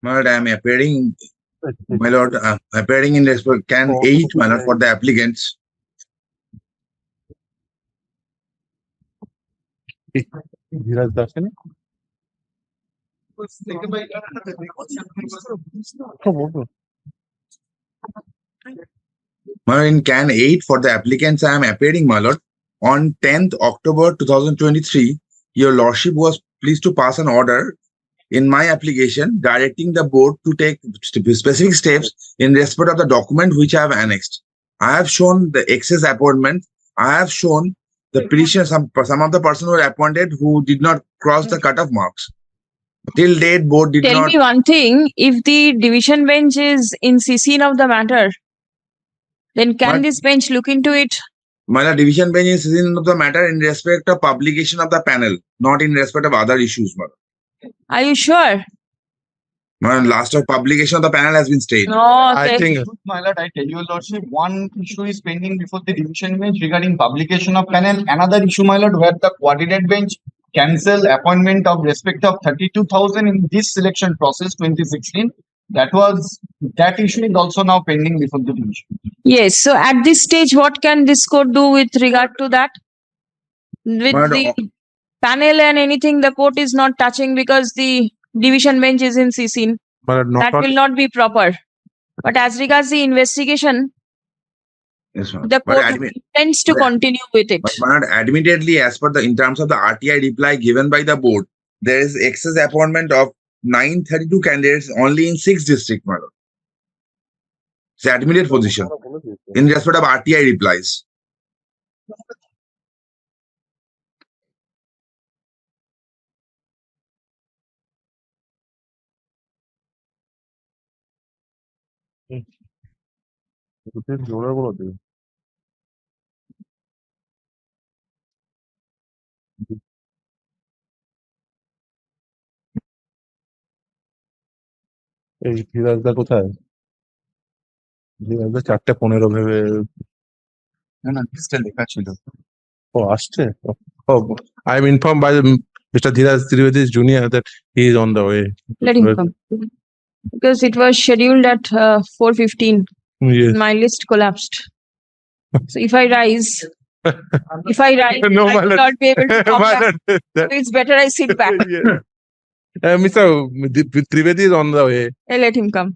My lord, I am appearing, my lord, appearing in respect can 8, my lord, for the applicants. My lord, in can 8 for the applicants, I am appearing, my lord. On 10th October 2023, your lordship was pleased to pass an order in my application directing the board to take specific steps in respect of the document which I have annexed. I have shown the excess appointment. I have shown the petition, some of the person who were appointed who did not cross the cutoff marks. Till date, board did Tell not. me one thing, if the division bench is in CC of the matter, then can this bench look into it? My lord, division bench is in the matter in respect of publication of the panel, not in respect of other issues, my lord. Are you sure? My lord, last of publication of the panel has been stayed. No, okay. My lord, I tell you, lordship, one issue is pending before the division bench regarding publication of panel. Another issue, my lord, where the coordinate bench cancel appointment of respect of 32,000 in this selection process 2016. That issue is also now pending before the division. Yes, so at this stage, what can this court do with regard to that? With the panel and anything, the court is not touching because the division bench is in CC. That will not be proper. But as regards the investigation, Yes, ma'am. the But court intends to continue with it. But my lord, admittedly, as per the in terms of the RTI reply given by the board, there is excess appointment of 932 candidates only in 6 districts, my lord. It's the admitted position in respect of RTI replies. এই ধীরাজদা কোথায়? ধীরাজদা 4:15 ভেবে না লিস্টে লেখা ছিল। ও আসছে। I am inform by Mr. Dhiraj Trivedi Jr. that he is on the way. Let him come. Because it was scheduled at 4:15. Yes. My list collapsed. So if I rise, No, I my will lord. not be able to come My back. lord, So that- it's better I sit back. Yes. Mr. Trivedi is on the way. Let him come.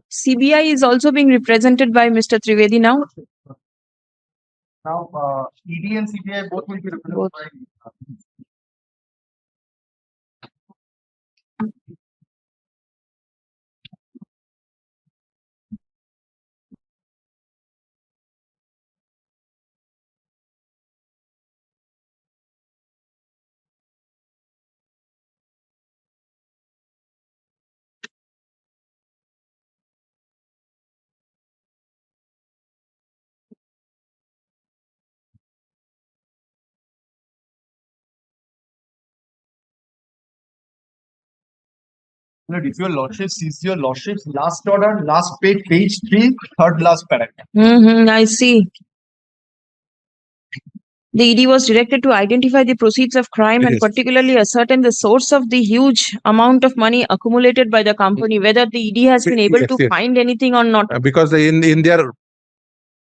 CBI is also being represented by Mr. Trivedi now. Now, ED and CBI both will be represented by. Lord, if your lordship sees your lordship's last order, last page 3, third last paragraph. I see. The ED was directed to identify the proceeds of crime and Yes. particularly ascertain the source of the huge amount of money accumulated by the company, whether the ED has been able Yes, to yes. find anything or not. Because in their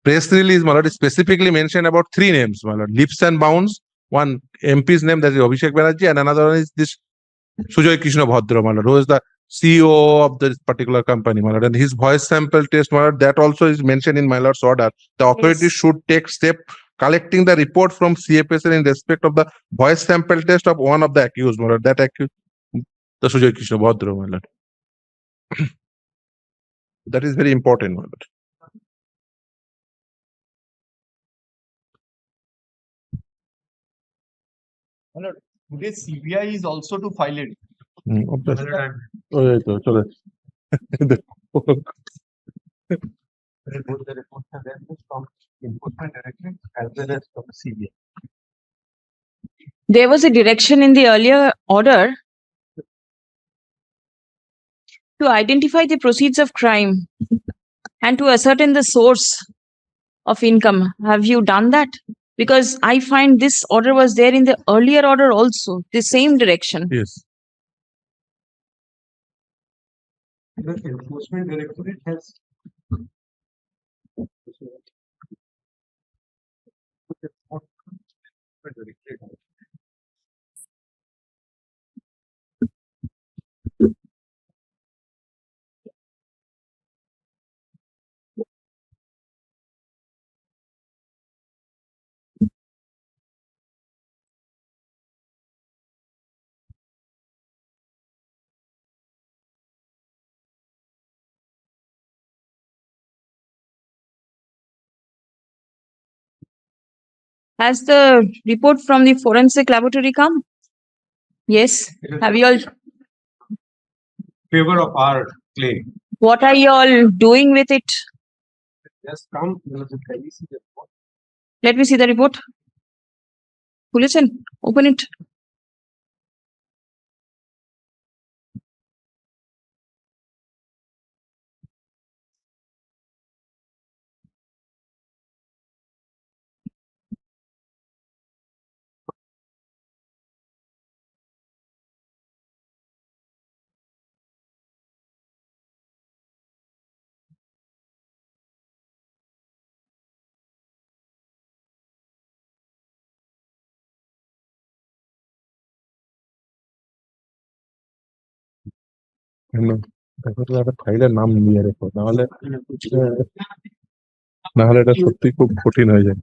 press release, my lord, is specifically mentioned about 3 names, my lord. Leaps and bounds. One MP's name, that is Abhishek Banerjee, and another one is this Sujoy Krishna Bhadra, my lord, who is the CEO of this particular company, my lord. And his voice sample test, my lord, that also is mentioned in my lord's order. The authorities should take step collecting the report from CFSL in respect of the voice sample test of one of the accused, my lord. That accused, the Sujoy Krishna Bhadra, my lord. That is very important, my lord. My lord, today CBI is also to file it. Oh, yeah, so Both the reports are there from Enforcement Directorate as well as from CBI. There was a direction in the earlier order to identify the proceeds of crime and to ascertain the source of income. Have you done that? Because I find this order was there in the earlier order also, the same direction. Yes. The Enforcement Directorate has Has the report from the forensic laboratory come? Yes. Have you all? favor of our claim. What are you all doing with it? Just come, can we see the report? Let me see the report. Listen, open it. ফাইলের নাম নিয়ে রেখো, নাহলে নাহলে এটা সত্যি খুব কঠিন হয়ে যায়।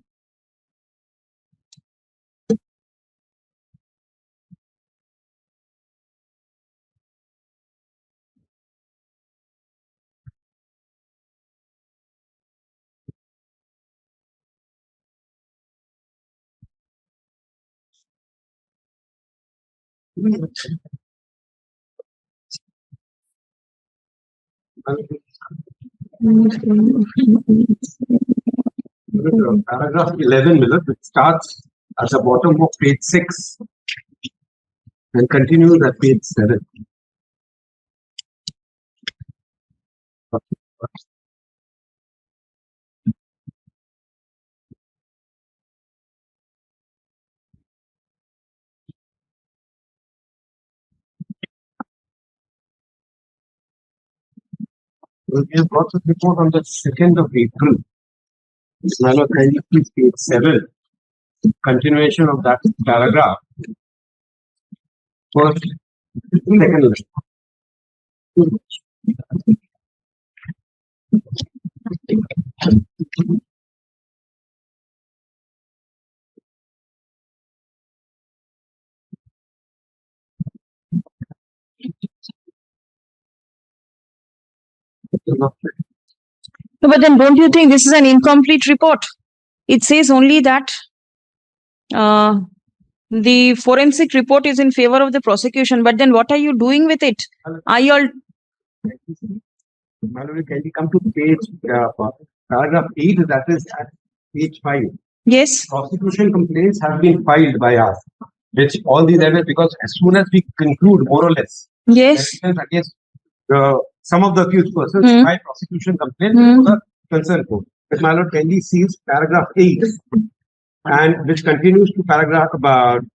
Paragraph 11, which starts at the bottom of page 6 and continues at page 7. We have got the report on the 2nd of April. My lord, kindly please page 7. Continuation of that paragraph. First, second line. No, but then don't you think this is an incomplete report? It says only that the forensic report is in favor of the prosecution, but then what are you doing with it? Are you all My lord, can you come to page paragraph 8, that is at page 5. Yes. Prosecution complaints have been filed by us, which all these evidence, because as soon as we conclude more or less yes evidence against some of the accused persons, by prosecution complaint to the concerned court. But my lord, kindly sees paragraph 8 and which continues to paragraph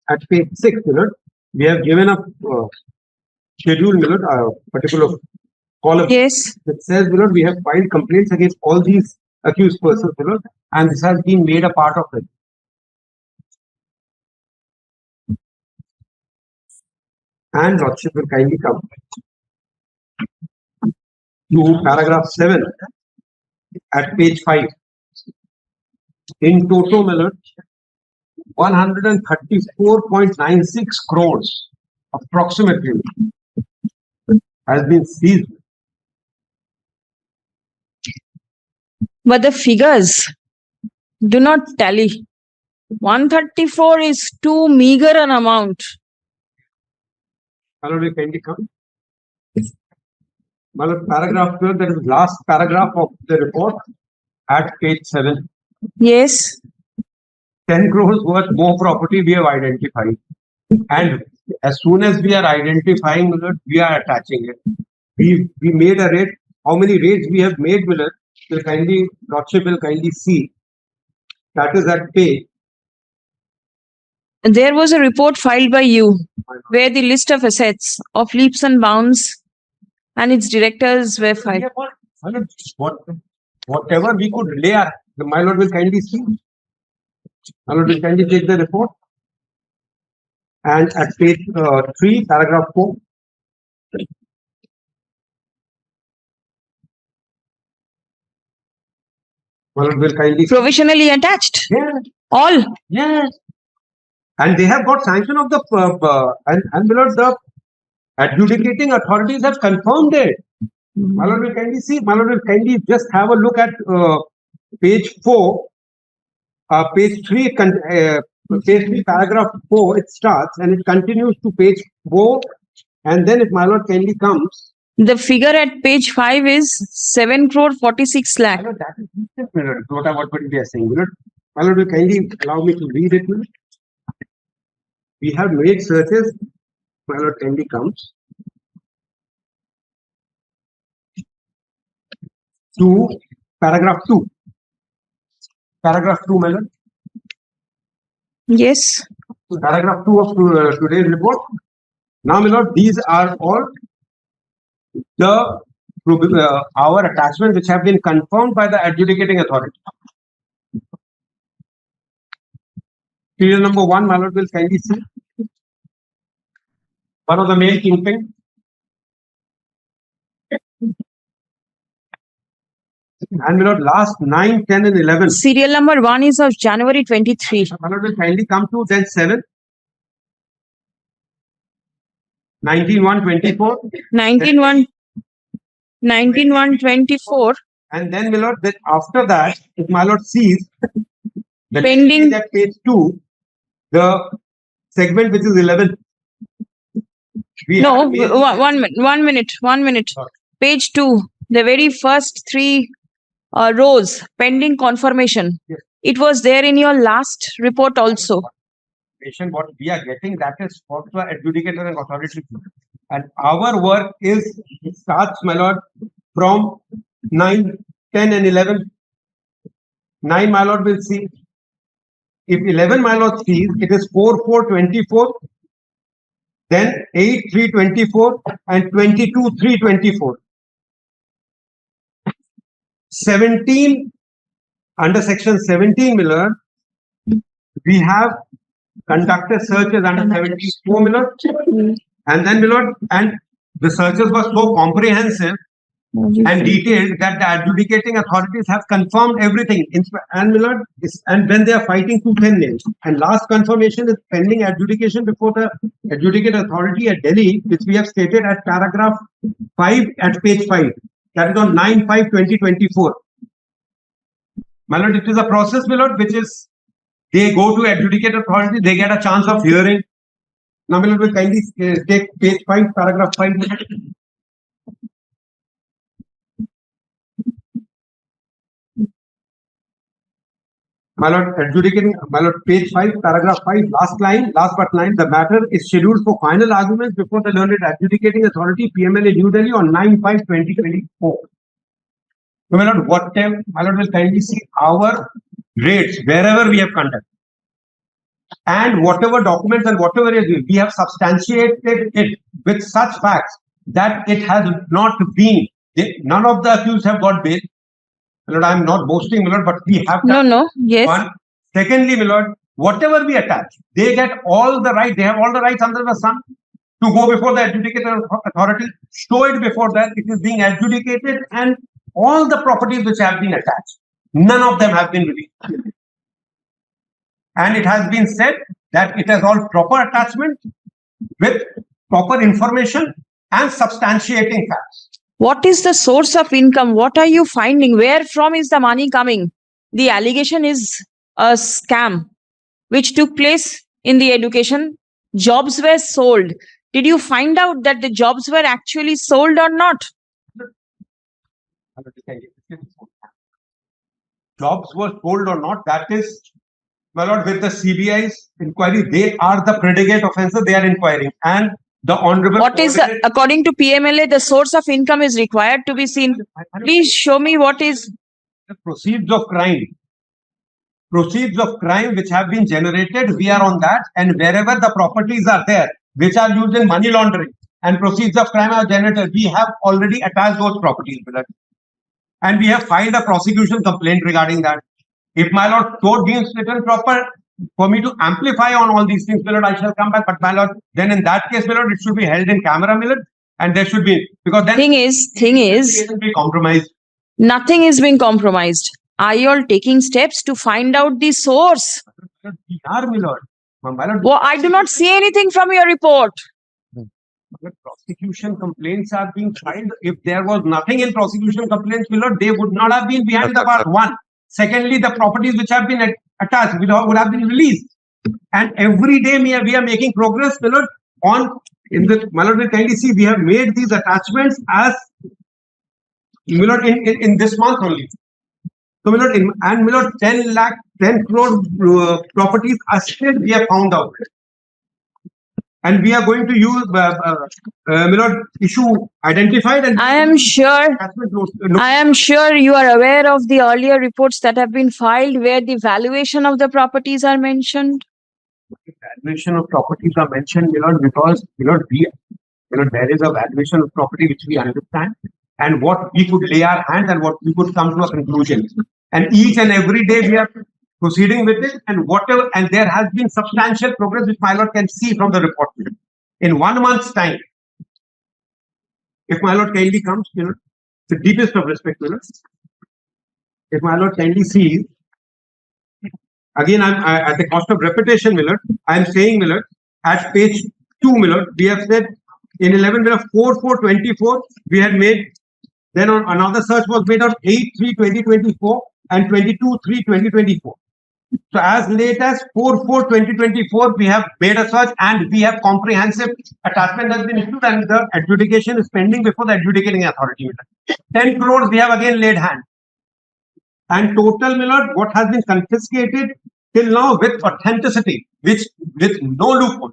at page 6, my lord. We have given a schedule, my lord, a particular column. Yes. It says, my lord, we have filed complaints against all these accused persons, my lord, and this has been made a part of it. And lordship will kindly come to paragraph 7 at page 5. In total, my lord, 134.96 crores approximately has been seized. But the figures do not tally. 134 is too meager an amount. My lord, will kindly come. My lord, paragraph 12, that is last paragraph of the report at page 7. Yes. 10 crores worth more property we have identified. And as soon as we are identifying, my lord, we are attaching it. We made a rate. How many rates we have made, my lord, will kindly, lordship will kindly see. That is at page. There was a report filed by you where the list of assets of leaps and bounds and its directors were filed. My lord, whatever we could lay, my lord will kindly see. My lord will kindly take the report. And at page 3, paragraph 4. My lord will kindly provisionally attached. Yes. All. Yes. And they have got sanction of the and my lord, the adjudicating authorities have confirmed it. My lord will kindly see. My lord will kindly just have a look at page 4, page 3, page 3, paragraph 4. It starts and it continues to page 4, and then if my lord kindly comes. The figure at page 5 is 7 crore 46 lakh. My lord, that is my lord, what we are saying. My lord will kindly allow me to read it. We have made searches. My lord kindly comes to paragraph 2. Paragraph 2, my lord. Yes. Paragraph 2 of today's report. Now, my lord, these are all the our attachments which have been confirmed by the adjudicating authority. Serial number 1, my lord will kindly see. One of the main kingpin. And my lord, last 9, 10, and 11. Serial number 1 is of January 23. My lord will kindly come to then 7. 19/1/24. 19/1/24. And then, my lord, that after that, if my lord sees that pending at page 2, the segment which is 11. No, 1 minute. Page 2. the very first three rows, pending confirmation. Yes. It was there in your last report also. What we are getting, that is for the adjudicator and authority. And our work is, it starts, my lord, from 9, 10 and 11. 9, my lord, will see. If 11, my lord, sees, it is 4, 4, 24. Then 8, 3, 24 and 22, 3, 24. 17, under section 17, my lord, we have conducted searches under 74, my lord. And then, my lord, and the searches were so comprehensive and detailed that the adjudicating authorities have confirmed everything. And, my lord, and when they are fighting to 10 names. And last confirmation is pending adjudication before the adjudicate authority at Delhi, which we have stated at paragraph 5 at page 5. That is on 9/5/2024. My lord, it is a process, my lord, which is they go to adjudicate authority, they get a chance of hearing. Now, my lord, will kindly take page 5, paragraph 5. My lord, adjudicating, my lord, page 5, paragraph 5, last but line, the matter is scheduled for final arguments before the learned adjudicating authority, PMLA, New Delhi, on 9/5/2024. So, my lord, whatever, my lord, will kindly see our rates wherever we have conducted. And whatever documents and whatever we have substantiated it with such facts that it has not been, none of the accused have got bail. My lord, I am not boasting, my lord, but we have No, yes. one. Secondly, my lord, whatever we attach, they get all the right, they have all the rights under the sun to go before the adjudicator authority, show it before that it is being adjudicated, and all the properties which have been attached, none of them have been released. And it has been said that it has all proper attachment with proper information and substantiating facts. What is the source of income? What are you finding? Where from is the money coming? The allegation is a scam which took place in the education. Jobs were sold. Did you find out that the jobs were actually sold or not? Jobs were sold or not, that is, my lord, with the CBI's inquiry, they are the predicate offences they are inquiring. And the honorable. What is, according to PMLA, the source of income is required to be seen. Please show me what is. The proceeds of crime. Proceeds of crime which have been generated, we are on that. And wherever the properties are there, which are used in money laundering and proceeds of crime are generated, we have already attached those properties. And we have filed a prosecution complaint regarding that. If my lord code being written proper, for me to amplify on all these things, my lord, I shall come back. But my lord, then in that case, my lord, it should be held in camera, my lord, and there should be, because then thing is, be compromised. Nothing is being compromised. Are you all taking steps to find out the source? We are, my lord. My lord, well, I do not see anything from your report. Prosecution complaints are being filed. If there was nothing in prosecution complaints, my lord, they would not have been behind the bar. One. Secondly, the properties which have been attached would have been released. And every day we are making progress, my lord, on in the, my lord, will kindly see, we have made these attachments as, my lord, in this month only. So, my lord, and my lord, 10 crore properties are still we have found out. And we are going to use, my lord, issue identified. And I am sure you are aware of the earlier reports that have been filed where the valuation of the properties are mentioned. Valuation of properties are mentioned, my lord, because, my lord, there is a valuation of property which we understand, and what we could lay our hands and what we could come to a conclusion. And each and every day we are proceeding with it, and whatever, and there has been substantial progress which my lord can see from the report. In 1 month's time, if my lord kindly comes, the deepest of respect, my lord, if my lord kindly sees, again, I'm at the cost of repetition, my lord, I am saying, my lord, at page 2, my lord, we have said in 11, 4/4/24, we had made, then on another search was made on 8/3/2024 and 22/3/2024. So as late as 4/4/2024, we have made a search and we have comprehensive attachment has been issued and the adjudication is pending before the adjudicating authority. 10 crores we have again laid hand. And total, my lord, what has been confiscated till now with authenticity, which with no loophole,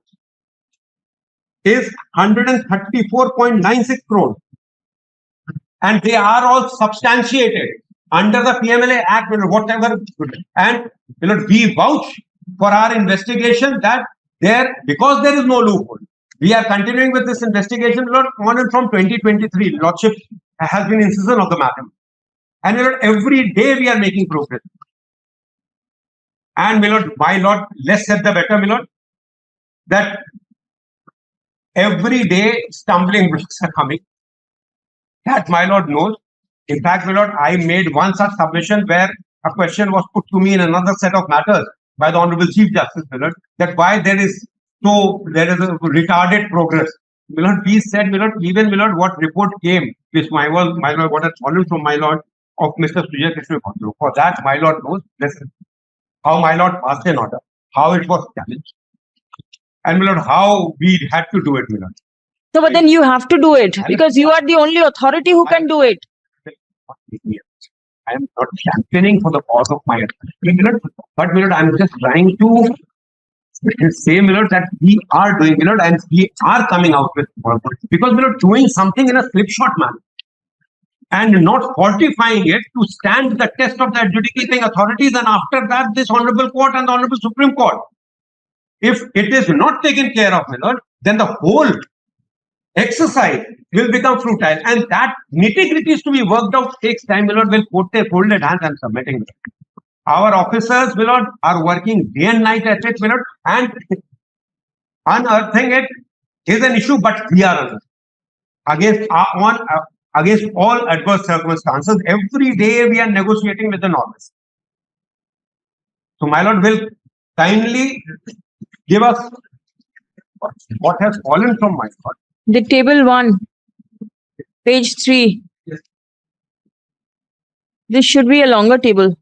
is 134.96 crores. And they are all substantiated under the PMLA Act, whatever. And we vouch for our investigation that because there is no loophole, we are continuing with this investigation, Lord, on and from 2023. Lordship has been insistent of the matter. And every day we are making progress. And my lord, less said the better, my lord, that every day stumbling blocks are coming. That my lord knows. In fact, my lord, I made one such submission where a question was put to me in another set of matters by the Honorable Chief Justice, my lord, that why there is a retarded progress. My lord, we said, my lord, even my lord, what report came, which my lord, what has fallen from my lord of Mr. Sujay Krishna Bhadra. For that, my lord knows, listen, how my lord passed an order, how it was challenged, and my lord, how we had to do it, my lord. So, but then you have to do it because you are the only authority who can do it. I am not championing for the cause of my authority, but my lord, I am just trying to say, my lord, that we are doing, my lord, and we are coming out with because we are doing something in a slipshod manner and not fortifying it to stand the test of the adjudicating authorities, and after that, this Honorable Court and the Honorable Supreme Court. If it is not taken care of, my lord, then the whole exercise will become futile, and that nitty-gritty to be worked out takes time, my lord. Will put their folded hands and submitting. Our officers, my lord, are working day and night at it, my lord, and unearthing it is an issue, but we are against all adverse circumstances. Every day we are negotiating with the norms. So, my lord, will kindly give us what has fallen from my court. The table 1, page 3. Yes. This should be a longer table.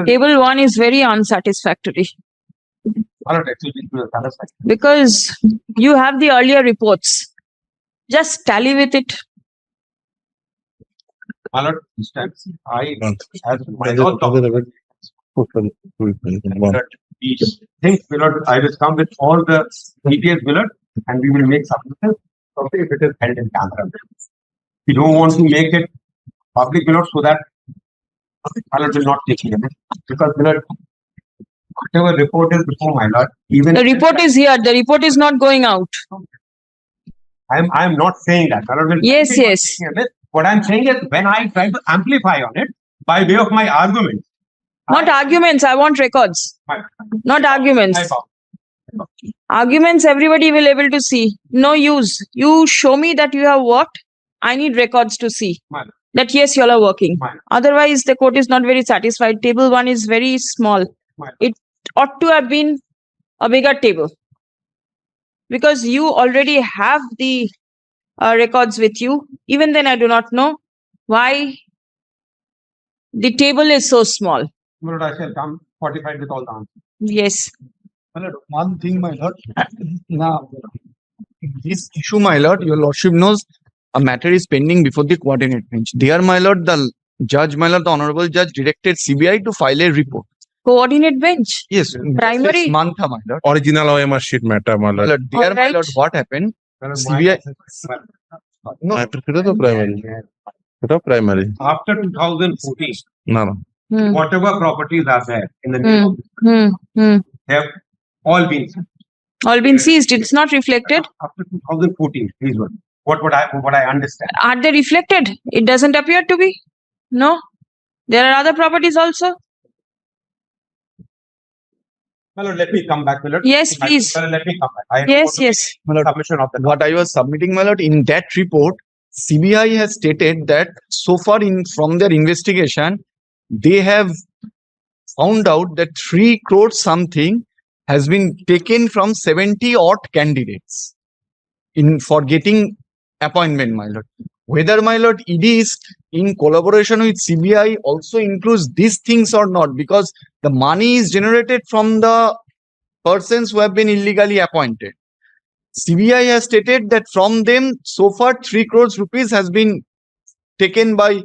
Table 1 is very unsatisfactory. Because you have the earlier reports. Just tally with it. I as my lord, these things, I will come with all the details, and we will make submissions. Okay, if it is held in camera. We don't want to make it public, so that Lord will not take it. Because whatever report is before my lord, even the report is here. The report is not going out. I am not saying that. Yes, yes. What I am saying is when I try to amplify on it by way of my arguments. Not arguments. I want records. Not arguments. Arguments everybody will able to see. No use. You show me that you have worked. I need records to see that yes, you all are working. Otherwise, the court is not very satisfied. Table 1 is very small. It ought to have been a bigger table. Because you already have the records with you. Even then, I do not know why the table is so small. My lord, I shall come fortified with all the answers. Yes. My lord, one thing, my lord. Now, in this issue, my lord, your lordship knows a matter is pending before the coordinate bench. There, my lord, the judge, my lord, the honorable judge directed CBI to file a report. Coordinate bench? Yes. Primary? Mantha, my lord. Original OMR sheet matter, my lord. There, my lord, what happened? CBI. No, primary. After 2014, No. whatever properties are there in the name of this, they have all been seized. All been seized. It's not reflected. After 2014, these were what I understand. Are they reflected? It doesn't appear to be. No. There are other properties also. My lord, let me come back, my lord. Yes, please. Let me come back. Yes. My lord, submission of the what I was submitting, my lord, in that report, CBI has stated that so far from their investigation, they have found out that 3 crore something has been taken from 70 odd candidates for getting appointment, my lord. Whether, my lord, it is in collaboration with CBI also includes these things or not, because the money is generated from the persons who have been illegally appointed. CBI has stated that from them so far 3 crores rupees has been taken by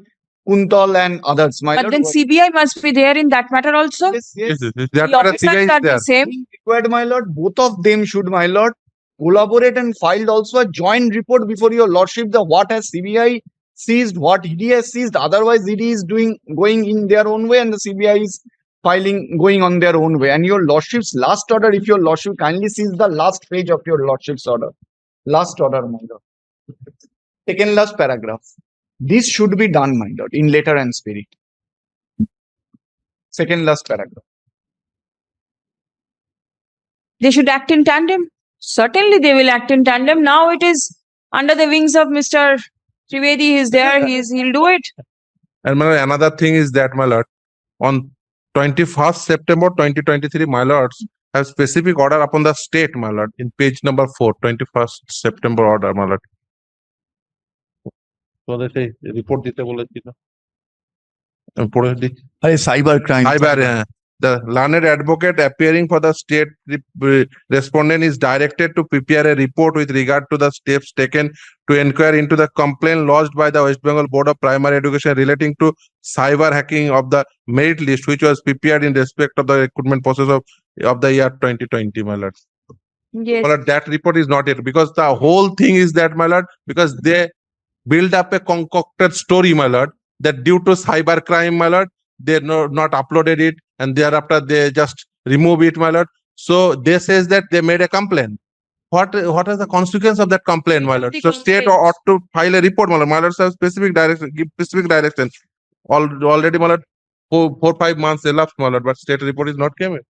Kuntal and others. My But lord, then CBI must be there in that matter also. yes. That The matter officers CBI is are the there. same. Required, my lord, both of them should, my lord, collaborate and filed also a joint report before your lordship, the what has CBI seized, what ED has seized. Otherwise ED is going in their own way and the CBI is filing going on their own way. And your lordship's last order, if your lordship kindly sees the last page of your lordship's order, last order, my lord, second last paragraph, this should be done, my lord, in letter and spirit. Second last paragraph. They should act in tandem. Certainly they will act in tandem. Now it is under the wings of Mr. Trivedi. He is there. He'll do it. And my lord, another thing is that, my lord, on 21st September 2023, my lords have specific order upon the state, my lord, in page number 4, 21st September order, my lord. So they say report dite bolechi na. পড়ে দিই। Cyber crime. The learned advocate appearing for the state respondent is directed to prepare a report with regard to the steps taken to inquire into the complaint lodged by the West Bengal Board of Primary Education relating to cyber hacking of the merit list, which was prepared in respect of the recruitment process of the year 2020, my lord. Yes. My lord, that report is not yet, because the whole thing is that, my lord, because they build up a concocted story, my lord, that due to cyber crime, my lord, they not uploaded it, and thereafter they just remove it, my lord. So they says that they made a complaint. What is the consequence of that complaint, my lord? So state ought to file a report, my lord. My lord, have specific direction, give specific direction. Already, my lord, 4-5 months elapsed, my lord, but state report is not came in.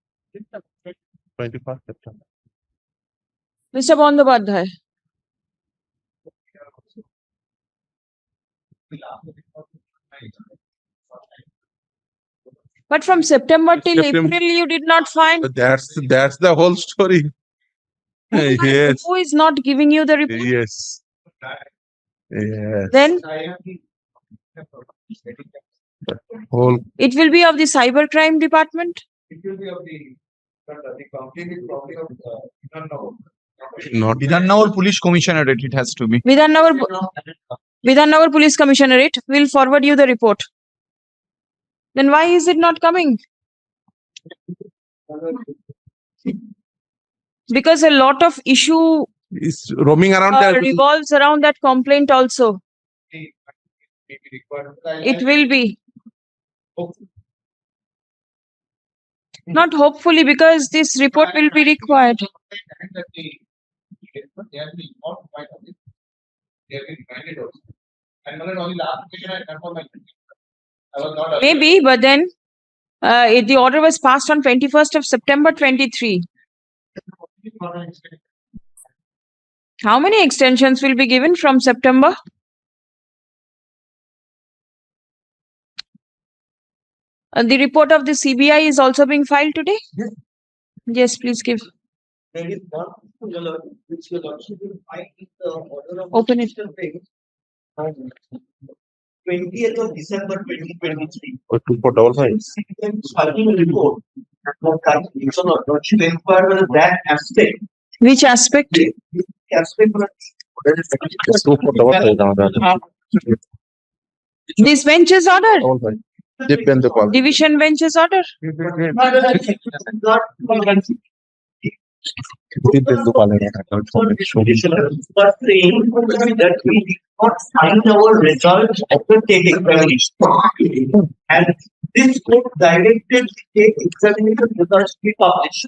21st September. Mr. Bandyopadhyay. But from September till April, you did not find. That's the whole story. Yes. Who is not giving you the report? Yes. Yes. Then Whole. it will be of the cybercrime department. It will be of the complaint is probably of Not Vidhannagar Police Commissionerate, it has to be. Vidhannagar Police Commissionerate will forward you the report. Then why is it not coming? Because a lot of issue is roaming around there. revolves around that complaint also. It will be. Not hopefully, because this report will be required. Maybe, but then the order was passed on 21st of September 23. How many extensions will be given from September? The report of the CBI is also being filed today? Yes. Yes, please give. There is one which your lordship will find in the order of Open it. 20th of December 2023. Or 2.55. Filing a report that lordship inquired whether that aspect. Which aspect? This bench's order? Division bench's order? But saying that we did not find our results of the state examination. And this court directed state examination results be published.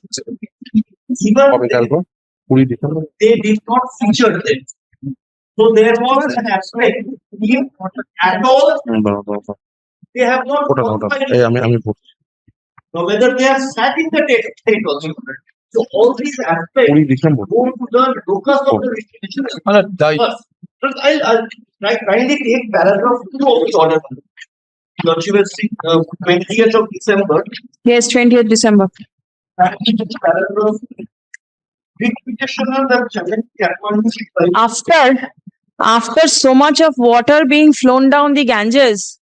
Even they did not feature them. So there was an aspect at all. They have not. Now whether they have sat in the state also. So all these aspects go to the locus of the restriction. I'll kindly take paragraph 2 of the order. Lordship will see 20th of December. Yes, 20th December. Paragraph petitioner that challenge the appointment. After After so much of water being flown down the Ganges,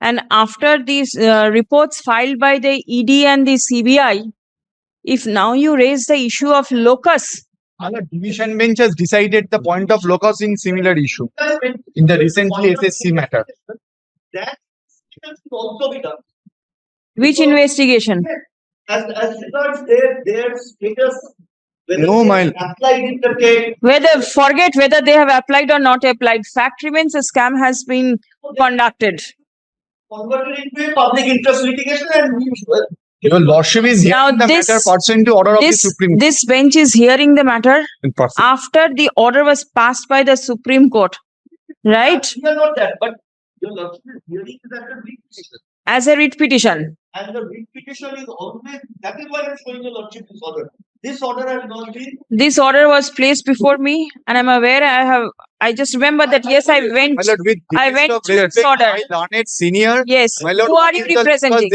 and after these reports filed by the ED and the CBI, if now you raise the issue of locus, The division bench has decided the point of locus in similar issue in the recently SSC matter. That should also be done. which investigation? As regards their status. whether No, they my- applied in the case. Whether forget whether they have applied or not applied, fact remains a scam has been conducted. Converted into a public interest litigation and Your lordship is Now hearing the this- matter pursuant to order of the This, Supreme Court. this bench is hearing the matter In person. after the order was passed by the Supreme Court, right? we are not that, but your lordship is hearing that the writ petition. As a writ petition. And the writ petition is always, that is why I'm showing your lordship this order. This order has not been. This order was placed before me, and I'm aware I just remember that yes, I went My lord, with I deepest went of through this respect, order. my learned senior. Yes. My lord, Who are you is the- because representing?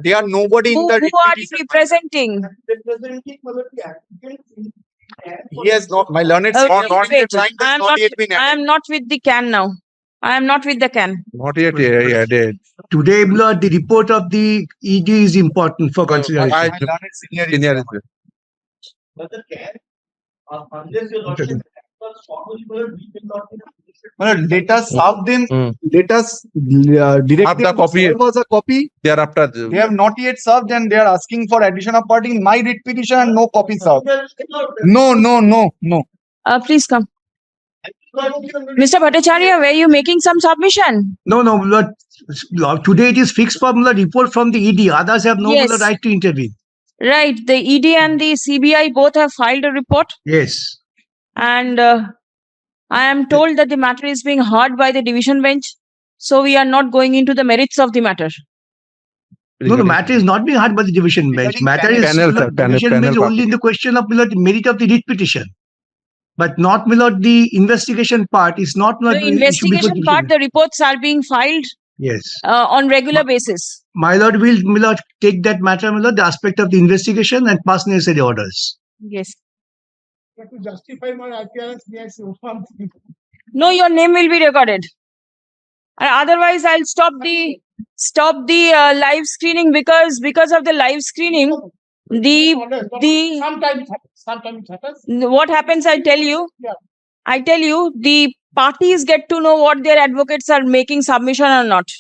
They are nobody in Who the are writ you petition. representing? Representing the applicant. He has not, my learned Oh, senior. wait, not wait. trying to I am not not. yet been I am not with the can now. I am not with the can. Not yet added. Today, Lord, the report of the ED is important for consideration. My learned senior is Senior there. is there. But the can, unless your lordship was formally, we will not be. My lord, let us serve them, Hmm. let us direct Have the them to copy. serve us a copy. Thereafter, They have not yet served and they are asking for addition of party in my writ petition and no copy served. No. Please come. Mr. Bhattacharya, were you making some submission? No, Lord, today it is fixed for the report from the ED. Others have no Yes. right to intervene. Right. The ED and the CBI both have filed a report, Yes. and I am told that the matter is being heard by the division bench. So we are not going into the merits of the matter. No, the matter is not being heard by the division bench. Regarding Matter is panel, sir, division panel bench only in the question of the merit of the writ petition. But not the investigation part is not The investigation part, the reports are being filed Yes. on regular basis. My lord will, my lord, take that matter, my lord, the aspect of the investigation and pass necessary orders. Yes. To justify my appearance, may I say something? No, your name will be recorded. Otherwise, I'll stop the live screening because of the live screening, Sometimes it happens. what happens, I tell you. Yeah. I tell you, the parties get to know what their advocates are making submission or not.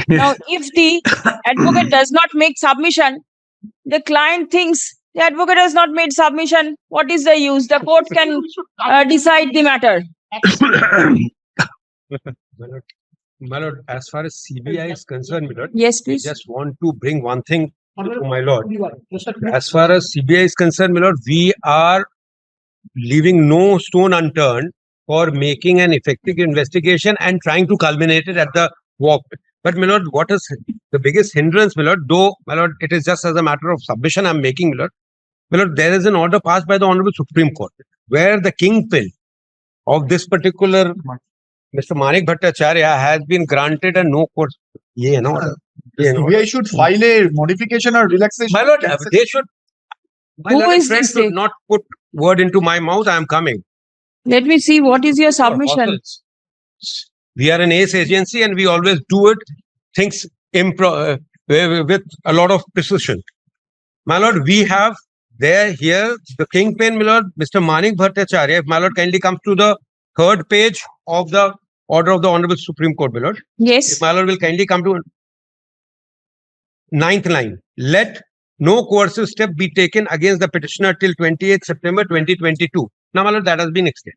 Now, if the advocate does not make submission, the client thinks the advocate has not made submission. What is the use? The court can decide the matter. My lord, as far as CBI is concerned, my lord, Yes, I please. just want to bring one thing to my lord. As far as CBI is concerned, my lord, we are leaving no stone unturned for making an effective investigation and trying to culminate it at the walk. But my lord, what is the biggest hindrance, my lord? Though, my lord, it is just as a matter of submission I'm making, my lord. My lord, there is an order passed by the Honorable Supreme Court where the kingpin of this particular Mr. Manik Bhattacharya has been granted a no court. CBI should file a modification or relaxation. My lord, they should. My Who learned is friend this should thing? not put word into my mouth. I am coming. Let me see what is your submission. We are an ACE agency and we always do it things with a lot of precision. My lord, we have here the kingpin, my lord, Mr. Manik Bhattacharya. If my lord kindly comes to the third page of the order of the Honorable Supreme Court, my lord. Yes. If my lord will kindly come to 9th line. Let no coercive step be taken against the petitioner till 28th September 2022. Now, my lord, that has been extended.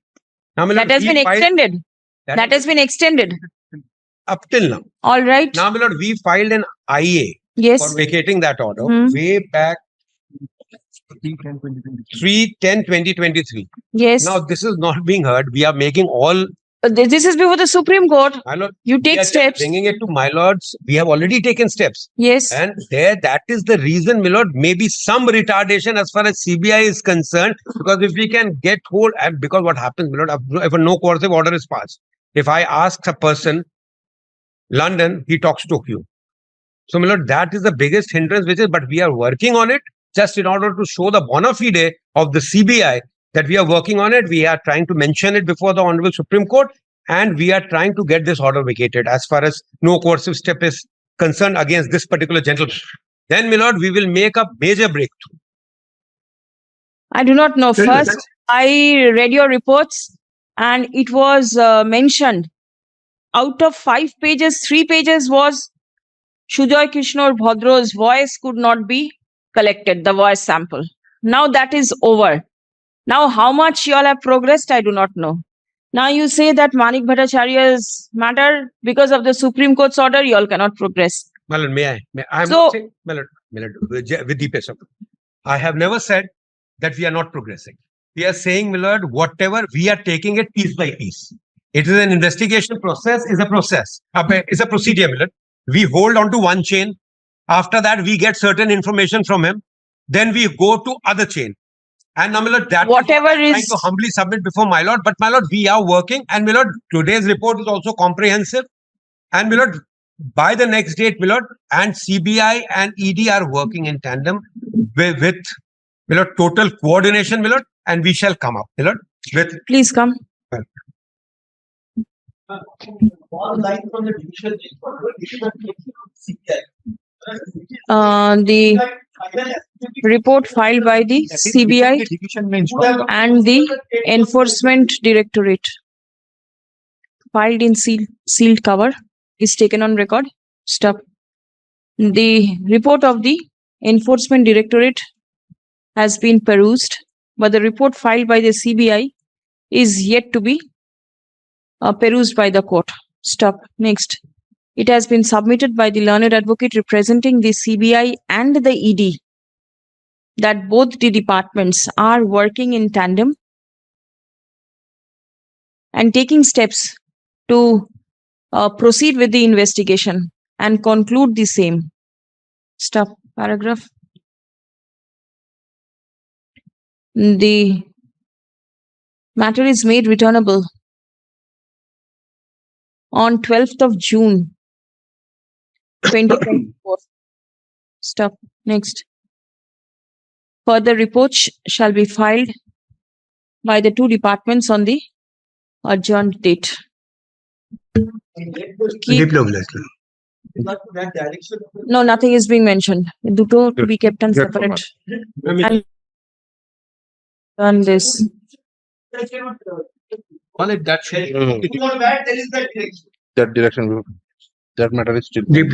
Now, my lord, That has we been filed- extended. That has been extended. up till now. All right. Now, my lord, we filed an IA Yes. for vacating that order Hmm. way back 3/10/2023. Yes. Now, this is not being heard. We are making all. This is before the Supreme Court. My lord, You we take are just steps. bringing it to my lords. We have already taken steps. Yes. And that is the reason, my lord, maybe some retardation as far as CBI is concerned. Because if we can get hold, and because what happens, my lord, if a no coercive order is passed, if I ask a person, London, he talks Tokyo. So, my lord, that is the biggest hindrance, but we are working on it just in order to show the bona fide of the CBI that we are working on it. We are trying to mention it before the Honorable Supreme Court, and we are trying to get this order vacated as far as no coercive step is concerned against this particular gentleman. Then, my lord, we will make a major breakthrough. I do not know. First, I read your reports and it was mentioned out of 5 pages, 3 pages was Sujoy Krishna Bhadro's voice could not be collected, the voice sample. Now that is over. Now how much you all have progressed, I do not know. Now you say that Manik Bhattacharya's matter, because of the Supreme Court's order, you all cannot progress. My lord, may I? I'm not saying, my lord, with deepest of, I have never said that we are not progressing. We are saying, my lord, whatever, we are taking it piece by piece. It is an investigation process, is a process. It's a procedure, my lord. We hold on to one chain. After that, we get certain information from him. Then we go to other chain. And now, my lord, that whatever is is trying to humbly submit before my lord. But my lord, we are working. And my lord, today's report is also comprehensive. And my lord, by the next date, my lord, and CBI and ED are working in tandem with my lord, total coordination, my lord, and we shall come up, my lord, with. Please come. The report filed by the CBI and the Enforcement Directorate, filed in sealed cover, is taken on record. Stop. The report of the Enforcement Directorate has been perused, but the report filed by the CBI is yet to be perused by the court. Stop. Next. It has been submitted by the learned advocate representing the CBI and the ED that both the departments are working in tandem and taking steps to proceed with the investigation and conclude the same. Stop. Paragraph. The matter is made returnable on 12th of June 2024. Stop. Next. Further reports shall be filed by the two departments on the adjourned date. No, nothing is being mentioned. Duto to be kept on separate. And done this. Only that that direction, that matter is still. Deep